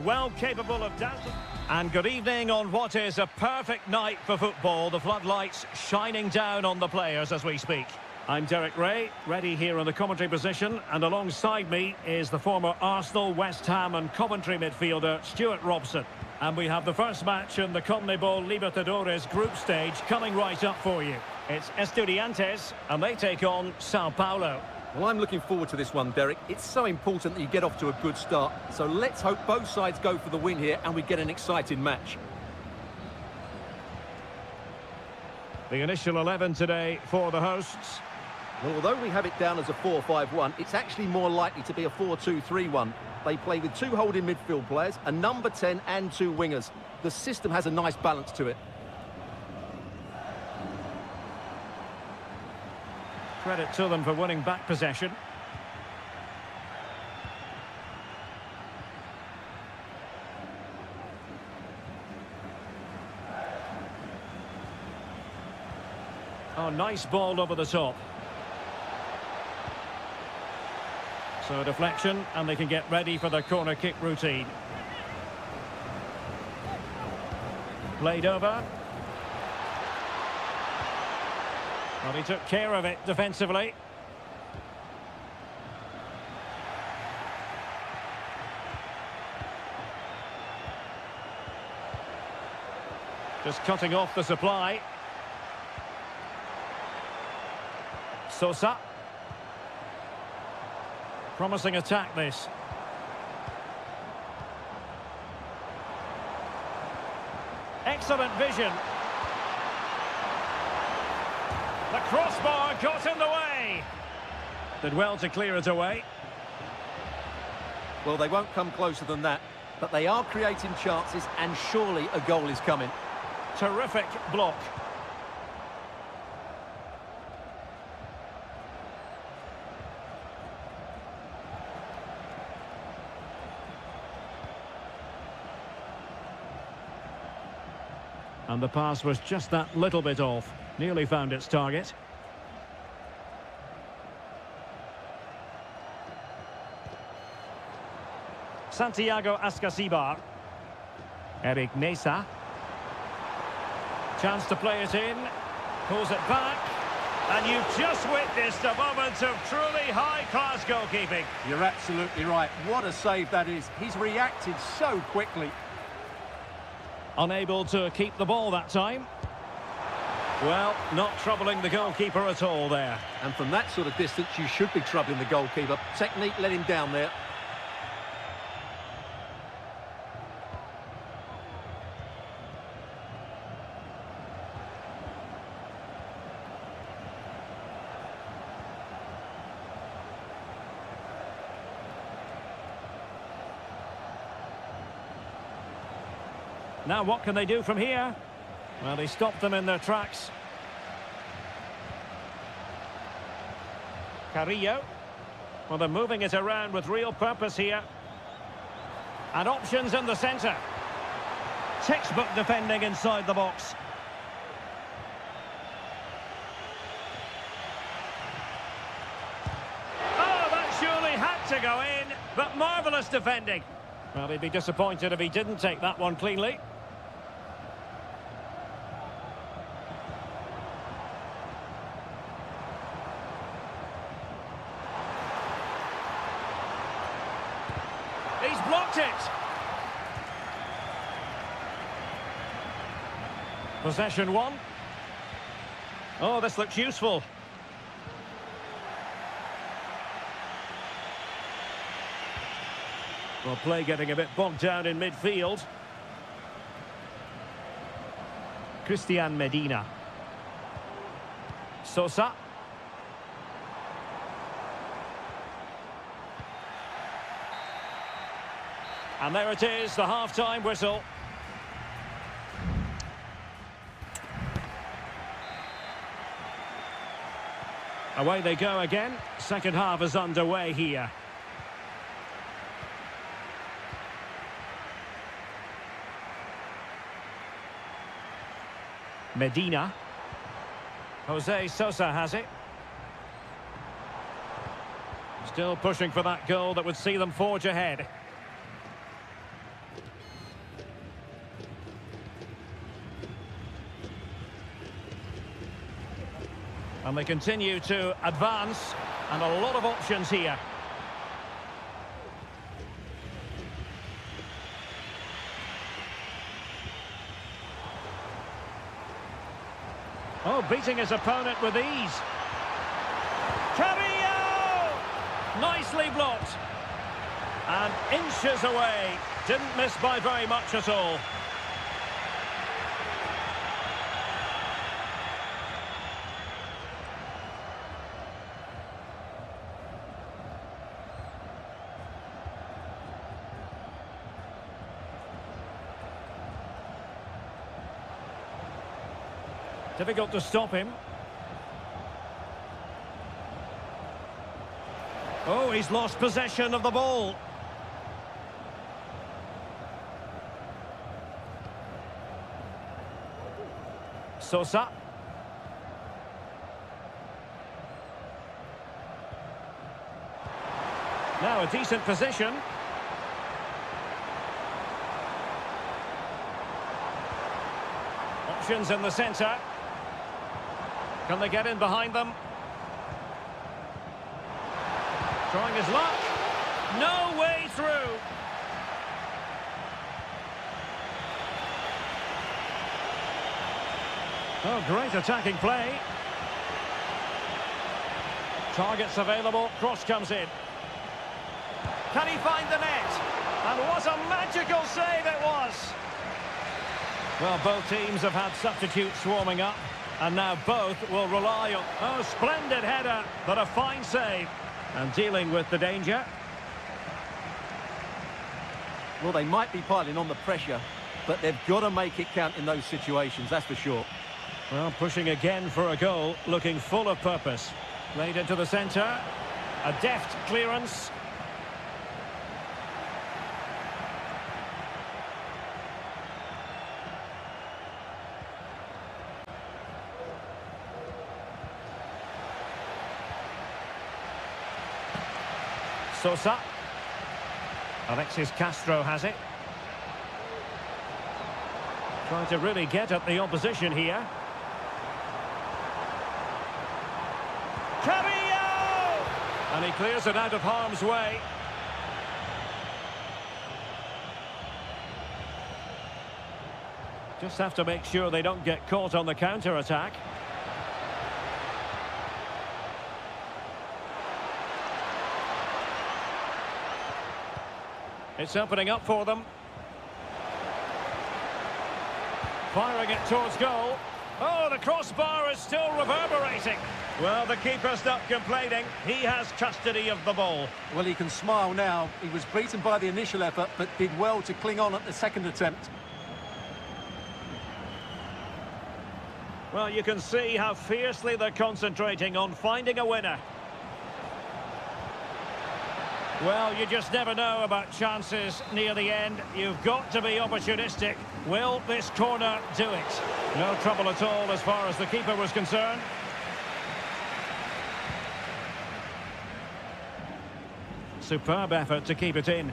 Well capable of dazzling. And good evening on what is a perfect night for football. The floodlights shining down on the players as we speak. I'm Derek Ray, ready here in the commentary position, and alongside me is the former Arsenal, West Ham and Coventry midfielder Stuart Robson. And we have the first match in the CONMEBOL Libertadores group stage coming right up for you. It's Estudiantes, and they take on Sao Paulo. Well, I'm looking forward to this one, Derek. It's so important that you get off to a good start. So let's hope both sides go for the win here and we get an exciting match. The initial 11 today for the hosts. Well, although we have it down as a 4-5-1, it's actually more likely to be a 4-2-3-1. They play with two holding midfield players, a number 10 and two wingers. The system has a nice balance to it. Credit to them for winning back possession. Oh, nice ball over the top. So a deflection, and they can get ready for their corner kick routine. Played over. Well, he took care of it defensively. Just cutting off the supply. Sosa. Promising attack, this. Excellent vision. The crossbar got in the way. Did well to clear it away. Well, they won't come closer than that, but they are creating chances and surely a goal is coming. Terrific block. And the pass was just that little bit off. Nearly found its target. Santiago Ascasibar. Eric Nesa. Chance to play it in. Pulls it back. And you've just witnessed a moment of truly high-class goalkeeping. You're absolutely right. What a save that is. He's reacted so quickly. Unable to keep the ball that time. Well, not troubling the goalkeeper at all there. And from that sort of distance, you should be troubling the goalkeeper. Technique let him down there. Now what can they do from here? Well, he stopped them in their tracks. Carrillo. Well, they're moving it around with real purpose here. And options in the centre. Textbook defending inside the box. Oh, that surely had to go in, but marvellous defending. Well, he'd be disappointed if he didn't take that one cleanly. He's blocked it. Possession one. Oh, this looks useful. Well, play getting a bit bogged down in midfield. Christian Medina. Sosa. And there it is, the half-time whistle. Away they go again. Second half is underway here. Medina. Jose Sosa has it. Still pushing for that goal that would see them forge ahead. And they continue to advance, and a lot of options here. Oh, beating his opponent with ease. Cavillo! Nicely blocked. And inches away. Didn't miss by very much at all. Difficult to stop him. Oh, he's lost possession of the ball. Sosa. Now a decent position. Options in the centre. Can they get in behind them? Trying his luck. No way through. Oh, great attacking play. Targets available. Cross comes in. Can he find the net? And what a magical save it was. Well, both teams have had substitutes warming up. And now both will rely on... Oh, splendid header, but a fine save. And dealing with the danger. Well, they might be piling on the pressure, but they've got to make it count in those situations, that's for sure. Well, pushing again for a goal, looking full of purpose. Played into the centre. A deft clearance. Sosa. Alexis Castro has it. Trying to really get at the opposition here. Cavillo! And he clears it out of harm's way. Just have to make sure they don't get caught on the counter-attack. It's opening up for them. Firing it towards goal. Oh, the crossbar is still reverberating. Well, the keeper's not complaining. He has custody of the ball. Well, he can smile now. He was beaten by the initial effort, but did well to cling on at the second attempt. Well, you can see how fiercely they're concentrating on finding a winner. Well, you just never know about chances near the end. You've got to be opportunistic. Will this corner do it? No trouble at all as far as the keeper was concerned. Superb effort to keep it in.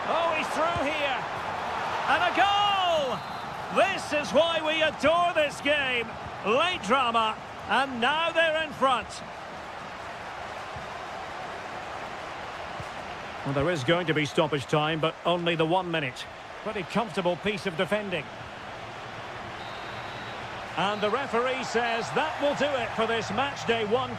Oh, he's through here. And a goal! This is why we adore this game. Late drama, and now they're in front. Well, there is going to be stoppage time, but only the 1 minute. Pretty comfortable piece of defending. And the referee says that will do it for this match day 1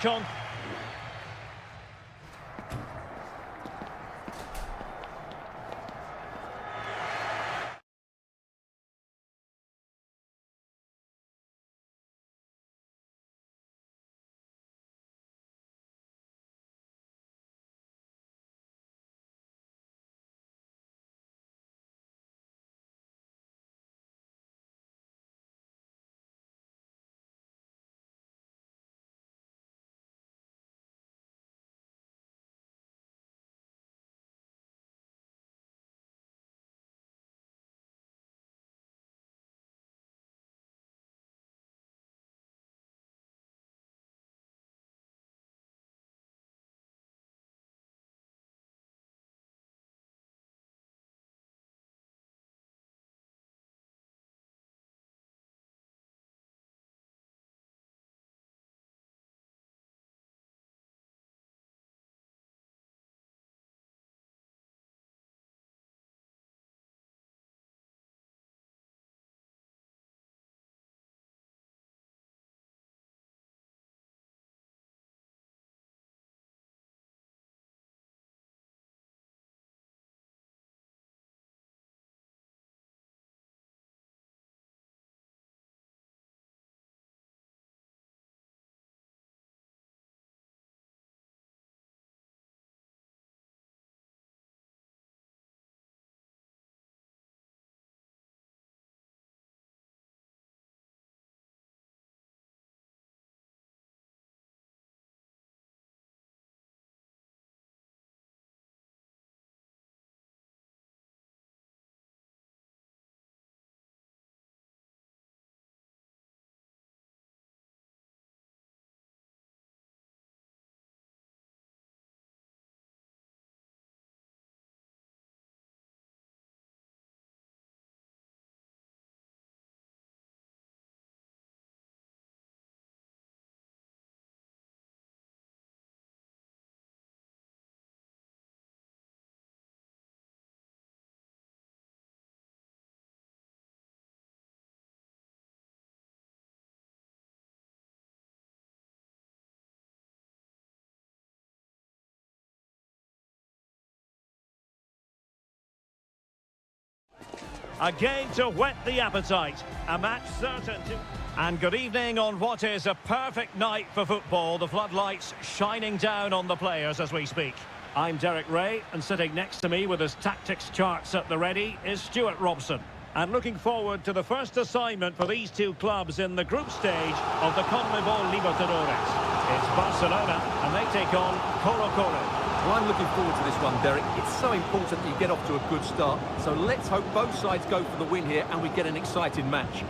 A game to whet the appetite. A match certain to... And good evening on what is a perfect night for football. The floodlights shining down on the players as we speak. I'm Derek Ray, and sitting next to me with his tactics charts at the ready is Stuart Robson. And looking forward to the first assignment for these two clubs in the group stage of the CONMEBOL Libertadores. It's Barcelona, and they take on Colo-Colo. Well, I'm looking forward to this one, Derek. It's so important that you get off to a good start. So let's hope both sides go for the win here and we get an exciting match.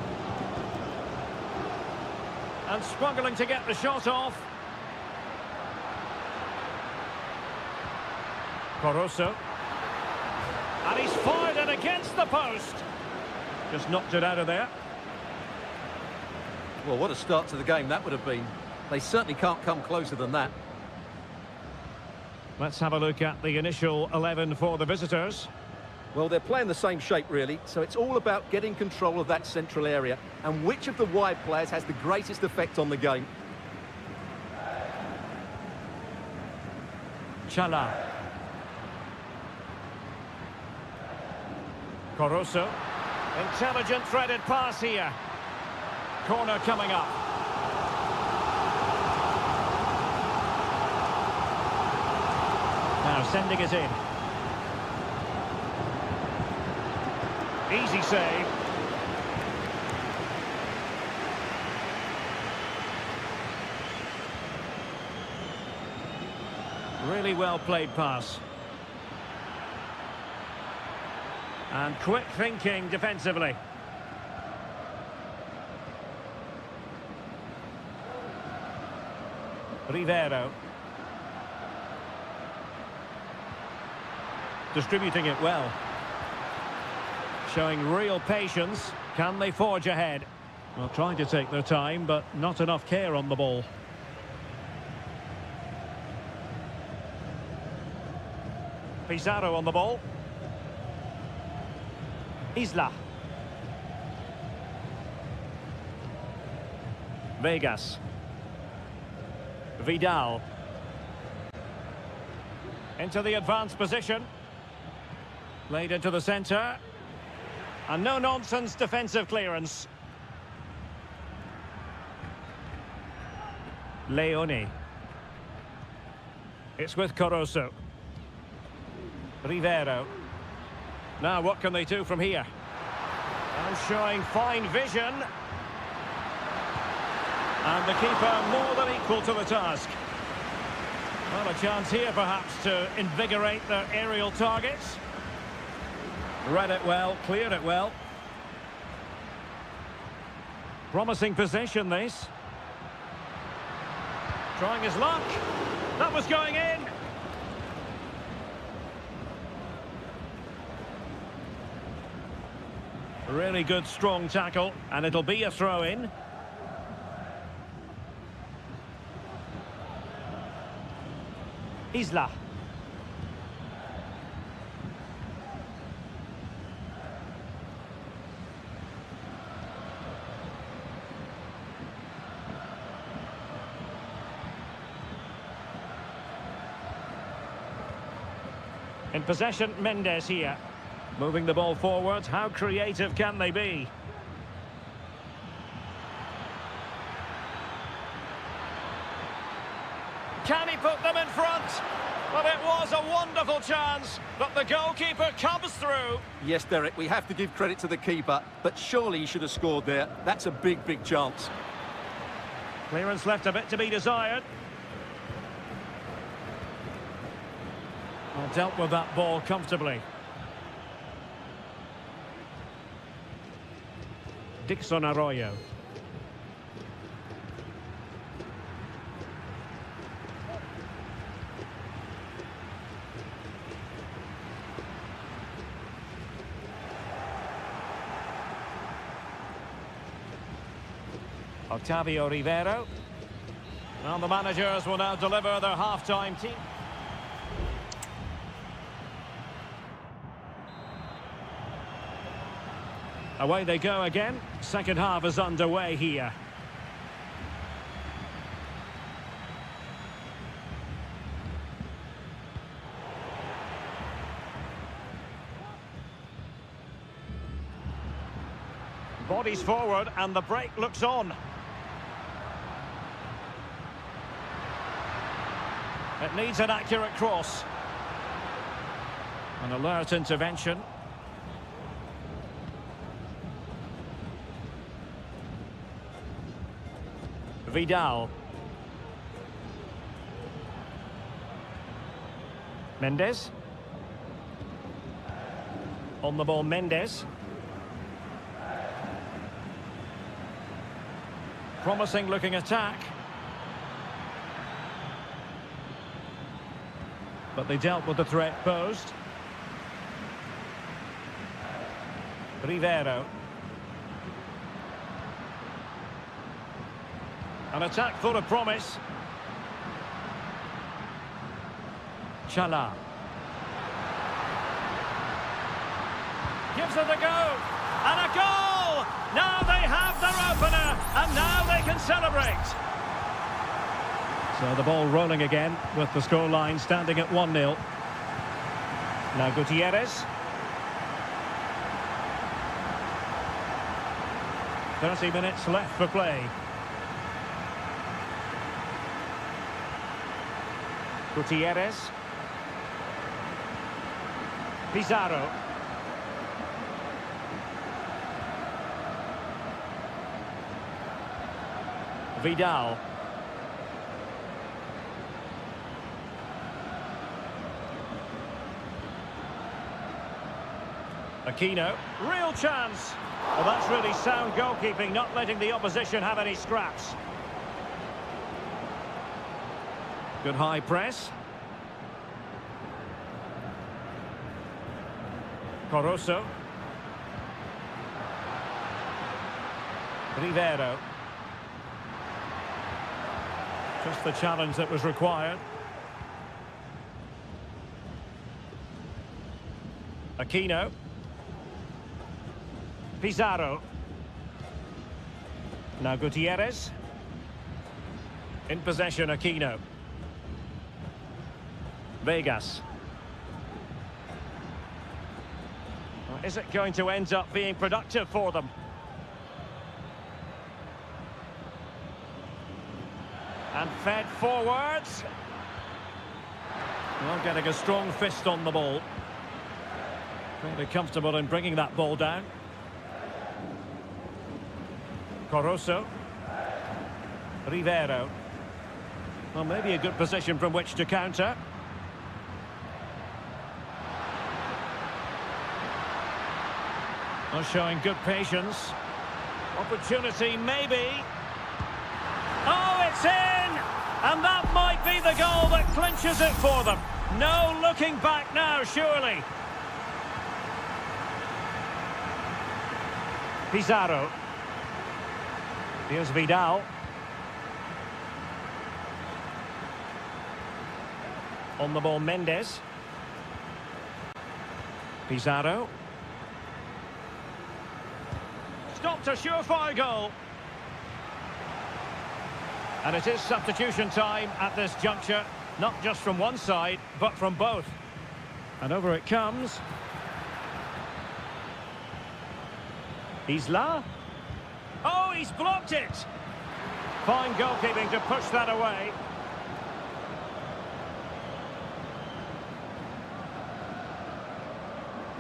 And struggling to get the shot off. Caruso. And he's fired it against the post. Just knocked it out of there. Well, what a start to the game that would have been. They certainly can't come closer than that. Let's have a look at the initial 11 for the visitors. Well, they're playing the same shape, really, so it's all about getting control of that central area and which of the wide players has the greatest effect on the game. Chala. Caruso. Intelligent threaded pass here. Corner coming up. Now sending it in. Easy save. Really well played pass. And quick thinking defensively. Rivero. Distributing it well. Showing real patience. Can they forge ahead? Well, trying to take their time, but not enough care on the ball. Pizarro on the ball. Isla. Vegas. Vidal. Into the advanced position. Played into the centre. And no-nonsense defensive clearance. Leone. It's with Caruso. Rivero. Now what can they do from here? And showing fine vision. And the keeper more than equal to the task. Well, a chance here perhaps to invigorate their aerial targets. Read it well, cleared it well. Promising possession, this. Trying his luck. That was going in. Really good, strong tackle, and it'll be a throw-in. Isla. In possession, Mendes here. Moving the ball forward, how creative can they be? Can he put them in front? Well, it was a wonderful chance, but the goalkeeper comes through. Yes, Derek, we have to give credit to the keeper, but surely he should have scored there. That's a big, big chance. Clearance left a bit to be desired. Well, dealt with that ball comfortably. Dixon Arroyo. Octavio Rivero. Well, the managers will now deliver their half-time team. Away they go again. Second half is underway here. Bodies forward and the break looks on. It needs an accurate cross. An alert intervention. Vidal. Mendes. On the ball, Mendes. Promising looking attack. But they dealt with the threat posed. Rivero. An attack full of promise. Chala. Gives it a go. And a goal! Now they have their opener. And now they can celebrate. So the ball rolling again with the scoreline standing at 1-0. Now Gutierrez. 30 minutes left for play. Gutierrez. Pizarro. Vidal. Aquino. Real chance. Well, that's really sound goalkeeping, not letting the opposition have any scraps. Good high press. Coroso. Rivero. Just the challenge that was required. Aquino. Pizarro. Now Gutierrez. In possession, Aquino. Vegas. Well, is it going to end up being productive for them? And fed forwards. Well, getting a strong fist on the ball. Really comfortable in bringing that ball down. Coroso. Rivero. Well, maybe a good position from which to counter. Well, showing good patience. Opportunity, maybe. Oh, it's in! And that might be the goal that clinches it for them. No looking back now, surely. Pizarro. Here's Vidal. On the ball, Mendes. Pizarro. Stopped a surefire goal. And it is substitution time at this juncture, not just from one side, but from both. And over it comes. Isla. Oh, he's blocked it. Fine goalkeeping to push that away.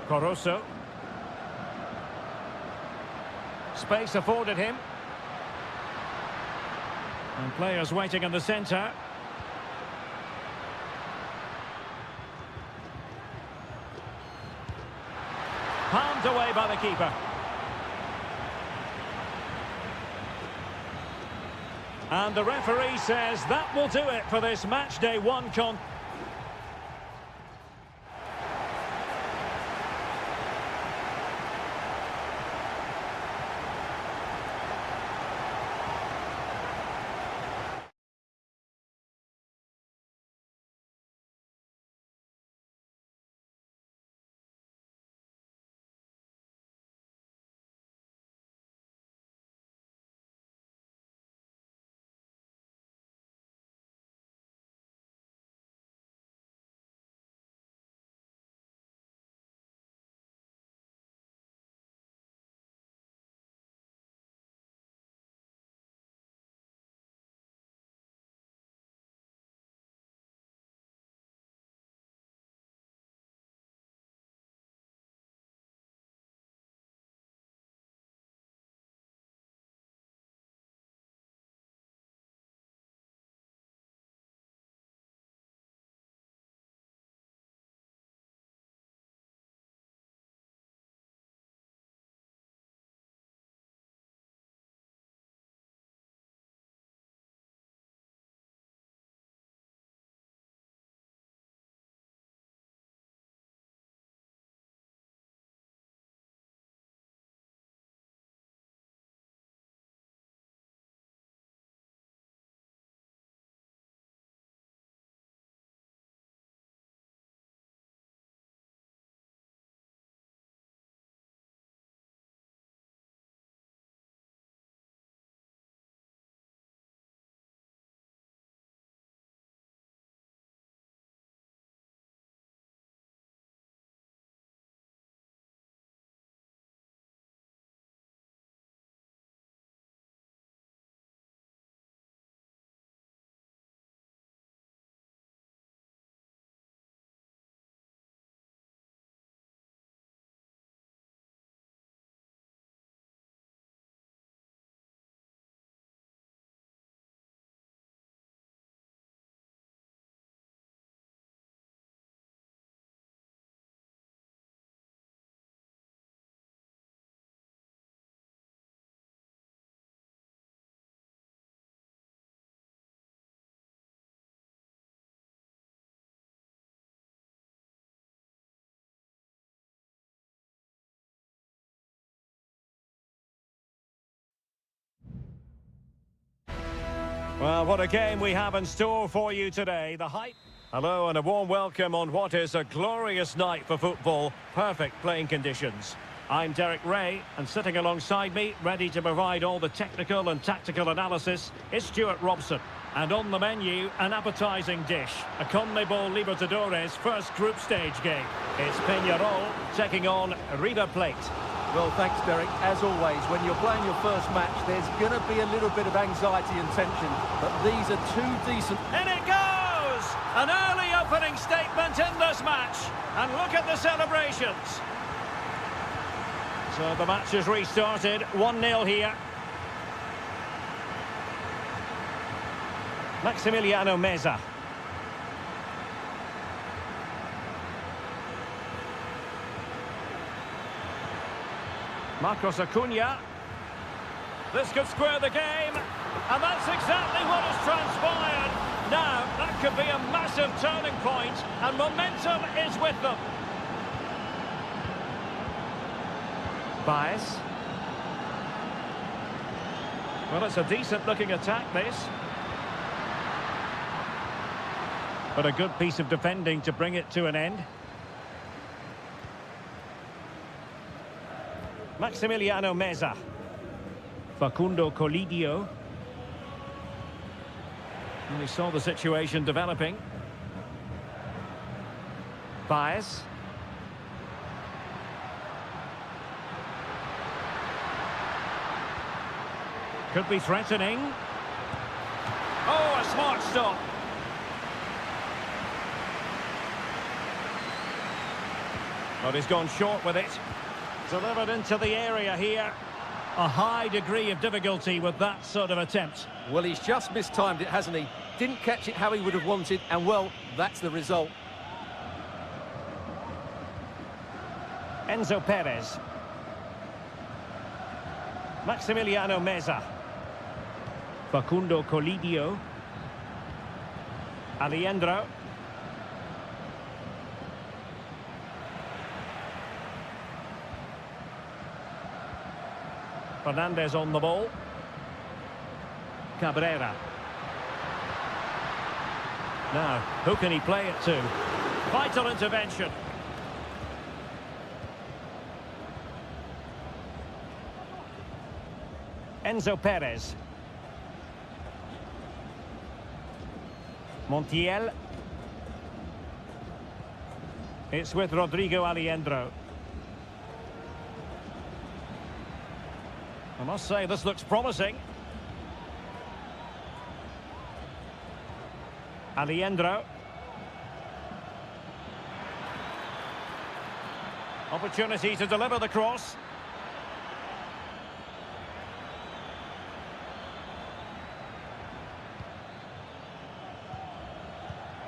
Coroso. Space afforded him. And players waiting in the centre. Palmed away by the keeper. And the referee says that will do it for this match day 1 Well, what a game we have in store for you today. The hype. Hello and a warm welcome on what is a glorious night for football. Perfect playing conditions. I'm Derek Ray, and sitting alongside me, ready to provide all the technical and tactical analysis, is Stuart Robson. And on the menu, an appetising dish. A CONMEBOL Libertadores first group stage game. It's Peñarol taking on River Plate. Well, thanks, Derek. As always, when you're playing your first match, there's going to be a little bit of anxiety and tension, but these are two decent... In it goes! An early opening statement in this match. And look at the celebrations. So the match has restarted. 1-0 here. Maximiliano Meza. Marcos Acuna. This could square the game. And that's exactly what has transpired. Now, that could be a massive turning point, and momentum is with them. Baez. Well, it's a decent-looking attack, this. But a good piece of defending to bring it to an end. Maximiliano Meza. Facundo Colidio. And we saw the situation developing. Baez. Could be threatening. Oh, a smart stop. But he's gone short with it. Delivered into the area here. A high degree of difficulty with that sort of attempt. Well, he's just mistimed it, hasn't he? Didn't catch it how he would have wanted, and well, that's the result. Enzo Perez. Maximiliano Meza. Facundo Colidio. Alejandro. Fernandez on the ball. Cabrera. Now, who can he play it to? Vital intervention. Enzo Perez. Montiel. It's with Rodrigo Alejandro. I must say, this looks promising. Alejandro. Opportunity to deliver the cross.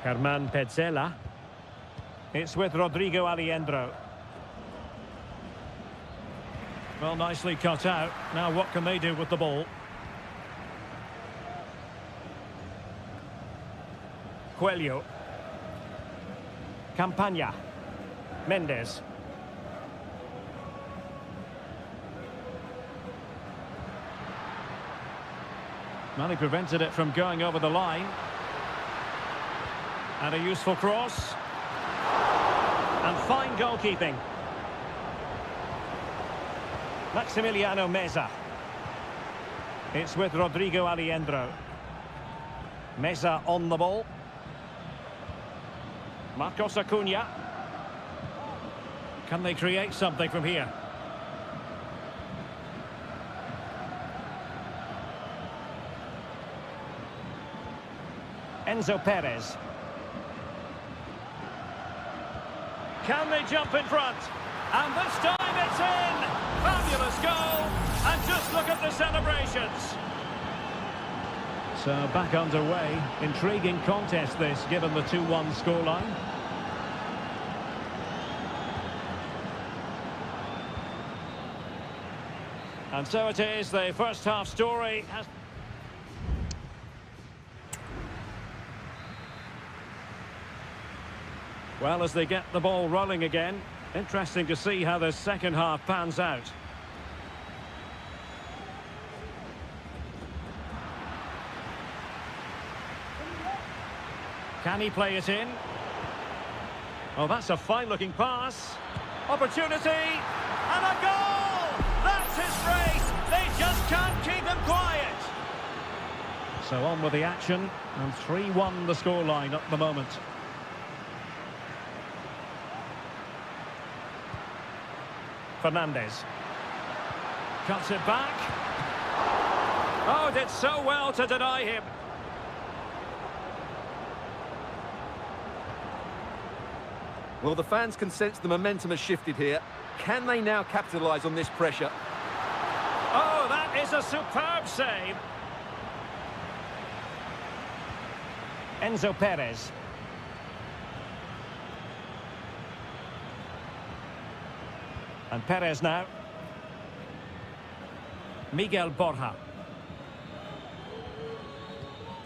Germán Petzela. It's with Rodrigo Alejandro. Well, nicely cut out. Now what can they do with the ball? Coelho. Campagna. Mendes. Well, he prevented it from going over the line. And a useful cross. And fine goalkeeping. Maximiliano Meza. It's with Rodrigo Alejandro. Meza on the ball. Marcos Acuna. Can they create something from here? Enzo Perez. Can they jump in front? And this time it's in! Fabulous goal! And just look at the celebrations! So back underway. Intriguing contest this, given the 2-1 scoreline. And so it is, the first half story has... Well, as they get the ball rolling again, interesting to see how the second half pans out. Can he play it in? Oh, that's a fine-looking pass. Opportunity! And a goal! That's his race! They just can't keep him quiet! So on with the action, and 3-1 the scoreline at the moment. Fernandez. Cuts it back. Oh, did so well to deny him. Well, the fans can sense the momentum has shifted here. Can they now capitalise on this pressure? Oh, that is a superb save. Enzo Perez. And Perez now. Miguel Borja.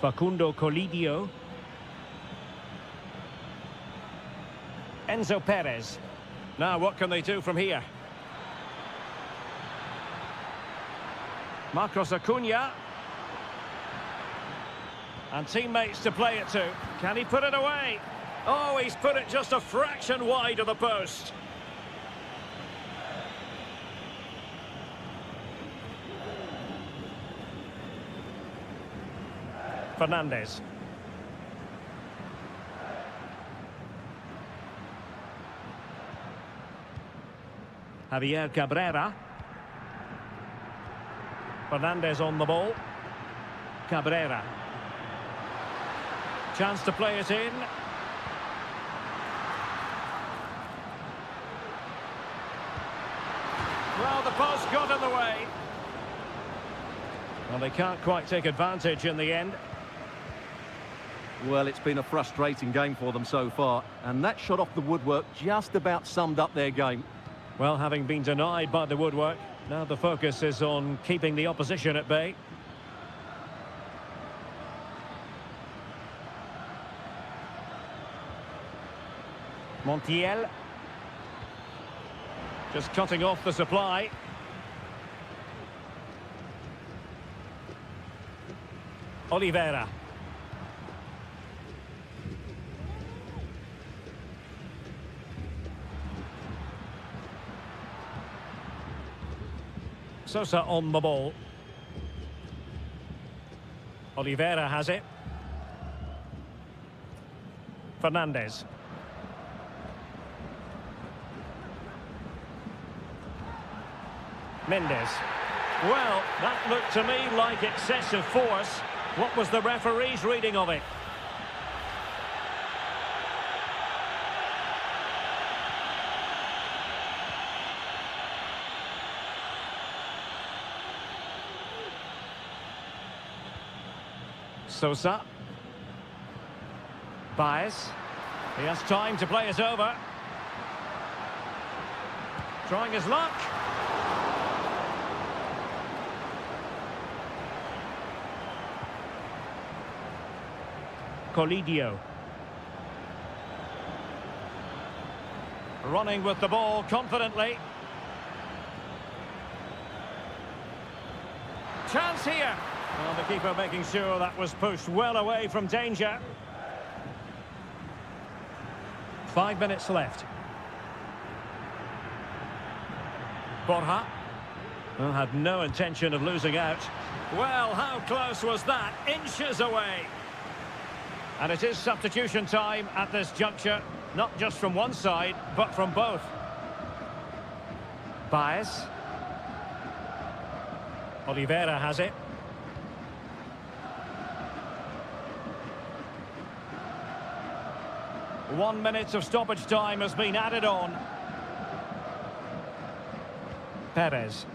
Facundo Colidio. Enzo Perez. Now what can they do from here? Marcos Acuna. And teammates to play it to. Can he put it away? Oh, he's put it just a fraction wide of the post. Fernandez. Javier Cabrera. Fernandez on the ball. Cabrera. Chance to play it in. Well, the post got in the way. Well, they can't quite take advantage in the end. Well, it's been a frustrating game for them so far, and that shot off the woodwork just about summed up their game. Well, having been denied by the woodwork, now the focus is on keeping the opposition at bay. Montiel. Just cutting off the supply. Oliveira. Sosa on the ball. Oliveira has it. Fernandez. Mendes. Well, that looked to me like excessive force. What was the referee's reading of it? Sosa. Baez. He has time to play it over. Trying his luck. Colidio. Running with the ball confidently. Chance here. Well, the keeper making sure that was pushed well away from danger. 5 minutes left. Borja. Well, had no intention of losing out. Well, how close was that? Inches away. And it is substitution time at this juncture, not just from one side, but from both. Baez. Oliveira has it. One minute of stoppage time has been added on. Perez.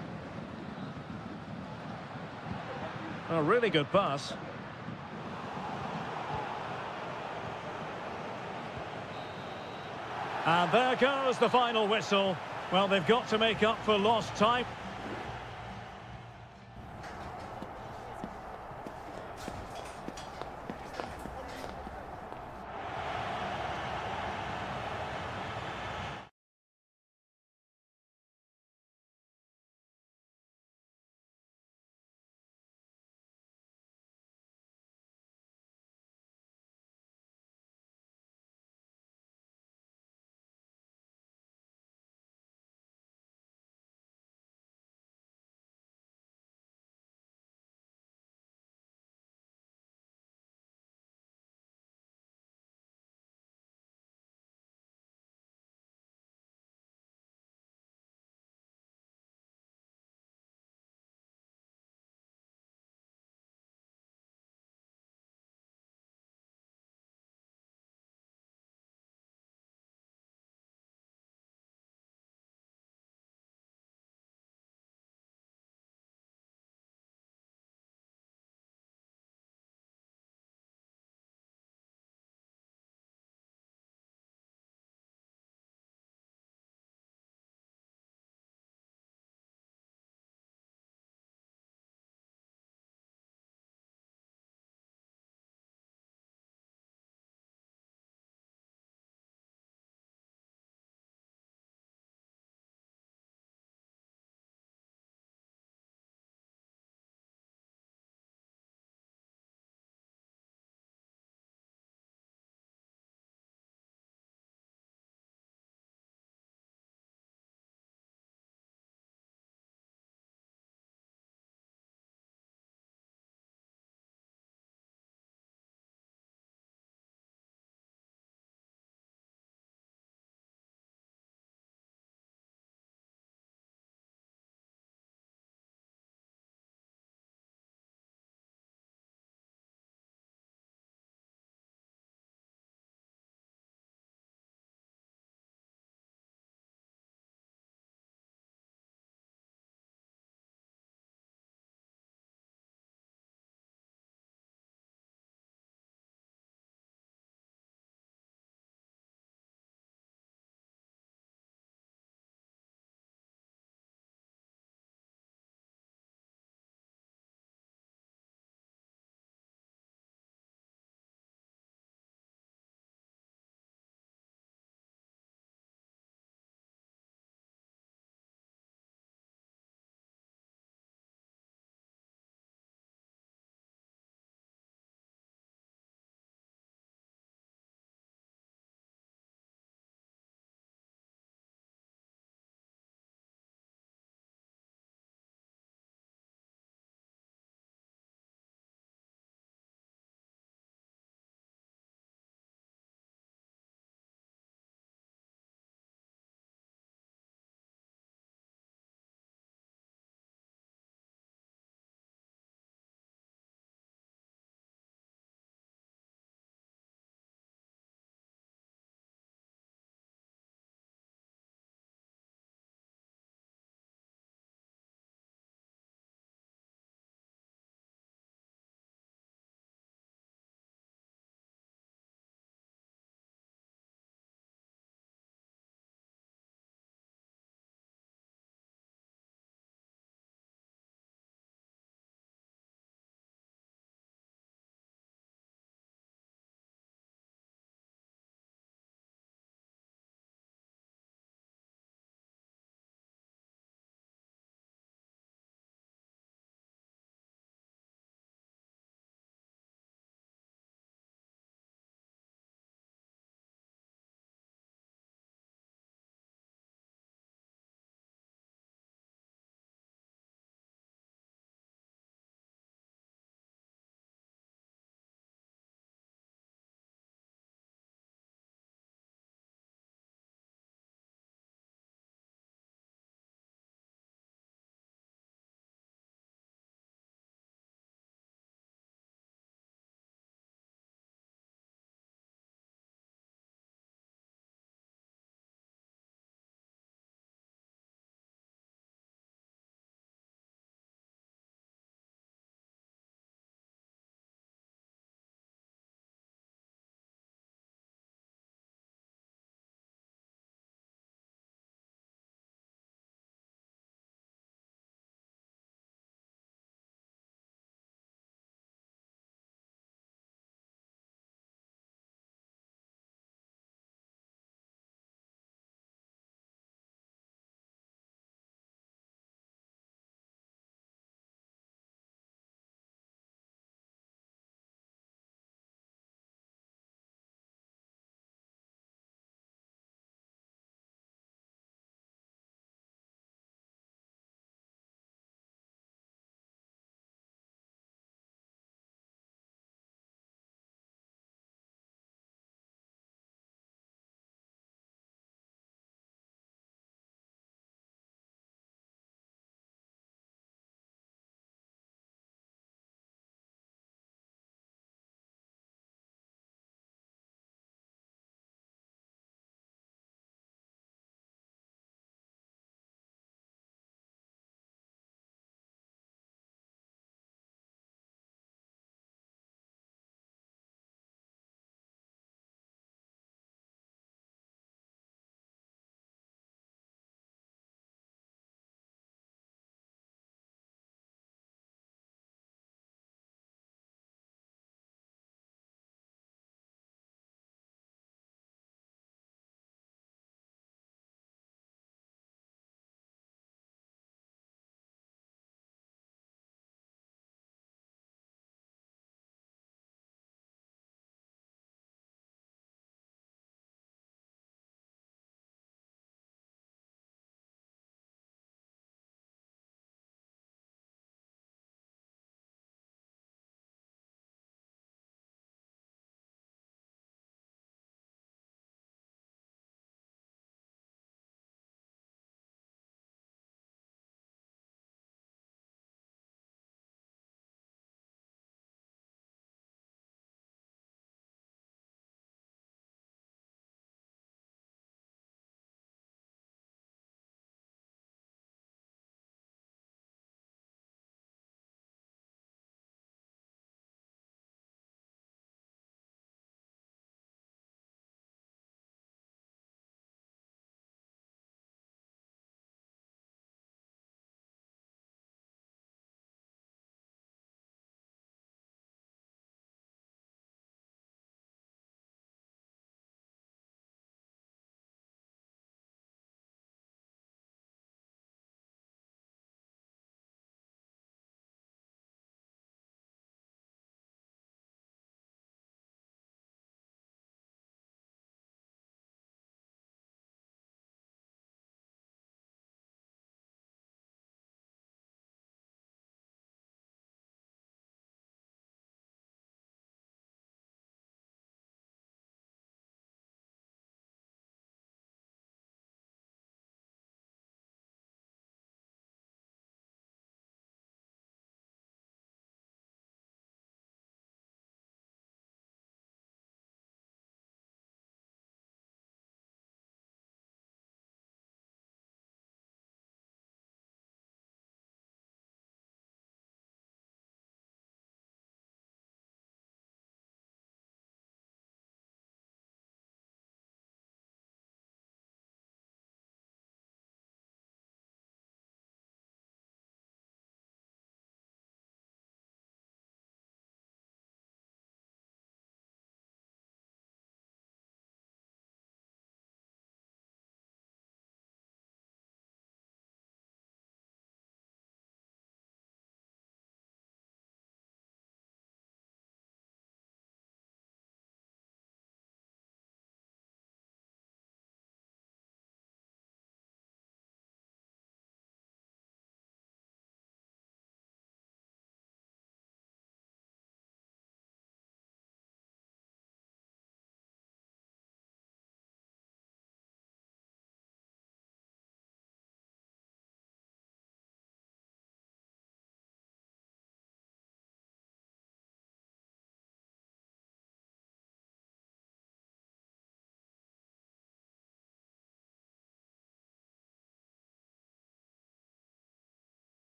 A really good pass. And there goes the final whistle. Well, they've got to make up for lost time.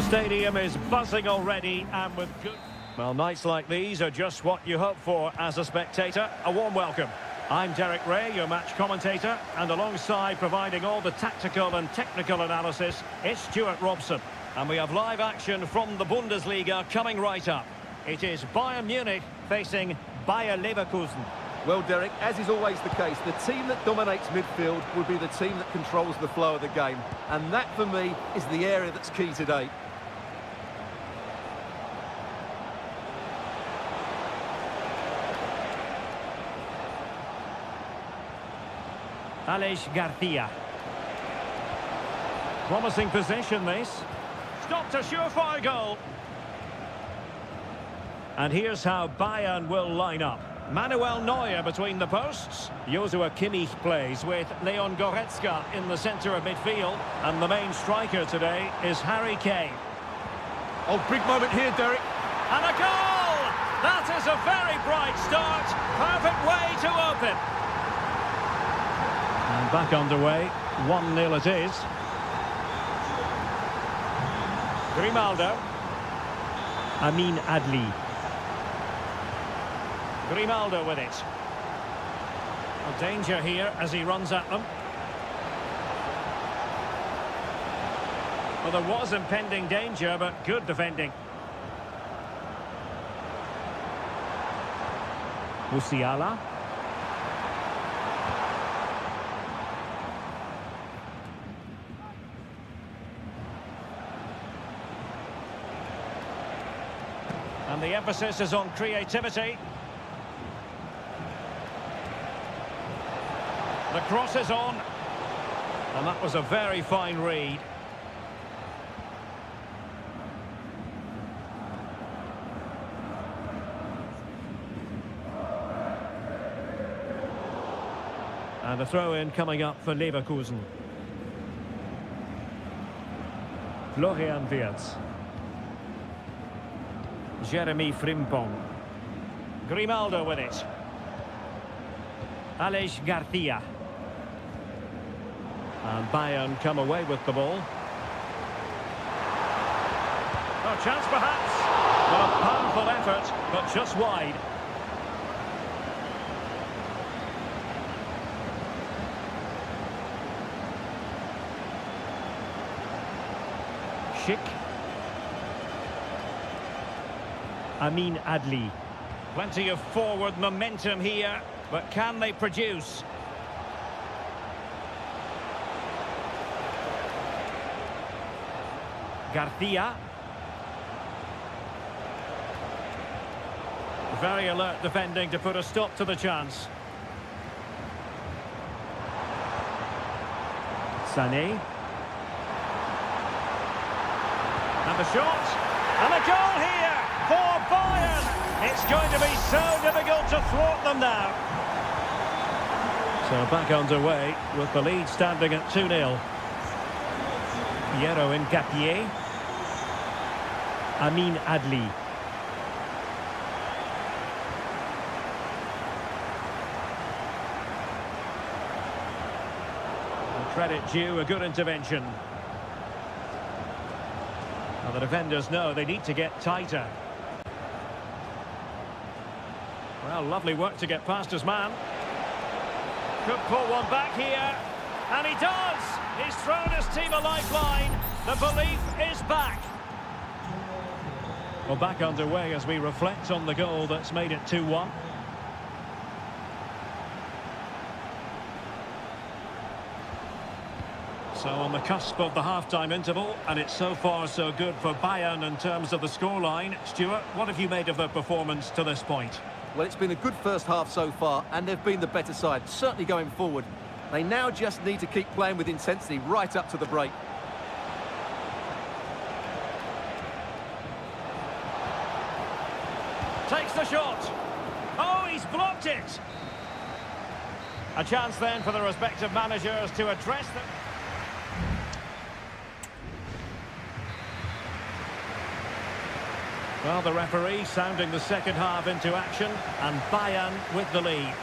The stadium is buzzing already and with good... Well, nights like these are just what you hope for as a spectator. A warm welcome. I'm Derek Ray, your match commentator, and alongside providing all the tactical and technical analysis, it's Stuart Robson. And we have live action from the Bundesliga coming right up. It is Bayern Munich facing Bayer Leverkusen. Well, Derek, as is always the case, the team that dominates midfield will be the team that controls the flow of the game. And that, for me, is the area that's key today. Aleix Garcia. Promising possession, this. Stopped a surefire goal. And here's how Bayern will line up. Manuel Neuer between the posts. Joshua Kimmich plays with Leon Goretzka in the centre of midfield. And the main striker today is Harry Kane. Oh, big moment here, Derek. And a goal! That is a very bright start. Perfect way to open. And back underway. 1-0 it is. Grimaldo. Amin Adli. Grimaldo with it. A danger here as he runs at them. Well, there was impending danger, but good defending. Musiala. And the emphasis is on creativity. The cross is on. And that was a very fine read. And a throw-in coming up for Leverkusen. Florian Wirtz. Jeremy Frimpong. Grimaldo with it. Aleix Garcia. And Bayern come away with the ball. Oh, chance perhaps. Well, a powerful effort, but just wide. Schick. Amin Adli. Plenty of forward momentum here, but can they produce? Garcia. Very alert defending to put a stop to the chance. Sané. And the shot. And a goal here for Bayern. It's going to be so difficult to thwart them now. So back underway with the lead standing at 2-0. Piero Ngapié. Amin Adli. And credit due, a good intervention. Now the defenders know they need to get tighter. Well, lovely work to get past his man. Could pull one back here. And he does! He's thrown his team a lifeline. The belief is back. Well, back underway as we reflect on the goal that's made it 2-1. So on the cusp of the half-time interval, and it's so far so good for Bayern in terms of the scoreline. Stuart, what have you made of their performance to this point? Well, it's been a good first half so far, and they've been the better side, certainly going forward. They now just need to keep playing with intensity right up to the break. Takes the shot. Oh, he's blocked it. A chance then for the respective managers to address them. Well, the referee sounding the second half into action, and Bayern with the lead.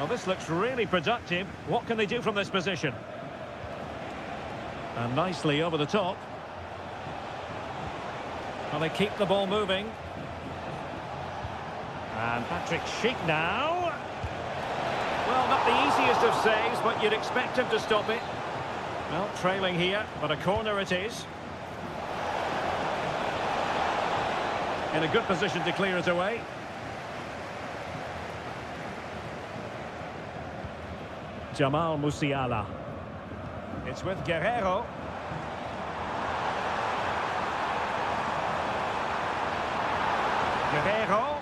Well, this looks really productive. What can they do from this position? And nicely over the top. Well, they keep the ball moving. And Patrick Schick now. Well, not the easiest of saves, but you'd expect him to stop it. Well, trailing here, but a corner it is. In a good position to clear it away. Jamal Musiala. It's with Guerrero. Guerrero.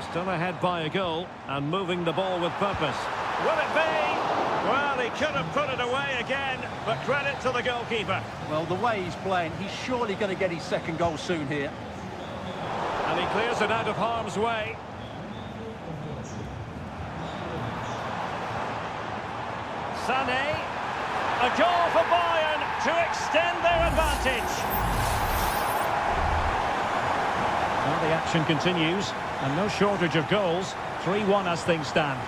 Still ahead by a goal and moving the ball with purpose. Will it be? Well, he could have put it away again, but credit to the goalkeeper. Well, the way he's playing, he's surely going to get his second goal soon here. And he clears it out of harm's way. Sané. A goal for Bayern to extend their advantage. Well, the action continues, and no shortage of goals. 3-1 as things stand.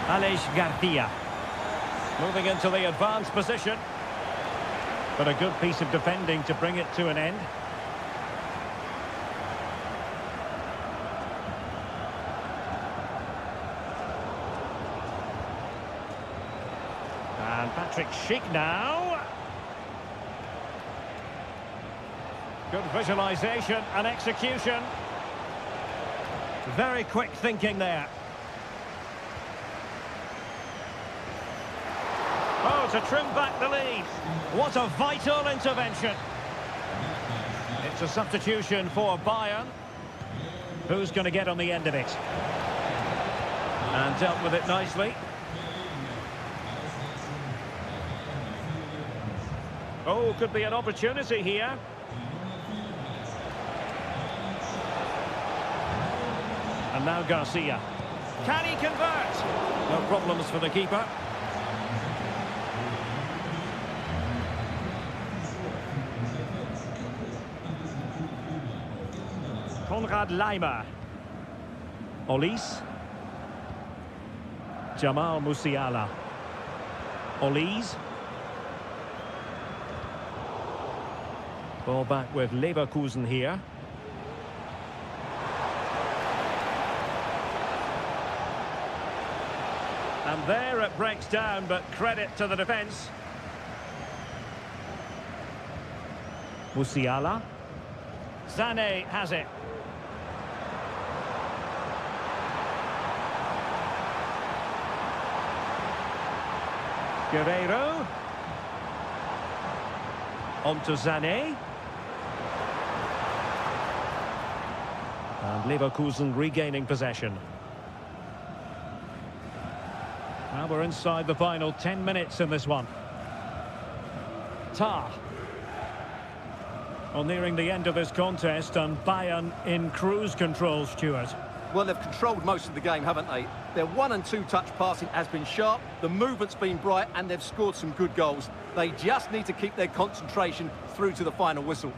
Aleix Garcia. Moving into the advanced position. But a good piece of defending to bring it to an end. And Patrick Schick now. Good visualisation and execution. Very quick thinking there. Oh, to trim back the lead. What a vital intervention. It's a substitution for Bayern. Who's going to get on the end of it? And dealt with it nicely. Oh, could be an opportunity here. And now Garcia. Can he convert? No problems for the keeper. Konrad Laimer. Olis. Jamal Musiala. Olis. Ball back with Leverkusen here. And there it breaks down, but credit to the defence. Musiala. Sané has it. Guerrero. On to Sané. And Leverkusen regaining possession. Now we're inside the final 10 minutes in this one. Tar. Well, nearing the end of this contest, and Bayern in cruise control, Stuart. Well, they've controlled most of the game, haven't they? Their 1- and 2-touch passing has been sharp, the movement's been bright, and they've scored some good goals. They just need to keep their concentration through to the final whistle.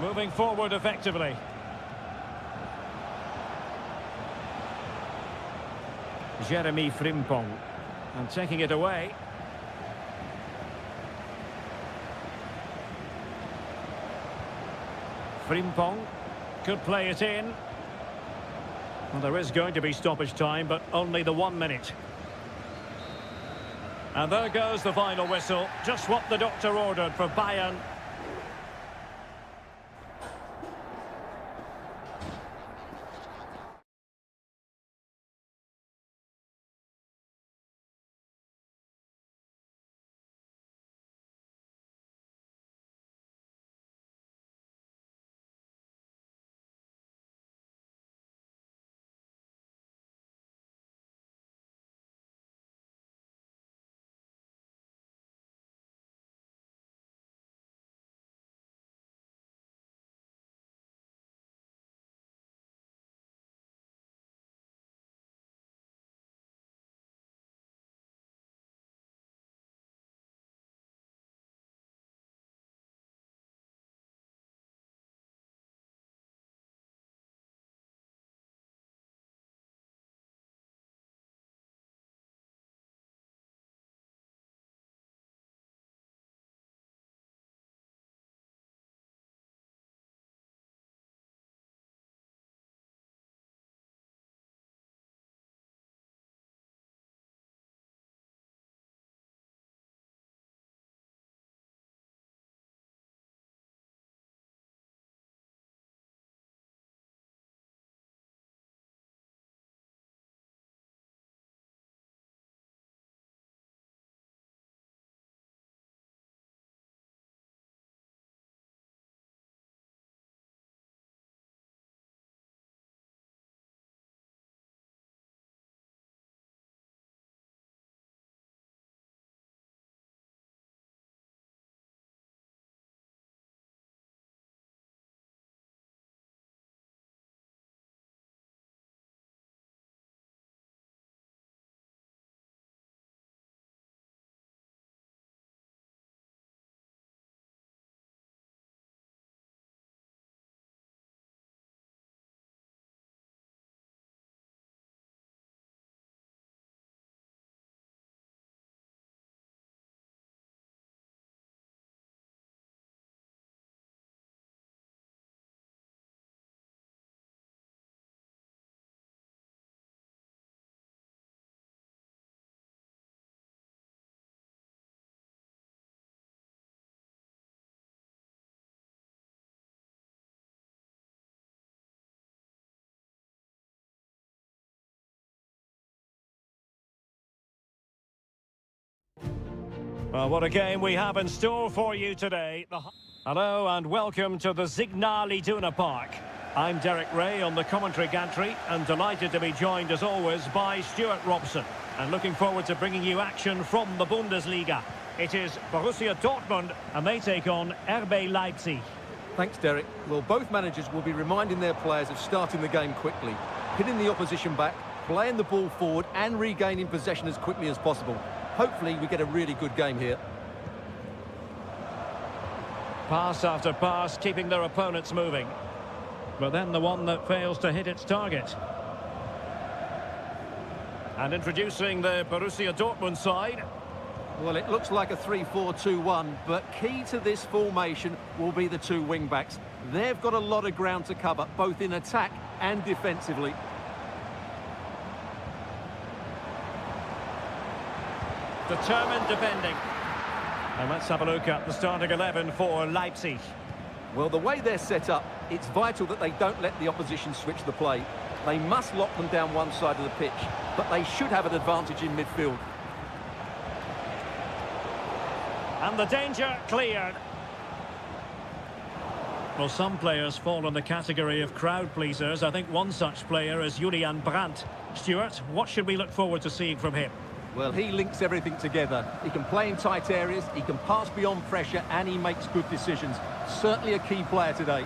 Moving forward effectively. Jeremy Frimpong. And taking it away. Frimpong could play it in. Well, there is going to be stoppage time, but only the 1 minute. And there goes the final whistle. Just what the doctor ordered for Bayern. Well, what a game we have in store for you today. Hello and welcome to the Signal Iduna Park. I'm Derek Ray on the commentary gantry and delighted to be joined as always by Stuart Robson. And looking forward to bringing you action from the Bundesliga. It is Borussia Dortmund and they take on RB Leipzig. Thanks, Derek. Well, both managers will be reminding their players of starting the game quickly, hitting the opposition back, playing the ball forward and regaining possession as quickly as possible. Hopefully we get a really good game here. Pass after pass, keeping their opponents moving. But then the one that fails to hit its target. And introducing the Borussia Dortmund side. Well, it looks like a 3-4-2-1, but key to this formation will be the two wing-backs. They've got a lot of ground to cover, both in attack and defensively. Determined defending. And let's have a look at the starting 11 for Leipzig. Well, the way they're set up, it's vital that they don't let the opposition switch the play. They must lock them down one side of the pitch, but they should have an advantage in midfield. And the danger cleared. Well, some players fall in the category of crowd pleasers. I think one such player is Julian Brandt. Stuart, what should we look forward to seeing from him? Well, he links everything together. He can play in tight areas, he can pass beyond pressure, and he makes good decisions. Certainly a key player today.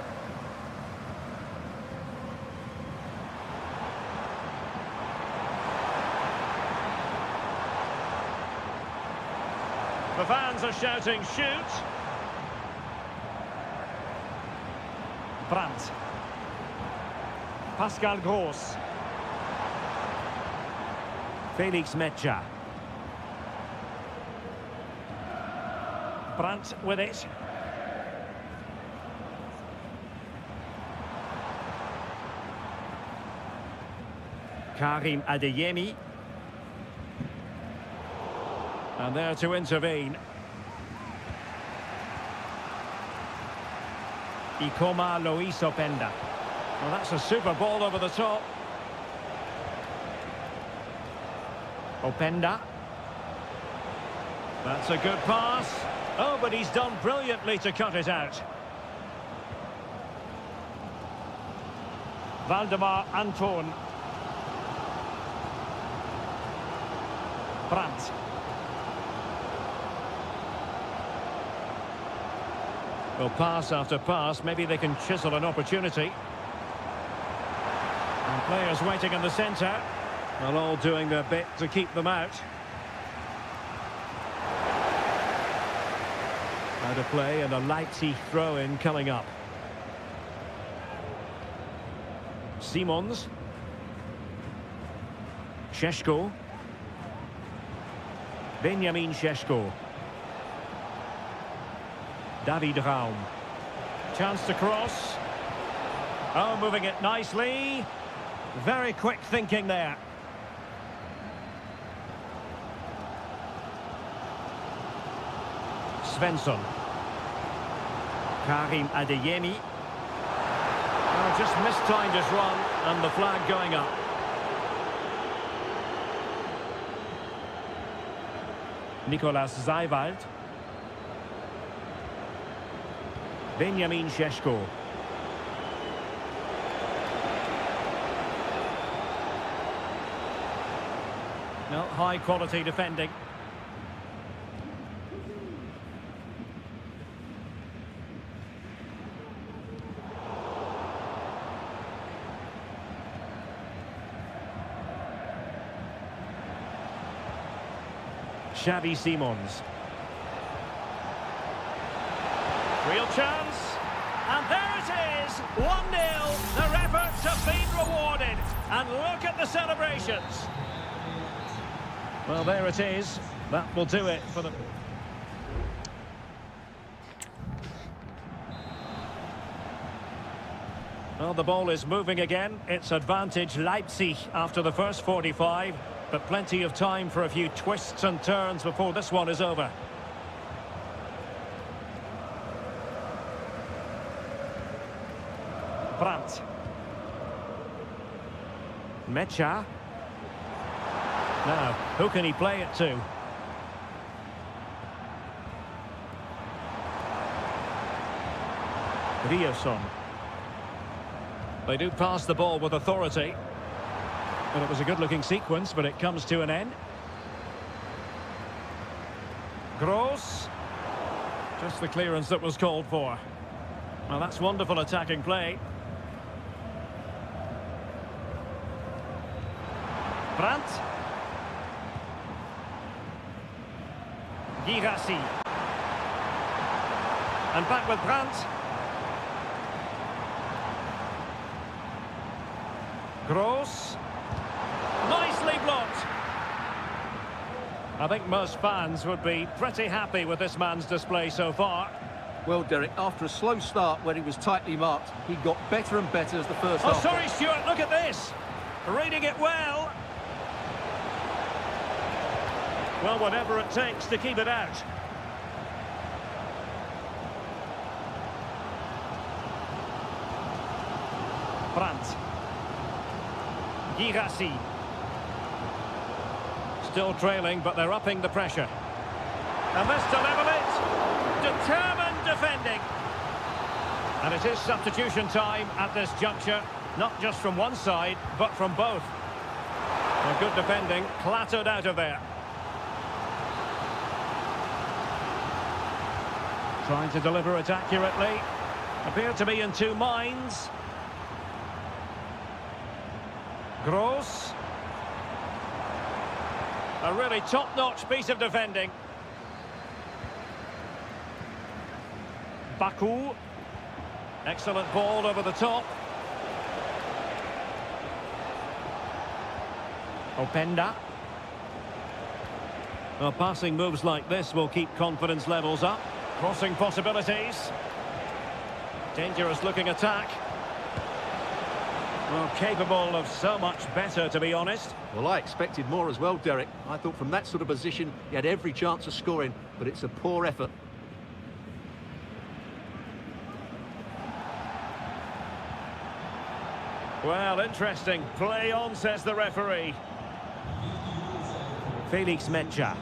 The fans are shouting, shoot! Brandt. Pascal Gross. Felix Metscher. Brandt with it. Karim Adeyemi. And there to intervene. Ikoma Luis Openda. Well, that's a super ball over the top. Openda. That's a good pass. Oh, but he's done brilliantly to cut it out. Valdemar Anton. Brandt. Well, pass after pass, maybe they can chisel an opportunity. And players waiting in the centre. Well, all doing their bit to keep them out. Out of play and a Leipzig throw-in coming up. Simons. Šeško. Benjamin Šeško. David Raum. Chance to cross. Oh, moving it nicely. Very quick thinking there. Svensson. Karim Adeyemi. Oh, just mistimed his run and the flag going up. Nicolas Zeiwald. Benjamin Šeško. No, high quality defending. Xavi Simons. Real chance. And there it is. 1-0. Their efforts have been rewarded. And look at the celebrations. Well, there it is. That will do it for them. Well, the ball is moving again. It's advantage Leipzig after the first 45. But plenty of time for a few twists and turns before this one is over. Brandt. Metscher. Now, who can he play it to? Rioson. They do pass the ball with authority. And it was a good-looking sequence, but it comes to an end. Gross. Just the clearance that was called for. Well, that's wonderful attacking play. Brandt. Girassi. And back with Brandt. Gross. Nicely blocked. I think most fans would be pretty happy with this man's display so far. Well, Derek, after a slow start when he was tightly marked, he got better and better as the first half. Oh, sorry, Stuart, look at this. Reading it well. Well, whatever it takes to keep it out. Brandt. Girassi. Still trailing, but they're upping the pressure. And this to level it. Determined defending. And it is substitution time at this juncture. Not just from one side, but from both. Well, good defending, clattered out of there. Trying to deliver it accurately. Appear to be in two minds. Gross. A really top-notch piece of defending. Baku. Excellent ball over the top. Openda. Well, passing moves like this will keep confidence levels up. Crossing possibilities. Dangerous looking attack. Well, capable of so much better, to be honest. Well, I expected more as well, Derek. I thought from that sort of position, he had every chance of scoring, but it's a poor effort. Well, interesting. Play on, says the referee. Felix Mencha.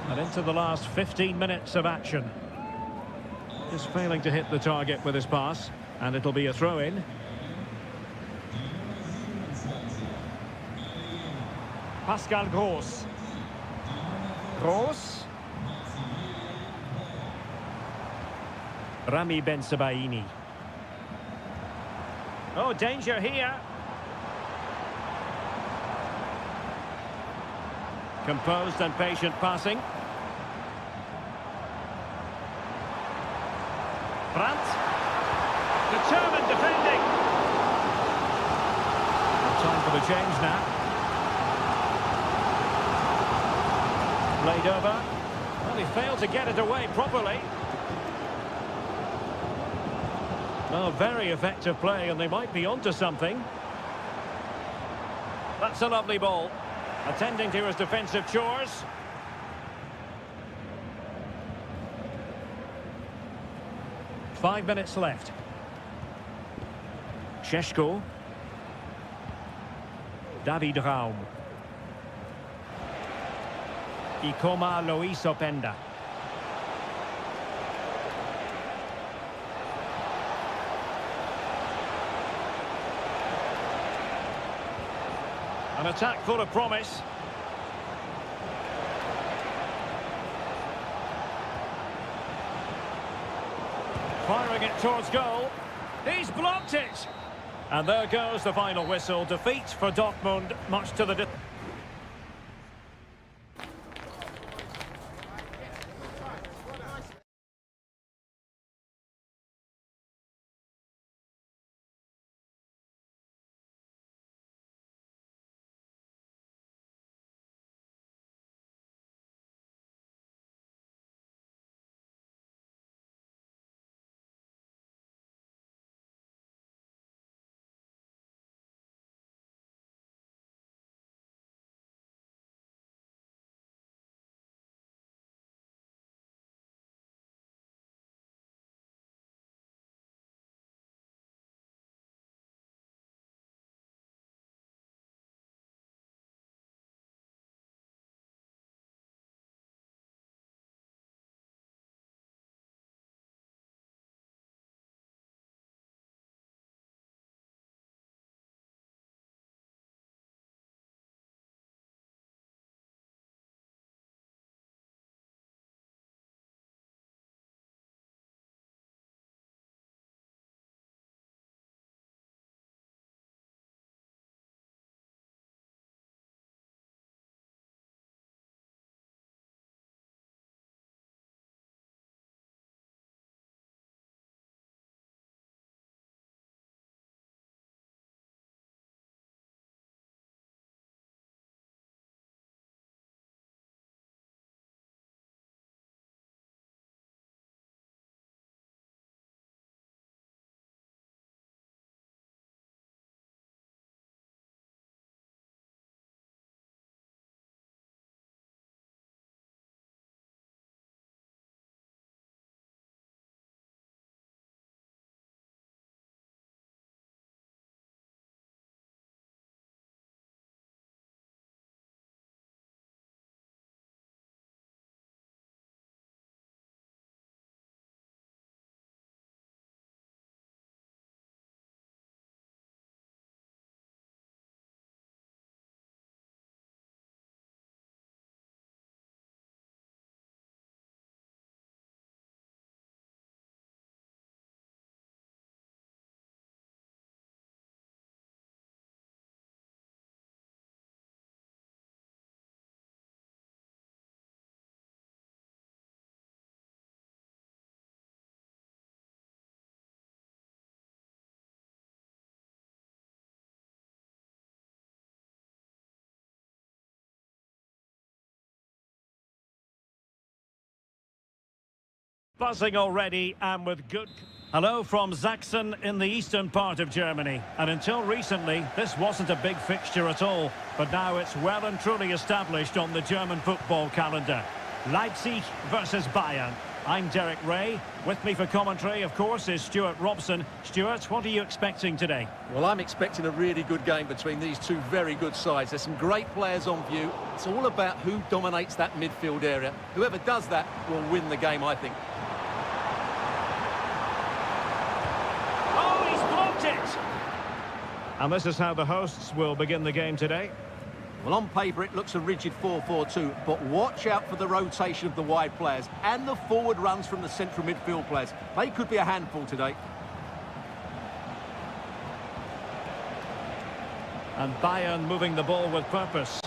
And into the last 15 minutes of action. Just failing to hit the target with his pass. And it'll be a throw-in. Pascal Gross. Gross. Rami Ben Sebaini. Oh, danger here. Composed and patient passing. Brandt. Determined defending. Time for the change now. Played over. Well, he failed to get it away properly. Well, very effective play, and they might be onto something. That's a lovely ball. Attending to his defensive chores. Five minutes left. Šeško. David Raum. Ikoma Luis Openda. An attack full of promise. Firing it towards goal. He's blocked it. And there goes the final whistle. Defeat for Dortmund, much to the... Buzzing already and with good... Hello from Sachsen in the eastern part of Germany. And until recently, this wasn't a big fixture at all. But now it's well and truly established on the German football calendar. Leipzig versus Bayern. I'm Derek Ray. With me for commentary, of course, is Stuart Robson. Stuart, what are you expecting today? Well, I'm expecting a really good game between these two very good sides. There's some great players on view. It's all about who dominates that midfield area. Whoever does that will win the game, I think. Oh, he's blocked it! And this is how the hosts will begin the game today. Well, on paper, it looks a rigid 4-4-2, but watch out for the rotation of the wide players and the forward runs from the central midfield players. They could be a handful today. And Bayern moving the ball with purpose.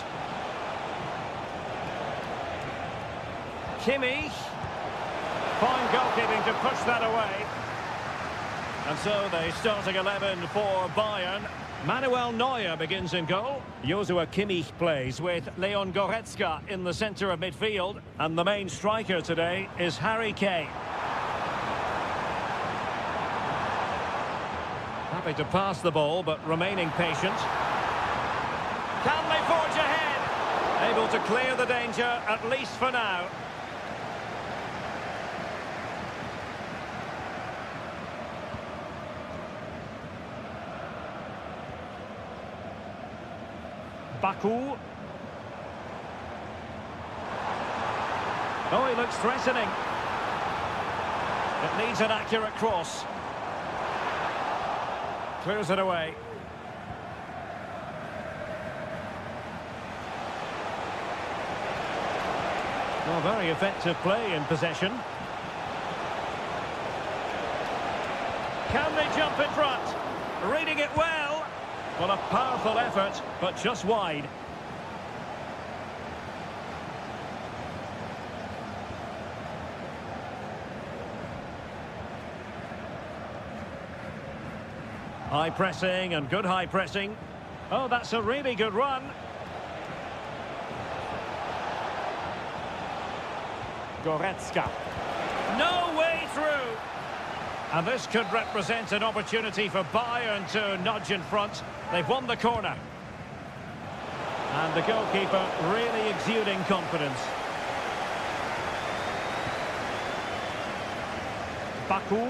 Kimmich. Fine goalkeeping to push that away. And so the starting 11 for Bayern. Manuel Neuer begins in goal. Joshua Kimmich plays with Leon Goretzka in the centre of midfield. And the main striker today is Harry Kane. Happy to pass the ball, but remaining patient. Can they forge ahead? Able to clear the danger, at least for now. Baku. Oh, he looks threatening. It needs an accurate cross. Clears it away. Well, very effective play in possession. Can they jump in front? Reading it well. Well, a powerful effort, but just wide. High pressing and good high pressing. Oh, that's a really good run. Goretzka. No way through. And this could represent an opportunity for Bayern to nudge in front. They've won the corner. And the goalkeeper really exuding confidence. Baku.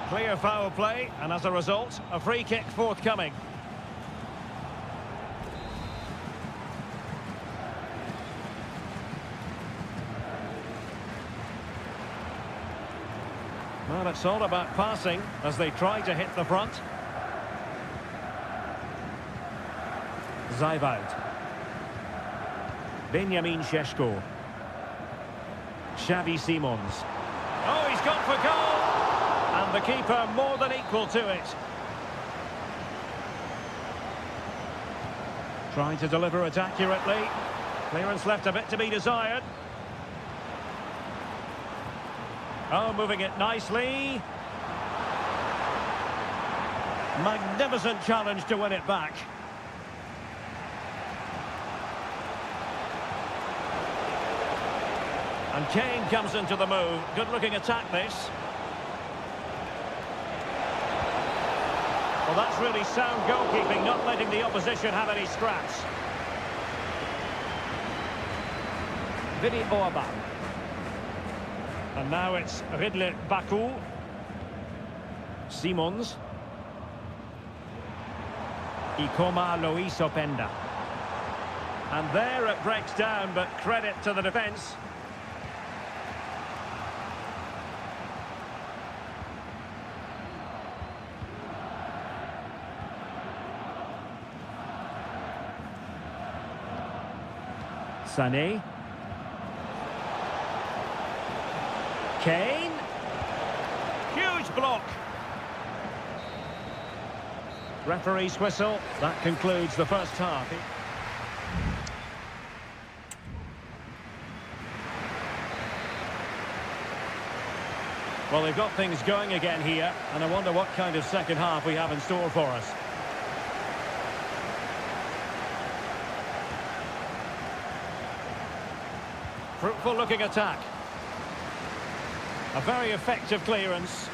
Clear foul play, and as a result, a free kick forthcoming. Well, it's all about passing as they try to hit the front. Zajvald. Benjamin Šeško. Xavi Simons. Oh, he's gone for goal! And the keeper more than equal to it. Trying to deliver it accurately. Clearance left a bit to be desired. Oh, moving it nicely. Magnificent challenge to win it back. And Kane comes into the move. Good-looking attack, this. Well, that's really sound goalkeeping, not letting the opposition have any scraps. Vini Orban. And now it's Ridley Baku. Simons. Ikoma Lois Openda. And there it breaks down, but credit to the defence. Sané. Kane. Huge block. Referee's whistle. That concludes the first half. Well, they've got things going again here, and I wonder what kind of second half we have in store for us. Fruitful looking attack. A very effective clearance.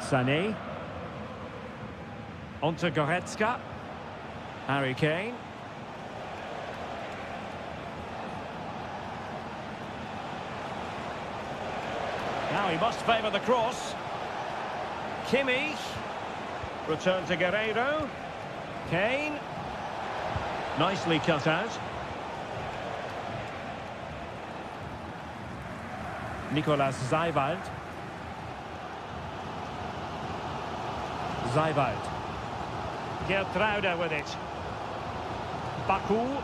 Sané. Onto Goretzka. Harry Kane. Now he must favour the cross. Kimmich. Return to Guerreiro. Kane. Nicely cut out. Nicolas Zeiwald. Zeiwald. Geertruida with it. Baku.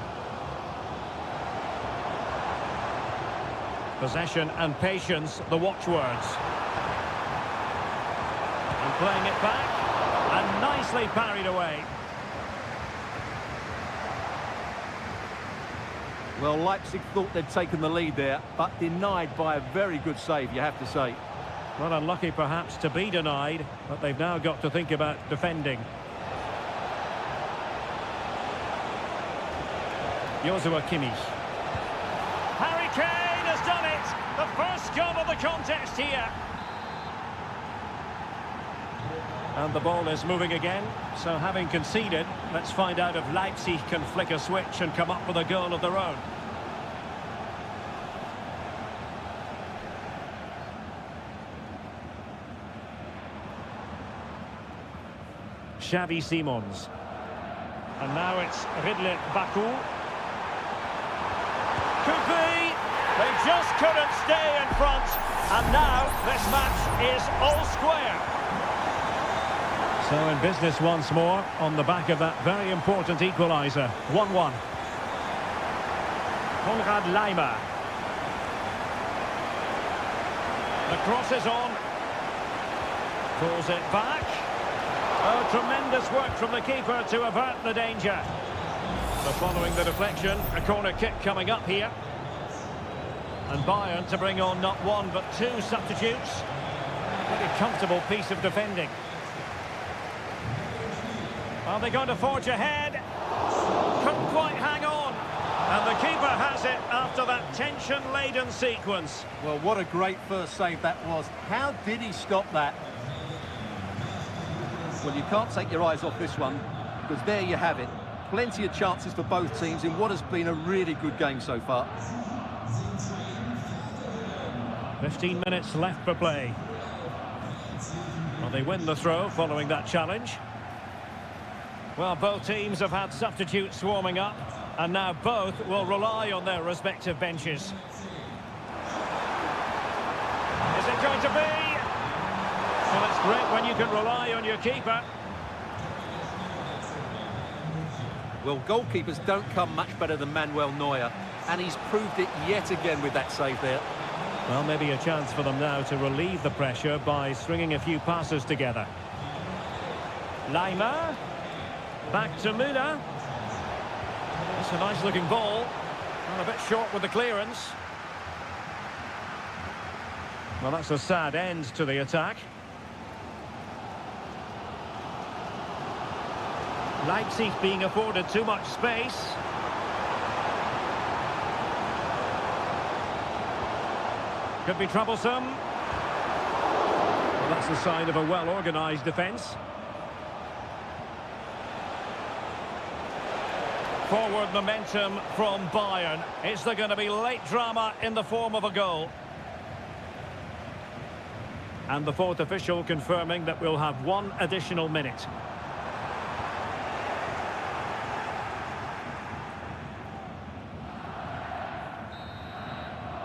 Possession and patience, the watchwords. And playing it back. And nicely parried away. Well, Leipzig thought they'd taken the lead there, but denied by a very good save, you have to say. Well, unlucky perhaps to be denied, but they've now got to think about defending. Joshua Kimmich. Harry Kane has done it! The first goal of the contest here. And the ball is moving again. So having conceded, let's find out if Leipzig can flick a switch and come up with a goal of their own. Xavi Simons. And now it's Ridley Baku. Could be. They just couldn't stay in front. And now this match is all square. So in business once more on the back of that very important equaliser. 1-1. Konrad Laimer. The cross is on. Pulls it back. Oh, tremendous work from the keeper to avert the danger. So following the deflection, a corner kick coming up here. And Bayern to bring on not one but two substitutes. Pretty comfortable piece of defending. Are they going to forge ahead? Couldn't quite hang on. And the keeper has it after that tension-laden sequence. Well, what a great first save that was. How did he stop that? Well, you can't take your eyes off this one, because there you have it. Plenty of chances for both teams in what has been a really good game so far. 15 minutes left for play. Well, they win the throw following that challenge. Well, both teams have had substitutes warming up, and now both will rely on their respective benches. Is it going to be? Well, it's great when you can rely on your keeper. Well, goalkeepers don't come much better than Manuel Neuer, and he's proved it yet again with that save there. Well, maybe a chance for them now to relieve the pressure by stringing a few passes together. Laimer. Back to Müller. It's a nice-looking ball. And a bit short with the clearance. Well, that's a sad end to the attack. Leipzig being afforded too much space. Could be troublesome. Well, that's the sign of a well-organised defence. Forward momentum from Bayern. Is there going to be late drama in the form of a goal? And the fourth official confirming that we'll have one additional minute.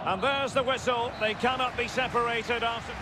And there's the whistle. They cannot be separated after...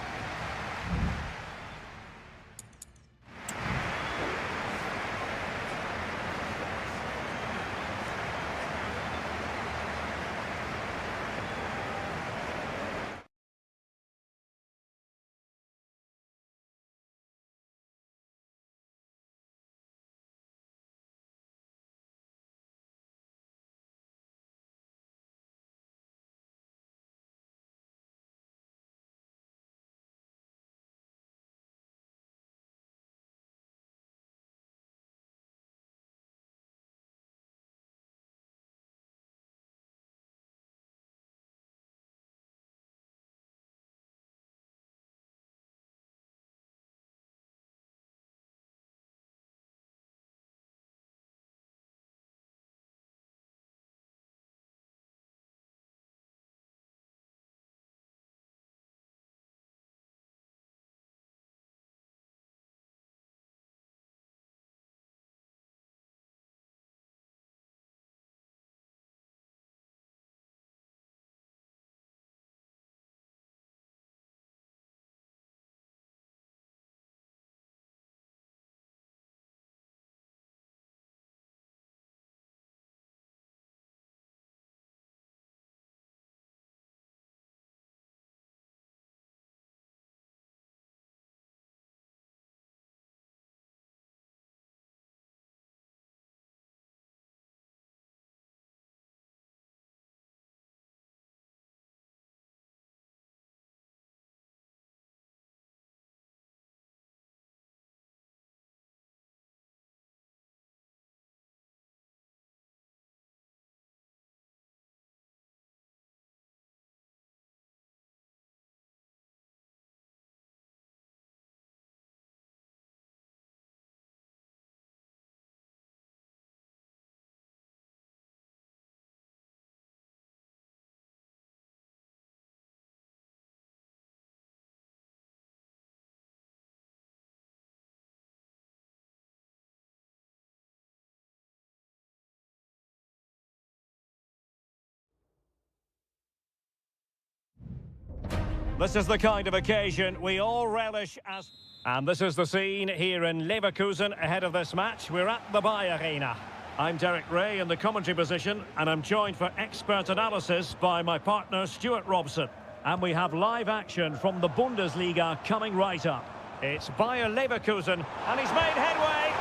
This is the kind of occasion we all relish as... And this is the scene here in Leverkusen ahead of this match. We're at the Bayer Arena. I'm Derek Ray in the commentary position, and I'm joined for expert analysis by my partner Stuart Robson. And we have live action from the Bundesliga coming right up. It's Bayer Leverkusen, and he's made headway.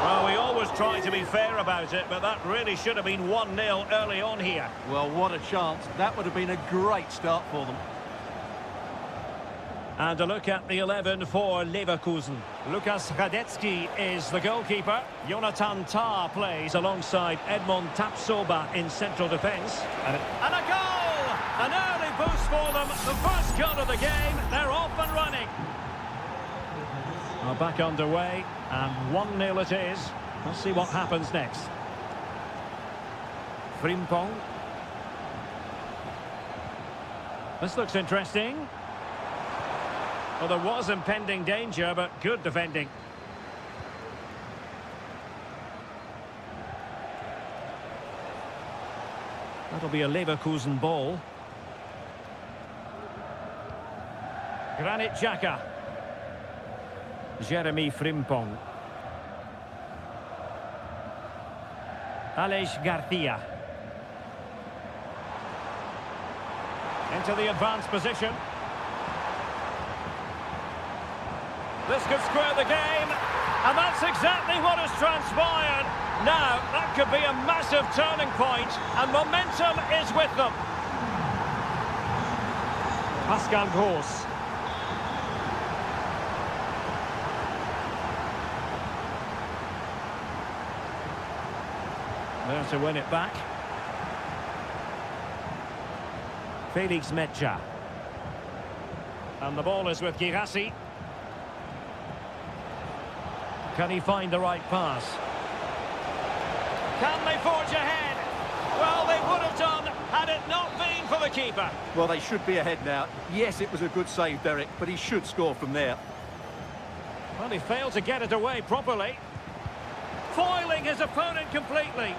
Well, we always try to be fair about it, but that really should have been 1-0 early on here. Well, what a chance. That would have been a great start for them. And a look at the 11 for Leverkusen. Lukas Radetzky is the goalkeeper. Jonathan Tah plays alongside Edmond Tapsoba in central defence. And a goal! An early boost for them. The first goal of the game. They're off and running. Well, back underway, and 1-0 it is. Let's see what happens next. Frimpong. This looks interesting. Well, there was impending danger, but good defending. That'll be a Leverkusen ball. Granit Xhaka. Jeremy Frimpong. Aleix Garcia. Into the advanced position. This could square the game, and that's exactly what has transpired. Now, that could be a massive turning point, and momentum is with them. Pascal Gross. There to win it back. Felix Mecha. And the ball is with Girassi. Can he find the right pass? Can they forge ahead? Well, they would have done had it not been for the keeper. Well, they should be ahead now. Yes, it was a good save, Derek, but he should score from there. Well, he failed to get it away properly. Foiling his opponent completely.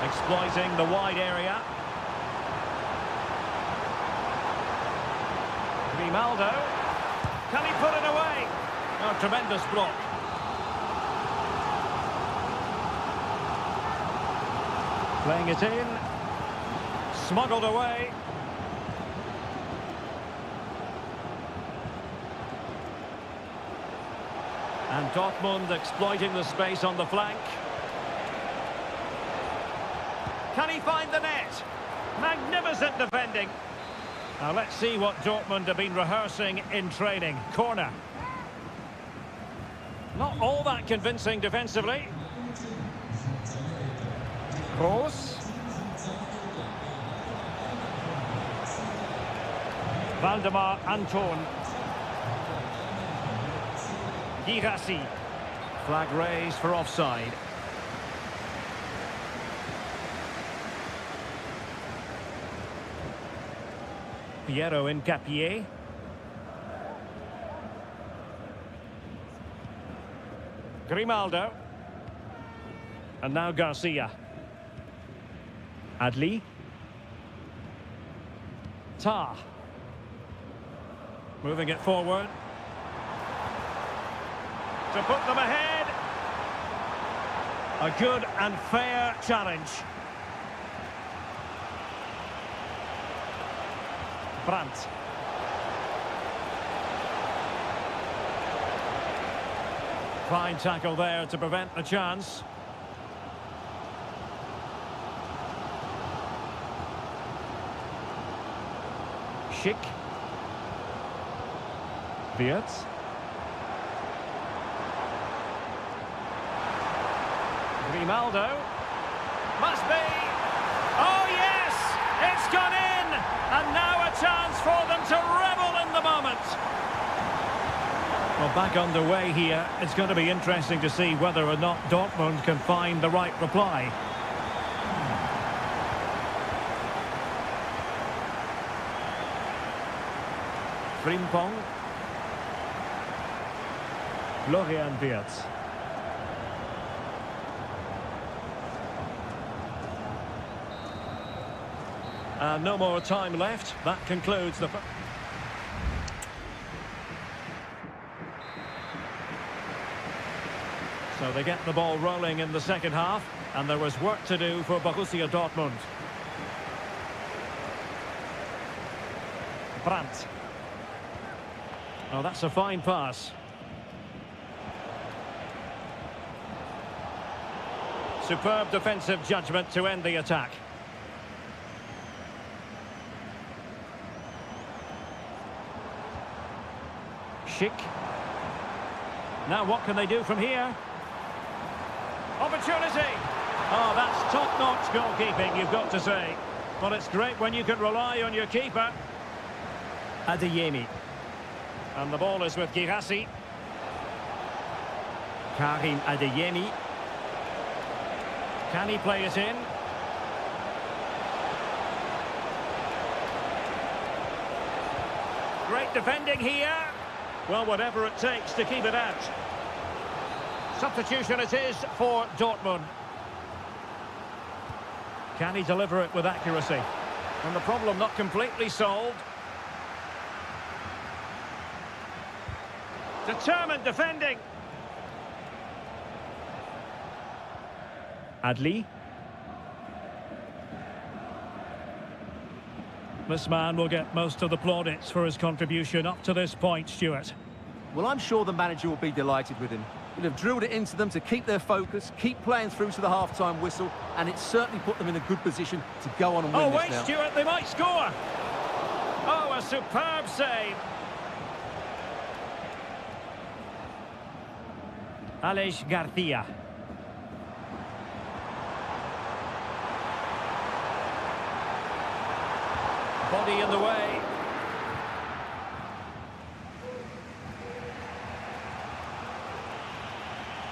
Exploiting the wide area. Grimaldo. Can he put it away? Oh, tremendous block. Playing it in. Smuggled away. And Dortmund exploiting the space on the flank. Can he find the net? Magnificent defending. Now let's see what Dortmund have been rehearsing in training. Corner. Not all that convincing defensively. Gross. Valdemar Anton. Girassi. Flag raised for offside. Piero Incapié. Grimaldo. And now Garcia. Adli. Tah. Moving it forward. To put them ahead. A good and fair challenge. Brandt. Fine tackle there to prevent the chance. Schick. Wirtz. Grimaldo. Must be. Oh yes! It's gone in! And now a chance for them to revel in the moment. Well, back underway here. It's going to be interesting to see whether or not Dortmund can find the right reply. Frimpong. Florian Wirtz. No more time left. That concludes the... So they get the ball rolling in the second half, and there was work to do for Borussia Dortmund. Brandt. Oh, that's a fine pass. Superb defensive judgment to end the attack. Schick. Now what can they do from here? Opportunity! Oh, that's top-notch goalkeeping, you've got to say. Well, it's great when you can rely on your keeper. Adeyemi. And the ball is with Girassi. Karim Adeyemi. Can he play it in? Great defending here. Well, whatever it takes to keep it out. Substitution it is for Dortmund. Can he deliver it with accuracy? And the problem not completely solved. Determined defending. Adli. This man will get most of the plaudits for his contribution up to this point, Stuart. Well, I'm sure the manager will be delighted with him. He'll have drilled it into them to keep their focus, keep playing through to the half-time whistle, and it's certainly put them in a good position to go on and win this now. Stuart, they might score! Oh, a superb save! Alex Garcia. Body in the way.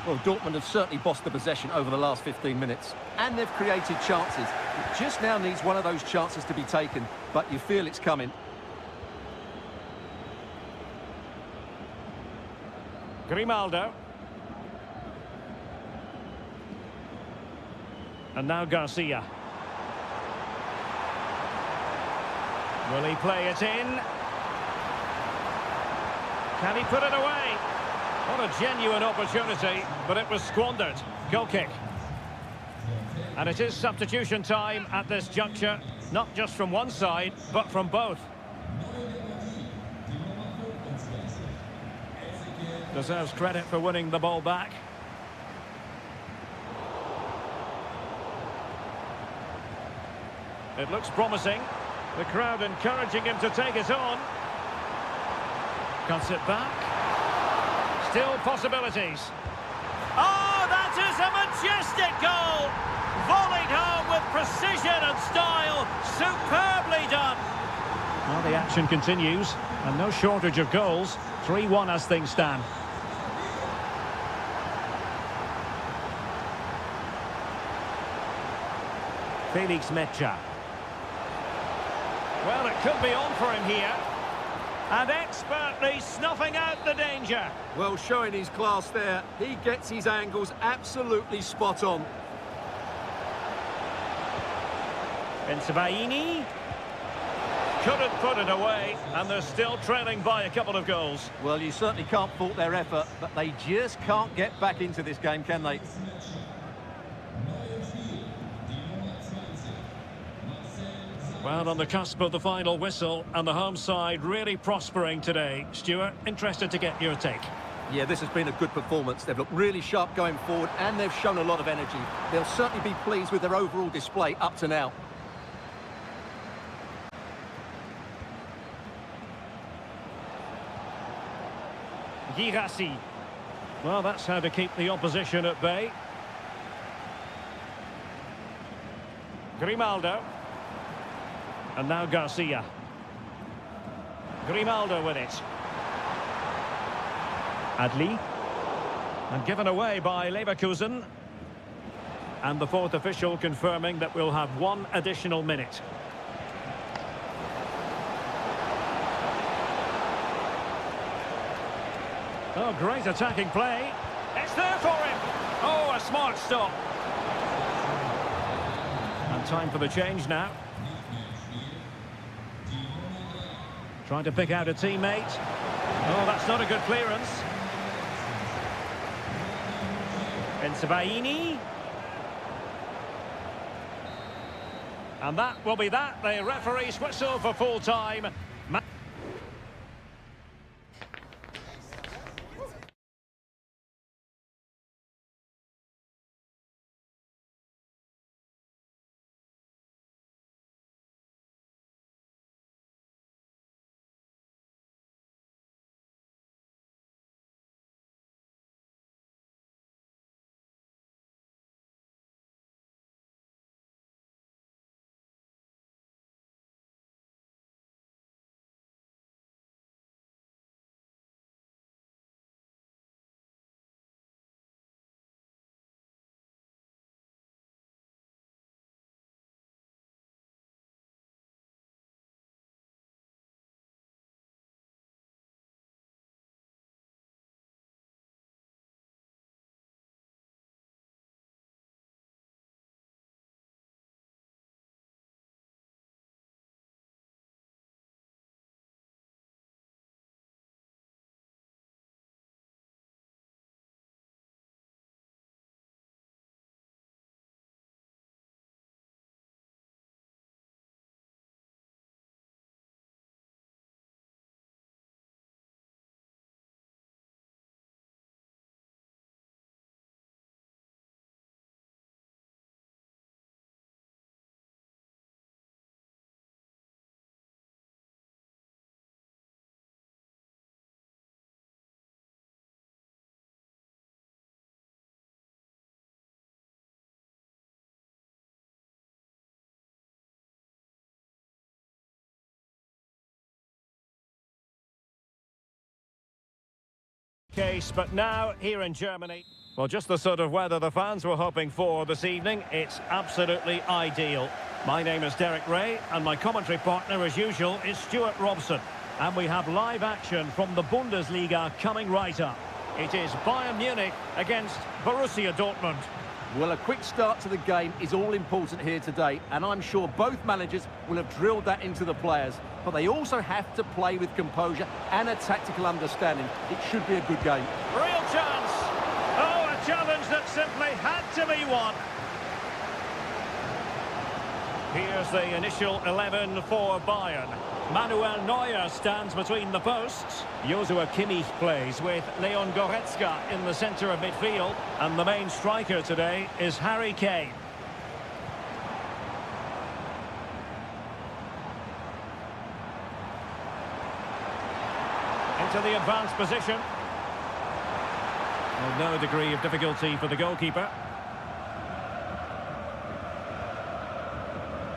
Well, Dortmund have certainly bossed the possession over the last 15 minutes. And they've created chances. It just now needs one of those chances to be taken, but you feel it's coming. Grimaldo. And now Garcia. Will he play it in? Can he put it away? What a genuine opportunity, but it was squandered. Goal kick. And it is substitution time at this juncture, not just from one side, but from both. Deserves credit for winning the ball back. It looks promising. The crowd encouraging him to take it on. Cuts it back. Still possibilities. Oh, that is a majestic goal! Volleyed home with precision and style. Superbly done. Well, the action continues, and no shortage of goals. 3-1 as things stand. Felix Mecha. Well, it could be on for him here. And expertly snuffing out the danger. Well, showing his class there. He gets his angles absolutely spot on. Bensebaini. Couldn't put it away, and they're still trailing by a couple of goals. Well, you certainly can't fault their effort, but they just can't get back into this game, can they? Well, on the cusp of the final whistle, and the home side really prospering today. Stuart, interested to get your take. Yeah, this has been a good performance. They've looked really sharp going forward, and they've shown a lot of energy. They'll certainly be pleased with their overall display up to now. Girassi. Well, that's how to keep the opposition at bay. Grimaldo. And now Garcia. Grimaldo with it. Adli. And given away by Leverkusen. And the fourth official confirming that we'll have one additional minute. Oh, great attacking play. It's there for him. Oh, a smart stop. And time for the change now. Trying to pick out a teammate. Oh, that's not a good clearance. Bensebaini. And that will be that. The referee's whistle for full time. Case, but now here in Germany, well, just the sort of weather the fans were hoping for this evening. It's absolutely ideal. My name is Derek Ray, and my commentary partner, as usual, is Stuart Robson. And we have live action from the Bundesliga coming right up. It is Bayern Munich against Borussia Dortmund. Well, a quick start to the game is all important here today, and I'm sure both managers will have drilled that into the players. But they also have to play with composure and a tactical understanding. It should be a good game. Real chance! Oh, a challenge that simply had to be won. Here's the initial 11 for Bayern. Manuel Neuer stands between the posts. Joshua Kimmich plays with Leon Goretzka in the centre of midfield. And the main striker today is Harry Kane. Into the advanced position. Well, no degree of difficulty for the goalkeeper.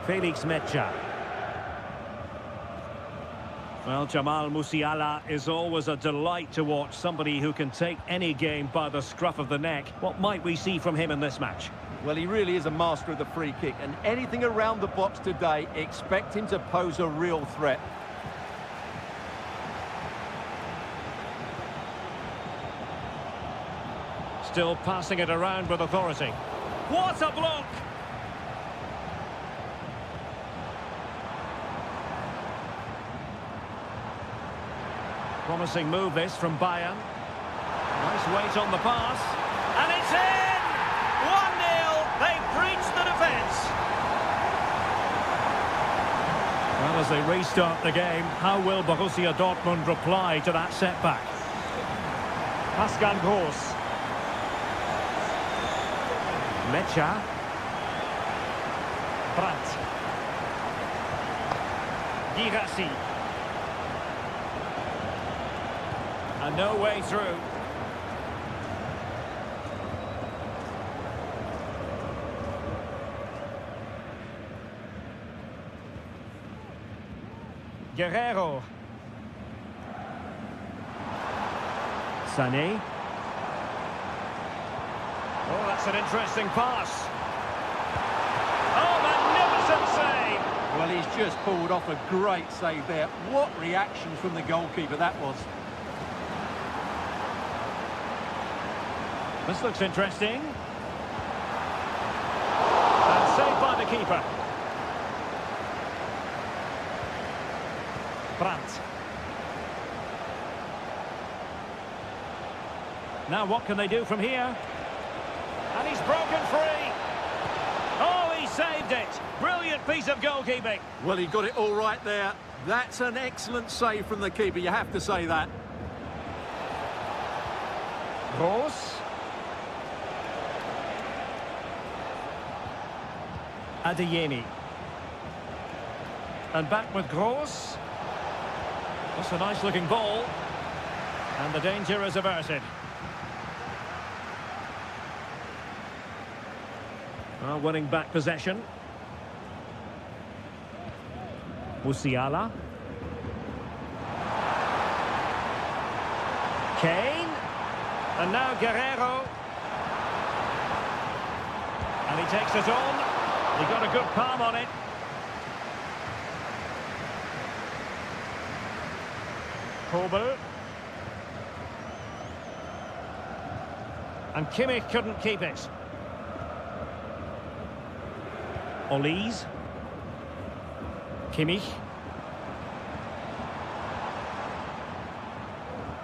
Felix Mecha. Well, Jamal Musiala is always a delight to watch, somebody who can take any game by the scruff of the neck. What might we see from him in this match? Well, he really is a master of the free kick, and anything around the box today, expect him to pose a real threat. Still passing it around with authority. What a block! Promising move this from Bayern. Nice weight on the pass. And it's in! 1-0. They've breached the defence. Well, as they restart the game, how will Borussia Dortmund reply to that setback? Pascal Gross. Mecha. Brandt. Girassi. And no way through. Guerrero. Sané. Oh, that's an interesting pass. Oh, magnificent save! Well, he's just pulled off a great save there. What reaction from the goalkeeper that was. This looks interesting. And saved by the keeper. Brandt. Now what can they do from here? And he's broken free. Oh, he saved it. Brilliant piece of goalkeeping. Well, he got it all right there. That's an excellent save from the keeper, you have to say that. Gross. Adeyemi. And back with Gross. That's a nice-looking ball. And the danger is averted. Winning back possession. Musiala. Kane. And now Guerrero. And he takes it on. He got a good palm on it. Kobel. And Kimmich couldn't keep it. Olise. Kimmich.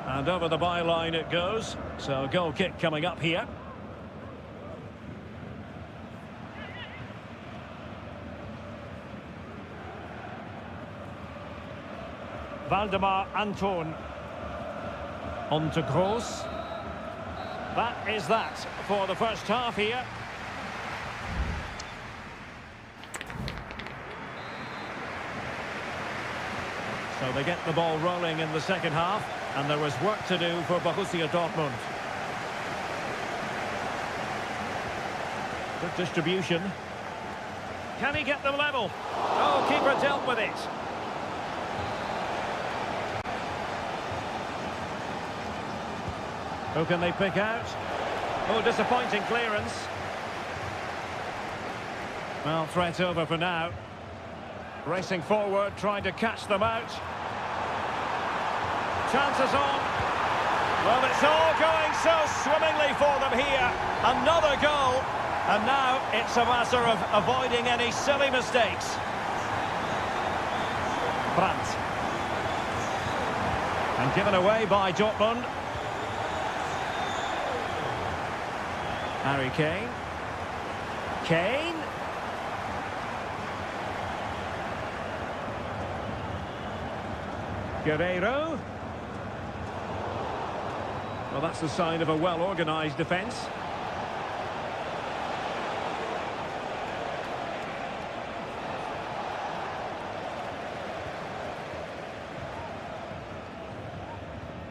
And over the byline it goes. So a goal kick coming up here. Valdemar Anton. On to Gross. That is that for the first half here. So they get the ball rolling in the second half, and there was work to do for Borussia Dortmund. Good distribution. Can he get them level? Oh, keeper dealt with it. Who can they pick out? Oh, disappointing clearance. Well, threat over for now. Racing forward, trying to catch them out. Chances on. Well, it's all going so swimmingly for them here. Another goal. And now it's a matter of avoiding any silly mistakes. Brandt. And given away by Dortmund. Harry Kane. Kane. Guerrero. Well, that's the sign of a well-organised defence.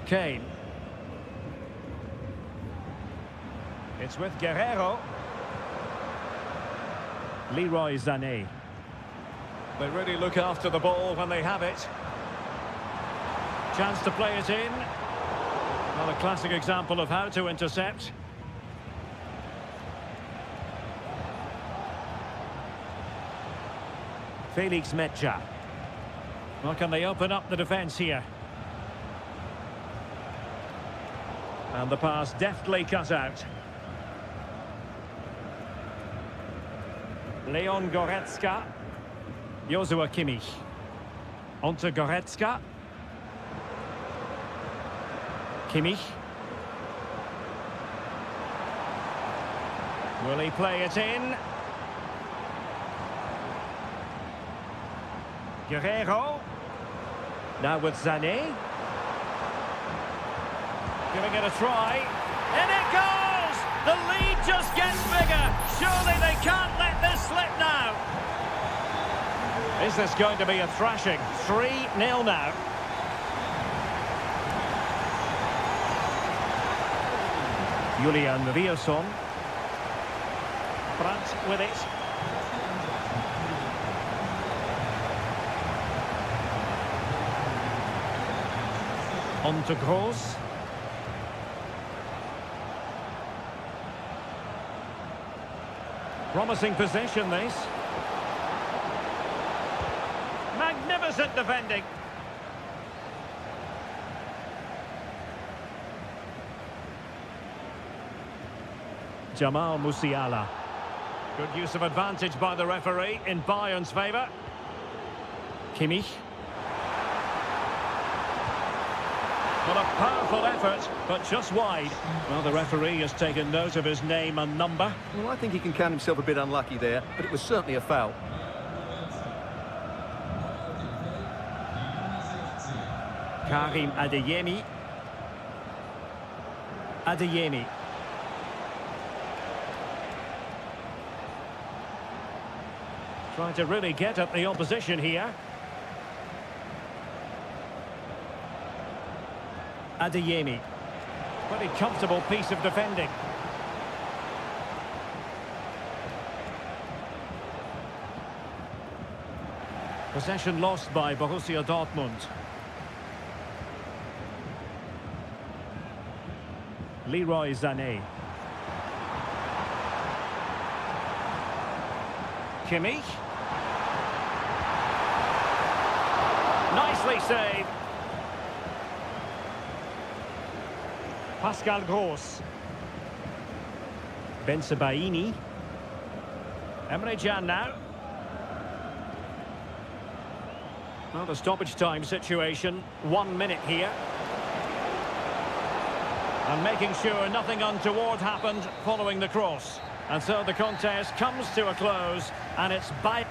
Kane. It's with Guerrero. Leroy Sané. They really look after the ball when they have it. Chance to play it in. Well, a classic example of how to intercept. Felix Mecha. Well, can they open up the defence here? And the pass deftly cut out. Leon Goretzka. Joshua Kimmich. Onto Goretzka. Kimmich. Will he play it in? Guerrero. Now with Sané. Giving it a try. In it goes! The lead just gets bigger. Surely they can't let this slip now. Is this going to be a thrashing? 3-0 now. Julian Rierson. Brandt with it. On to Gross. Promising possession, this. Magnificent defending. Jamal Musiala. Good use of advantage by the referee in Bayern's favour. Kimmich. Well, a powerful effort, but just wide. Well, the referee has taken note of his name and number. Well, I think he can count himself a bit unlucky there, but it was certainly a foul. Karim Adeyemi. Adeyemi. Trying to really get at the opposition here. Adeyemi. Pretty comfortable piece of defending. Possession lost by Borussia Dortmund. Leroy Sané. Kimmich. Nicely saved. Pascal Gross. Ben Sebaini. Emre Can now. Well, the stoppage time situation, 1 minute here. And making sure nothing untoward happened following the cross. And so the contest comes to a close, and it's by...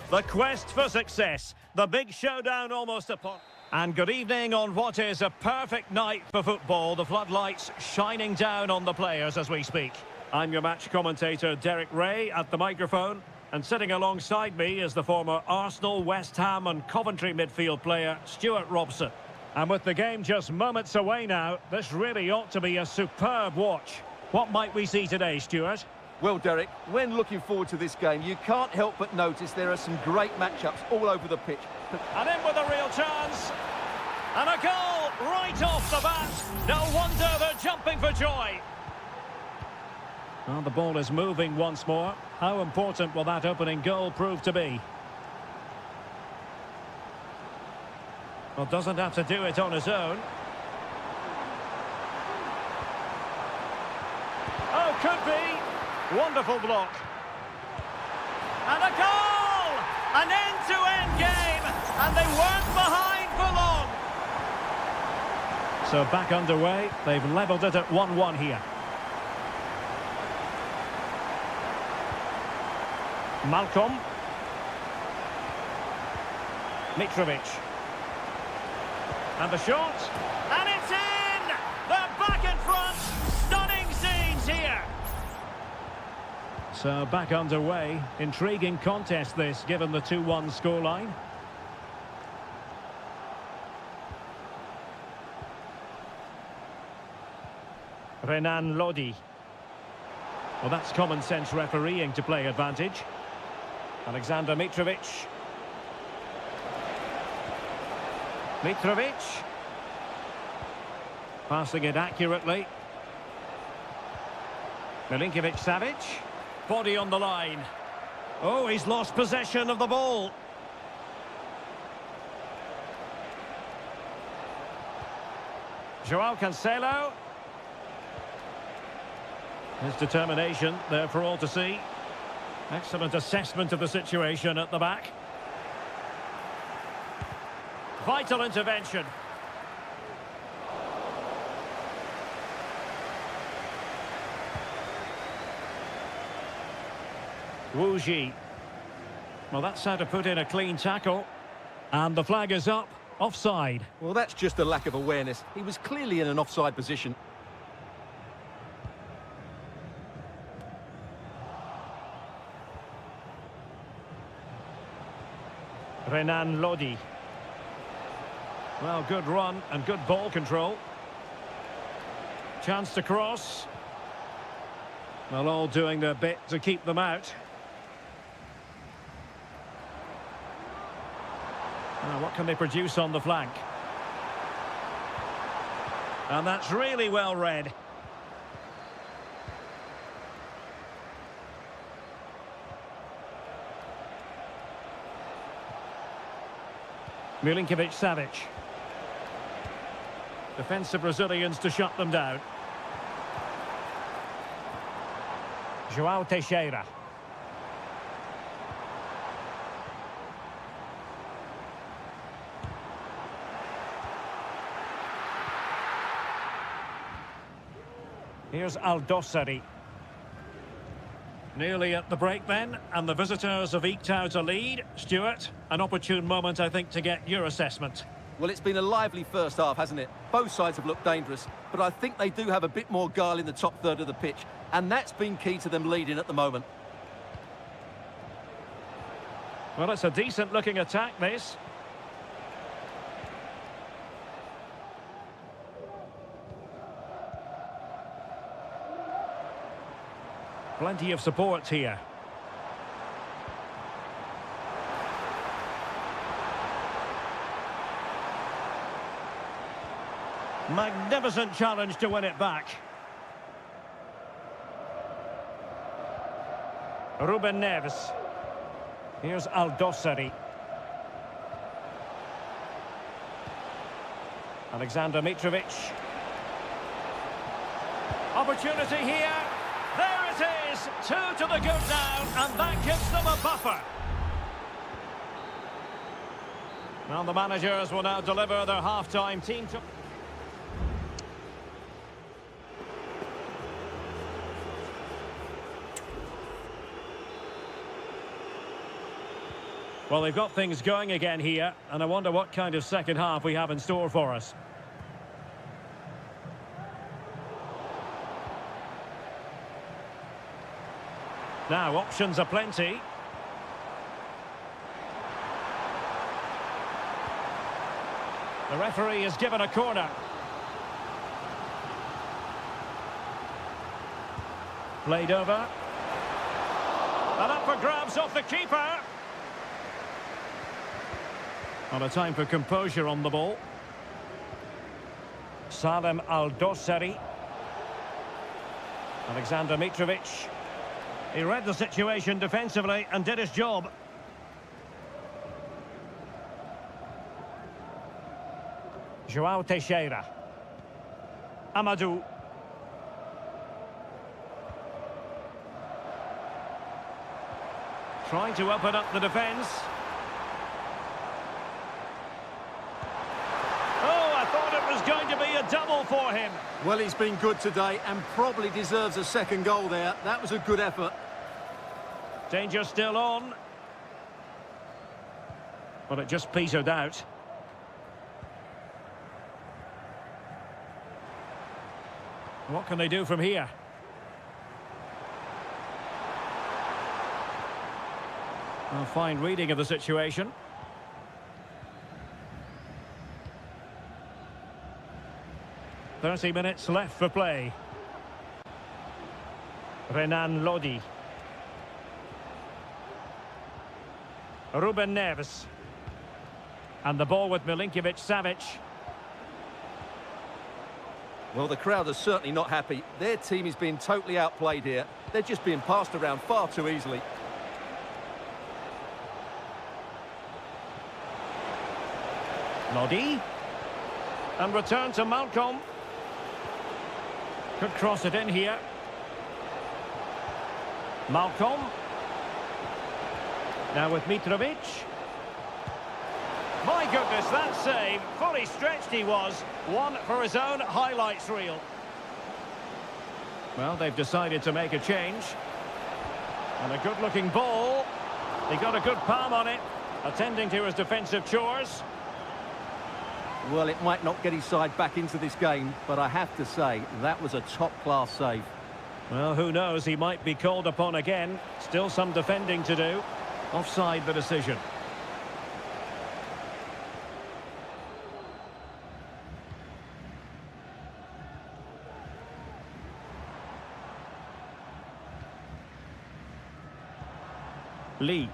The quest for success. The big showdown almost upon... And good evening on what is a perfect night for football. The floodlights shining down on the players as we speak. I'm your match commentator, Derek Ray, at the microphone. And sitting alongside me is the former Arsenal, West Ham and Coventry midfield player, Stuart Robson. And with the game just moments away now, this really ought to be a superb watch. What might we see today, Stuart? Well, Derek, when looking forward to this game, you can't help but notice there are some great matchups all over the pitch. And in with a real chance. And a goal right off the bat. No wonder they're jumping for joy. Well, the ball is moving once more. How important will that opening goal prove to be? Well, doesn't have to do it on his own. Oh, could be. Wonderful block. And a goal! An end-to-end game! And they weren't behind for long. So back underway. They've levelled it at 1-1 here. Malcolm. Mitrovic. And the shot. And it's in! They're back in front. Stunning scenes here. So back underway. Intriguing contest this, given the 2-1 scoreline. Renan Lodi. Well, that's common sense refereeing to play advantage. Alexander Mitrovic. Mitrovic. Passing it accurately. Milinkovic-Savic. Body on the line. Oh, he's lost possession of the ball. Joao Cancelo. His determination there for all to see. Excellent assessment of the situation at the back. Vital intervention. Wu Ji. Well, that's how to put in a clean tackle. And the flag is up. Offside. Well, that's just a lack of awareness. He was clearly in an offside position. Renan Lodi. Well, good run and good ball control. Chance to cross. Well, all doing their bit to keep them out. Now, what can they produce on the flank? And that's really well read. Milinkovic-Savic. Defensive Brazilians to shut them down. Joao Teixeira. Here's Aldosari. Nearly at the break then, and the visitors have eked out a lead. Stuart, an opportune moment, I think, to get your assessment. Well, it's been a lively first half, hasn't it? Both sides have looked dangerous, but I think they do have a bit more guile in the top third of the pitch, and that's been key to them leading at the moment. Well, it's a decent-looking attack, this. Plenty of support here. Magnificent challenge to win it back. Ruben Neves. Here's Aldosari. Alexander Mitrovic. Opportunity here. There it is. 2 to the good now, and that gives them a buffer. Well, the managers will now deliver their half-time team to... Well, they've got things going again here, and I wonder what kind of second half we have in store for us. Now, options are plenty. The referee is given a corner. Played over. And up for grabs off the keeper. On a time for composure on the ball. Salem Aldosari. Alexander Mitrovic. He read the situation defensively and did his job. Joao Teixeira. Amadou. Trying to open up the defence. going to be a double for him. Well, he's been good today and probably deserves a second goal there. That was a good effort. Danger still on. Well, it just petered out. What can they do from here? A fine reading of the situation. "30 minutes left for play." Renan Lodi. Ruben Neves. And the ball with Milinkovic-Savic. Well, the crowd are certainly not happy. Their team is being totally outplayed here. They're just being passed around far too easily. Lodi. And return to Malcolm. Could cross it in here. Malcolm. Now with Mitrovic. My goodness, that save. Fully stretched he was. One for his own highlights reel. Well, they've decided to make a change. And a good-looking ball. He got a good palm on it, attending to his defensive chores. Well, it might not get his side back into this game, but I have to say, that was a top-class save. Well, who knows, he might be called upon again. Still some defending to do. Offside the decision. Lee.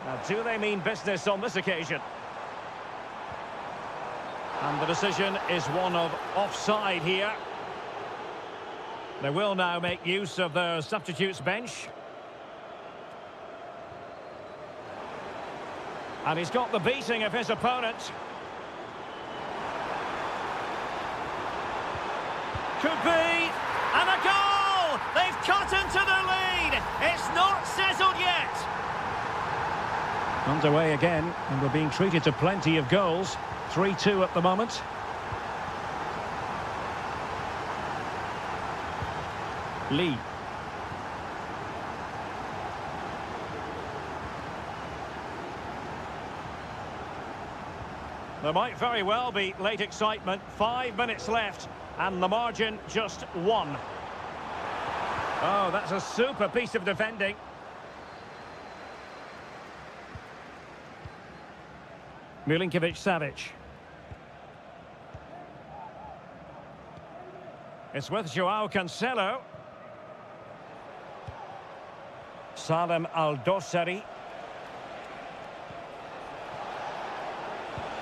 Now, do they mean business on this occasion? And the decision is one of offside here. They will now make use of their substitutes bench. And he's got the beating of his opponent. Could be. And a goal! They've cut into the lead. It's not settled yet. Underway again, and we're being treated to plenty of goals. 3-2 at the moment. Lee. There might very well be late excitement. 5 minutes left, and the margin just 1. Oh, that's a super piece of defending. Milinkovic-Savic. It's with Joao Cancelo. Salem Al-Dossari.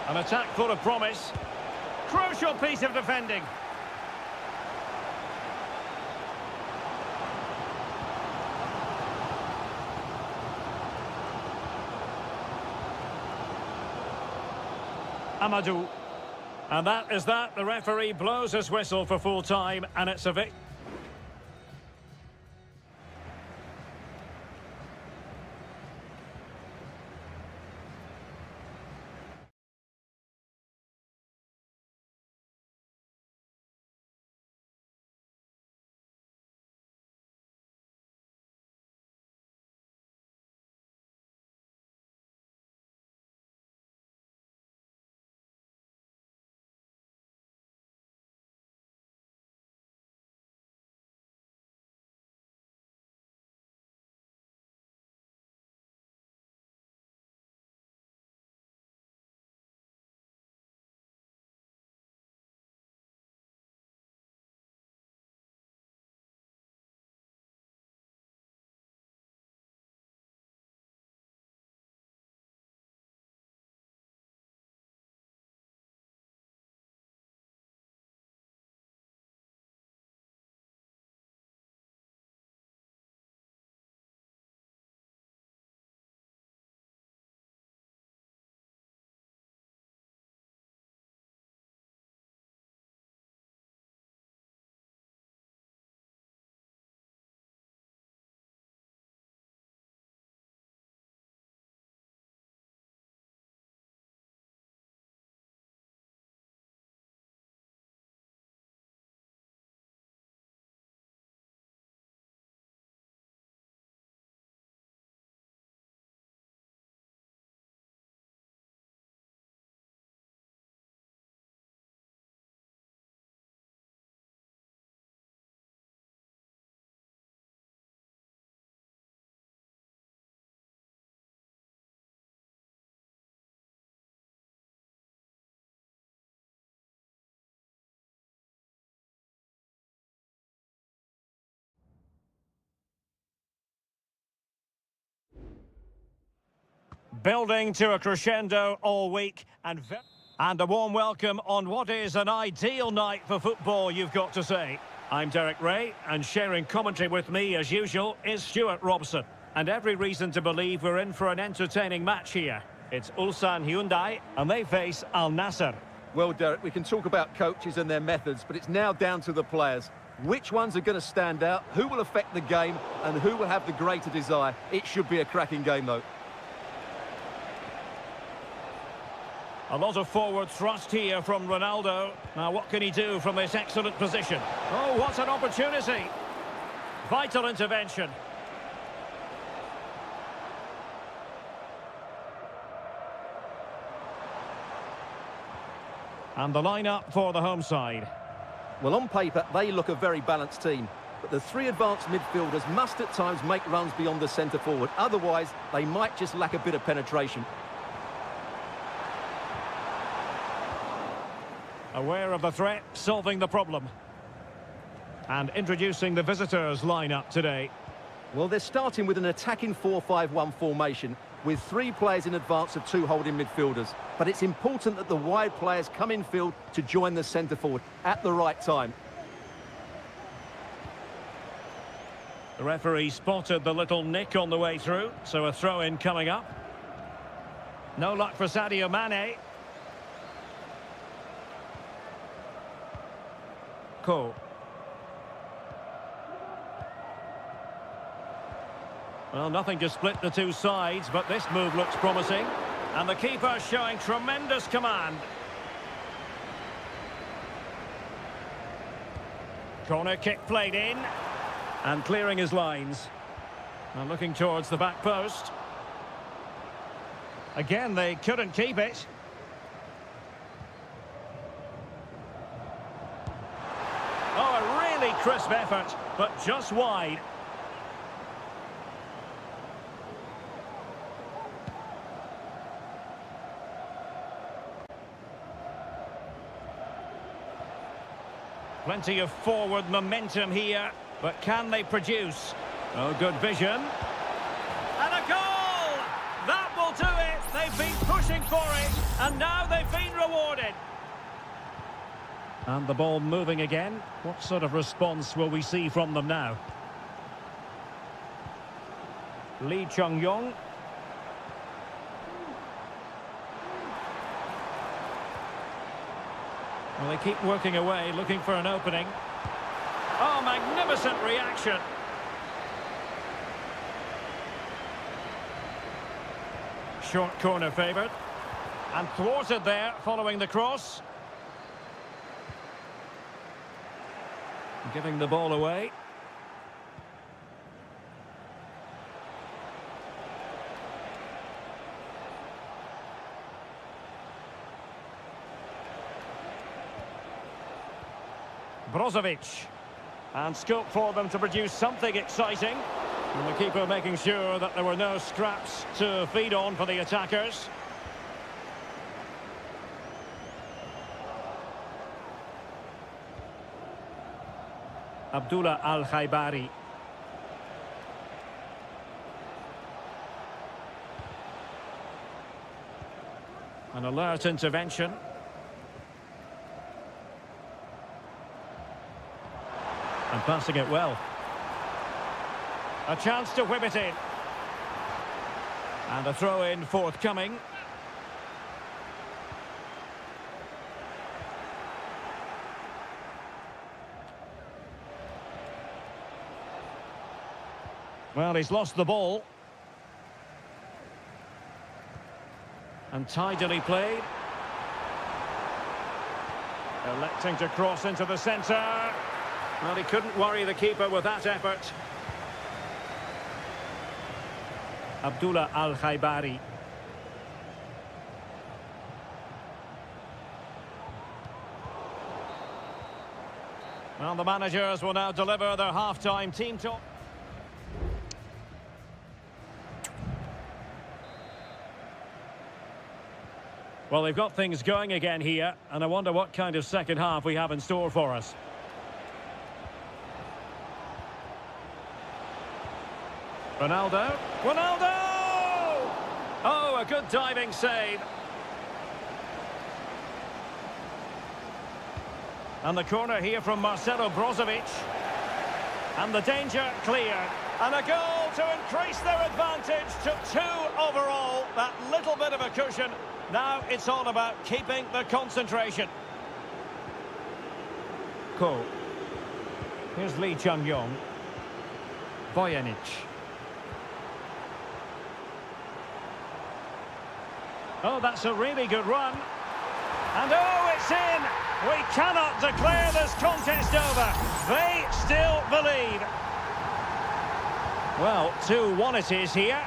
An attack full of promise. Crucial piece of defending. Amadou. And that is that. The referee blows his whistle for full time, and it's a victory. Building to a crescendo all week and a warm welcome on what is an ideal night for football, you've got to say. I'm Derek Ray, and sharing commentary with me, as usual, is Stuart Robson. And every reason to believe we're in for an entertaining match here. It's Ulsan Hyundai, and they face Al Nassr. Well, Derek, we can talk about coaches and their methods, but it's now down to the players. Which ones are going to stand out, who will affect the game, and who will have the greater desire? It should be a cracking game, though. A lot of forward thrust here from Ronaldo. Now, what can he do from this excellent position? Oh, what an opportunity! Vital intervention. And the lineup for the home side. Well, on paper, they look a very balanced team. But the three advanced midfielders must at times make runs beyond the centre forward. Otherwise, they might just lack a bit of penetration. Aware of the threat, solving the problem. And introducing the visitors' lineup today. Well, they're starting with an attacking 4-5-1 formation, with three players in advance of two holding midfielders. But it's important that the wide players come in field to join the centre forward at the right time. The referee spotted the little nick on the way through, so a throw-in coming up. No luck for Sadio Mane. Cool. Well, nothing to split the two sides, but this move looks promising. And the keeper showing tremendous command. Corner kick played in. And clearing his lines. And looking towards the back post. Again, they couldn't keep it. Oh, a really crisp effort, but just wide. Plenty of forward momentum here, but can they produce? Oh, good vision. And a goal! That will do it! They've been pushing for it, and now they've been rewarded. And the ball moving again. What sort of response will we see from them now? Lee Chung-yong. Well, they keep working away, looking for an opening. Oh, magnificent reaction. Short corner favoured. And thwarted there, following the cross. Giving the ball away. Brozovic. And scope for them to produce something exciting. And the keeper making sure that there were no scraps to feed on for the attackers. Abdullah Al-Khaibari. An alert intervention. And passing it well. A chance to whip it in. And a throw-in forthcoming. Well, he's lost the ball. And tidily played. Electing to cross into the centre. Well, he couldn't worry the keeper with that effort. Abdullah Al-Khaibari. Well, the managers will now deliver their half-time team talk. Well, they've got things going again here, and I wonder what kind of second half we have in store for us. Ronaldo. Ronaldo! Oh, a a good diving save. And the corner here from Marcelo Brozovic. And the danger cleared. And a goal to increase their advantage to 2 overall. That little bit of a cushion. Now it's all about keeping the concentration. Ko. Here's Lee Chung-yong. Bojanic. Oh, that's a really good run. And oh, it's in! We cannot declare this contest over. They still the lead. Well, 2-1 it is here.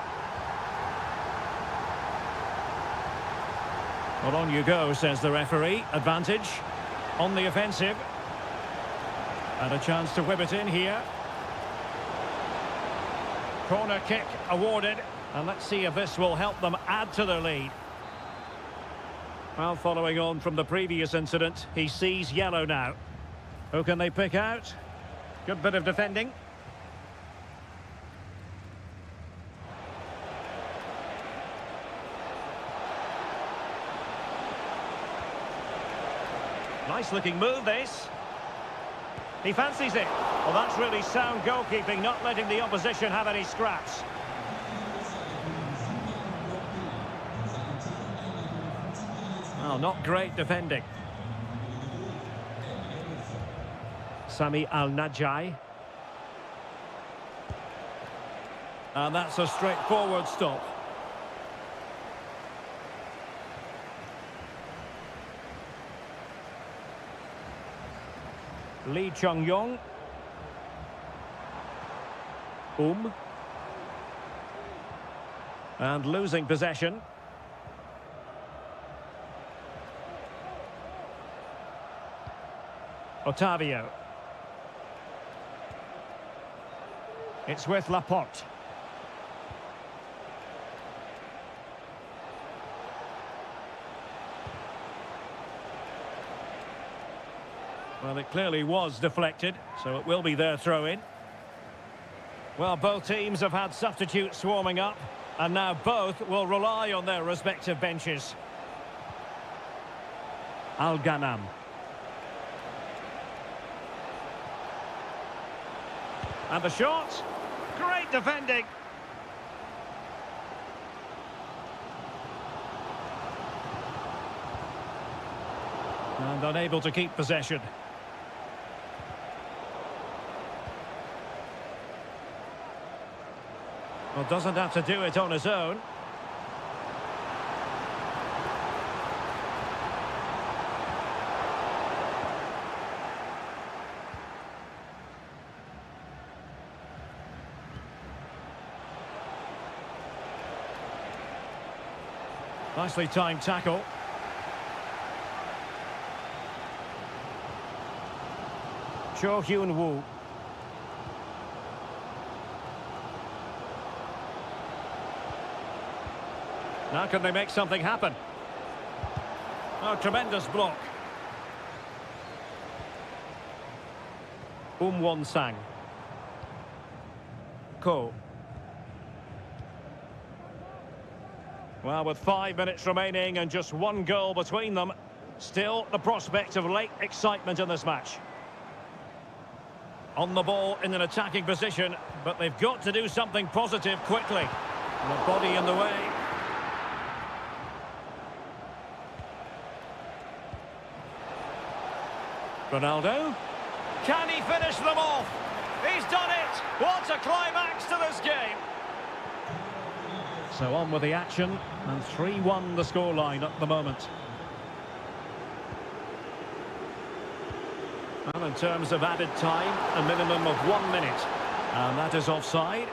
Well, on you go, says the referee. Advantage on the offensive. And a chance to whip it in here. Corner kick awarded. And let's see if this will help them add to their lead. Well, following on from the previous incident, he sees yellow now. Who can they pick out? Good bit of defending. Nice looking move, this. He fancies it. Well, that's really sound goalkeeping, not letting the opposition have any scraps. Well, not great defending. Sami Al-Najai. And that's a straightforward stop. Lee Chung-yong. And losing possession. Otavio. It's with Laporte. Well, it clearly was deflected, so it will be their throw-in. Well, both teams have had substitutes swarming up, and now both will rely on their respective benches. Al-Ghanam. And the shot. Great defending. And unable to keep possession. Well, doesn't have to do it on his own. Nicely timed tackle. Cho Hyun-woo. Now can they make something happen? Oh, tremendous block. Won-sang. Ko. Well, with 5 minutes remaining and just 1 goal between them, still the prospect of late excitement in this match. On the ball in an attacking position, but they've got to do something positive quickly. And the body in the way. Ronaldo. Can he finish them off? He's done it! What a climax to this game! So on with the action, and 3-1 the scoreline at the moment. Well, in terms of added time, a minimum of 1 minute. And that is offside.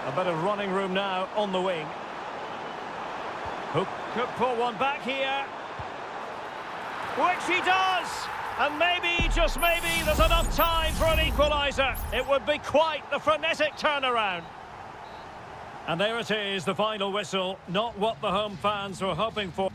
A bit of running room now on the wing. Who could pull one back here. Which he does! And maybe, just maybe, there's enough time for an equaliser. It would be quite the frenetic turnaround. And there it is, the final whistle. Not what the home fans were hoping for.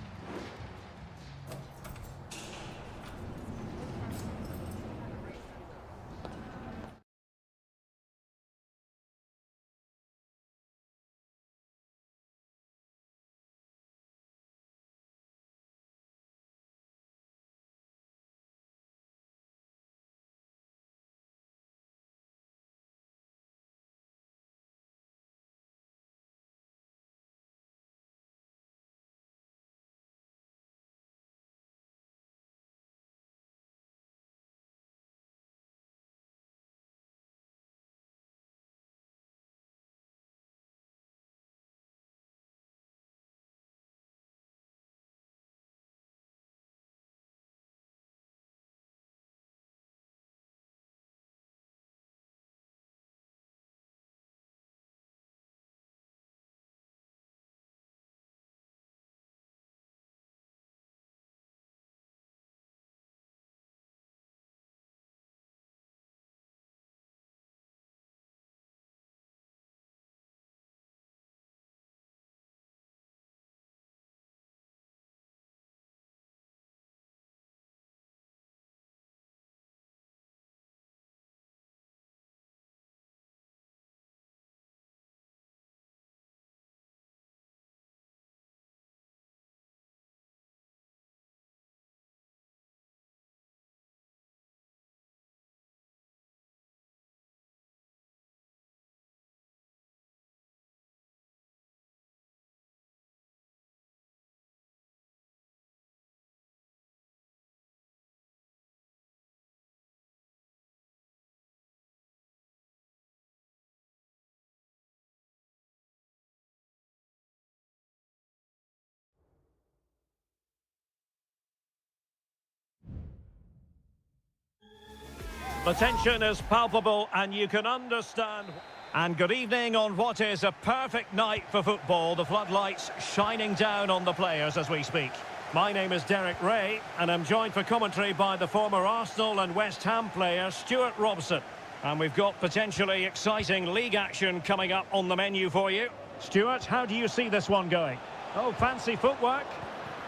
The tension is palpable and you can understand. And good evening on what is a perfect night for football. The floodlights shining down on the players as we speak. My name is Derek Ray and I'm joined for commentary by the former Arsenal and West Ham player Stuart Robson. And we've got potentially exciting league action coming up on the menu for you. Stuart, how do you see this one going? Oh, fancy footwork.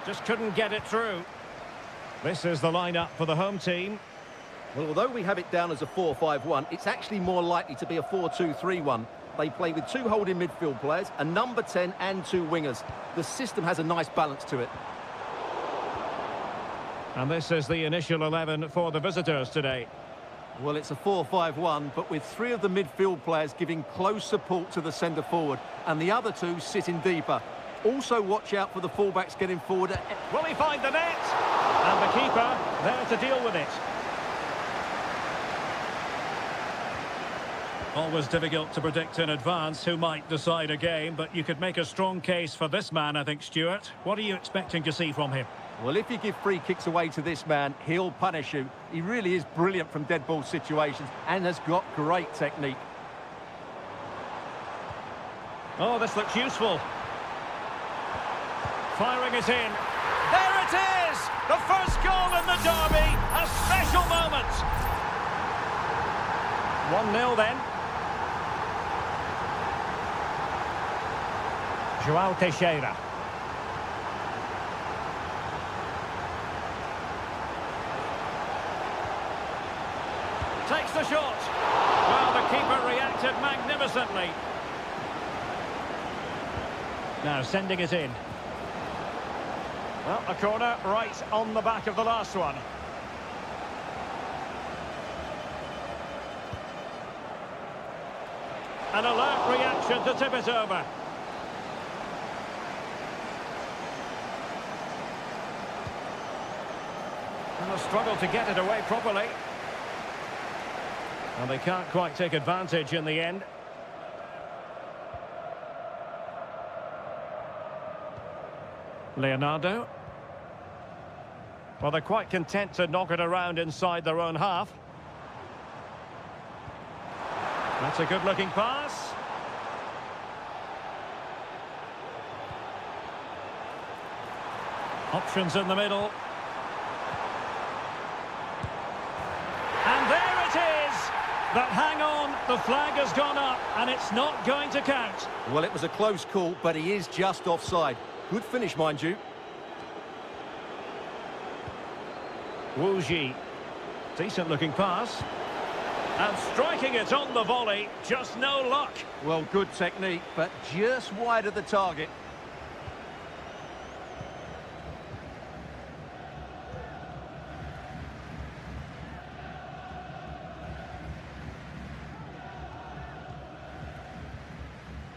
Just couldn't get it through. This is the lineup for the home team. Well, although we have it down as a 4-5-1, it's actually more likely to be a 4-2-3-1. They play with two holding midfield players, a number 10 and two wingers. The system has a nice balance to it. And this is the initial 11 for the visitors today. Well, it's a 4-5-1, but with three of the midfield players giving close support to the centre forward, and the other two sitting deeper. Also watch out for the fullbacks getting forward. Will he find the net? And the keeper there to deal with it. Always difficult to predict in advance who might decide a game, but you could make a strong case for this man, I think, Stuart. What are you expecting to see from him? Well, if you give free kicks away to this man, he'll punish you. He really is brilliant from dead ball situations and has got great technique. Oh, this looks useful. Firing it in. There it is! The first goal in the derby. A special moment. 1-0 then. João Teixeira. Takes the shot. Well, the keeper reacted magnificently. Now sending it in. Well, a corner right on the back of the last one. An alert reaction to tip it over. And a struggle to get it away properly. And they can't quite take advantage in the end. Leonardo. Well, they're quite content to knock it around inside their own half. That's a good-looking pass. Options in the middle. And there it is! But hang on, the flag has gone up and it's not going to count. Well, it was a close call, but he is just offside. Good finish, mind you. Wu Ji. Decent-looking pass. And striking it on the volley, just no luck. Well, good technique, but just wide of the target.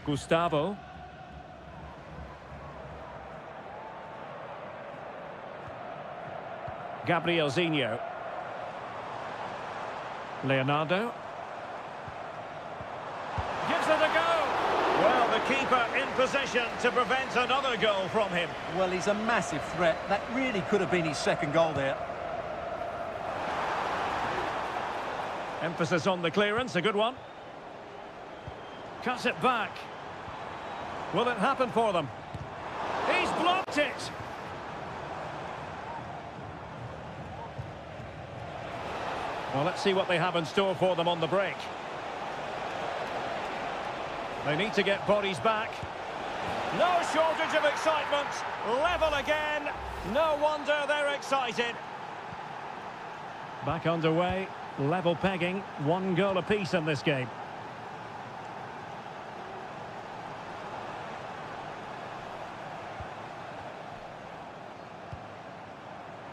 Gustavo. Gabriel Zinho. Leonardo. Gives it a go. Well, the keeper in possession to prevent another goal from him. Well, he's a massive threat. That really could have been his second goal there. Emphasis on the clearance, a good one. Cuts it back. Will it happen for them? He's blocked it. Well, let's see what they have in store for them on the break. They need to get bodies back. No shortage of excitement. Level again. No wonder they're excited. Back underway. Level pegging. 1 goal apiece in this game.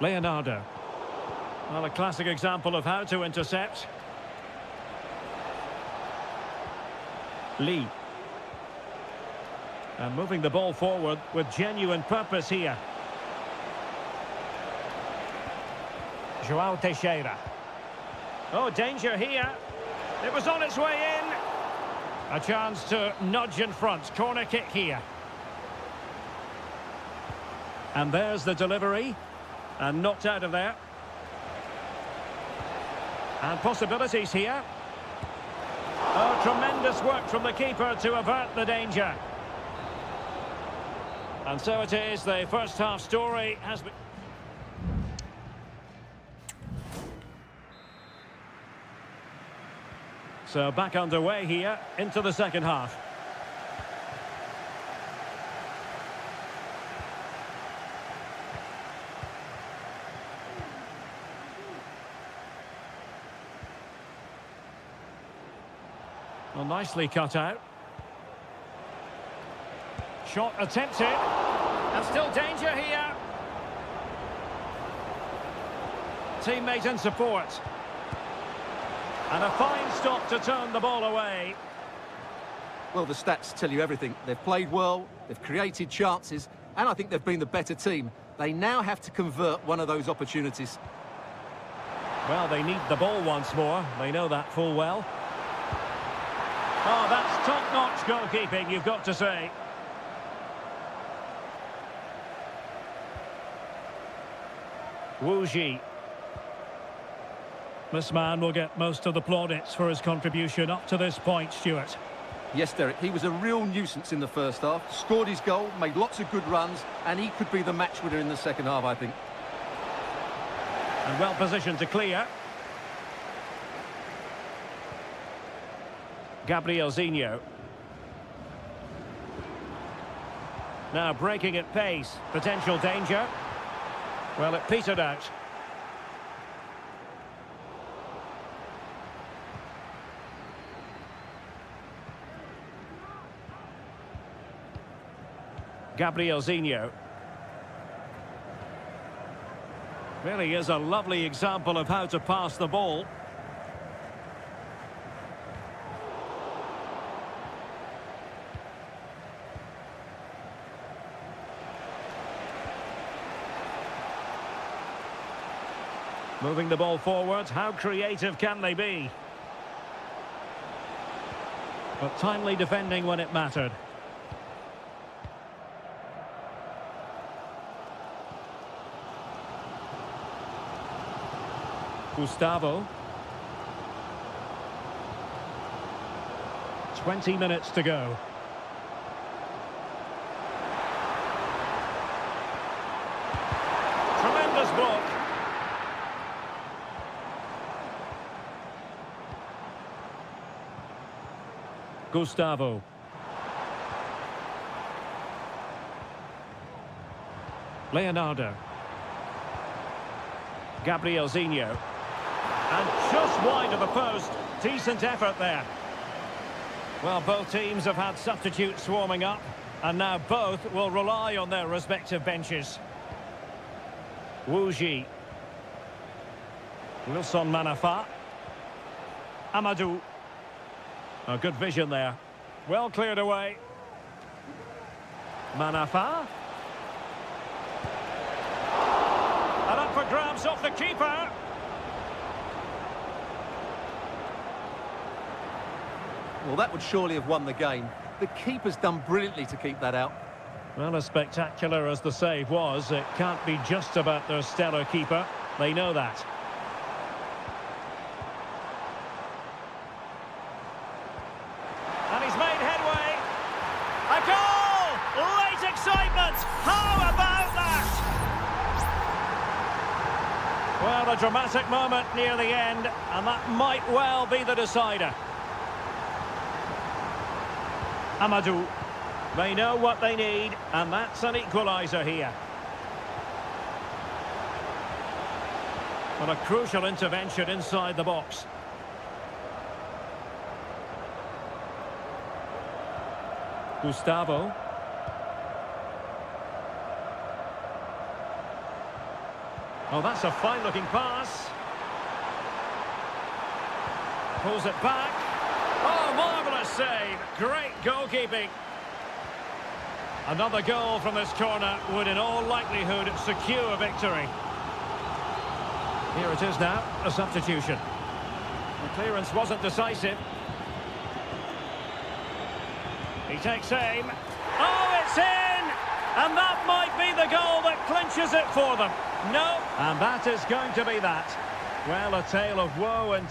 Leonardo. Well, a classic example of how to intercept. Lee. And moving the ball forward with genuine purpose here. João Teixeira. Oh, danger here. It was on its way in. A chance to nudge in front. Corner kick here. And there's the delivery. And knocked out of there. And possibilities here. Oh, tremendous work from the keeper to avert the danger. And so it is, the first half story has been... So back underway here, into the second half. Well, nicely cut out. Shot attempted. And still danger here. Teammate in support. And a fine stop to turn the ball away. Well, the stats tell you everything. They've played well, they've created chances, and I think they've been the better team. They now have to convert one of those opportunities. Well, they need the ball once more. They know that full well. Oh, that's top-notch goalkeeping, you've got to say. Wu Ji. This man will get most of the plaudits for his contribution up to this point, Stuart. Yes, Derek, he was a real nuisance in the first half. Scored his goal, made lots of good runs, and he could be the match winner in the second half, I think. And well positioned to clear. Gabriel Zinho. Now breaking at pace. Potential danger. Well, it petered out. Gabriel Zinho. Really is a lovely example of how to pass the ball. Moving the ball forward, how creative can they be? But timely defending when it mattered. Gustavo. 20 minutes to go. Tremendous block. Gustavo. Leonardo. Gabriel Zinho. And just wide of the post. Decent effort there. Well, both teams have had substitutes swarming up, and now both will rely on their respective benches. Wu Ji. Wilson Manafa. Amadou. A good vision there. Well cleared away. Manafa. And up for grabs off the keeper. Well, that would surely have won the game. The keeper's done brilliantly to keep that out. Well, as spectacular as the save was, it can't be just about their stellar keeper. They know that. And he's made headway. A goal! Late excitement! How about that? Well, a dramatic moment near the end, and that might well be the decider. Amadou. They know what they need, and that's an equaliser here. But a crucial intervention inside the box. Gustavo. Oh, that's a fine-looking pass. Pulls it back. Oh, marvellous save. Great goalkeeping. Another goal from this corner would in all likelihood secure victory. Here it is now, a substitution. The clearance wasn't decisive. He takes aim. Oh, it's in! And that might be the goal that clinches it for them. No, and that is going to be that. Well, a tale of woe and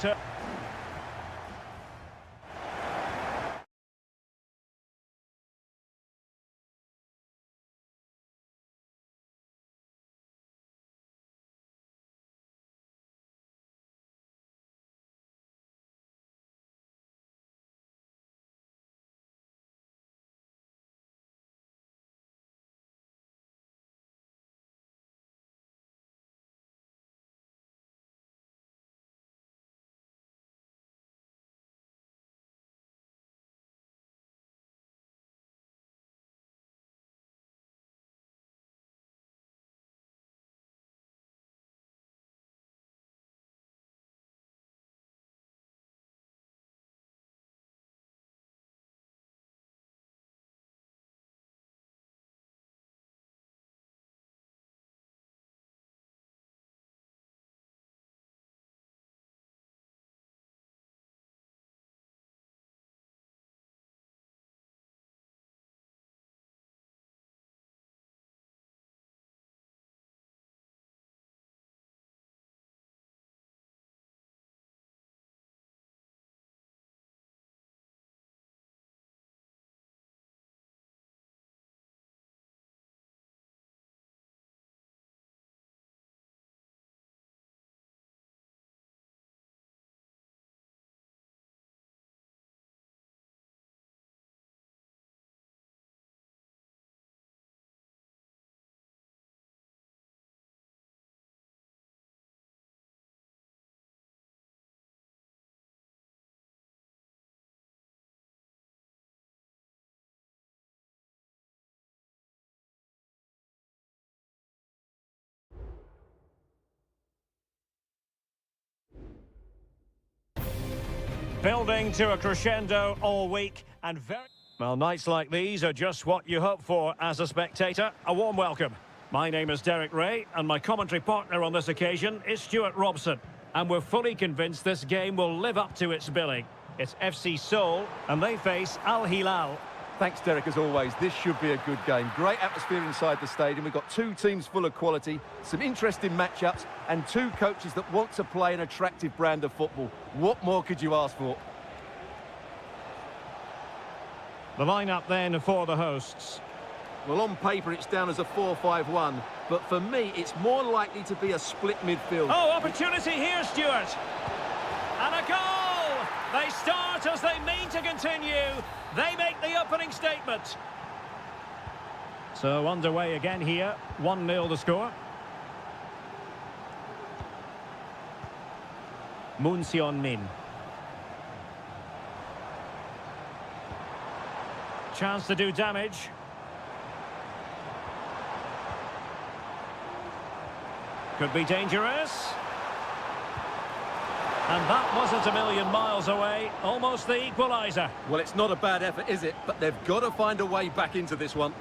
building to a crescendo all week, and well, nights like these are just what you hope for as a spectator. A warm welcome. My name is Derek Ray, and my commentary partner on this occasion is Stuart Robson. And we're fully convinced this game will live up to its billing. It's FC Seoul, and they face Al Hilal. Thanks, Derek, as always. This should be a good game. Great atmosphere inside the stadium. We've got two teams full of quality, some interesting matchups, and two coaches that want to play an attractive brand of football. What more could you ask for? The lineup then for the hosts. Well, on paper, it's down as a 4-5-1, but for me, it's more likely to be a split midfield. Oh, opportunity here, Stuart. And a goal! They start as they mean to continue. They make the opening statement. So underway again here. 1-0 the score. Moon Seon-min. Chance to do damage. Could be dangerous. And that wasn't a million miles away. Almost the equaliser. Well, it's not a bad effort, is it? But they've got to find a way back into this one.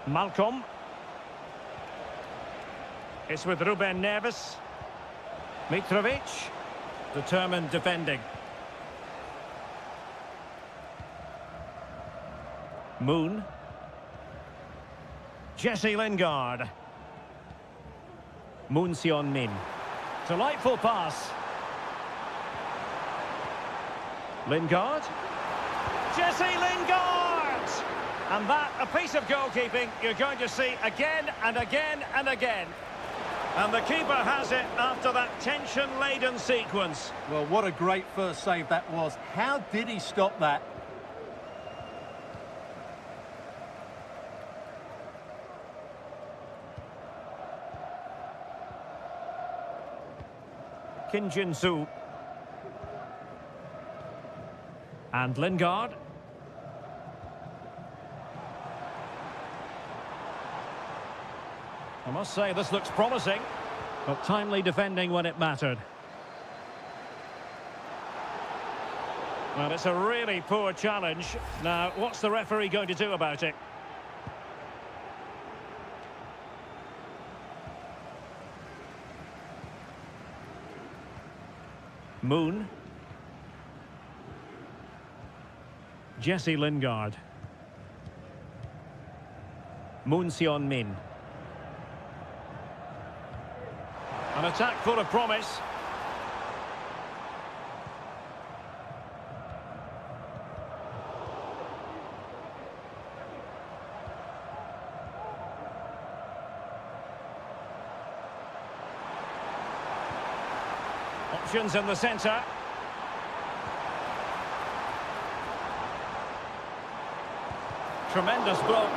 Malcolm. It's with Ruben Neves. Mitrovic. Determined defending. Moon. Jesse Lingard. Moon Seon-min. Delightful pass. Lingard. Jesse Lingard! And that, a piece of goalkeeping you're going to see again and again and again. And the keeper has it after that tension-laden sequence. Well, what a great first save that was. How did he stop that? Kim Jin-soo. And Lingard. I must say, this looks promising, but timely defending when it mattered. Well, it's a really poor challenge. Now, what's the referee going to do about it? Moon. Jesse Lingard. Moon Min. An attack full of promise. Options in the centre. Tremendous block.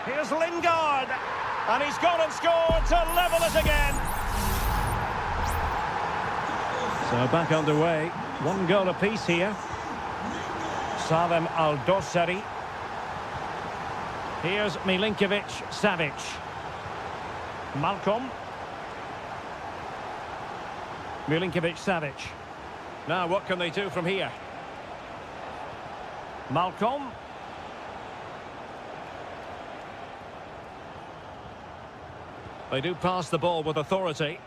Here's Lingard. And he's gone and scored to level it again. So back underway. 1 goal apiece here. Salem Al-Dossari. Here's Milinkovic-Savic. Malcolm. Milinkovic-Savic. Now what can they do from here? Malcolm. They do pass the ball with authority.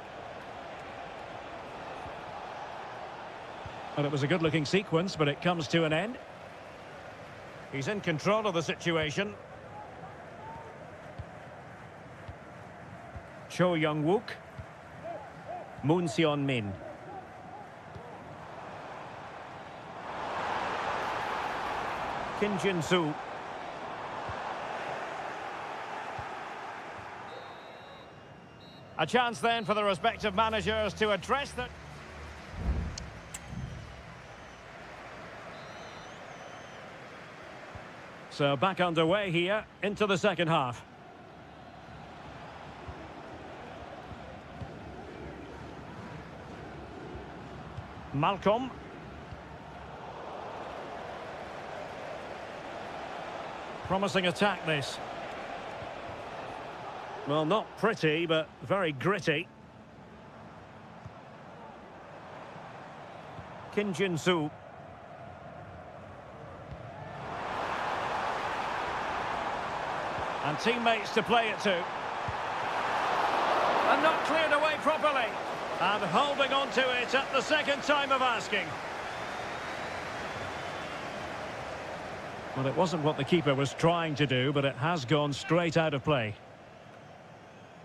And it was a good-looking sequence, but it comes to an end. He's in control of the situation. Cho Young-wook. Moon Min. Kim Jin-soo. A chance then for the respective managers to address that. So back underway here into the second half. Malcolm. Promising attack this. Well, not pretty, but very gritty. Kim Jin-soo. And teammates to play it to. And not cleared away properly. And holding on to it at the second time of asking. Well, it wasn't what the keeper was trying to do, but it has gone straight out of play.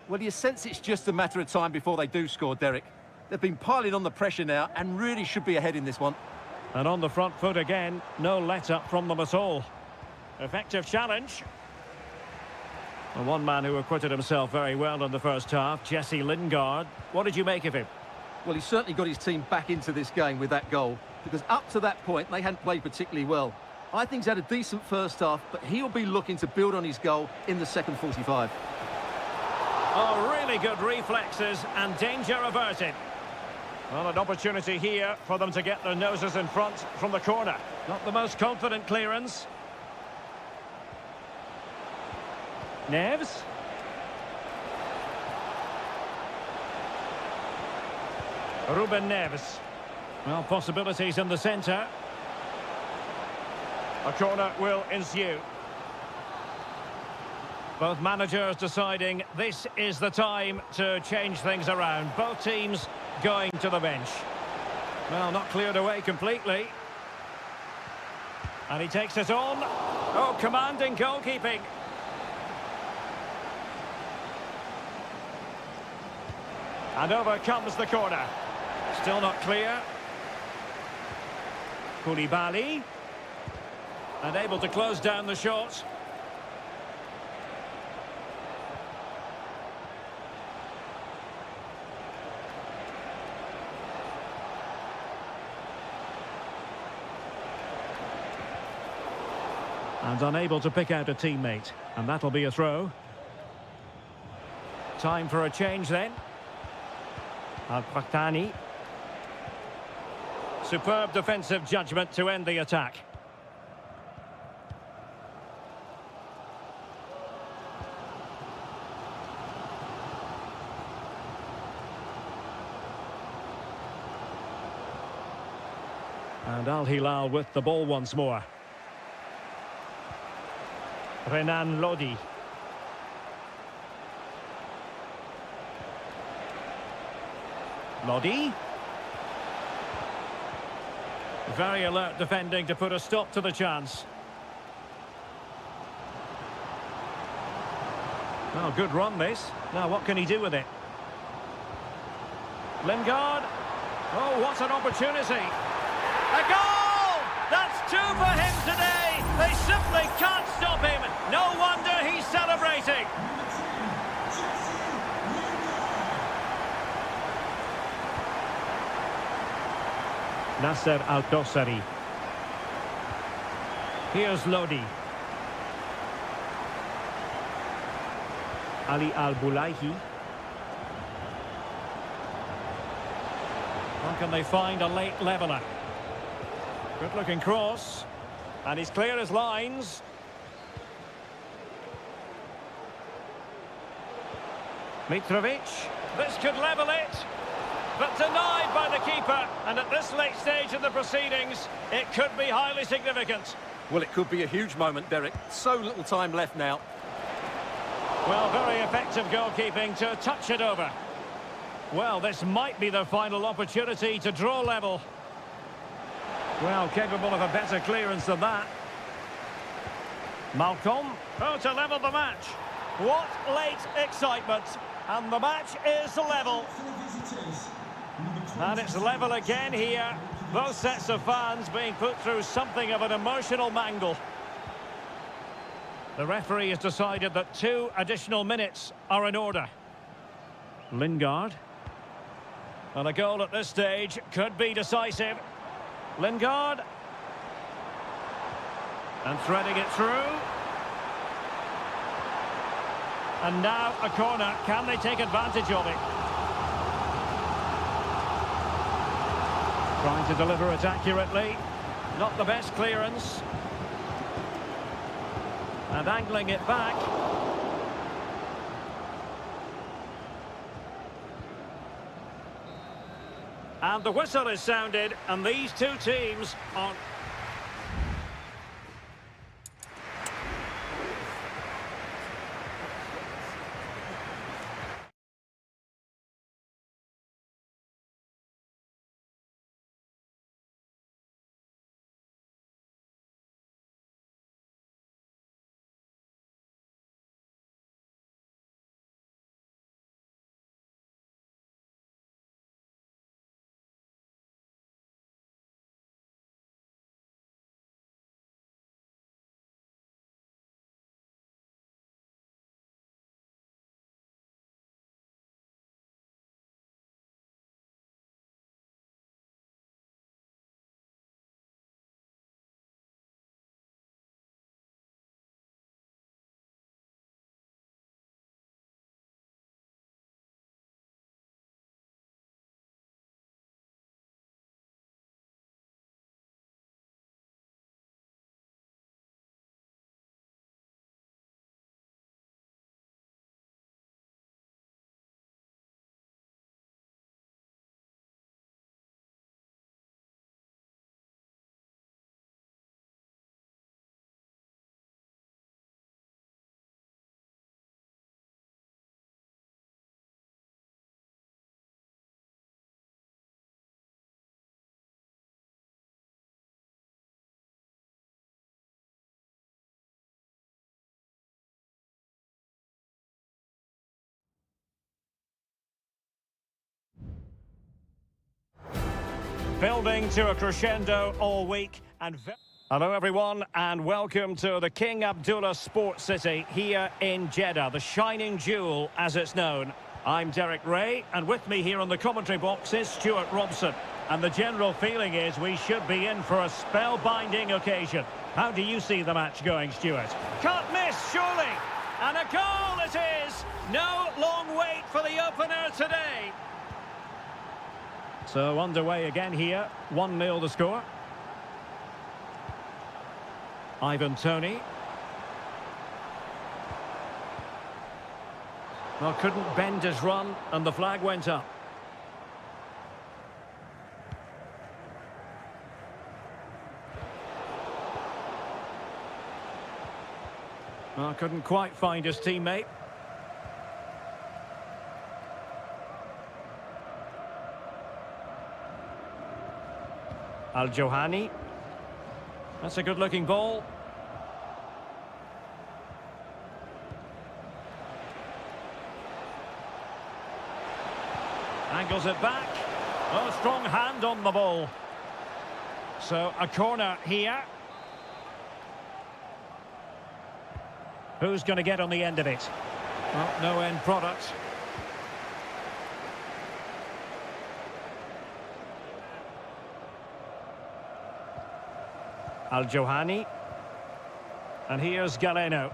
Well, you sense it's just a matter of time before they do score, Derek. They've been piling on the pressure now and really should be ahead in this one. And on the front foot again, no let-up from them at all. Effective challenge. And one man who acquitted himself very well in the first half, Jesse Lingard. What did you make of him? Well, he certainly got his team back into this game with that goal, because up to that point, they hadn't played particularly well. I think he's had a decent first half, but he'll be looking to build on his goal in the second 45. Oh, really good reflexes and danger averted. Well, an opportunity here for them to get their noses in front from the corner. Not the most confident clearance. Neves. Ruben Neves. Well, possibilities in the centre. A corner will ensue. Both managers deciding this is the time to change things around. Both teams going to the bench. Well, not cleared away completely. And he takes it on. Oh, commanding goalkeeping. And over comes the corner. Still not clear. Koulibaly. And able to close down the shot. And unable to pick out a teammate. And that'll be a throw. Time for a change then. Al-Qahtani. Superb defensive judgment to end the attack. And Al Hilal with the ball once more. Renan Lodi. Lodi. Very alert defending to put a stop to the chance. Oh, good run this. Now what can he do with it? Lingard. Oh, what an opportunity. A goal! That's two for him today. They simply can't stop him. No wonder he's celebrating. Nasser Al-Dosari. Here's Lodi. Ali Al-Bulaihi. How can they find a late leveller? Good looking cross. And he's clear as lines. Mitrovic. This could level it. But denied by the keeper. And at this late stage in the proceedings, it could be highly significant. Well, it could be a huge moment, Derek. So little time left now. Well, very effective goalkeeping to touch it over. Well, this might be the final opportunity to draw level. Well, capable of a better clearance than that. Malcolm. Oh, to level the match. What late excitement. And the match is level. And it's level again here. Both sets of fans being put through something of an emotional mangle. The referee has decided that 2 additional minutes are in order. Lingard. And a goal at this stage could be decisive. Lingard. And threading it through. And now a corner. Can they take advantage of it? Trying to deliver it accurately. Not the best clearance. And angling it back. And the whistle is sounded, and these two teams are... Building to a crescendo all week and... Hello everyone and welcome to the King Abdullah Sports City here in Jeddah, the shining jewel as it's known. I'm Derek Ray and with me here on the commentary box is Stuart Robson. And the general feeling is we should be in for a spellbinding occasion. How do you see the match going, Stuart? Can't miss, surely! And a goal it is! No long wait for the opener today. So underway again here, 1-0 the score. Ivan Toney. Well, couldn't bend his run and the flag went up. Well, couldn't quite find his teammate. Al-Johani. That's a good-looking ball. Angles it back. Oh, strong hand on the ball. So, a corner here. Who's going to get on the end of it? Well, no end product. Al-Johani. And here's Galeno.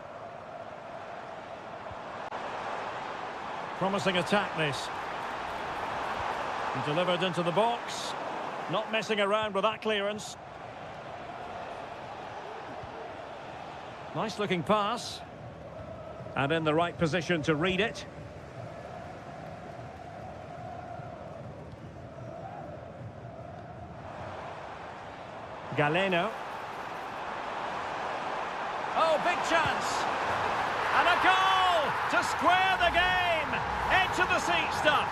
Promising attack, this. And delivered into the box. Not messing around with that clearance. Nice looking pass. And in the right position to read it. Galeno. Oh, big chance. And a goal to square the game. Edge of the seat stuff.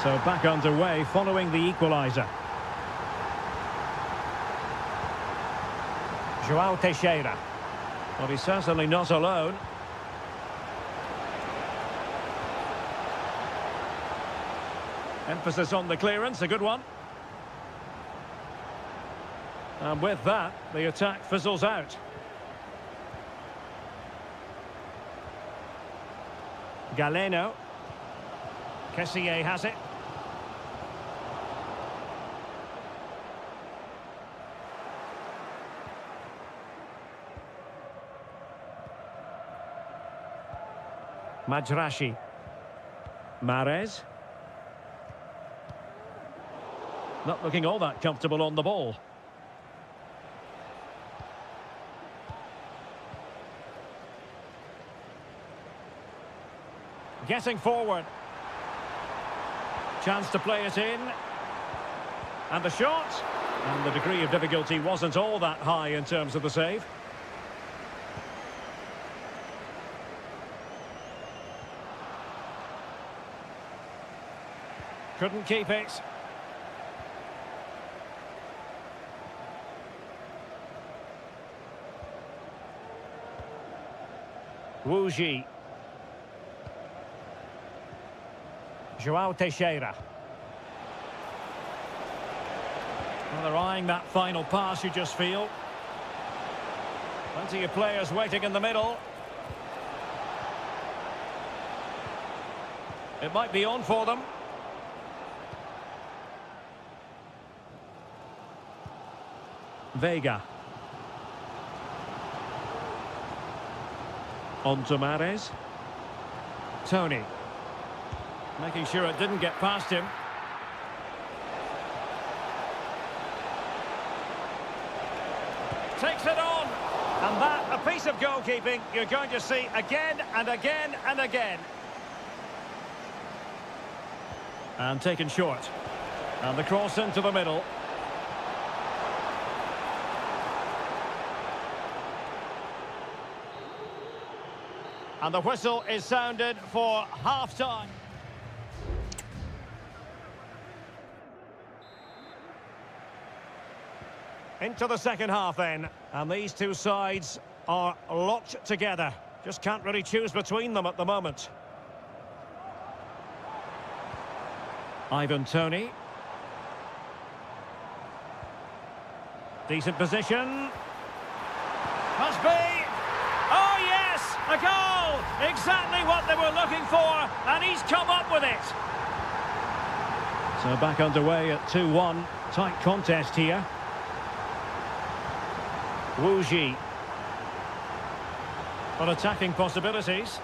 So back underway following the equaliser. João Teixeira. Well, he's certainly not alone. Emphasis on the clearance, a good one. And with that, the attack fizzles out. Galeno. Kessié has it. Majrashi. Mahrez. Not looking all that comfortable on the ball. Getting forward. Chance to play it in. And the shot. And the degree of difficulty wasn't all that high in terms of the save. Couldn't keep it. Wu Ji. João Teixeira. Well, they're eyeing that final pass, you just feel. Plenty of players waiting in the middle. It might be on for them. Vega. On to Mahrez. Tony. Making sure it didn't get past him. Takes it on. And that, a piece of goalkeeping you're going to see again and again and again. And taken short. And the cross into the middle. And the whistle is sounded for half-time. Into the second half then. And these two sides are locked together. Just can't really choose between them at the moment. Ivan Toney. Decent position. Must be. Oh, yes! A goal! Exactly what they were looking for, and he's come up with it. So back underway at 2-1. Tight contest here. Wu Ji. But attacking possibilities.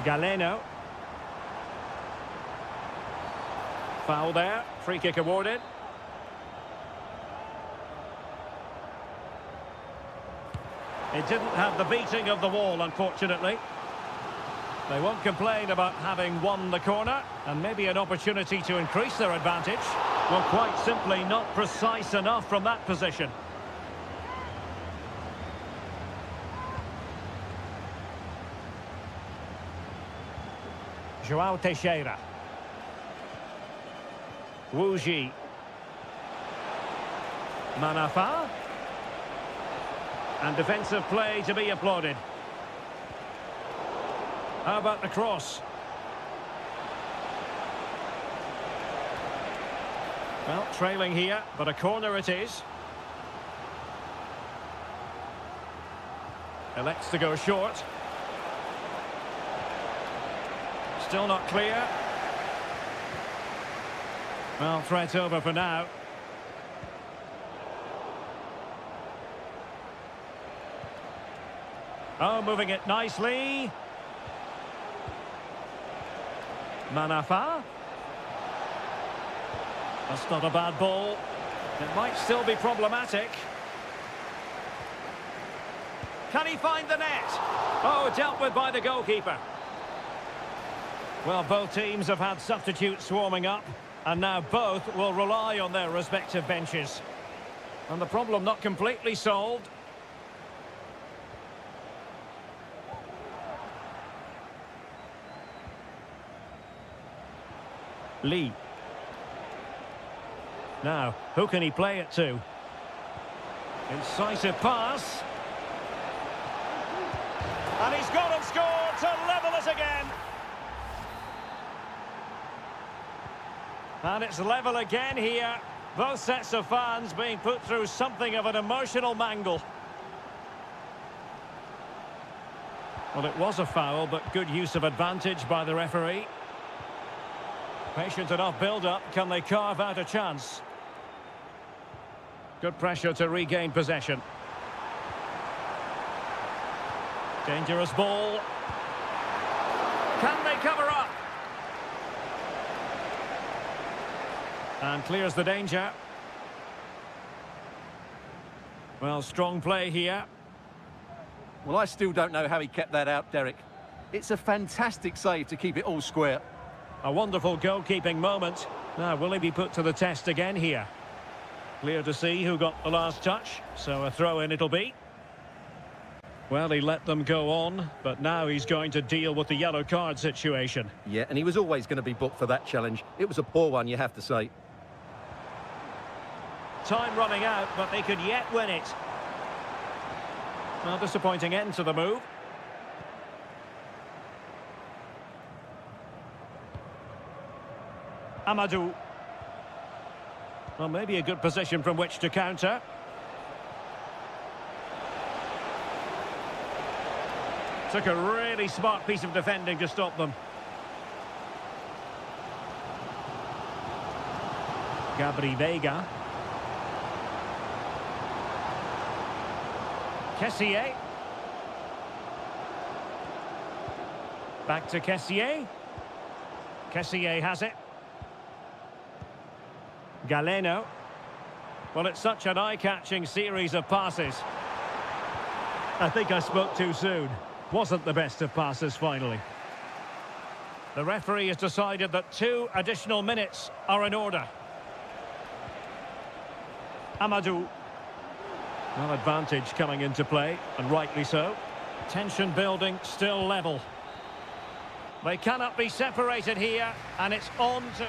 Galeno. Foul there. Free kick awarded. It didn't have the beating of the wall, unfortunately. They won't complain about having won the corner, and maybe an opportunity to increase their advantage. Well, quite simply not precise enough from that position. João Teixeira. Wu Ji. Manafa. And defensive play to be applauded. How about the cross? Well, trailing here, but a corner it is. Elects to go short. Still not clear. Well, threat over for now. Oh, moving it nicely. Manafa. That's not a bad ball. It might still be problematic. Can he find the net? Oh, dealt with by the goalkeeper. Well, both teams have had substitutes swarming up, and now both will rely on their respective benches. And the problem not completely solved. Lee. Now, who can he play it to? Incisive pass. And he's gone and scored to level it again. And it's level again here. Both sets of fans being put through something of an emotional mangle. Well, it was a foul, but good use of advantage by the referee. Patient enough build-up. Can they carve out a chance? Good pressure to regain possession. Dangerous ball. Can they cover up? And clears the danger. Well, strong play here. Well, I still don't know how he kept that out, Derek. It's a fantastic save to keep it all square. A wonderful goalkeeping moment. Now, will he be put to the test again here? Clear to see who got the last touch, so a throw-in it'll be. Well, he let them go on, but now he's going to deal with the yellow card situation. Yeah, and he was always going to be booked for that challenge. It was a poor one, you have to say. Time running out, but they could yet win it. Well, disappointing end to the move. Amadou. Well, maybe a good position from which to counter. Took a really smart piece of defending to stop them. Gabri Veiga. Kessié. Back to Kessié. Kessié has it. Galeno. Well, it's such an eye-catching series of passes. I think I spoke too soon. Wasn't the best of passes, finally. The referee has decided that 2 additional minutes are in order. Amadou. Well, advantage coming into play, and rightly so. Tension building, still level. They cannot be separated here, and it's on to...